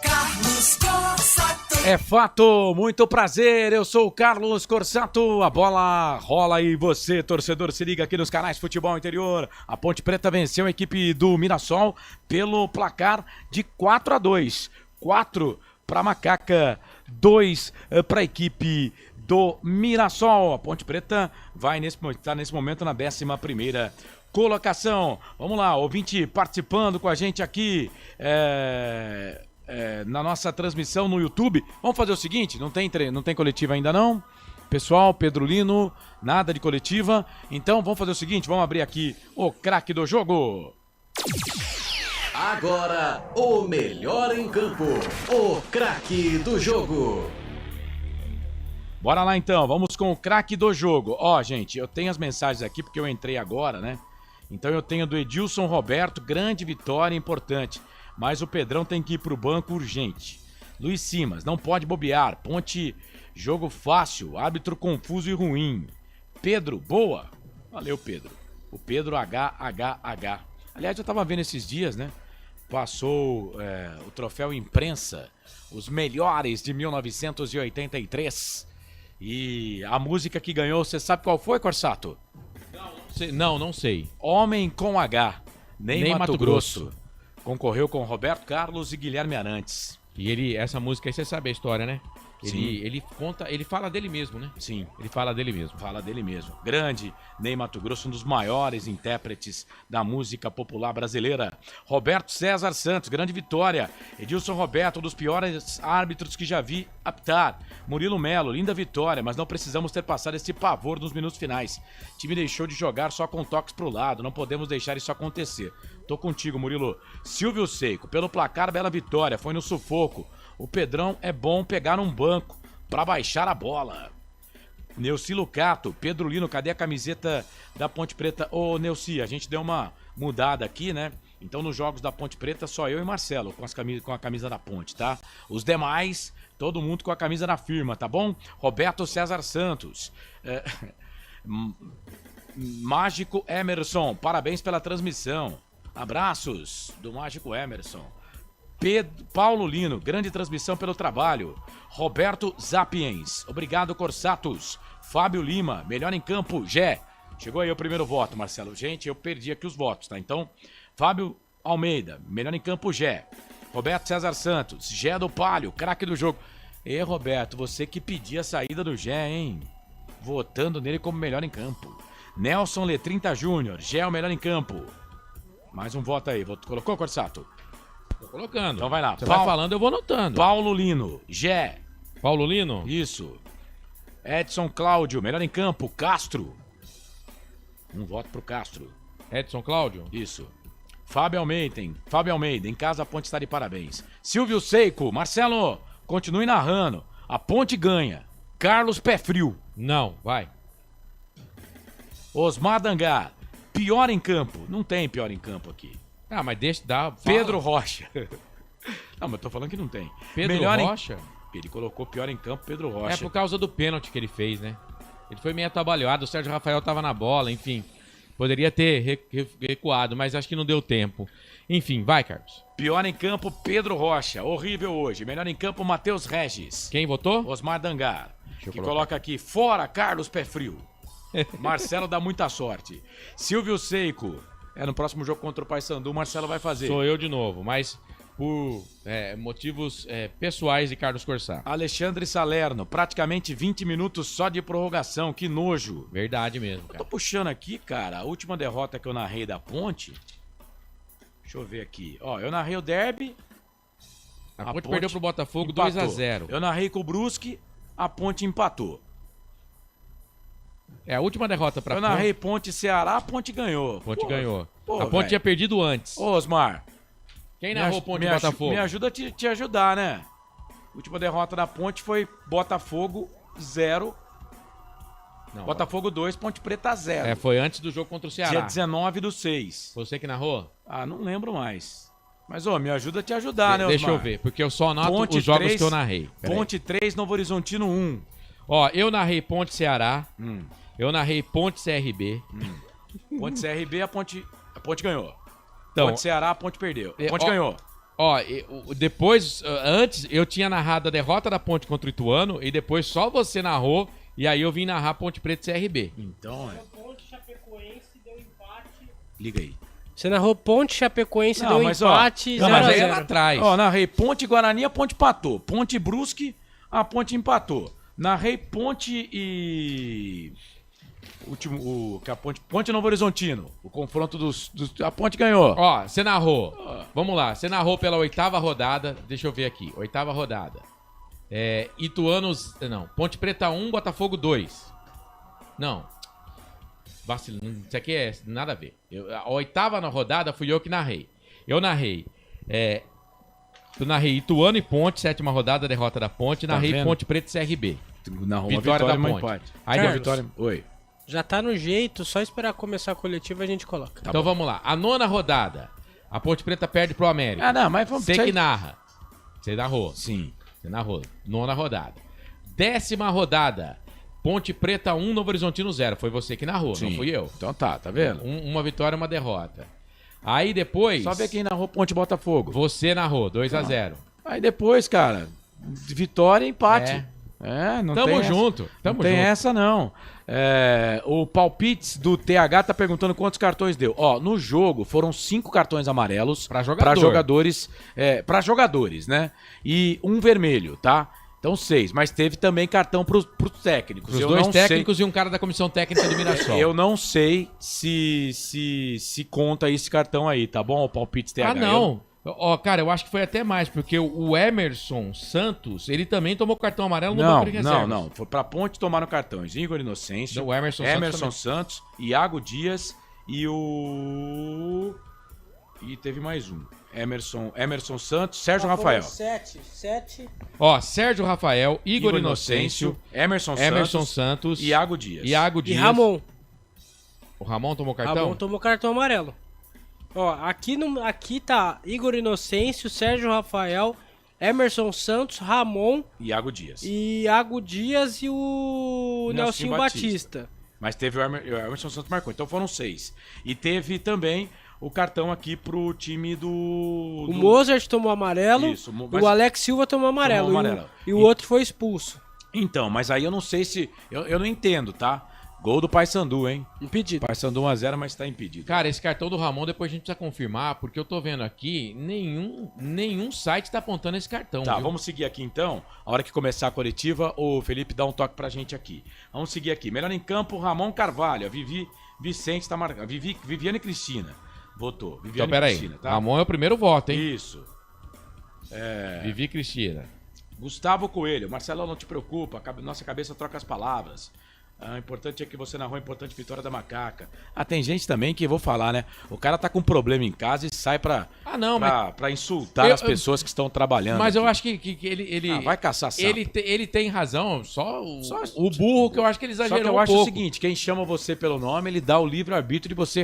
Carlos Corsato. É fato, muito prazer, eu sou o Carlos Corsato, a bola rola e você, torcedor, se liga aqui nos canais Futebol Interior. A Ponte Preta venceu a equipe do Mirassol pelo placar de 4-2, 4 para Macaca, 2 para a equipe do Mirassol. A Ponte Preta está nesse momento na 11ª colocação. Vamos lá, ouvinte participando com a gente aqui, na nossa transmissão no YouTube. Vamos fazer o seguinte, não tem coletiva ainda não? Pessoal, Pedro Lino, nada de coletiva. Então vamos fazer o seguinte, vamos abrir aqui o craque do jogo. Agora, o melhor em campo, o craque do jogo. Bora lá então, vamos com o craque do jogo. Ó, gente, eu tenho as mensagens aqui porque eu entrei agora, né? Então eu tenho do Edilson Roberto, grande vitória, importante. Mas o Pedrão tem que ir pro banco urgente. Luiz Simas, não pode bobear. Ponte, jogo fácil. Árbitro confuso e ruim. Pedro, boa. Valeu, Pedro. O Pedro HHH. Aliás, eu tava vendo esses dias, né? Passou o troféu imprensa. Os melhores de 1983. E a música que ganhou, você sabe qual foi, Corsato? Não sei. Homem com H. Ney Mato Grosso. Concorreu com Roberto Carlos e Guilherme Arantes. E essa música aí você sabe a história, né? Sim. Ele fala dele mesmo, né? Sim. Ele fala dele mesmo. Fala dele mesmo. Grande Ney Mato Grosso, um dos maiores intérpretes da música popular brasileira. Roberto César Santos, grande vitória. Edilson Roberto, um dos piores árbitros que já vi apitar. Murilo Melo, linda vitória, mas não precisamos ter passado esse pavor nos minutos finais. O time deixou de jogar só com toques pro lado, não podemos deixar isso acontecer. Tô contigo, Murilo. Silvio Seiko, pelo placar, bela vitória, foi no sufoco. O Pedrão é bom pegar um banco pra baixar a bola. Neuci Lucato, Pedro Lino, cadê a camiseta da Ponte Preta? Ô, Neuci, a gente deu uma mudada aqui, né? Então, nos jogos da Ponte Preta, só eu e Marcelo com a camisa da Ponte, tá? Os demais, todo mundo com a camisa da firma, tá bom? Roberto César Santos. Mágico Emerson, parabéns pela transmissão. Abraços do Mágico Emerson. Paulo Lino, grande transmissão pelo trabalho. Roberto Zapiens, obrigado, Corsatos. Fábio Lima, melhor em campo, Gé. Chegou aí o primeiro voto, Marcelo. Gente, eu perdi aqui os votos, tá? Então, Fábio Almeida, melhor em campo, Gé. Roberto César Santos, Gé do Palio, craque do jogo. E Roberto, você que pedia a saída do Gé, hein? Votando nele como melhor em campo. Nelson Letrinta Júnior, Gé o melhor em campo. Mais um voto aí. Colocou, Corsato? Tô colocando. Então vai lá. Você vai falando, eu vou anotando. Paulo Lino, Gé. Paulo Lino? Isso. Edson Cláudio, melhor em campo, Castro. Um voto pro Castro. Edson Cláudio? Isso. Fábio Almeida, em casa a Ponte está de parabéns. Silvio Seiko, Marcelo, continue narrando. A Ponte ganha. Carlos Pé Frio. Não, vai. Osmar Dangá, Pior em campo. Não tem pior em campo aqui. Ah, mas deixa... Pedro Rocha. Não, mas eu tô falando que não tem. Pedro Rocha? Ele colocou pior em campo Pedro Rocha. É por causa do pênalti que ele fez, né? Ele foi meio atabalhoado, o Sérgio Rafael tava na bola, enfim. Poderia ter recuado, mas acho que não deu tempo. Enfim, vai, Carlos. Pior em campo, Pedro Rocha. Horrível hoje. Melhor em campo, Matheus Regis. Quem votou? Osmar Dangar. Que colocar. Coloca aqui, fora Carlos Pé Frio. Marcelo dá muita sorte. Silvio Seico. No próximo jogo contra o Paysandu, o Marcelo vai fazer. Sou eu de novo, mas por motivos pessoais de Carlos Corsá. Alexandre Salerno, praticamente 20 minutos só de prorrogação, que nojo. Verdade mesmo, cara. Eu tô puxando aqui, cara, a última derrota que eu narrei da Ponte. Deixa eu ver aqui. Ó, eu narrei o derby. A Ponte perdeu pro Botafogo empatou. 2-0. Eu narrei com o Brusque, a Ponte empatou. É a última derrota pra Eu narrei Ponte Ceará, a Ponte ganhou. A Ponte ganhou. Pô, a Ponte tinha perdido antes. Ô, Osmar. Quem narrou Ponte e Botafogo? Me ajuda a te ajudar, né? A última derrota da Ponte foi Botafogo 0. Não, Botafogo 2, Ponte Preta 0. Foi antes do jogo contra o Ceará. Dia 19/6. Você que narrou? Ah, não lembro mais. Mas, me ajuda a te ajudar, né, Osmar? Deixa eu ver, porque eu só anoto os jogos que eu narrei. Ponte 3, Novo Horizontino 1. Ó, eu narrei Ponte Ceará. Eu narrei Ponte CRB. Ponte CRB, a Ponte ganhou. Então, Ponte Ceará, a Ponte perdeu. A Ponte ganhou. Ó, depois, antes, eu tinha narrado a derrota da Ponte contra o Ituano e depois só você narrou e aí eu vim narrar Ponte Preta e CRB. Então, Ponte Chapecoense deu empate. Liga aí. Você narrou Ponte Chapecoense deu empate 0x0. Mas aí era atrás. Ó, narrei Ponte Guarani, a Ponte empatou. Ponte Brusque, a Ponte empatou. Narrei Ponte e... Ponte Novo Horizontino. O confronto a Ponte ganhou. Ó, você narrou. Vamos lá. Você narrou pela 8ª rodada. Deixa eu ver aqui. 8ª rodada. Ituanos... Não. Ponte Preta 1, Botafogo 2. Não. Isso aqui é nada a ver. A 8ª rodada fui eu que narrei. Eu narrei Ituano e Ponte, 7ª rodada, derrota da Ponte. Narrei vendo? Ponte Preta e CRB. Vitória da Ponte. Aí Carlos, deu vitória. Oi. Já tá no jeito, só esperar começar a coletiva a gente coloca. Então vamos lá. A 9ª rodada. A Ponte Preta perde pro América. Ah, não, mas vamos... Você que narra. Você narrou. Sim. Você narrou. 9ª rodada. 10ª rodada. Ponte Preta 1, Novo Horizontino 0. Foi você que narrou, Sim. não fui eu. Então tá vendo? Uma vitória, uma derrota. Aí depois... Só ver quem narrou Ponte Botafogo. Você narrou, 2-0. Aí depois, cara, vitória e empate. Não Tamo tem junto. Essa. Tamo não tem junto. essa, não. O Palpites do TH tá perguntando quantos cartões deu. Ó, no jogo foram 5 cartões amarelos pra jogadores, né? E um vermelho, tá? Então 6, mas teve também cartão pros técnicos. Os dois técnicos e um cara da comissão técnica do Mirassol. Eu não sei se conta esse cartão aí, tá bom? O Palpites TH. Ah, não. Ó, cara, eu acho que foi até mais, porque o Emerson Santos, ele também tomou cartão amarelo no banco de reservas. Não. Foi pra Ponte tomar no cartão. Igor Inocêncio, O Emerson Santos, Iago Dias e o... E teve mais um. Emerson Santos, Sérgio Rafael. 7. Ó, Sérgio Rafael, Igor Inocêncio, Emerson Santos, Iago Dias. E Ramon. O Ramon tomou cartão? Ramon tomou cartão amarelo. Ó, aqui tá Igor Inocêncio, Sérgio Rafael, Emerson Santos, Ramon, Iago Dias e o Nelsinho Batista. Mas teve o Emerson Santos marcou, então foram 6. E teve também o cartão aqui pro time do... O Mozart tomou amarelo, Isso, o Alex Silva tomou amarelo. E o outro foi expulso. Então, mas aí eu não sei se... Eu não entendo, tá? Gol do Paysandu, hein? Impedido. Paysandu 1-0, mas tá impedido. Cara, esse cartão do Ramon depois a gente precisa confirmar, porque eu tô vendo aqui, nenhum site tá apontando esse cartão. Tá, viu? vamos seguir aqui então. A hora que começar a coletiva, o Felipe dá um toque pra gente aqui. Vamos seguir aqui. Melhor em campo, Ramon Carvalho. Vicente tá marcando. Viviane Cristina. Votou. Viviane Então, peraí. Cristina, tá? Ramon é o primeiro voto, hein? Isso. Vivi Cristina. Gustavo Coelho. Marcelo, não te preocupa. Nossa cabeça troca as palavras. O importante é que você narrou a importante vitória da Macaca. Tem gente também que, vou falar, né? O cara tá com um problema em casa e sai pra insultar as pessoas que estão trabalhando. Mas eu acho que ele vai caçar sapo. Ele tem razão, só o burro que eu acho que ele exagerou Só que eu um acho pouco. o seguinte, quem chama você pelo nome, ele dá o livre-arbítrio de você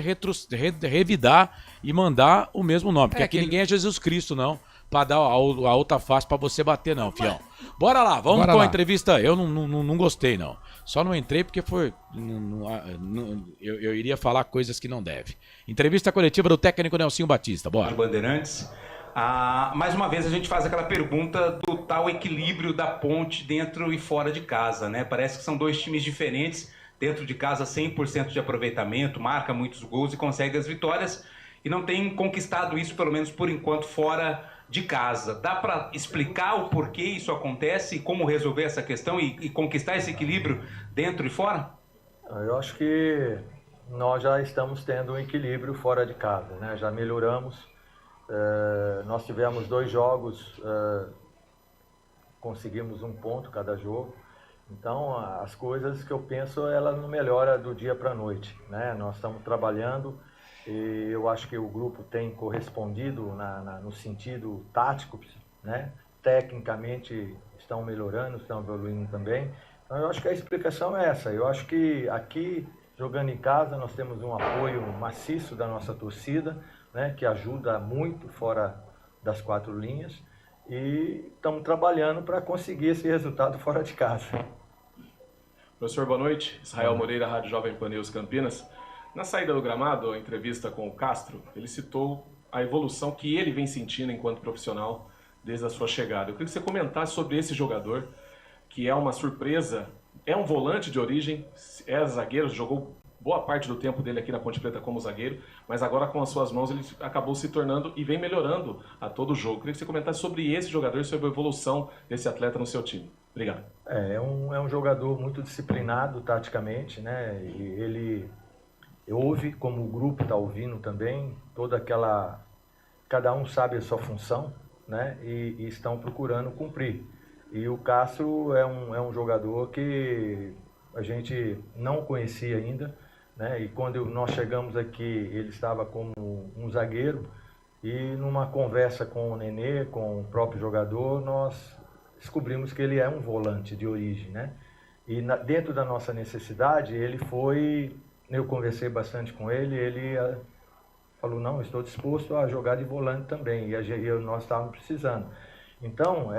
revidar e mandar o mesmo nome. Porque aqui ninguém é Jesus Cristo, não. Pra dar a outra face pra você bater, não, fião. Bora lá, vamos com a entrevista. Eu não gostei, não. Só não entrei porque foi... Eu iria falar coisas que não deve. Entrevista coletiva do técnico Nelsinho Batista, bora. Bandeirantes. Mais uma vez a gente faz aquela pergunta do tal equilíbrio da Ponte dentro e fora de casa, né? Parece que são dois times diferentes. Dentro de casa, 100% de aproveitamento, marca muitos gols e consegue as vitórias. E não tem conquistado isso, pelo menos por enquanto, fora de casa. Dá para explicar o porquê isso acontece e como resolver essa questão e conquistar esse equilíbrio dentro e fora? Eu acho que nós já estamos tendo um equilíbrio fora de casa, né? Já melhoramos. Nós tivemos 2 jogos, conseguimos 1 ponto cada jogo. Então, as coisas que eu penso, ela não melhora do dia para a noite, né? Nós estamos trabalhando. E eu acho que o grupo tem correspondido no sentido tático, né? Tecnicamente estão melhorando, estão evoluindo também. Então eu acho que a explicação é essa. Eu acho que aqui, jogando em casa, nós temos um apoio maciço da nossa torcida, né? Que ajuda muito fora das 4 linhas. E estamos trabalhando para conseguir esse resultado fora de casa. Professor, boa noite. Israel Moreira, Rádio Jovem Pan News Campinas. Na saída do gramado, a entrevista com o Castro, ele citou a evolução que ele vem sentindo enquanto profissional desde a sua chegada. Eu queria que você comentasse sobre esse jogador, que é uma surpresa, é um volante de origem, é zagueiro, jogou boa parte do tempo dele aqui na Ponte Preta como zagueiro, mas agora com as suas mãos ele acabou se tornando e vem melhorando a todo jogo. Eu queria que você comentasse sobre esse jogador e sobre a evolução desse atleta no seu time. Obrigado. É um jogador muito disciplinado taticamente, né? E ele... ouve, como o grupo está ouvindo também, cada um sabe a sua função, né? E estão procurando cumprir. E o Castro é um jogador que a gente não conhecia ainda, né? E quando nós chegamos aqui, ele estava como um zagueiro, e numa conversa com o Nenê, com o próprio jogador, nós descobrimos que ele é um volante de origem, né? E dentro da nossa necessidade, eu conversei bastante com ele, ele falou, não, estou disposto a jogar de volante também, e nós estávamos precisando. Então,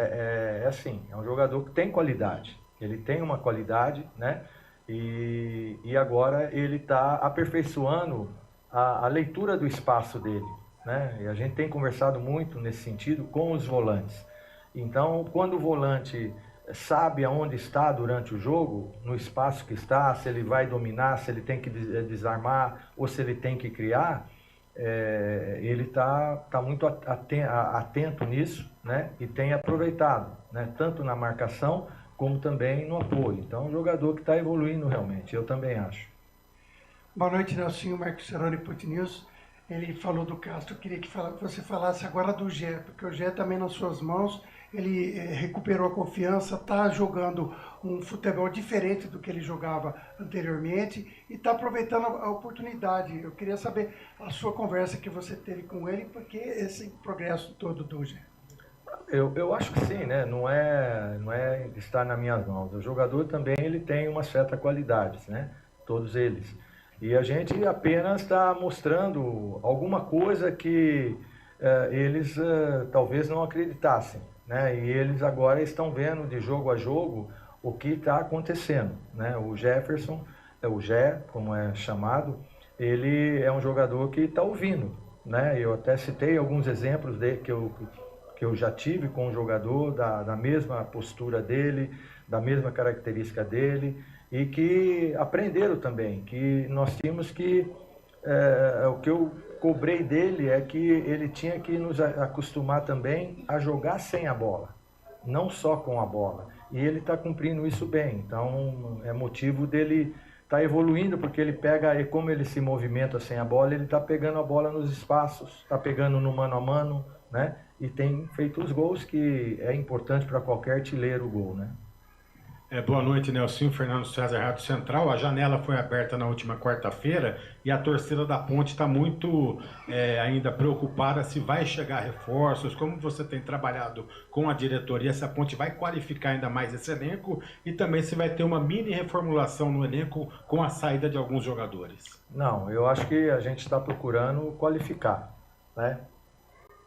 assim, é um jogador que tem qualidade, ele tem uma qualidade, né? E agora ele está aperfeiçoando a leitura do espaço dele, né? E a gente tem conversado muito nesse sentido com os volantes. Então, quando o volante sabe aonde está durante o jogo, no espaço que está, se ele vai dominar, se ele tem que desarmar ou se ele tem que criar, ele está muito atento nisso, né? E tem aproveitado, né? Tanto na marcação como também no apoio. Então, é um jogador que está evoluindo realmente, eu também acho. Boa noite, Nelsinho, Marcos Ceroni, Ponte News. Ele falou do Castro, eu queria que você falasse agora do Gé, porque o Gé também nas suas mãos, ele recuperou a confiança, está jogando um futebol diferente do que ele jogava anteriormente e está aproveitando a oportunidade. Eu queria saber a sua conversa que você teve com ele, porque esse progresso todo do Gé. Eu acho que sim, né? Não é estar nas minhas mãos. O jogador também ele tem uma certa qualidade, né? Todos eles. E a gente apenas está mostrando alguma coisa que eles talvez não acreditassem, né? E eles agora estão vendo de jogo a jogo o que está acontecendo, né? O Jefferson, o Gé, como é chamado, ele é um jogador que está ouvindo, né? Eu até citei alguns exemplos que eu já tive com o jogador, da mesma postura dele, da mesma característica dele, e que aprenderam também, que nós tínhamos que... o que eu cobrei dele é que ele tinha que nos acostumar também a jogar sem a bola, não só com a bola. E ele está cumprindo isso bem, então é motivo dele estar evoluindo, porque ele pega, e como ele se movimenta sem a bola, ele está pegando a bola nos espaços, está pegando no mano a mano, né? E tem feito os gols, que é importante para qualquer artilheiro o gol, né? Boa noite, Nelsinho. Fernando César, Rádio Central. A janela foi aberta na última quarta-feira e a torcida da Ponte está muito ainda preocupada se vai chegar reforços, como você tem trabalhado com a diretoria, se a Ponte vai qualificar ainda mais esse elenco e também se vai ter uma mini reformulação no elenco com a saída de alguns jogadores. Não, eu acho que a gente está procurando qualificar, né?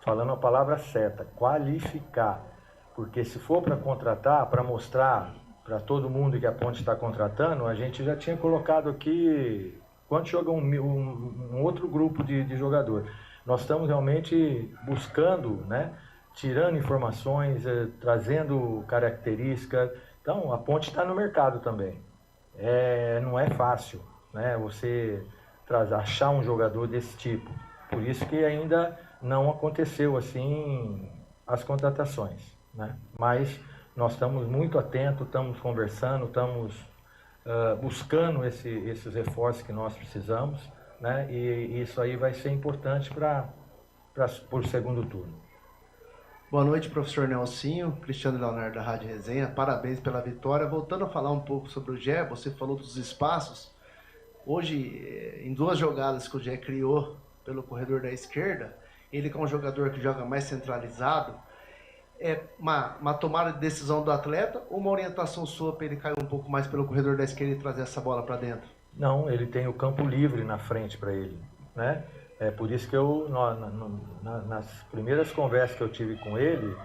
Falando a palavra certa, qualificar. Porque se for para contratar, para mostrar para todo mundo que a Ponte está contratando, a gente já tinha colocado aqui quanto joga um outro grupo de jogador. Nós estamos realmente buscando, né, tirando informações, trazendo características. Então, a Ponte está no mercado também. Não é fácil, né, você achar um jogador desse tipo. Por isso que ainda não aconteceu assim as contratações, né? Mas nós estamos muito atentos, estamos conversando, estamos buscando esses reforços que nós precisamos, né? E isso aí vai ser importante para o segundo turno. Boa noite, professor Nelsinho, Cristiano Leonardo da Rádio Resenha, parabéns pela vitória. Voltando a falar um pouco sobre o Gé, você falou dos espaços. Hoje, em 2 jogadas que o Gé criou pelo corredor da esquerda, ele que é um jogador que joga mais centralizado, é uma tomada de decisão do atleta ou uma orientação sua para ele cair um pouco mais pelo corredor da esquerda e trazer essa bola para dentro? Não, ele tem o campo livre na frente para ele, né? É por isso que nas primeiras conversas que eu tive com ele,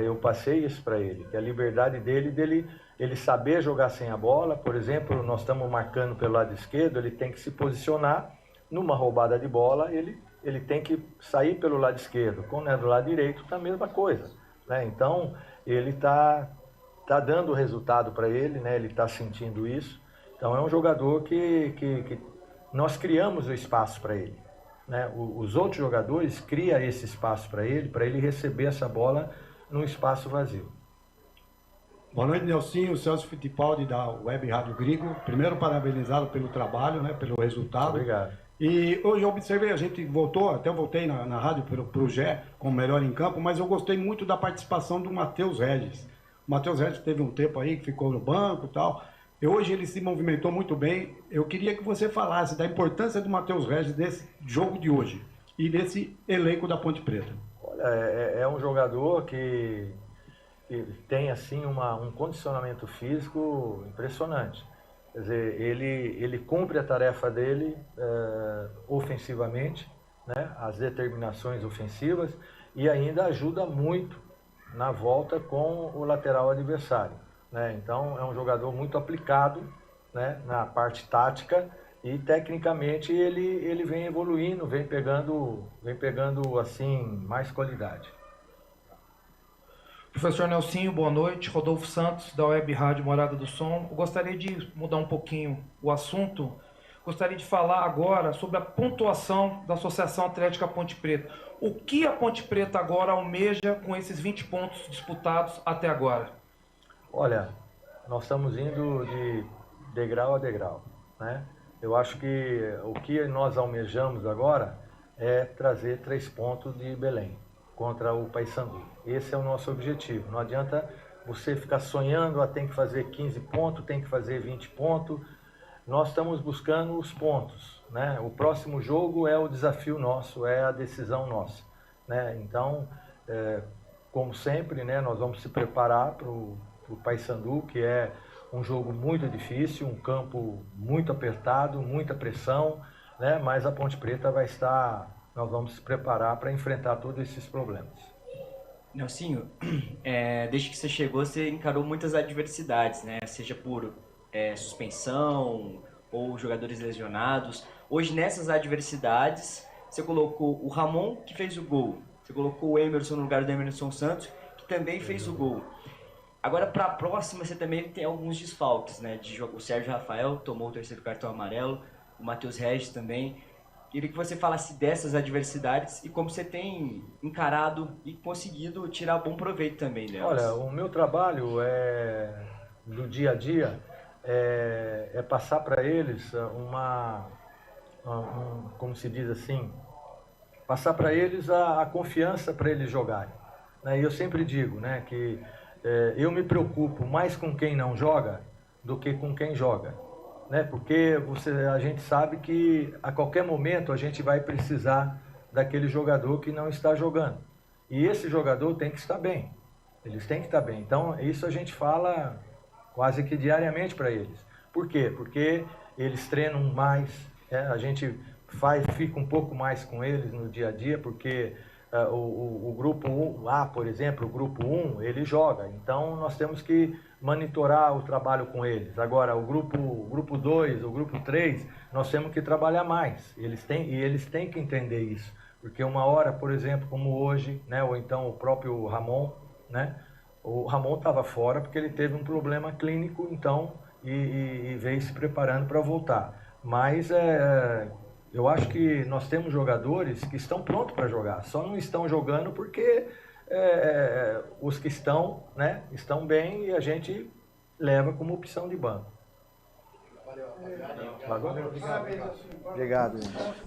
eu passei isso para ele, que a liberdade dele ele saber jogar sem a bola. Por exemplo, nós estamos marcando pelo lado esquerdo, ele tem que se posicionar numa roubada de bola, ele tem que sair pelo lado esquerdo. Quando é do lado direito, tá a mesma coisa, né? Então, ele tá dando resultado para ele, né? Ele está sentindo isso. Então, é um jogador que nós criamos o espaço para ele, né? Os outros jogadores criam esse espaço para ele receber essa bola num espaço vazio. Boa noite, Nelsinho, Celso Fittipaldi da Web Rádio Gringo. Primeiro, parabenizado pelo trabalho, né? Pelo resultado. Obrigado. E hoje eu observei, a gente voltei na rádio para o Gé como melhor em campo, mas eu gostei muito da participação do Matheus Regis. O Matheus Regis teve um tempo aí que ficou no banco e tal. E hoje ele se movimentou muito bem. Eu queria que você falasse da importância do Matheus Regis nesse jogo de hoje e desse elenco da Ponte Preta. Olha, é um jogador que tem assim um condicionamento físico impressionante. Quer dizer, ele cumpre a tarefa dele ofensivamente, né, as determinações ofensivas, e ainda ajuda muito na volta com o lateral adversário, né? Então é um jogador muito aplicado, né, na parte tática, e tecnicamente ele vem evoluindo, vem pegando assim mais qualidade. Professor Nelsinho, boa noite. Rodolfo Santos, da Web Rádio Morada do Som. Eu gostaria de mudar um pouquinho o assunto. Gostaria de falar agora sobre a pontuação da Associação Atlética Ponte Preta. O que a Ponte Preta agora almeja com esses 20 pontos disputados até agora? Olha, nós estamos indo de degrau a degrau, né? Eu acho que o que nós almejamos agora é trazer 3 pontos de Belém contra o Paysandu. Esse é o nosso objetivo. Não adianta você ficar sonhando, tem que fazer 15 pontos, tem que fazer 20 pontos. Nós estamos buscando os pontos, né? O próximo jogo é o desafio nosso, é a decisão nossa, né? Então, como sempre, né, nós vamos se preparar para o Paysandu, que é um jogo muito difícil, um campo muito apertado, muita pressão, né? Mas a Ponte Preta nós vamos se preparar para enfrentar todos esses problemas. Nelsinho, desde que você chegou, você encarou muitas adversidades, né? Seja por suspensão ou jogadores lesionados. Hoje, nessas adversidades, você colocou o Ramon, que fez o gol. Você colocou o Emerson no lugar do Emerson Santos, que também fez o gol. Agora, para a próxima, você também tem alguns desfalques, né? O Sérgio Rafael tomou o 3º cartão amarelo, o Matheus Regis também. Queria que você falasse dessas adversidades e como você tem encarado e conseguido tirar bom proveito também delas. Olha, o meu trabalho do dia a dia é passar para eles como se diz assim, passar para eles a confiança para eles jogarem, né? E eu sempre digo, né, que eu me preocupo mais com quem não joga do que com quem joga, né? Porque a gente sabe que a qualquer momento a gente vai precisar daquele jogador que não está jogando. E esse jogador tem que estar bem. Eles têm que estar bem. Então, isso a gente fala quase que diariamente para eles. Por quê? Porque eles treinam mais, a gente fica um pouco mais com eles no dia a dia, porque o grupo A, por exemplo, o grupo 1, ele joga. Então, nós temos que monitorar o trabalho com eles. Agora, o grupo 2, o grupo 3, nós temos que trabalhar mais. Eles têm que entender isso. Porque uma hora, por exemplo, como hoje, né, ou então o próprio Ramon, né, o Ramon estava fora porque ele teve um problema clínico, então, e veio se preparando para voltar. Mas eu acho que nós temos jogadores que estão prontos para jogar, só não estão jogando porque os que estão, né, estão bem e a gente leva como opção de banco. Obrigado.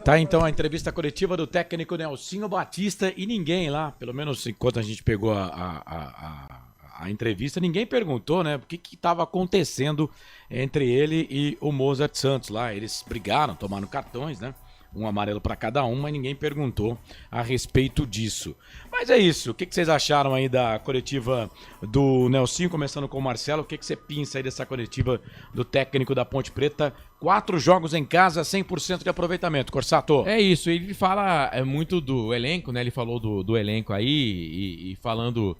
Tá, então a entrevista coletiva do técnico Nelsinho Batista e ninguém lá, pelo menos enquanto a gente pegou a entrevista, ninguém perguntou, né, o que estava acontecendo entre ele e o Mozart Santos lá. Eles brigaram, tomaram cartões, né? Um amarelo para cada um, mas ninguém perguntou a respeito disso. Mas é isso. O que vocês acharam aí da coletiva do Nelsinho? Começando com o Marcelo, o que você pinça aí dessa coletiva do técnico da Ponte Preta? 4 jogos em casa, 100% de aproveitamento. Corsato. É isso. Ele fala muito do elenco, né? Ele falou do elenco aí e falando...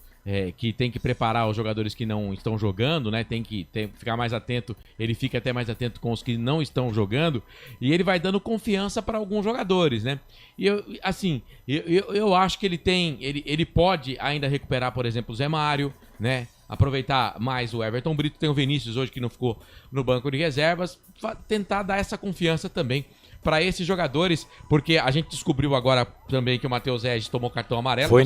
que tem que preparar os jogadores que não estão jogando, né? Tem que ficar mais atento. Ele fica até mais atento com os que não estão jogando. E ele vai dando confiança para alguns jogadores, né? E eu acho que ele pode ainda recuperar, por exemplo, o Zé Mário, né? Aproveitar mais o Everton Brito. Tem o Vinícius hoje que não ficou no banco de reservas. Tentar dar essa confiança também para esses jogadores, porque a gente descobriu agora também que o Matheus Regis tomou cartão amarelo. Foi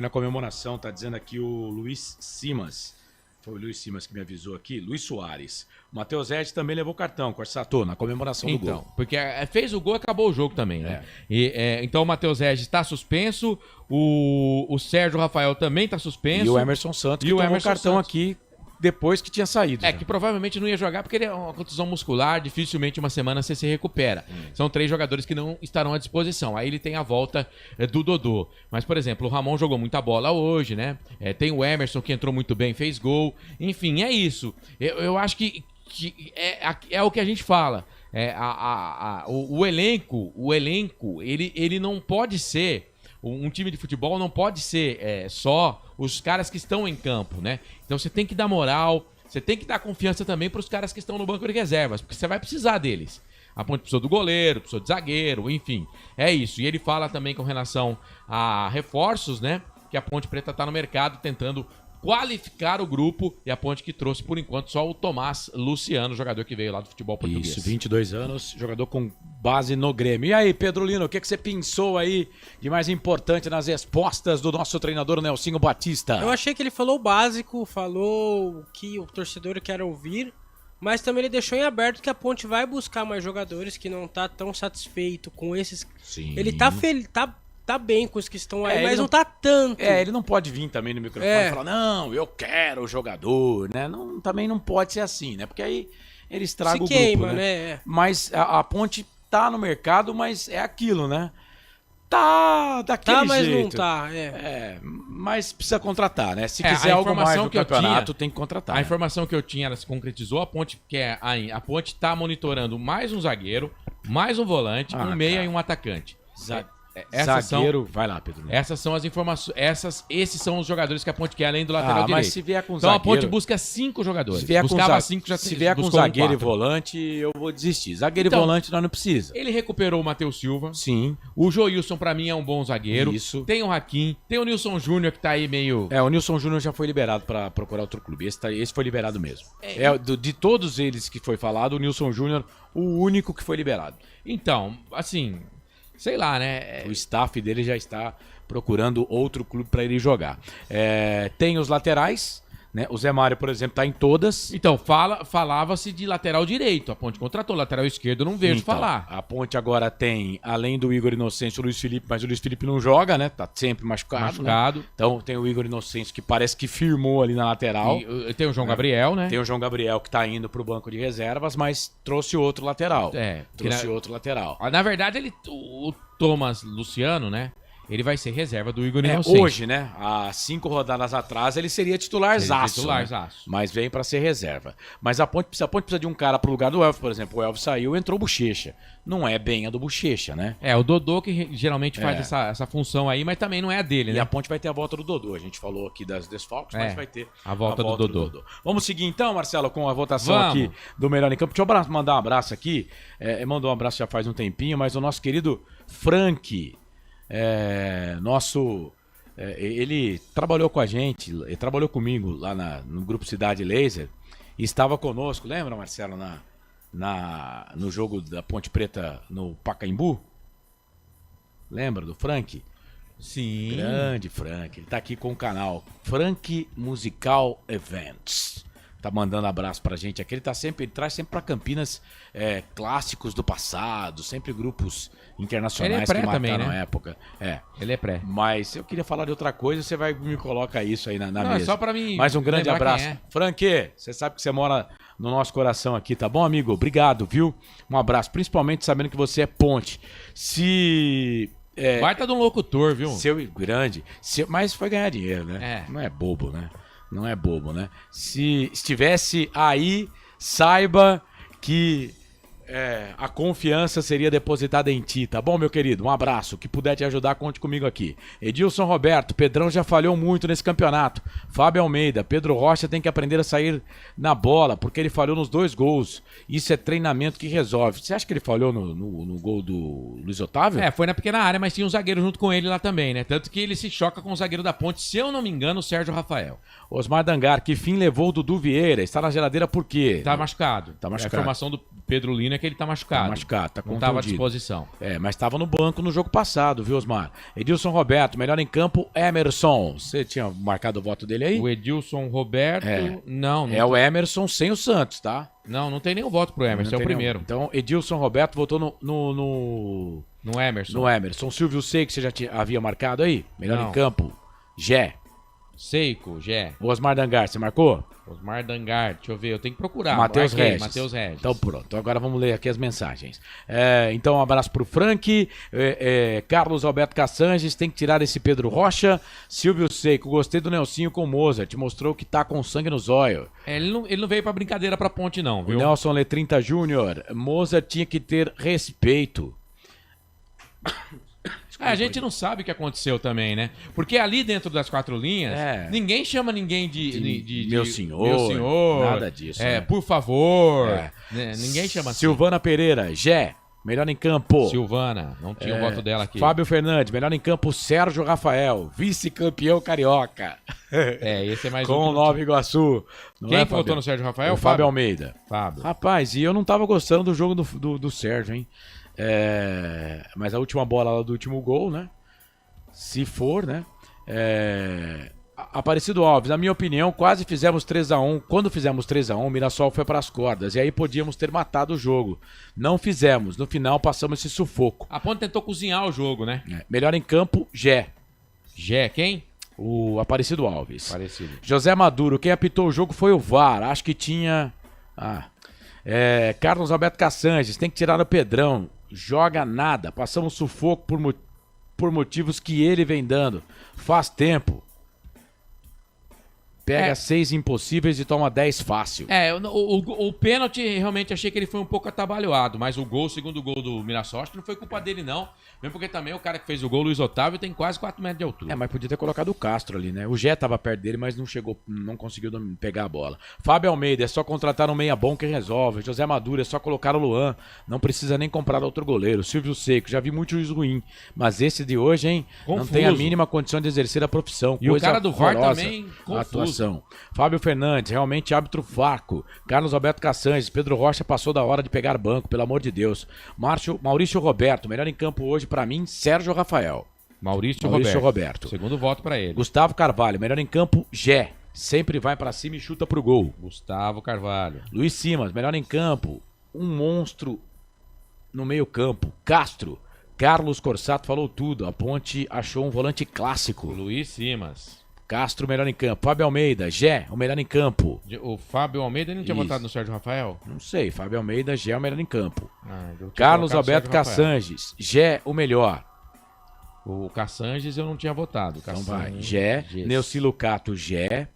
na comemoração, tá dizendo aqui o Luiz Simas. Foi o Luiz Simas que me avisou aqui. Luiz Soares. O Matheus Regis também levou cartão, Corsato, na comemoração do gol. Porque fez o gol, acabou o jogo também, né? Então o Matheus Regis está suspenso, o Sérgio Rafael também está suspenso. E o Emerson Santos, que tomou cartão aqui depois que tinha saído. Que provavelmente não ia jogar porque ele é uma contusão muscular, dificilmente uma semana você se recupera. São 3 jogadores que não estarão à disposição. Aí ele tem a volta do Dodô. Mas, por exemplo, o Ramon jogou muita bola hoje, né? Tem o Emerson que entrou muito bem, fez gol. Enfim, é isso. Eu acho que é o que a gente fala. O elenco, ele não pode ser... Um time de futebol não pode ser só os caras que estão em campo, né? Então você tem que dar moral, você tem que dar confiança também para os caras que estão no banco de reservas, porque você vai precisar deles. A Ponte precisou do goleiro, precisou de zagueiro, enfim. É isso. E ele fala também com relação a reforços, né? Que a Ponte Preta está no mercado tentando qualificar o grupo, e a Ponte que trouxe, por enquanto, só o Tomás Luciano, jogador que veio lá do futebol português. Isso, 22 anos, jogador com base no Grêmio. E aí, Pedro Lino, o que você pensou aí de mais importante nas respostas do nosso treinador Nelsinho Batista? Eu achei que ele falou o básico, falou o que o torcedor quer ouvir, mas também ele deixou em aberto que a Ponte vai buscar mais jogadores, que não tá tão satisfeito com esses... Sim. Ele tá bem com os que estão aí, mas não tá tanto. Ele não pode vir também no microfone e falar, não, eu quero o jogador, né? Não, também não pode ser assim, né? Porque aí ele estraga o grupo, né? Mas a Ponte tá no mercado, mas é aquilo, né? Tá daquele mas jeito. Não tá, mas precisa contratar, né? Se quiser algo mais do campeonato, tem que contratar. A informação que eu tinha, ela se concretizou, a Ponte tá monitorando mais um zagueiro, mais um volante, um meia e um atacante. Zagueiro, vai lá, Pedro. Essas são as informações. Esses são os jogadores que a Ponte quer além do lateral direito. Mas se vier com então zagueiro, a Ponte busca 5 jogadores. Se vier Buscava 5, já se vier com zagueiro e volante, eu vou desistir. Zagueiro e volante nós não precisa. Ele recuperou o Matheus Silva. Sim. O Joilson, pra mim, é um bom zagueiro. Isso. Tem o Hakim. Tem o Nilson Júnior, que tá aí meio... O Nilson Júnior já foi liberado pra procurar outro clube. Esse foi liberado mesmo. De todos eles que foi falado, o Nilson Júnior, o único que foi liberado. Então, assim... Sei lá, né? O staff dele já está procurando outro clube para ele jogar. Tem os laterais, né? O Zé Mário, por exemplo, tá em todas. Então, falava-se de lateral direito. A Ponte contratou lateral esquerdo, não vejo Então, falar. A Ponte agora tem, além do Igor Inocêncio, o Luiz Felipe, mas o Luiz Felipe não joga, né? Tá sempre machucado. Né? Então tem o Igor Inocêncio que parece que firmou ali na lateral. E tem o João Gabriel, né? Tem o João Gabriel que tá indo pro banco de reservas, mas trouxe outro lateral. Outro lateral. Na verdade, o Thomas Luciano, né? Ele vai ser reserva do Igor Inocêncio. Hoje, né? Há 5 rodadas atrás, ele seria titularzaço. Né? Mas vem pra ser reserva. Mas a Ponte precisa de um cara pro lugar do Elvis, por exemplo. O Elvis saiu, entrou o Bochecha. Não é bem a do Bochecha, né? O Dodô que geralmente faz essa função aí, mas também não é a dele, né? E a Ponte vai ter a volta do Dodô. A gente falou aqui das desfalques, mas vai ter a volta do Dodô. Vamos seguir então, Marcelo, com a votação aqui do Melhor em Campo. Deixa eu mandar um abraço aqui. Mandou um abraço já faz um tempinho, mas o nosso querido Frank... ele trabalhou com a gente, ele trabalhou comigo lá no Grupo Cidade Laser e estava conosco, lembra, Marcelo, no jogo da Ponte Preta no Pacaembu? Lembra do Frank? Sim. Grande Frank, ele tá aqui com o canal Frank Musical Events. Tá mandando abraço pra gente aqui. Ele traz sempre pra Campinas clássicos do passado, sempre grupos internacionais que marcaram também, né? a época. Ele é pré. Mas eu queria falar de outra coisa, você vai me coloca isso aí na mesa. É só pra mim. Mais um grande abraço. Frank, você sabe que você mora no nosso coração aqui, tá bom, amigo? Obrigado, viu? Um abraço, principalmente sabendo que você é Ponte. Baita de um locutor, viu? Mas foi ganhar dinheiro, né? Não é bobo, né? Não é bobo, né? Se estivesse aí, saiba que a confiança seria depositada em ti, tá bom, meu querido? Um abraço. Que puder te ajudar, conte comigo aqui. Edilson Roberto, Pedrão já falhou muito nesse campeonato. Fábio Almeida, Pedro Rocha tem que aprender a sair na bola, porque ele falhou nos 2 gols. Isso é treinamento que resolve. Você acha que ele falhou no gol do Luiz Otávio? Foi na pequena área, mas tinha um zagueiro junto com ele lá também, né? Tanto que ele se choca com o zagueiro da Ponte, se eu não me engano, o Sérgio Rafael. Osmar Dangar, que fim levou o Dudu Vieira? Está na geladeira por quê? Tá machucado. Tá machucado. A informação do Pedro Lino é que ele tá machucado. Tá machucado, tá não contundido. tava à disposição. Mas tava no banco no jogo passado, viu, Osmar? Edilson Roberto, melhor em campo, Emerson. Você tinha marcado o voto dele aí? O Edilson Roberto, não. O Emerson sem o Santos, tá? Não tem nenhum voto pro Emerson, é o primeiro. Então, Edilson Roberto votou no Emerson. No Emerson. Silvio Seiko, você já havia marcado aí? Melhor em campo, Gé. Seiko, Gé. Osmar Dangar, você marcou? Osmar Dangar, deixa eu ver, eu tenho que procurar. Matheus Regis. Matheus Regis. Então pronto, agora vamos ler aqui as mensagens. Então um abraço pro Frank, Carlos Alberto Cassanges, tem que tirar esse Pedro Rocha. Silvio Seiko, gostei do Nelsinho com o Mozart, mostrou que tá com sangue nos olhos. Ele não veio pra brincadeira pra Ponte não, viu? O Nelson Letrinta Júnior, Mozart tinha que ter respeito. A gente não sabe o que aconteceu também, né? Porque ali dentro das 4 linhas, ninguém chama ninguém de meu senhor, nada disso. Né? Por favor. Ninguém chama assim. Silvana Pereira, Gé, melhor em campo. Silvana, não tinha o voto dela aqui. Fábio Fernandes, melhor em campo, Sérgio Rafael, vice-campeão carioca. Esse é mais com o Nova Iguaçu. Quem votou no Sérgio Rafael? O Fábio Almeida. Fábio. Rapaz, e eu não tava gostando do jogo do Sérgio, hein? Mas a última bola lá do último gol, né? Se for, né? Aparecido Alves, na minha opinião, quase fizemos 3-1. Quando fizemos 3-1, o Mirassol foi para as cordas. E aí podíamos ter matado o jogo. Não fizemos. No final, passamos esse sufoco. A Ponte tentou cozinhar o jogo, né? Melhor em campo, Gé. Gé, quem? O Aparecido Alves. Aparecido. José Maduro, quem apitou o jogo foi o VAR. Acho que tinha... Carlos Alberto Cassanges, tem que tirar o Pedrão. Joga nada. Passamos sufoco por motivos que ele vem dando. Faz tempo. Pega 6 impossíveis e toma 10 fácil. O pênalti, realmente achei que ele foi um pouco atabalhoado, mas o segundo gol do Mirassol, acho que não foi culpa dele não. Mesmo porque também o cara que fez o gol, Luiz Otávio, tem quase 4 metros de altura. Mas podia ter colocado o Castro ali, né? O Gé tava perto dele, mas não conseguiu pegar a bola. Fábio Almeida, é só contratar um meia bom que resolve. José Maduro, é só colocar o Luan. Não precisa nem comprar outro goleiro. Silvio Seiko, já vi muito juiz ruim. Mas esse de hoje, hein? Confuso. Não tem a mínima condição de exercer a profissão. E o cara do VAR também, confuso. Atuação. Fábio Fernandes, realmente árbitro fraco. Carlos Alberto Cassanges, Pedro Rocha passou da hora de pegar banco, pelo amor de Deus. Maurício Roberto, melhor em campo hoje pra mim, Sérgio Rafael. Maurício Roberto. Segundo voto pra ele. Gustavo Carvalho, melhor em campo, Gé. sempre vai pra cima e chuta pro gol. Gustavo Carvalho. Luiz Simas, melhor em campo, um monstro no meio campo. Castro, Carlos Corsato falou tudo, a Ponte achou um volante clássico. Luiz Simas. Castro, melhor em campo. Fábio Almeida, Gé, o melhor em campo. O Fábio Almeida não tinha votado no Sérgio Rafael? Não sei, Fábio Almeida, Gé, o melhor em campo. Eu tinha Carlos colocado Alberto Sérgio Rafael. Cassanges, Gé, o melhor. O Cassanges eu não tinha votado. Então vai, Gé, Neuci Lucato, Gé.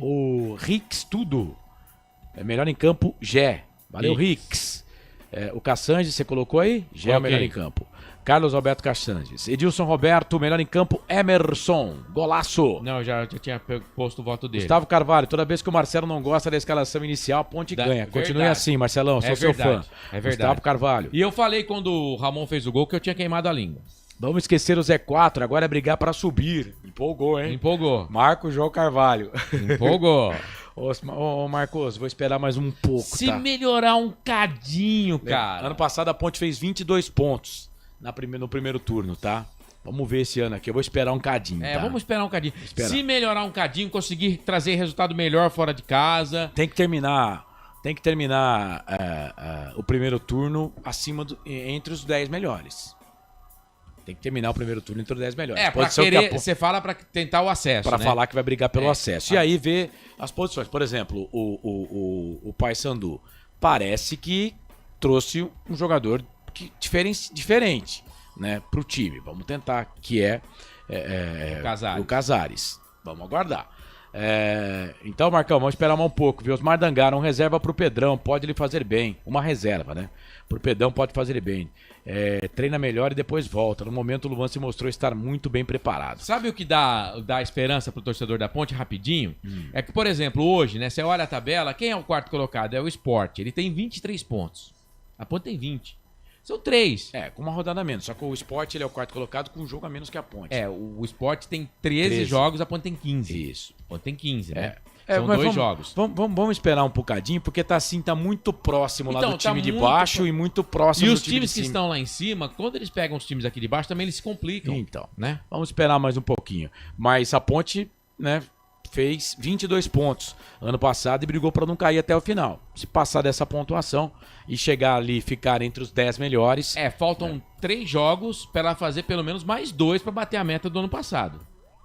O Rix Tudo, melhor em campo, Gé. Valeu, Rix. O Cassanges, você colocou aí? Gé é o melhor em campo. Carlos Alberto Cassanges. Edilson Roberto, melhor em campo, Emerson. Golaço. Não, eu já tinha posto o voto dele. Gustavo Carvalho, toda vez que o Marcelo não gosta da escalação inicial, a Ponte ganha. Continue assim, Marcelão, sou seu fã. É verdade. Gustavo Carvalho. E eu falei quando o Ramon fez o gol que eu tinha queimado a língua. Vamos esquecer o Z4, agora é brigar pra subir. Empolgou, hein? Empolgou. Marco João Carvalho. Empolgou. Ô, Marcos, vou esperar mais um pouco, Se melhorar um cadinho, cara. Ano passado a Ponte fez 22 pontos no primeiro turno, tá? Vamos ver esse ano aqui. Eu vou esperar um cadinho, tá? Vamos esperar um cadinho. Se melhorar um cadinho, conseguir trazer resultado melhor fora de casa. Tem que terminar o primeiro turno entre os 10 melhores. Tem que terminar o primeiro turno entre os 10 melhores. Pra querer, você fala pra tentar o acesso, Pra né? falar que vai brigar pelo acesso. E aí ver as posições. Por exemplo, o Paysandu parece que trouxe um jogador diferente, né, pro time. Vamos tentar, que o Casares. Vamos aguardar. Então, Marcão, vamos esperar mais um pouco, viu? Osmar Dangara, um reserva pro Pedrão, pode lhe fazer bem. Uma reserva, né? Pro Pedrão pode fazer ele bem. Treina melhor e depois volta. No momento, o Luan se mostrou estar muito bem preparado. Sabe o que dá esperança pro torcedor da Ponte, rapidinho? É que, por exemplo, hoje, né, você olha a tabela, quem é o quarto colocado? É o Sport. Ele tem 23 pontos. A Ponte tem 20. São 3. Com uma rodada a menos. Só que o Sport ele é o quarto colocado com um jogo a menos que a Ponte. O Sport tem 13 jogos, a Ponte tem 15. Isso. A Ponte tem 15, né? São mas 2 jogos. Vamos esperar um bocadinho, porque tá muito próximo lá do time de baixo e muito próximo do time de cima. E os times que estão lá em cima, quando eles pegam os times aqui de baixo, também eles se complicam. Então, né? Vamos esperar mais um pouquinho. Mas a Ponte, né, fez 22 pontos ano passado e brigou para não cair até o final. Se passar dessa pontuação e chegar ali e ficar entre os 10 melhores... faltam 3 jogos para ela fazer pelo menos mais 2 para bater a meta do ano passado.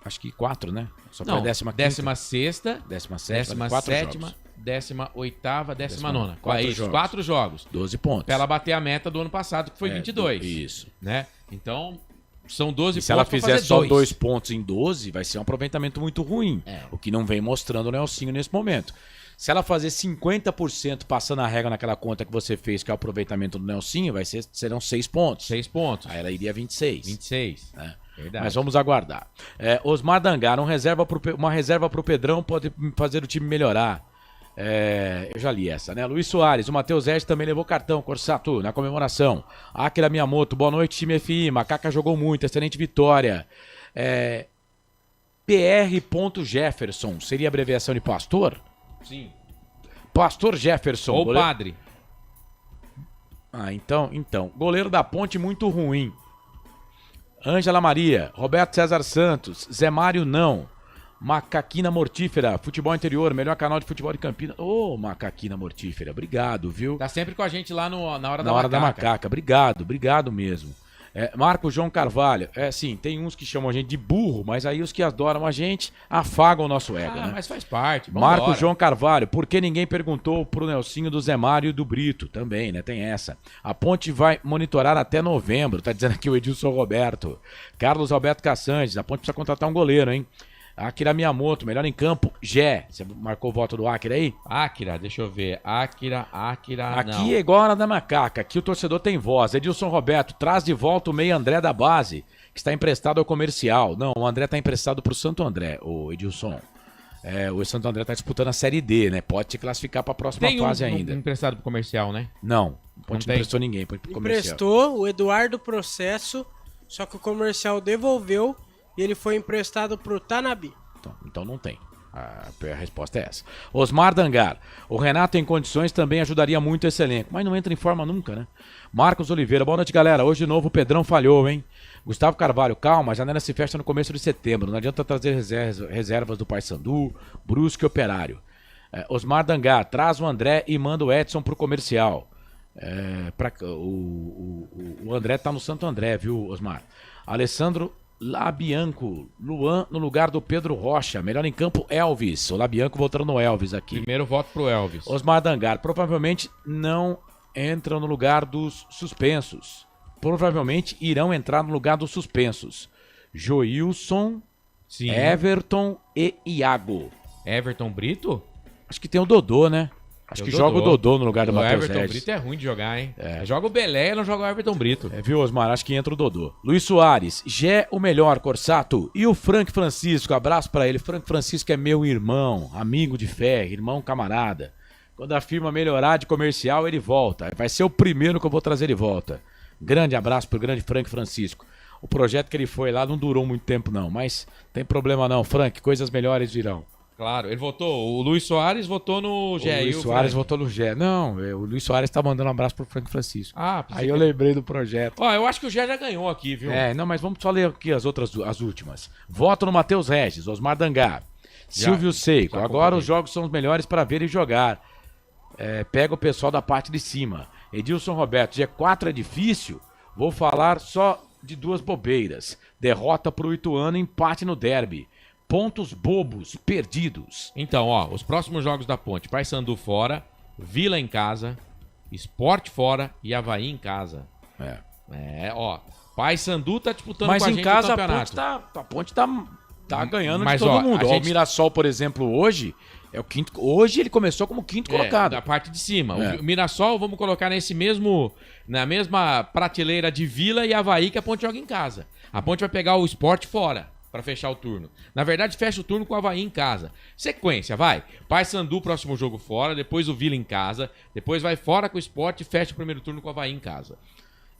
Acho que 4, né? Só não, foi 16ª, 17ª, 17ª, 18ª, 19ª. 4 jogos. 12 pontos. Para ela bater a meta do ano passado, que foi 22. Isso. Né? Então, são 12 pontos. Se ela fizer só 2 pontos em 12, vai ser um aproveitamento muito ruim. O que não vem mostrando o Nelsinho nesse momento. Se ela fazer 50% passando a régua naquela conta que você fez, que é o aproveitamento do Nelsinho, serão 6 pontos. 6 pontos. Aí ela iria a 26. 26. Né? Verdade. Mas vamos aguardar. Osmar Dangara, uma reserva pro Pedrão pode fazer o time melhorar. Eu já li essa, né? Luiz Soares, o Matheus Edge também levou cartão, Corsato, na comemoração. Akira Miyamoto, boa noite, time FI. Macaca jogou muito, excelente vitória. PR. Jefferson, seria a abreviação de pastor? Sim. Pastor Jefferson. Ou padre. Então. Goleiro da Ponte muito ruim. Ângela Maria, Roberto César Santos, Zé Mário não. Macaquina Mortífera, Futebol Interior, melhor canal de futebol de Campinas. Macaquina Mortífera, obrigado, viu? Tá sempre com a gente lá na Hora da Macaca. Na Hora da Macaca, obrigado mesmo. Marco João Carvalho, sim, tem uns que chamam a gente de burro, mas aí os que adoram a gente afagam o nosso ego, né? Mas faz parte, Marco João Carvalho, por que ninguém perguntou pro Nelsinho do Zé Mário e do Brito? Também, né? Tem essa. A Ponte vai monitorar até novembro, tá dizendo aqui o Edilson Roberto. Carlos Alberto Cassanges, a Ponte precisa contratar um goleiro, hein? Akira Miyamoto, melhor em campo, Gé. Você marcou o voto do Akira aí? Akira, deixa eu ver. Akira, Aqui não. é igual a Hora da Macaca, aqui o torcedor tem voz. Edilson Roberto, traz de volta o meio André da base, que está emprestado ao comercial. Não, o André está emprestado pro Santo André, o Edilson. O Santo André está disputando a Série D, né? Pode te classificar para a próxima fase ainda. Tem emprestado pro comercial, né? Não emprestou ninguém pro comercial. Emprestou o Eduardo Processo, só que o comercial devolveu e ele foi emprestado pro Tanabi. Então não tem. A resposta é essa. Osmar Dangar. O Renato em condições também ajudaria muito esse elenco, mas não entra em forma nunca, né? Marcos Oliveira. Boa noite, galera. Hoje de novo o Pedrão falhou, hein? Gustavo Carvalho. Calma, a janela se fecha no começo de setembro. Não adianta trazer reservas do Paysandu, Brusque e Operário. Osmar Dangar. Traz o André e manda o Edson pro comercial. O André tá no Santo André, viu, Osmar? Alessandro Labianco, Luan no lugar do Pedro Rocha, melhor em campo Elvis. O Labianco voltando no Elvis aqui. Primeiro voto pro Elvis. Osmar Dangar, provavelmente não entram no lugar dos suspensos. Provavelmente irão entrar no lugar dos suspensos. Joilson, Sim. Everton e Iago. Everton Brito? Acho que tem o Dodô, né? Acho que joga o Dodô no lugar do Matheus Everton Regis. Brito é ruim de jogar, hein? Joga o Belé e não joga o Everton Brito. Viu, Osmar? Acho que entra o Dodô. Luiz Soares, Gé o melhor, Corsato. E o Frank Francisco, abraço pra ele. Frank Francisco é meu irmão, amigo de fé, irmão camarada. Quando a firma melhorar de comercial, ele volta. Vai ser o primeiro que eu vou trazer de volta. Grande abraço pro grande Frank Francisco. O projeto que ele foi lá não durou muito tempo não, mas tem problema não, Frank, coisas melhores virão. Claro, ele votou. O Luiz Soares votou no Gé. O Luiz Soares votou no Gé. Não, o Luiz Soares tá mandando um abraço pro Frank Francisco. Aí eu lembrei do projeto. Ó, eu acho que o Gé já ganhou aqui, viu? Não, mas vamos só ler aqui as últimas. Voto no Matheus Regis, Osmar Dangar, Silvio Seico. Agora os jogos são os melhores para ver e jogar. Pega o pessoal da parte de cima. Edilson Roberto, G4 é difícil? Vou falar só de duas bobeiras. Derrota pro Ituano, empate no derby. Pontos bobos, perdidos. Então, ó, os próximos jogos da Ponte: Paysandu fora, Vila em casa, Sport fora e Avaí em casa. Ó, Paysandu tá disputando com a gente em casa, o campeonato. A Ponte tá ganhando mas, de todo ó, mundo. gente... O Mirassol, por exemplo, hoje é o quinto. Hoje ele começou como quinto colocado. Da parte de cima. O Mirassol, vamos colocar na mesma prateleira de Vila e Avaí, que a Ponte joga em casa. A Ponte vai pegar o Sport fora para fechar o turno. Na verdade, fecha o turno com o Avaí em casa. Sequência, vai. Paysandu, próximo jogo fora, depois o Vila em casa, depois vai fora com o Sport e fecha o primeiro turno com o Avaí em casa.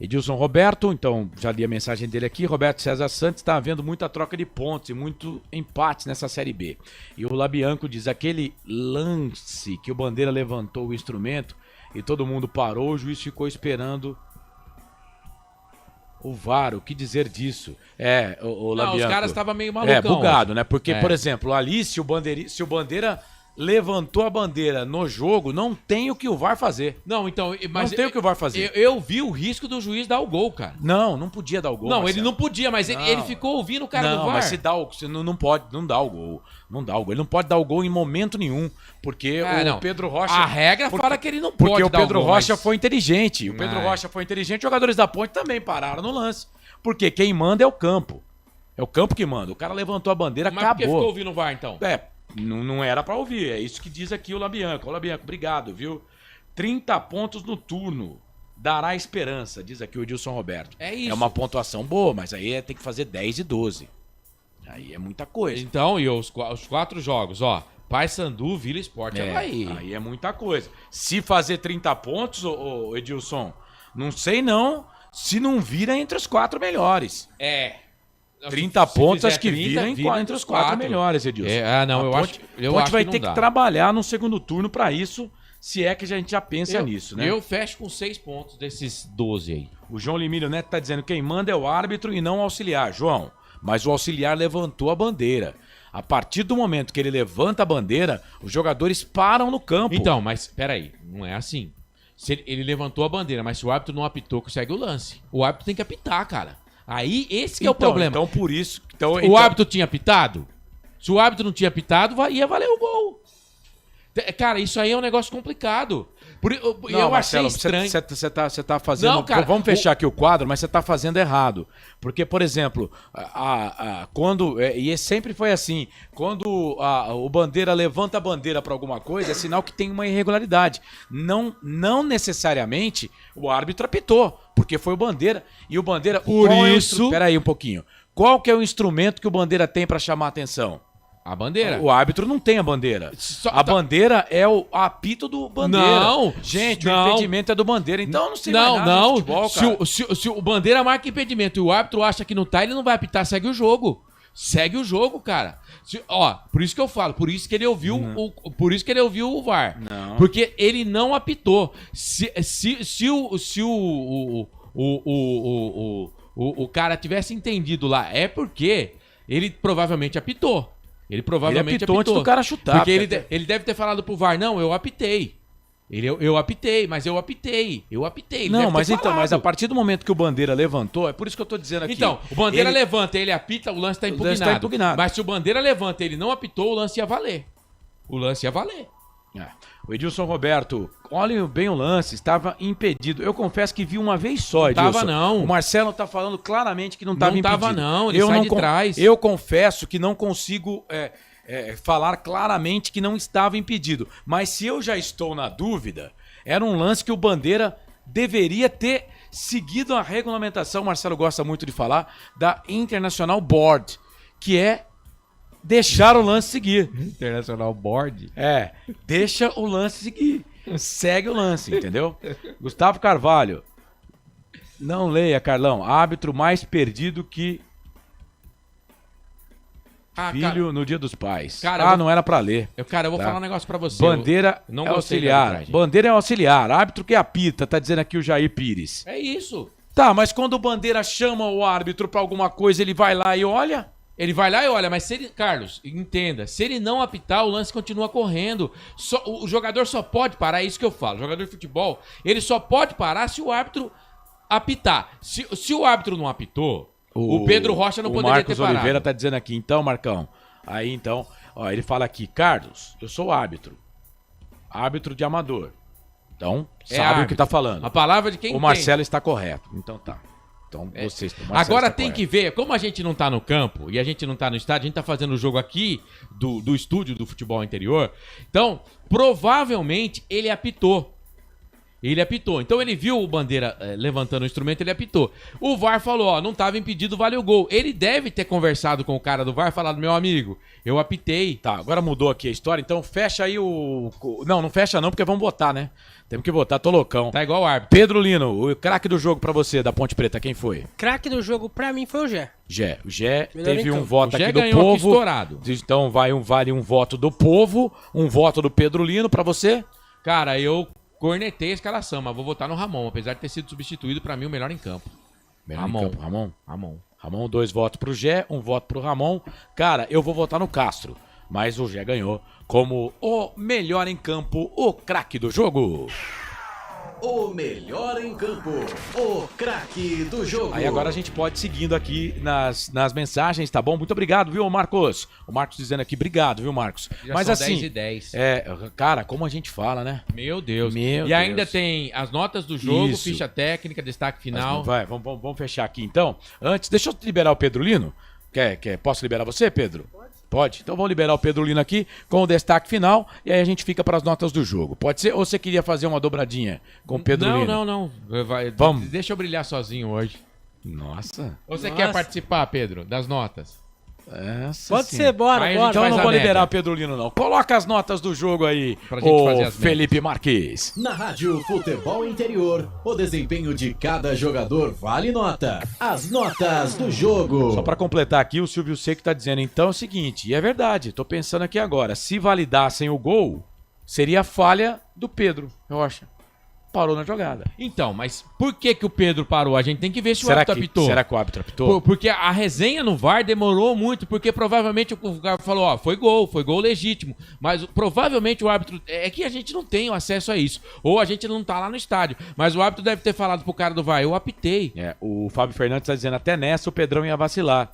Edilson Roberto, então já li a mensagem dele aqui. Roberto César Santos, está havendo muita troca de pontos e muito empate nessa Série B. E o Labianco diz, aquele lance que o Bandeira levantou o instrumento e todo mundo parou, o juiz ficou esperando o VAR. O que dizer disso? O Labianco. Os caras estavam meio malucão. Bugado, né? Porque, por exemplo, ali se o Bandeira levantou a bandeira no jogo, não tem o que o VAR fazer. Não, então... Mas não tem o que o VAR fazer. Eu vi o risco do juiz dar o gol, cara. Não podia dar o gol. Não, Marcelo. ele não podia, mas ele ficou ouvindo o cara do VAR. Não, mas se dá não pode, não dá o gol. Não dá o gol. Ele não pode dar o gol em momento nenhum, porque Pedro Rocha... A regra fala que ele não pode dar o gol. Porque o Pedro Rocha foi inteligente. O Pedro Rocha foi inteligente, os jogadores da Ponte também pararam no lance. Porque quem manda é o campo. É o campo que manda. O cara levantou a bandeira, acabou. Mas por que ficou ouvindo o VAR, então? Não era pra ouvir, é isso que diz aqui o Labianco. Ô Labianco, obrigado, viu? 30 pontos no turno, dará esperança, diz aqui o Edilson Roberto. É isso. É uma pontuação boa, mas aí tem que fazer 10 e 12. Aí é muita coisa. Então, e os 4 jogos, ó, Paysandu, Vila, Sport, aí é muita coisa. Se fazer 30 pontos, ô Edilson, não sei não, se não vira entre os 4 melhores. 30 pontos, acho que vira entre os 4 melhores, Edilson. Eu acho que vai não ter dá. que trabalhar no segundo turno pra isso, se é que a gente já pensa nisso, né? Eu fecho com 6 pontos desses 12 aí. O João Limílio Neto tá dizendo, quem manda é o árbitro e não o auxiliar. João, mas o auxiliar levantou a bandeira. A partir do momento que ele levanta a bandeira, os jogadores param no campo. Então, mas peraí, não é assim. Se ele levantou a bandeira, mas se o árbitro não apitou, consegue o lance. O árbitro tem que apitar, cara. Aí, esse que é o problema. Então, por isso... O árbitro tinha apitado? Se o árbitro não tinha apitado, ia valer o gol. Cara, isso aí é um negócio complicado. Eu Marcelo, achei estranho. Você tá fazendo... Não, cara, vamos fechar aqui o quadro, mas você tá fazendo errado. Porque, por exemplo, quando... E sempre foi assim. Quando o Bandeira levanta a bandeira para alguma coisa, é sinal que tem uma irregularidade. Não necessariamente o árbitro apitou, porque foi o Bandeira. E o Bandeira... Por isso... Espera aí um pouquinho. Qual que é o instrumento que o Bandeira tem para chamar a atenção? A bandeira. O árbitro não tem a bandeira. A bandeira é o apito do Bandeira. Não. Gente, o impedimento é do Bandeira. Então não sei mais nada não. de futebol, cara. Se o Bandeira marca impedimento e o árbitro acha que não tá, ele não vai apitar, segue o jogo. segue o jogo, cara. Por isso que eu falo, por isso que ele ouviu o VAR. Não. Porque ele não apitou. Se o cara tivesse entendido lá, é porque ele provavelmente apitou. Ele provavelmente apitou antes do cara chutar. Porque ele deve ter falado pro VAR, não, eu apitei. Eu apitei, mas eu apitei. Ele não, deve mas ter então, falado. mas a partir do momento que o Bandeira levantou, é por isso que eu tô dizendo aqui. Então, o Bandeira levanta, ele apita, o lance tá impugnado. Mas se o Bandeira levanta, ele não apitou, o lance ia valer. O Edilson Roberto, olhem bem o lance, estava impedido. Eu confesso que vi uma vez só, Edilson. Não tava, não. O Marcelo tá falando claramente que não estava impedido. Não tava, não. Ele sai de trás. Eu confesso que não consigo falar claramente que não estava impedido. Mas se eu já estou na dúvida, era um lance que o Bandeira deveria ter seguido a regulamentação, o Marcelo gosta muito de falar, da International Board, que é deixar o lance seguir. International Board? Deixa o lance seguir. Segue o lance, entendeu? Gustavo Carvalho. Não leia, Carlão. Árbitro mais perdido que filho no Dia dos Pais. Cara, não era pra ler. Eu vou falar um negócio pra você. Bandeira não é gostei da auxiliar. arbitragem. Bandeira é auxiliar. Árbitro que apita, tá dizendo aqui o Jair Pires. É isso. Tá, mas quando o Bandeira chama o árbitro pra alguma coisa, ele vai lá e olha? Ele vai lá e olha, mas se ele... Carlos, entenda, se ele não apitar, o lance continua correndo. O jogador só pode parar, é isso que eu falo. O jogador de futebol, ele só pode parar se o árbitro apitar. Se o árbitro não apitou, o Pedro Rocha não poderia ter parado. O Marcos Oliveira tá dizendo aqui, então, Marcão, aí então, ele fala aqui, Carlos, eu sou árbitro de amador. Então, sabe o que tá falando. A palavra de quem O Marcelo está correto, então tá. Então, vocês... Agora tem que ver, como a gente não tá no campo e a gente não tá no estádio, a gente tá fazendo o jogo aqui do estúdio do futebol interior, então, provavelmente, ele apitou. Então ele viu o Bandeira levantando o instrumento, ele apitou. O VAR falou, não estava impedido, vale o gol. Ele deve ter conversado com o cara do VAR e falado, meu amigo, eu apitei. Tá, agora mudou aqui a história, então fecha aí o... Não fecha não, porque vamos votar, né? Temos que votar, tô loucão. Tá igual o árbitro. Pedro Lino, o craque do jogo pra você, da Ponte Preta, quem foi? Craque do jogo pra mim foi o Gé. O Gé Melhor teve em um campo. voto O Gé aqui do ganhou aqui povo. estourado. Então vale um voto do povo, um voto do Pedro Lino pra você? Cara, eu cornetei a escalação, mas vou votar no Ramon, apesar de ter sido substituído, pra mim, o melhor em campo. Ramon, 2 votos pro Gé, 1 voto pro Ramon. Cara, eu vou votar no Castro, mas o Gé ganhou como o melhor em campo, o craque do jogo. O melhor em campo, o craque do jogo. Aí agora a gente pode ir seguindo aqui nas mensagens, tá bom? Muito obrigado, viu, Marcos? O Marcos dizendo aqui, obrigado, viu, Marcos? Já mas são assim, 10 e 10. Cara, como a gente fala, né? Meu Deus. Meu e ainda Deus. tem as notas do jogo, Isso. ficha técnica, destaque final. Mas vamos fechar aqui então. Antes, deixa eu liberar o Pedro Lino. Posso liberar você, Pedro? Pode? Então vamos liberar o Pedro Lino aqui com o destaque final e aí a gente fica para as notas do jogo. Pode ser? Ou você queria fazer uma dobradinha com o Pedro Lino? Não. Vamos. Deixa eu brilhar sozinho hoje. Nossa. Ou você quer participar, Pedro, das notas? Pode ser, bora. Então não vou liberar o Pedro Lino, não. Coloca as notas do jogo aí, pra gente fazer as Felipe Marques. Na Rádio Futebol Interior, o desempenho de cada jogador vale nota. As notas do jogo. Só pra completar aqui, o Silvio Seco tá dizendo, então é o seguinte, e é verdade, tô pensando aqui agora, se validassem o gol, seria a falha do Pedro Rocha. Parou na jogada. Então, mas por que o Pedro parou? A gente tem que ver se o árbitro apitou. Será que o árbitro apitou? Porque a resenha no VAR demorou muito, porque provavelmente o cara falou, foi gol legítimo. Mas provavelmente o árbitro... É que a gente não tem acesso a isso. Ou a gente não tá lá no estádio. Mas o árbitro deve ter falado pro cara do VAR, eu apitei. O Fábio Fernandes tá dizendo, até nessa o Pedrão ia vacilar.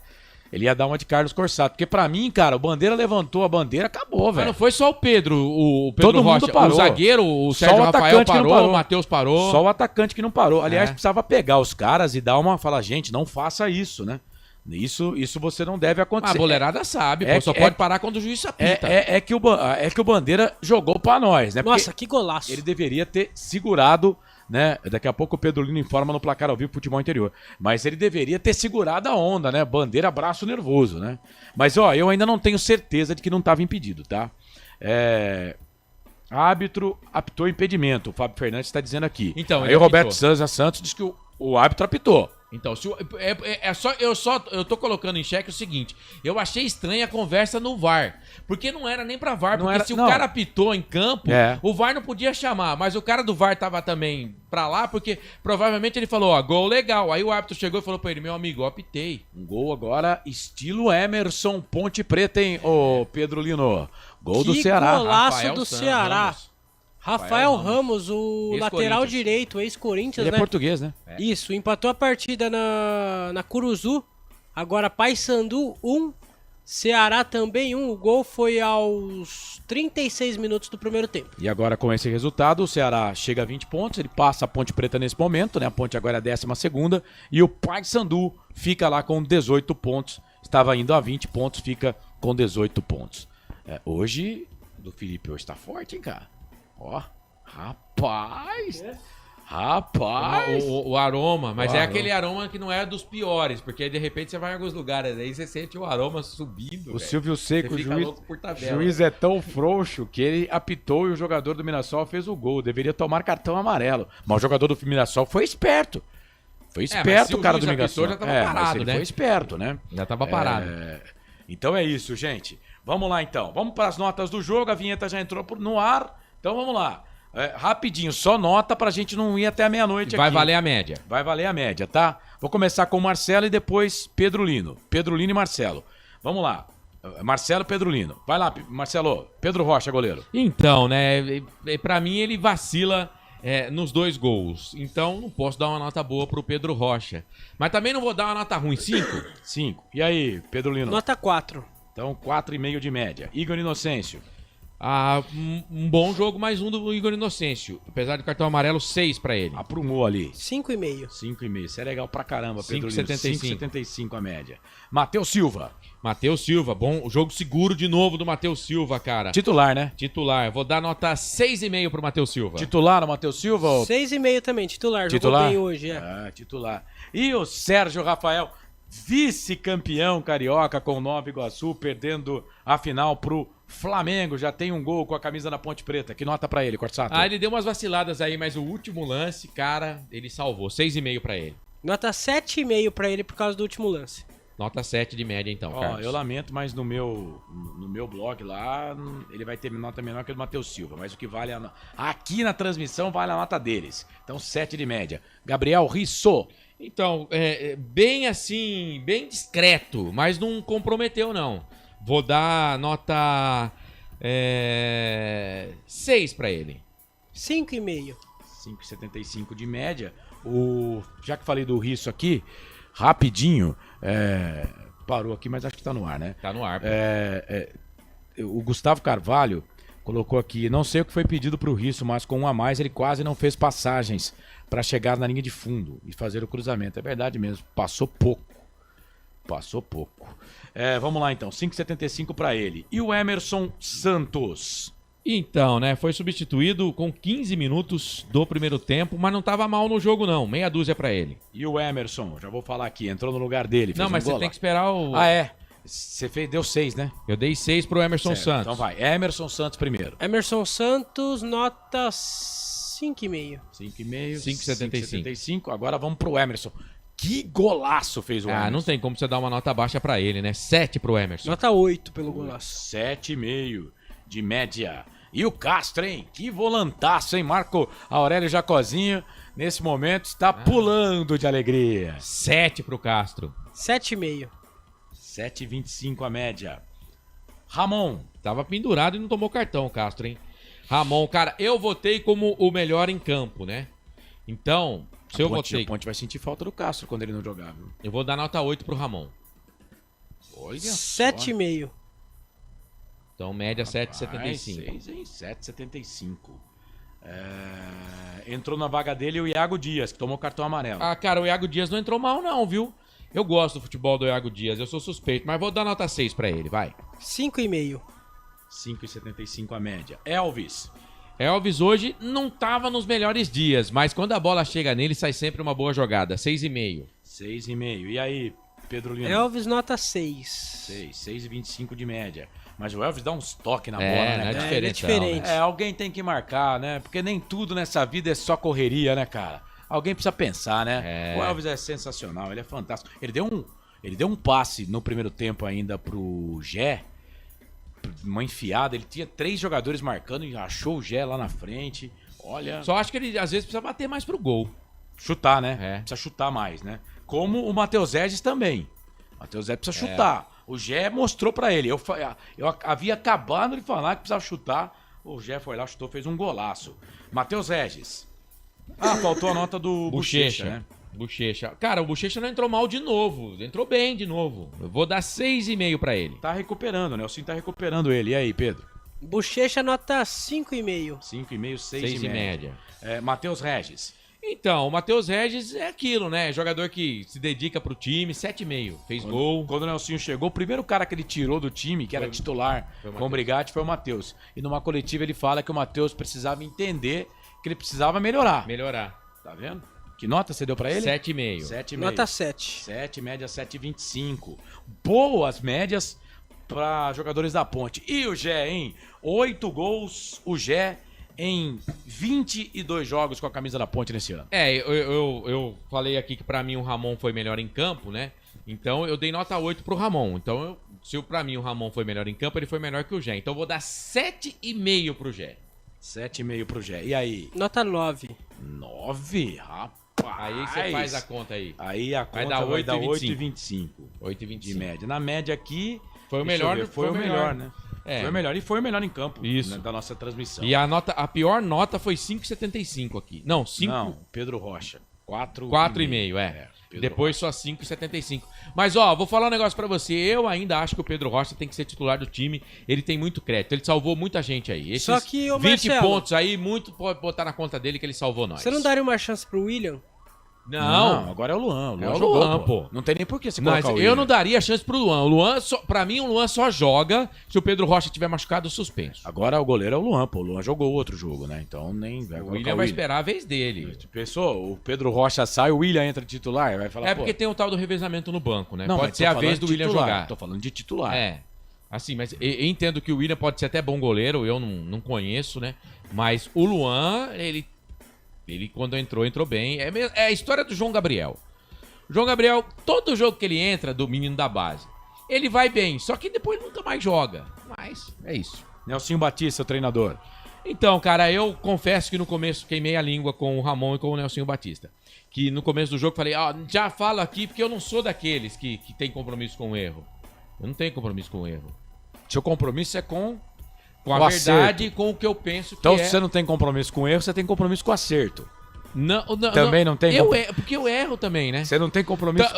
Ele ia dar uma de Carlos Corsato. Porque pra mim, cara, o Bandeira levantou a bandeira, acabou, velho. Mas não foi só o Pedro Todo mundo Rocha. parou. O zagueiro, o Sérgio Rafael parou, o Matheus parou. Só o atacante que não parou. Aliás, precisava pegar os caras e dar falar, gente, não faça isso, né? Isso você não deve acontecer. A boleirada sabe, só pode parar quando o juiz apita. É que o Bandeira jogou pra nós, né? Nossa, que golaço. Ele deveria ter segurado, né? Daqui a pouco o Pedro Lino informa no Placar ao Vivo Futebol Interior. Mas ele deveria ter segurado a onda, né? Bandeira, braço nervoso, né? Mas, eu ainda não tenho certeza de que não estava impedido, tá? Árbitro apitou impedimento. O Fábio Fernandes está dizendo aqui. Então, aí o Roberto Santos diz que o árbitro apitou. Então, se eu tô colocando em xeque o seguinte, eu achei estranha a conversa no VAR, porque não era nem pra VAR, porque se o cara apitou em campo, o VAR não podia chamar, mas o cara do VAR tava também pra lá, porque provavelmente ele falou, ó, gol legal, aí o árbitro chegou e falou pra ele, meu amigo, eu apitei. Um gol agora, estilo Emerson Ponte Preta, hein, ô Pedro Lino? Gol do Ceará. Golaço do Ceará. Rafael Ramos, o lateral direito, ex-Corinthians, Ele é português, né? Isso, empatou a partida na Curuzu. Agora Paysandu 1, Ceará também 1. O gol foi aos 36 minutos do primeiro tempo. E agora com esse resultado, o Ceará chega a 20 pontos, ele passa a Ponte Preta nesse momento, né? A Ponte agora é a 12ª e o Paysandu fica lá com 18 pontos. Estava indo a 20 pontos, fica com 18 pontos. Hoje, do Felipe hoje tá forte, hein, cara? Ó, rapaz! Rapaz! O aroma, mas é aquele aroma que não é dos piores, porque de repente você vai em alguns lugares, aí você sente o aroma subindo. O Silvio Seco, o juiz é tão frouxo que ele apitou e o jogador do Mirassol fez o gol. Deveria tomar cartão amarelo. Mas o jogador do Mirassol foi esperto. Foi esperto o cara do Mirassol. Já tava parado, né? Foi esperto, né? Já tava parado. Então é isso, gente. Vamos lá então. Vamos para as notas do jogo. A vinheta já entrou no ar. Então vamos lá. Rapidinho, só nota pra gente não ir até a meia-noite aqui. Vai valer a média. Vai valer a média, tá? Vou começar com o Marcelo e depois Pedro Lino. Pedro Lino e Marcelo. Vamos lá. Marcelo, Pedro Lino. Vai lá, Marcelo. Pedro Rocha, goleiro. Então, né? Pra mim ele vacila nos 2 gols. Então não posso dar uma nota boa pro Pedro Rocha. Mas também não vou dar uma nota ruim. 5? 5. E aí, Pedro Lino? Nota 4. Então 4,5 de média. Igor Inocêncio. Um bom jogo, mais um do Igor Inocêncio. Apesar do cartão amarelo, 6 pra ele. Aprumou ali. 5,5. 5,5. Isso é legal pra caramba, Pedro Lino. 5,75 a média. Matheus Silva. Matheus Silva, bom jogo seguro de novo do Matheus Silva, cara. Titular, né? Titular. Vou dar nota 6,5 pro Matheus Silva. Titular o Matheus Silva? 6,5 também, titular. Jogou bem hoje, titular. E o Sérgio Rafael, vice-campeão carioca com o Nova Iguaçu, perdendo a final pro Flamengo. Já tem um gol com a camisa da Ponte Preta. Que nota pra ele, Corsato? Ele deu umas vaciladas aí, mas o último lance, cara, ele salvou. 6,5 pra ele. Nota 7,5 pra ele por causa do último lance. Nota 7 de média, então, Carlos. Eu lamento, mas no meu blog lá, ele vai ter nota menor que o do Matheus Silva. Mas o que vale aqui na transmissão vale a nota deles. Então, 7 de média. Gabriel Risso. Então, bem assim, bem discreto, mas não comprometeu, não. Vou dar nota 6 pra ele. 5,5. 5,75 de média. Já que falei do Risso aqui, rapidinho, parou aqui, mas acho que tá no ar, né? Tá no ar. O Gustavo Carvalho colocou aqui, não sei o que foi pedido pro Risso, mas com 1 a mais ele quase não fez passagens para chegar na linha de fundo e fazer o cruzamento. É verdade mesmo, passou pouco. Vamos lá então, 5,75 para ele. E o Emerson Santos? Então, né, foi substituído com 15 minutos do primeiro tempo, mas não tava mal no jogo não, meia dúzia para ele. E o Emerson, já vou falar aqui, entrou no lugar dele. Não, mas você tem que esperar o... Você deu 6, né? Eu dei 6 pro Emerson Santos. Então vai, Emerson Santos primeiro. Emerson Santos, nota 5,5. 5,75. Agora vamos pro Emerson. Que golaço fez o Emerson. Não tem como você dar uma nota baixa pra ele, né? 7 pro Emerson. Nota 8 pelo golaço. 7,5 de média. E o Castro, hein? Que volantaço, hein? Marco Aurélio Jacozinho, nesse momento, está pulando de alegria. 7 pro Castro. 7,5. 7,25 a média. Ramon. Tava pendurado e não tomou cartão, o Castro, hein? Ramon, cara, eu votei como o melhor em campo, né? Então, se eu votei... A Ponte vai sentir falta do Castro quando ele não jogar, viu? Eu vou dar nota 8 pro Ramon. Olha 7,5. Então, média 7,75. 7,75. Entrou na vaga dele o Iago Dias, que tomou cartão amarelo. Cara, o Iago Dias não entrou mal não, viu? Eu gosto do futebol do Iago Dias, eu sou suspeito, mas vou dar nota 6 pra ele, vai. 5,5. 5,75 a média. Elvis hoje não tava nos melhores dias, mas quando a bola chega nele, sai sempre uma boa jogada. 6,5. 6,5. E aí, Pedro Lino? Elvis, nota 6. 6,25 de média. Mas o Elvis dá uns toques na bola, né? É diferente. Alguém tem que marcar, né? Porque nem tudo nessa vida é só correria, né, cara? Alguém precisa pensar, né? O Elvis é sensacional, ele é fantástico. Ele deu um passe no primeiro tempo ainda pro Gé, uma enfiada, ele tinha 3 jogadores marcando e achou o Gé lá na frente. Olha... Só acho que ele às vezes precisa bater mais pro gol. Chutar, né? Precisa chutar mais, né? Como o Matheus Regis também. O Matheus Regis precisa chutar. O Gé mostrou pra ele. Eu havia acabado de falar que precisava chutar. O Gé foi lá, chutou, fez um golaço. Matheus Regis. Faltou a nota do Bochecha, né? Bochecha. Cara, o Bochecha não entrou mal de novo. Entrou bem de novo. Eu vou dar 6,5 pra ele. Tá recuperando, né? O Nelson tá recuperando ele. E aí, Pedro? Bochecha nota 5,5. 5,5, 6 6 e média. Matheus Regis. Então, o Matheus Regis é aquilo, né? Jogador que se dedica pro time, 7,5. Fez gol. Quando o Nelsinho chegou, o primeiro cara que ele tirou do time, que era titular com o Brigatti, foi o Matheus. E numa coletiva ele fala que o Matheus precisava entender que ele precisava melhorar. Tá vendo? Que nota você deu pra ele? 7,5. 7,5. Nota 7. 7, média 7,25. Boas médias para jogadores da Ponte. E o Gé, hein? 8 gols, o Gé em 22 jogos com a camisa da Ponte nesse ano. Eu falei aqui que pra mim o Ramon foi melhor em campo, né? Então eu dei nota 8 pro Ramon. Então, se pra mim o Ramon foi melhor em campo, ele foi melhor que o Gé. Então eu vou dar 7,5 pro Gé. 7,5 pro Gé. E aí? Nota 9. 9? Rapaz. Aí você faz a conta aí. Aí a conta vai dar 8,25. 8,25 de média. Na média aqui... Foi o melhor. Foi o melhor, né? Foi o melhor. E foi o melhor em campo. Isso. Né, da nossa transmissão. E a pior nota foi 5,75 aqui. Não, 5... Não, Pedro Rocha. 4,5, Depois só 5,75. Mas, vou falar um negócio pra você. Eu ainda acho que o Pedro Rocha tem que ser titular do time. Ele tem muito crédito. Ele salvou muita gente aí. Esses Só que, 20 Marcelo, pontos aí, muito pode botar na conta dele que ele salvou nós. Você não daria uma chance pro William? Não, agora é o Luan. É o jogou, Luan, pô. Não tem nem por que você Mas colocar o eu Willian. não daria chance pro Luan. Pra mim, o Luan só joga se o Pedro Rocha tiver machucado ou suspenso. Agora o goleiro é o Luan, pô. O Luan jogou outro jogo, né? Então nem vai O William vai esperar a vez dele. Pensou? O Pedro Rocha sai, o William entra de titular, vai falar, porque tem o tal do revezamento no banco, né? Não, pode ser a vez do William jogar. Tô falando de titular. Assim, mas eu entendo que o William pode ser até bom goleiro, eu não conheço, né? Mas o Luan, ele quando entrou bem. É a história do João Gabriel. O João Gabriel, todo jogo que ele entra, do menino da base, ele vai bem, só que depois nunca mais joga. Mas é isso. Nelsinho Batista, o treinador. Então, cara, eu confesso que no começo queimei a língua com o Ramon e com o Nelsinho Batista. Que no começo do jogo falei, já falo aqui porque eu não sou daqueles que tem compromisso com o erro. Eu não tenho compromisso com o erro. Seu compromisso é com a verdade e com o que eu penso que então, se você não tem compromisso com o erro, você tem compromisso com o acerto. Também não tem? Porque eu erro também, né? Você não tem compromisso...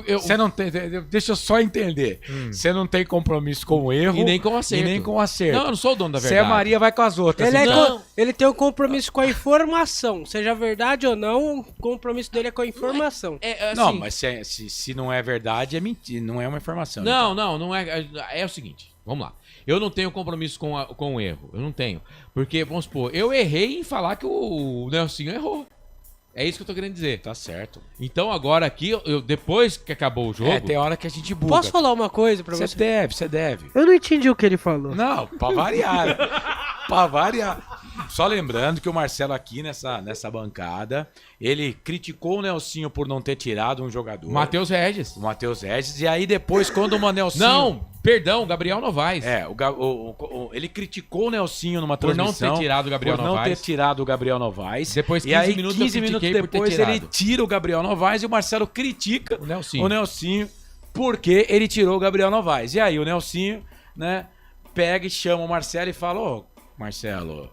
Você não tem... Deixa eu só entender. Você não tem compromisso com o erro... E nem com o acerto. Não, eu não sou o dono da verdade. Se é Maria, vai com as outras. Ele tem um compromisso com a informação. Seja verdade ou não, o compromisso dele é com a informação. Assim, não, mas se não é verdade, é mentira. Não é uma informação. Não é. É o seguinte, vamos lá. Eu não tenho compromisso com o erro. Eu não tenho. Porque, vamos supor, eu errei em falar que o Nelsinho errou. É isso que eu tô querendo dizer. Tá certo. Então agora aqui, depois que acabou o jogo... tem hora que a gente buga. Posso falar uma coisa pra você? Você deve. Eu não entendi o que ele falou. Não, pra variar. Pra variar. Só lembrando que o Marcelo aqui nessa bancada, ele criticou o Nelsinho por não ter tirado um jogador. Matheus Regis. O Matheus Regis. E aí depois, quando o Nelsinho... Não, perdão, Gabriel Novaes. Ele criticou o Nelsinho numa transmissão. Por não ter tirado o Gabriel Novaes. Por não ter tirado o Gabriel Novaes. Depois, 15 e aí, minutos 15 minutos depois, ele tira o Gabriel Novaes e o Marcelo critica o Nelsinho porque ele tirou o Gabriel Novaes. E aí o Nelsinho, né, pega e chama o Marcelo e fala, Marcelo...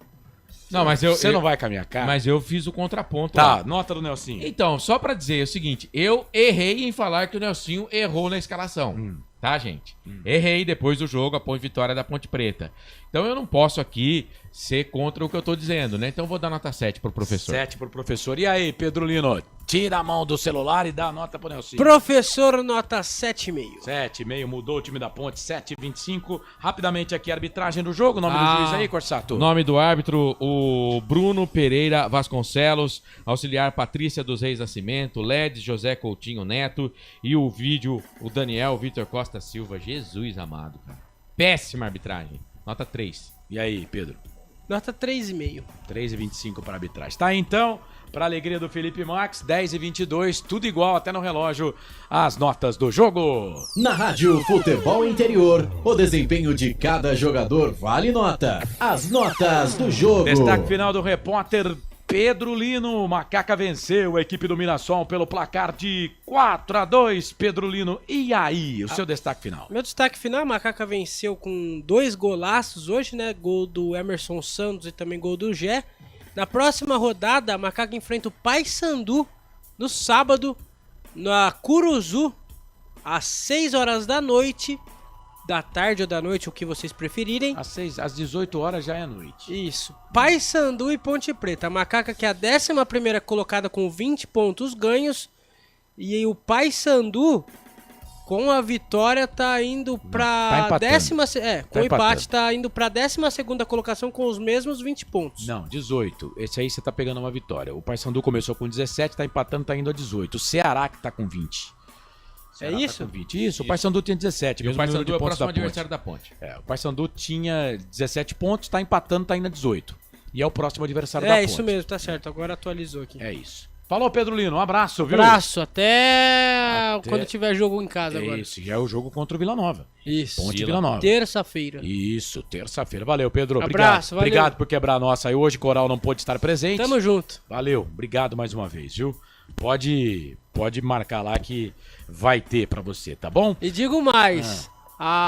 Não, mas você não vai com a minha cara? Mas eu fiz o contraponto. Tá, lá. Nota do Nelsinho. Então, só pra dizer o seguinte, eu errei em falar que o Nelsinho errou na escalação. Tá, gente? Errei depois do jogo, a Ponte Vitória da Ponte Preta. Então eu não posso aqui ser contra o que eu tô dizendo, né? Então eu vou dar nota 7 pro professor. 7 pro professor. E aí, Pedro Lino? Tira a mão do celular e dá a nota pro Nelsinho. Professor, nota 7,5. 7,5, mudou o time da Ponte, 7,25. Rapidamente aqui a arbitragem do jogo. Nome do juiz aí, Corsato? Nome do árbitro, o Bruno Pereira Vasconcelos. Auxiliar Patrícia dos Reis Nascimento. LED José Coutinho Neto. E o vídeo, o Daniel Vitor Costa Silva. Jesus amado, cara. Péssima arbitragem. Nota 3. E aí, Pedro? Nota 3,5. 3,25 para arbitragem. Tá, então, para alegria do Felipe Max, 10,22, tudo igual até no relógio, as notas do jogo. Na Rádio Futebol Interior, o desempenho de cada jogador vale nota. As notas do jogo. Destaque final do repórter Pedro Lino. Macaca venceu a equipe do Mirassol pelo placar de 4-2. Pedro Lino, e aí, o seu destaque final? Meu destaque final, a Macaca venceu com 2 golaços hoje, né? Gol do Emerson Santos e também gol do Gé. Na próxima rodada, a Macaca enfrenta o Paysandu no sábado, na Curuzu, às 6 horas da noite, da tarde ou da noite, o que vocês preferirem. Às 18 horas já é noite. Isso. Paysandu e Ponte Preta. A Macaca que é a 11ª colocada com 20 pontos ganhos. E o Paysandu, com a vitória, tá indo pra com o empate, tá indo pra 12ª colocação com os mesmos 20 pontos. Não, 18. Esse aí você tá pegando uma vitória. O Paysandu começou com 17, tá empatando, tá indo a 18. O Ceará que tá com 20. É isso? Tá com 20. Isso, o Paysandu tem 17. E o Paysandu é o próximo adversário da Ponte. O Paysandu tinha 17 pontos, tá empatando, tá indo a 18. E é o próximo adversário da Ponte. É isso mesmo, tá certo. Agora atualizou aqui. É isso. Falou, Pedro Lino. Um abraço, viu? Abraço. Até quando tiver jogo em casa agora. Isso, já é o jogo contra o Vila Nova. Isso. Ponte Vila Nova. Terça-feira. Isso, terça-feira. Valeu, Pedro. Abraço, valeu. Obrigado por quebrar a nossa aí. Hoje Coral não pôde estar presente. Tamo junto. Valeu. Obrigado mais uma vez, viu? Pode marcar lá que vai ter pra você, tá bom? E digo mais,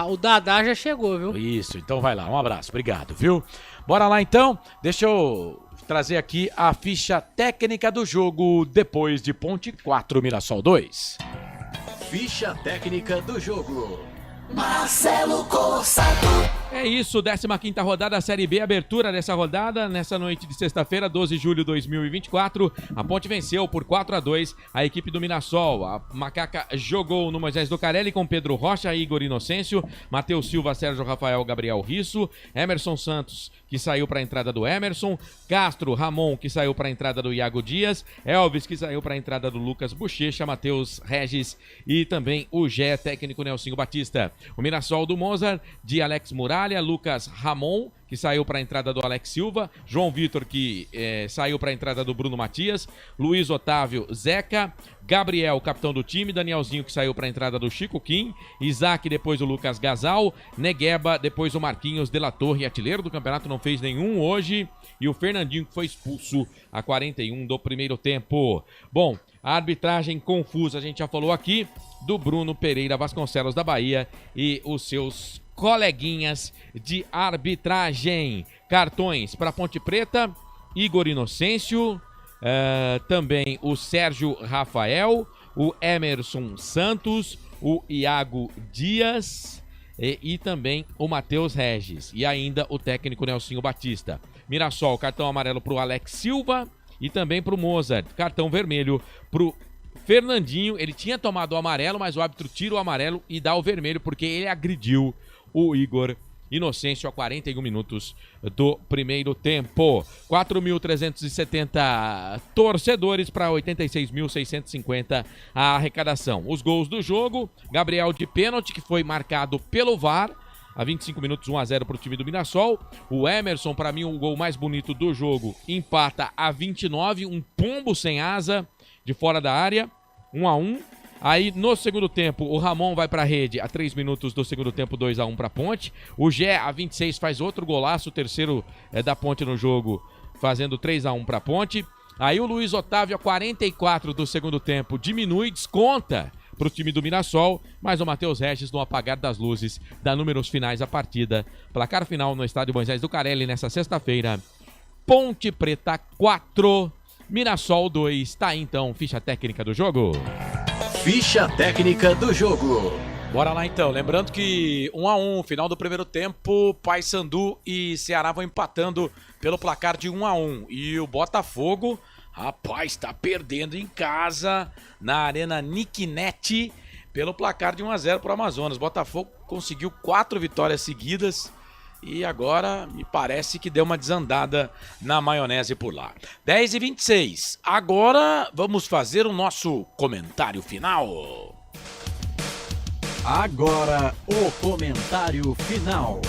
o Dadá já chegou, viu? Isso, então vai lá, um abraço, obrigado, viu? Bora lá então, deixa eu trazer aqui a ficha técnica do jogo depois de Ponte 4, Mirassol 2. Ficha técnica do jogo. Marcelo Cossato. É isso, 15ª rodada, Série B, abertura dessa rodada, nessa noite de sexta-feira, 12 de julho de 2024, a Ponte venceu por 4-2 a equipe do Mirassol. A Macaca jogou no Moisés Lucarelli com Pedro Rocha, Igor Inocêncio, Matheus Silva, Sérgio Rafael, Gabriel Risso, Emerson Santos, que saiu para a entrada do Emerson, Castro, Ramon, que saiu para a entrada do Iago Dias, Elvis, que saiu para a entrada do Lucas Bochecha, Matheus Regis e também o Gé, técnico Nelsinho Batista. O Mirassol do Mozart, de Alex Muralha, Lucas Ramon, que saiu para a entrada do Alex Silva, João Vitor, que saiu para a entrada do Bruno Matias, Luiz Otávio, Zeca, Gabriel, capitão do time, Danielzinho, que saiu para a entrada do Chico Kim, Isaac, depois o Lucas Gasal, Negueba, depois o Marquinhos de la Torre, artilheiro do campeonato, não fez nenhum hoje, e o Fernandinho, que foi expulso a 41 do primeiro tempo. Bom, a arbitragem confusa, a gente já falou aqui, do Bruno Pereira Vasconcelos da Bahia e os seus coleguinhas de arbitragem. Cartões para Ponte Preta, Igor Inocêncio, também o Sérgio Rafael, o Emerson Santos, o Iago Dias e também o Matheus Regis. E ainda o técnico Nelsinho Batista. Mirassol, cartão amarelo para o Alex Silva e também para o Mozart. Cartão vermelho para o Fernandinho. Ele tinha tomado o amarelo, mas o árbitro tira o amarelo e dá o vermelho porque ele agrediu o Igor Inocêncio a 41 minutos do primeiro tempo. 4.370 torcedores para 86.650 a arrecadação. Os gols do jogo: Gabriel de pênalti, que foi marcado pelo VAR, a 25 minutos, 1-0 para o time do Mirassol. O Emerson, para mim, o gol mais bonito do jogo, empata a 29, um pombo sem asa de fora da área, 1-1. Aí no segundo tempo o Ramon vai para a rede a 3 minutos do segundo tempo, 2-1 para a Ponte. O Gé a 26 faz outro golaço, o terceiro da Ponte no jogo, fazendo 3-1 para a Ponte. Aí o Luiz Otávio a 44 do segundo tempo diminui, desconta para o time do Mirassol, mas o Matheus Regis, no apagar das luzes, dá números finais à partida. Placar final no estádio Moisés Lucarelli nessa sexta-feira: Ponte Preta 4, Mirassol 2. Tá aí então, ficha técnica do jogo. Ficha técnica do jogo. Bora lá então, lembrando que 1-1, final do primeiro tempo, Paysandu e Ceará vão empatando pelo placar de 1-1. E o Botafogo, rapaz, tá perdendo em casa na Arena Nicknet pelo placar de 1-0 pro Amazonas. Botafogo conseguiu 4 vitórias seguidas e agora me parece que deu uma desandada na maionese por lá. 10h26, agora vamos fazer o nosso comentário final. Agora, o comentário final.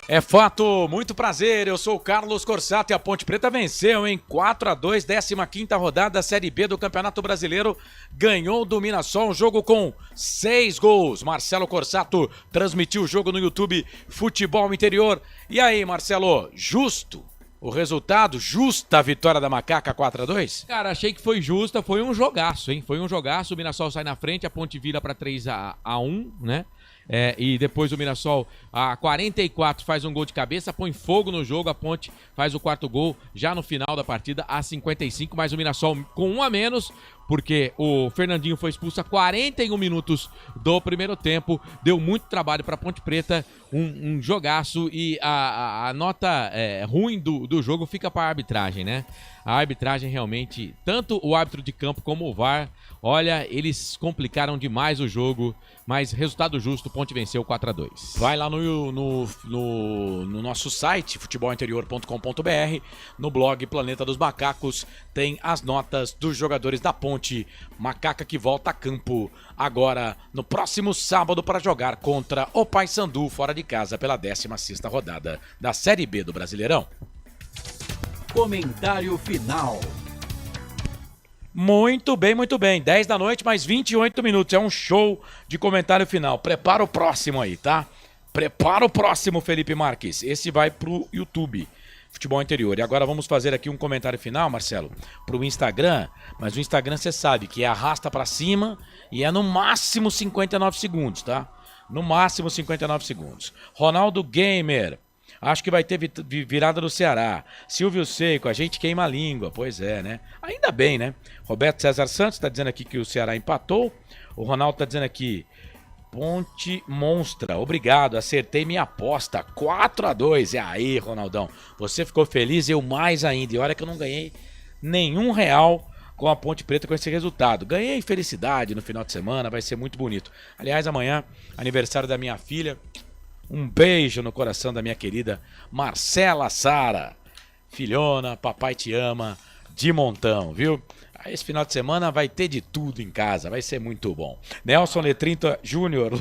É fato, muito prazer, eu sou o Carlos Corsato e a Ponte Preta venceu, hein? 4-2, 15ª rodada da Série B do Campeonato Brasileiro, ganhou do Mirassol, um jogo com 6 gols. Marcelo Corsato transmitiu o jogo no YouTube Futebol Interior. E aí, Marcelo, justo o resultado? Justa a vitória da Macaca 4-2? Cara, achei que foi justa, foi um jogaço, hein? Foi um jogaço, o Mirassol sai na frente, a Ponte vira para 3-1, né? E depois o Mirassol, a 44, faz um gol de cabeça, põe fogo no jogo, a Ponte faz o 4º gol já no final da partida, a 55, mas o Mirassol com 1 a menos, porque o Fernandinho foi expulso a 41 minutos do primeiro tempo, deu muito trabalho para a Ponte Preta, um jogaço, e a nota ruim do jogo fica para a arbitragem, né? A arbitragem realmente, tanto o árbitro de campo como o VAR, olha, eles complicaram demais o jogo, mas resultado justo, Ponte venceu 4-2. Vai lá no nosso site, futebolinterior.com.br, no blog Planeta dos Macacos, tem as notas dos jogadores da Ponte. Macaca que volta a campo agora no próximo sábado para jogar contra o Paysandu fora de casa pela 16ª rodada da Série B do Brasileirão. Comentário final. Muito bem, muito bem. 10 da noite, mais 28 minutos. É um show de comentário final. Prepara o próximo aí, tá? Prepara o próximo, Felipe Marques. Esse vai pro YouTube, Futebol Interior. E agora vamos fazer aqui um comentário final, Marcelo, pro Instagram. Mas o Instagram você sabe que é arrasta pra cima e é no máximo 59 segundos, tá? No máximo 59 segundos. Ronaldo Gamer. Acho que vai ter virada do Ceará. Silvio Seco, a gente queima a língua. Pois é, né? Ainda bem, né? Roberto César Santos está dizendo aqui que o Ceará empatou. O Ronaldo está dizendo aqui, Ponte monstra. Obrigado, acertei minha aposta. 4-2. É aí, Ronaldão. Você ficou feliz, eu mais ainda. E olha que eu não ganhei nenhum real com a Ponte Preta com esse resultado. Ganhei felicidade no final de semana, vai ser muito bonito. Aliás, amanhã, aniversário da minha filha. Um beijo no coração da minha querida Marcela Sara. Filhona, papai te ama de montão, viu? Esse final de semana vai ter de tudo em casa, vai ser muito bom. Nelson Letrinta Júnior,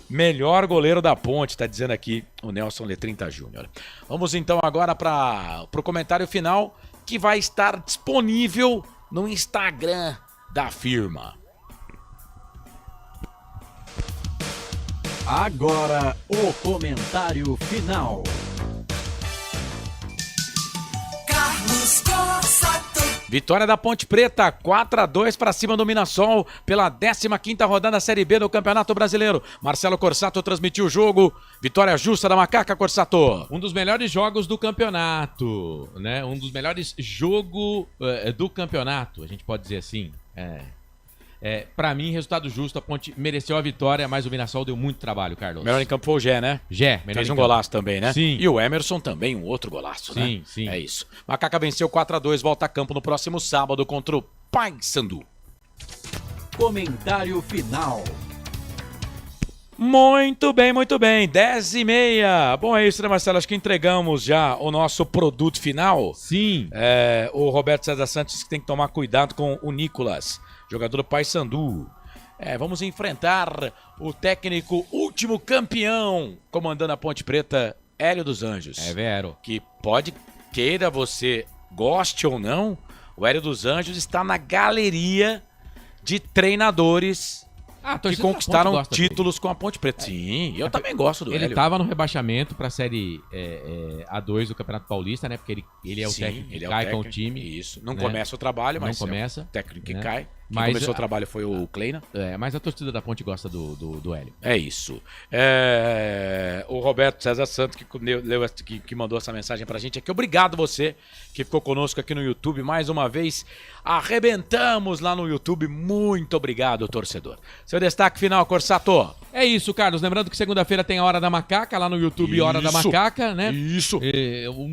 melhor goleiro da Ponte, tá dizendo aqui o Nelson Letrinta Júnior. Vamos então agora para o comentário final, que vai estar disponível no Instagram da firma. Agora, o comentário final. Carlos Corsato. Vitória da Ponte Preta, 4-2 para cima do Mirassol pela 15ª rodada da Série B do Campeonato Brasileiro. Marcelo Corsato transmitiu o jogo. Vitória justa da Macaca, Corsato. Um dos melhores jogos do campeonato, né? Um dos melhores jogos do campeonato, a gente pode dizer assim. Pra mim, resultado justo, a Ponte mereceu a vitória, mas o Mirassol deu muito trabalho, Carlos. Melhor em campo foi o Gé, né? Gé, fez um golaço também, né? Sim. E o Emerson também, um outro golaço, né? Sim, sim. É isso. Macaca venceu 4-2, volta a campo no próximo sábado contra o Paysandu. Comentário final. Muito bem, muito bem. 10h30. Bom, é isso, né, Marcelo? Acho que entregamos já o nosso produto final. Sim. O Roberto César Santos tem que tomar cuidado com o Nicolas, jogador do Paysandu. Vamos enfrentar o técnico último campeão, comandando a Ponte Preta, Hélio dos Anjos. É vero. Que pode, queira você, goste ou não, o Hélio dos Anjos está na galeria de treinadores que conquistaram títulos com a Ponte Preta. Sim, eu também gosto do Hélio. Ele estava no rebaixamento para a Série A2 do Campeonato Paulista, né? Porque ele é o técnico que cai com o time. Isso, não começa o trabalho, mas não começa, é o técnico que cai. Quem mas começou o trabalho foi o Kleina. Mas a torcida da Ponte gosta do Hélio. É isso. O Roberto César Santos, que mandou essa mensagem pra gente aqui. Obrigado você que ficou conosco aqui no YouTube mais uma vez. Arrebentamos lá no YouTube. Muito obrigado, torcedor. Seu destaque final, Corsato. É isso, Carlos. Lembrando que segunda-feira tem a Hora da Macaca, lá no YouTube, Hora da Macaca, né? Isso.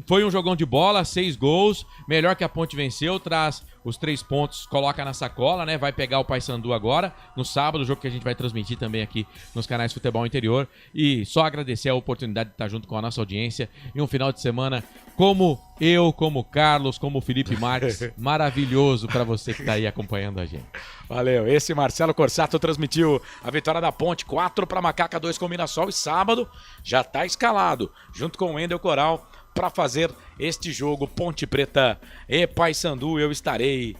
Foi um jogão de bola, 6 gols. Melhor que a Ponte venceu, traz os 3 pontos, coloca na sacola, né? Vai pegar o Paysandu agora, no sábado, o jogo que a gente vai transmitir também aqui nos canais Futebol Interior. E só agradecer a oportunidade de estar junto com a nossa audiência em um final de semana como eu, como o Carlos, como o Felipe Marques, maravilhoso para você que está aí acompanhando a gente. Valeu, esse Marcelo Corsato transmitiu a vitória da Ponte, 4 para Macaca, 2 com o Mirassol, e sábado já está escalado, junto com o Wendel Coral, para fazer este jogo Ponte Preta e Paysandu. Eu estarei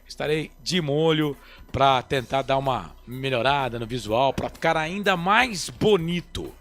estarei de molho para tentar dar uma melhorada no visual, para ficar ainda mais bonito,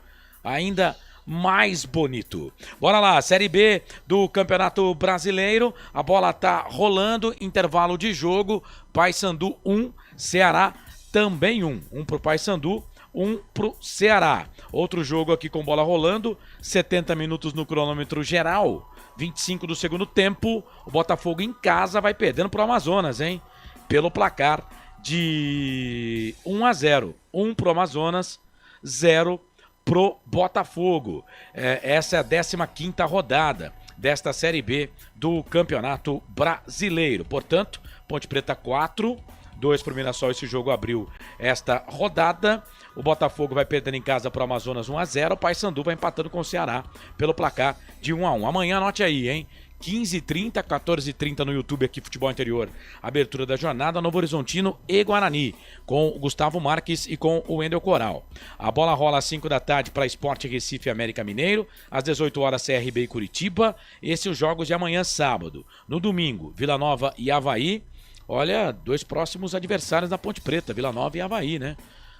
Bora lá, Série B do Campeonato Brasileiro, a bola tá rolando, intervalo de jogo, Paysandu 1, Ceará também 1. 1 pro Paysandu, 1 pro Ceará. Outro jogo aqui com bola rolando, 70 minutos no cronômetro geral, 25 do segundo tempo, o Botafogo em casa vai perdendo pro Amazonas, hein? Pelo placar de 1-0. 1 pro Amazonas, 0 pro Botafogo. Essa é a 15ª rodada desta Série B do Campeonato Brasileiro. Portanto, Ponte Preta 4, 2 pro Mirassol. Esse jogo abriu esta rodada. O Botafogo vai perdendo em casa pro Amazonas 1-0. O Paysandu vai empatando com o Ceará pelo placar de 1-1. Amanhã, anote aí, hein? 15h30, 14h30 no YouTube aqui, Futebol Interior. Abertura da jornada, Novo Horizontino e Guarani, com o Gustavo Marques e com o Wendel Coral. A bola rola às 5 da tarde para Sport Recife e América Mineiro. Às 18 horas, CRB e Curitiba. Esses os jogos de amanhã, sábado. No domingo, Vila Nova e Avaí. Olha, 2 próximos adversários da Ponte Preta, Vila Nova e Avaí, né?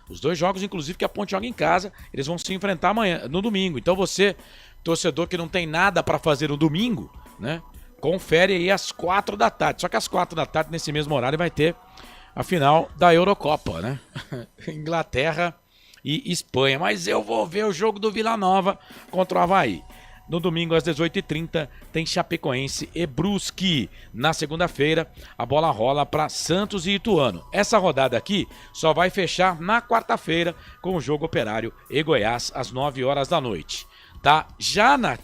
Os 2 jogos, inclusive, que a Ponte joga em casa, eles vão se enfrentar amanhã, no domingo. Então você, torcedor que não tem nada para fazer no domingo, né? Confere aí às 4 da tarde. Só que às 4 da tarde, nesse mesmo horário, vai ter a final da Eurocopa, né? Inglaterra e Espanha. Mas eu vou ver o jogo do Vila Nova contra o Avaí. No domingo, às 18h30, tem Chapecoense e Brusque. Na segunda-feira, a bola rola para Santos e Ituano. Essa rodada aqui só vai fechar na quarta-feira com o jogo Operário e Goiás, às 9 horas da noite. Tá? Já na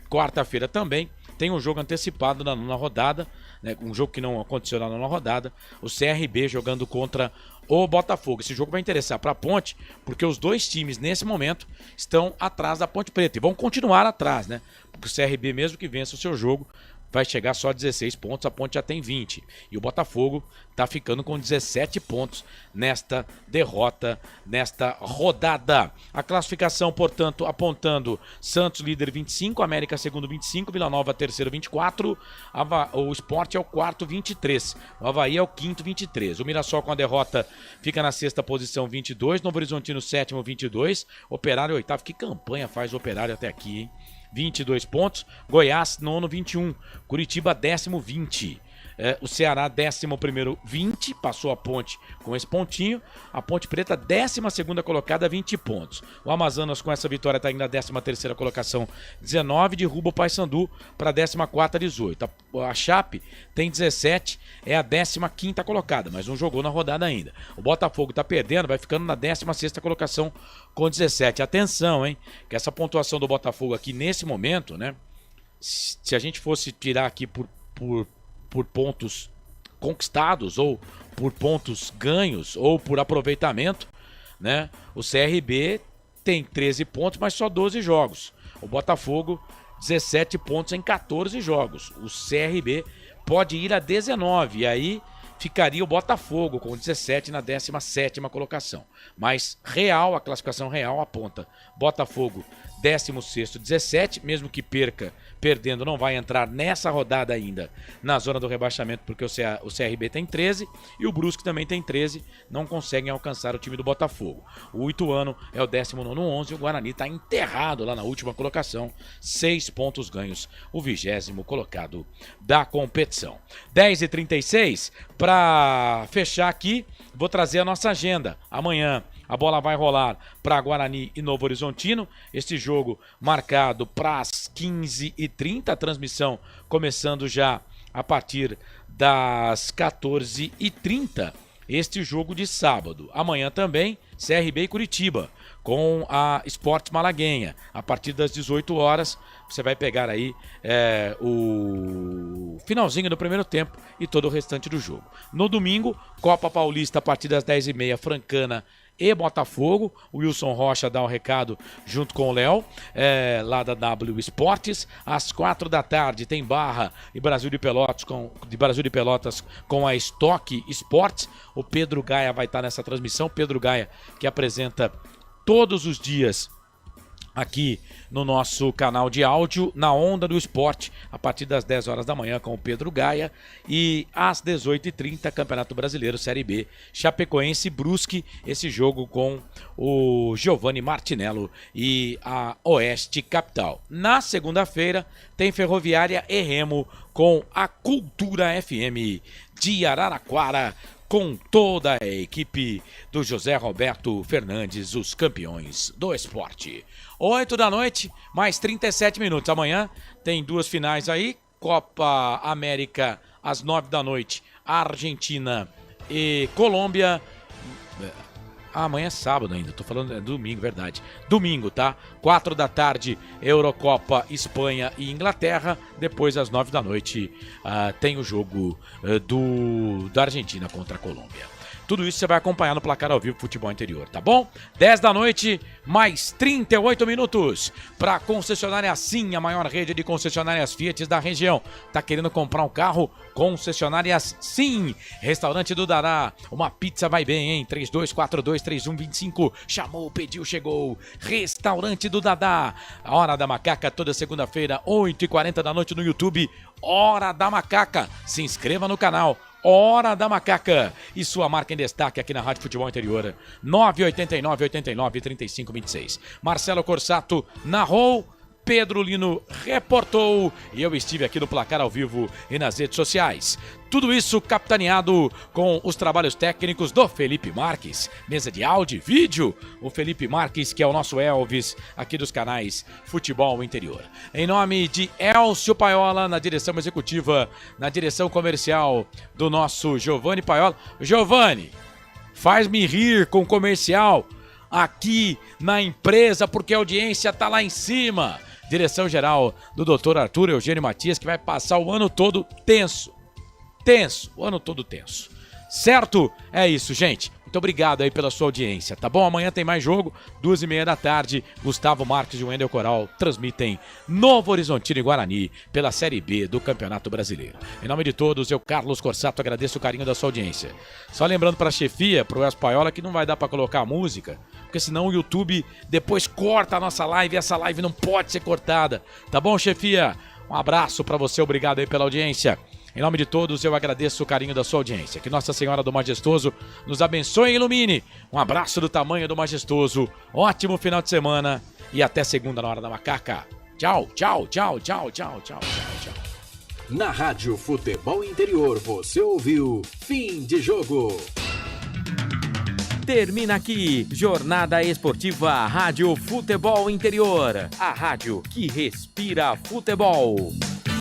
quarta-feira também tem um jogo antecipado na nona rodada, né? Um jogo que não aconteceu na nona rodada, o CRB jogando contra o Botafogo. Esse jogo vai interessar para a Ponte, porque os 2 times nesse momento estão atrás da Ponte Preta e vão continuar atrás, né? Porque o CRB, mesmo que vença o seu jogo, vai chegar só a 16 pontos, a Ponte já tem 20. E o Botafogo tá ficando com 17 pontos nesta derrota, nesta rodada. A classificação, portanto, apontando Santos líder 25, América segundo 25, Vila Nova terceiro 24, o Sport é o quarto 23, o Avaí é o quinto 23. O Mirassol com a derrota fica na sexta posição 22, Novo Horizontino sétimo 22, Operário oitavo. Que campanha faz o Operário até aqui, hein? 22 pontos, Goiás, nono, 21, Curitiba, décimo, 20, o Ceará, 11º, 20, passou a Ponte com esse pontinho, a Ponte Preta, 12ª colocada, 20 pontos, o Amazonas com essa vitória está indo na 13ª colocação, 19, derruba o Paysandu para 14ª, 18, a Chape tem 17, é a 15ª colocada, mas não jogou na rodada ainda, o Botafogo está perdendo, vai ficando na 16ª colocação com 17, atenção, hein, que essa pontuação do Botafogo aqui nesse momento, né, se a gente fosse tirar aqui por pontos conquistados, ou por pontos ganhos, ou por aproveitamento, né? O CRB tem 13 pontos, mas só 12 jogos. O Botafogo, 17 pontos em 14 jogos. O CRB pode ir a 19, e aí ficaria o Botafogo com 17 na 17ª colocação. Mas real, a classificação real aponta Botafogo 16º, 17, mesmo que perdendo, não vai entrar nessa rodada ainda na zona do rebaixamento, porque o CRB tem 13 e o Brusque também tem 13, não conseguem alcançar o time do Botafogo. O Ituano é o 19º, 11, o Guarani está enterrado lá na última colocação, 6 pontos ganhos, o 20º colocado da competição. 10h36, para fechar aqui, vou trazer a nossa agenda. Amanhã a bola vai rolar para Guarani e Novo Horizontino. Este jogo marcado para as 15h30. A transmissão começando já a partir das 14h30. Este jogo de sábado. Amanhã também, CRB e Curitiba. com a Sport Malaguenha. A partir das 18 horas, você vai pegar aí o finalzinho do primeiro tempo e todo o restante do jogo. No domingo, Copa Paulista a partir das 10h30, Francana e Botafogo. O Wilson Rocha dá um recado junto com o Léo, lá da W Esportes. Às 4 da tarde tem Barra e Brasil de Pelotas com a Stock Esportes. O Pedro Gaia vai estar nessa transmissão. Pedro Gaia, que apresenta todos os dias aqui no nosso canal de áudio, na Onda do Esporte, a partir das 10 horas da manhã com o Pedro Gaia, e às 18h30, Campeonato Brasileiro Série B, Chapecoense e Brusque, esse jogo com o Giovanni Martinello e a Oeste Capital. Na segunda-feira tem Ferroviária e Remo com a Cultura FM de Araraquara, com toda a equipe do José Roberto Fernandes, os campeões do esporte. 8 da noite, mais 37 minutos. Amanhã tem duas finais aí, Copa América às 9 da noite, Argentina e Colômbia. Amanhã é sábado ainda, tô falando, é domingo, verdade. Domingo, tá? 4 da tarde, Eurocopa, Espanha e Inglaterra. Depois, às 9 da noite, tem o jogo da Argentina contra a Colômbia. Tudo isso você vai acompanhar no Placar ao Vivo Futebol Interior, tá bom? 10 da noite, mais 38 minutos. Para concessionária Sim, a maior rede de concessionárias Fiat da região. Tá querendo comprar um carro? Concessionárias Sim. Restaurante do Dará. Uma pizza vai bem, hein? 32423125. Chamou, pediu, chegou. Restaurante do Dadá. A Hora da Macaca, toda segunda-feira, 8h40 da noite no YouTube. Hora da Macaca. Se inscreva no canal. Hora da Macaca e sua marca em destaque aqui na Rádio Futebol Interior, 989-89-3526. Marcelo Corsato narrou, Pedro Lino reportou e eu estive aqui no Placar ao Vivo e nas redes sociais. Tudo isso capitaneado com os trabalhos técnicos do Felipe Marques. Mesa de áudio e vídeo, o Felipe Marques, que é o nosso Elvis aqui dos canais Futebol Interior. Em nome de Elcio Paiola, na direção executiva, na direção comercial do nosso Giovanni Paiola. Giovanni, faz-me rir com comercial aqui na empresa, porque a audiência tá lá em cima. Direção geral do Dr. Arthur Eugênio Matias, que vai passar o ano todo tenso, o ano todo tenso. Certo? É isso, gente. Muito obrigado aí pela sua audiência, tá bom? Amanhã tem mais jogo, 2h30 da tarde. Gustavo Marques e Wendel Coral transmitem Novo Horizontino e Guarani pela Série B do Campeonato Brasileiro. Em nome de todos, eu, Carlos Corsato, agradeço o carinho da sua audiência. Só lembrando para a chefia, pro Elcio Paiola, que não vai dar para colocar a música, porque senão o YouTube depois corta a nossa live e essa live não pode ser cortada. Tá bom, chefia? Um abraço para você, obrigado aí pela audiência. Em nome de todos, eu agradeço o carinho da sua audiência. Que Nossa Senhora do Majestoso nos abençoe e ilumine. Um abraço do tamanho do Majestoso. Ótimo final de semana e até segunda na Hora da Macaca. Tchau, tchau, tchau, tchau, tchau, tchau, tchau. Na Rádio Futebol Interior, você ouviu Fim de Jogo. Termina aqui, Jornada Esportiva Rádio Futebol Interior. A rádio que respira futebol.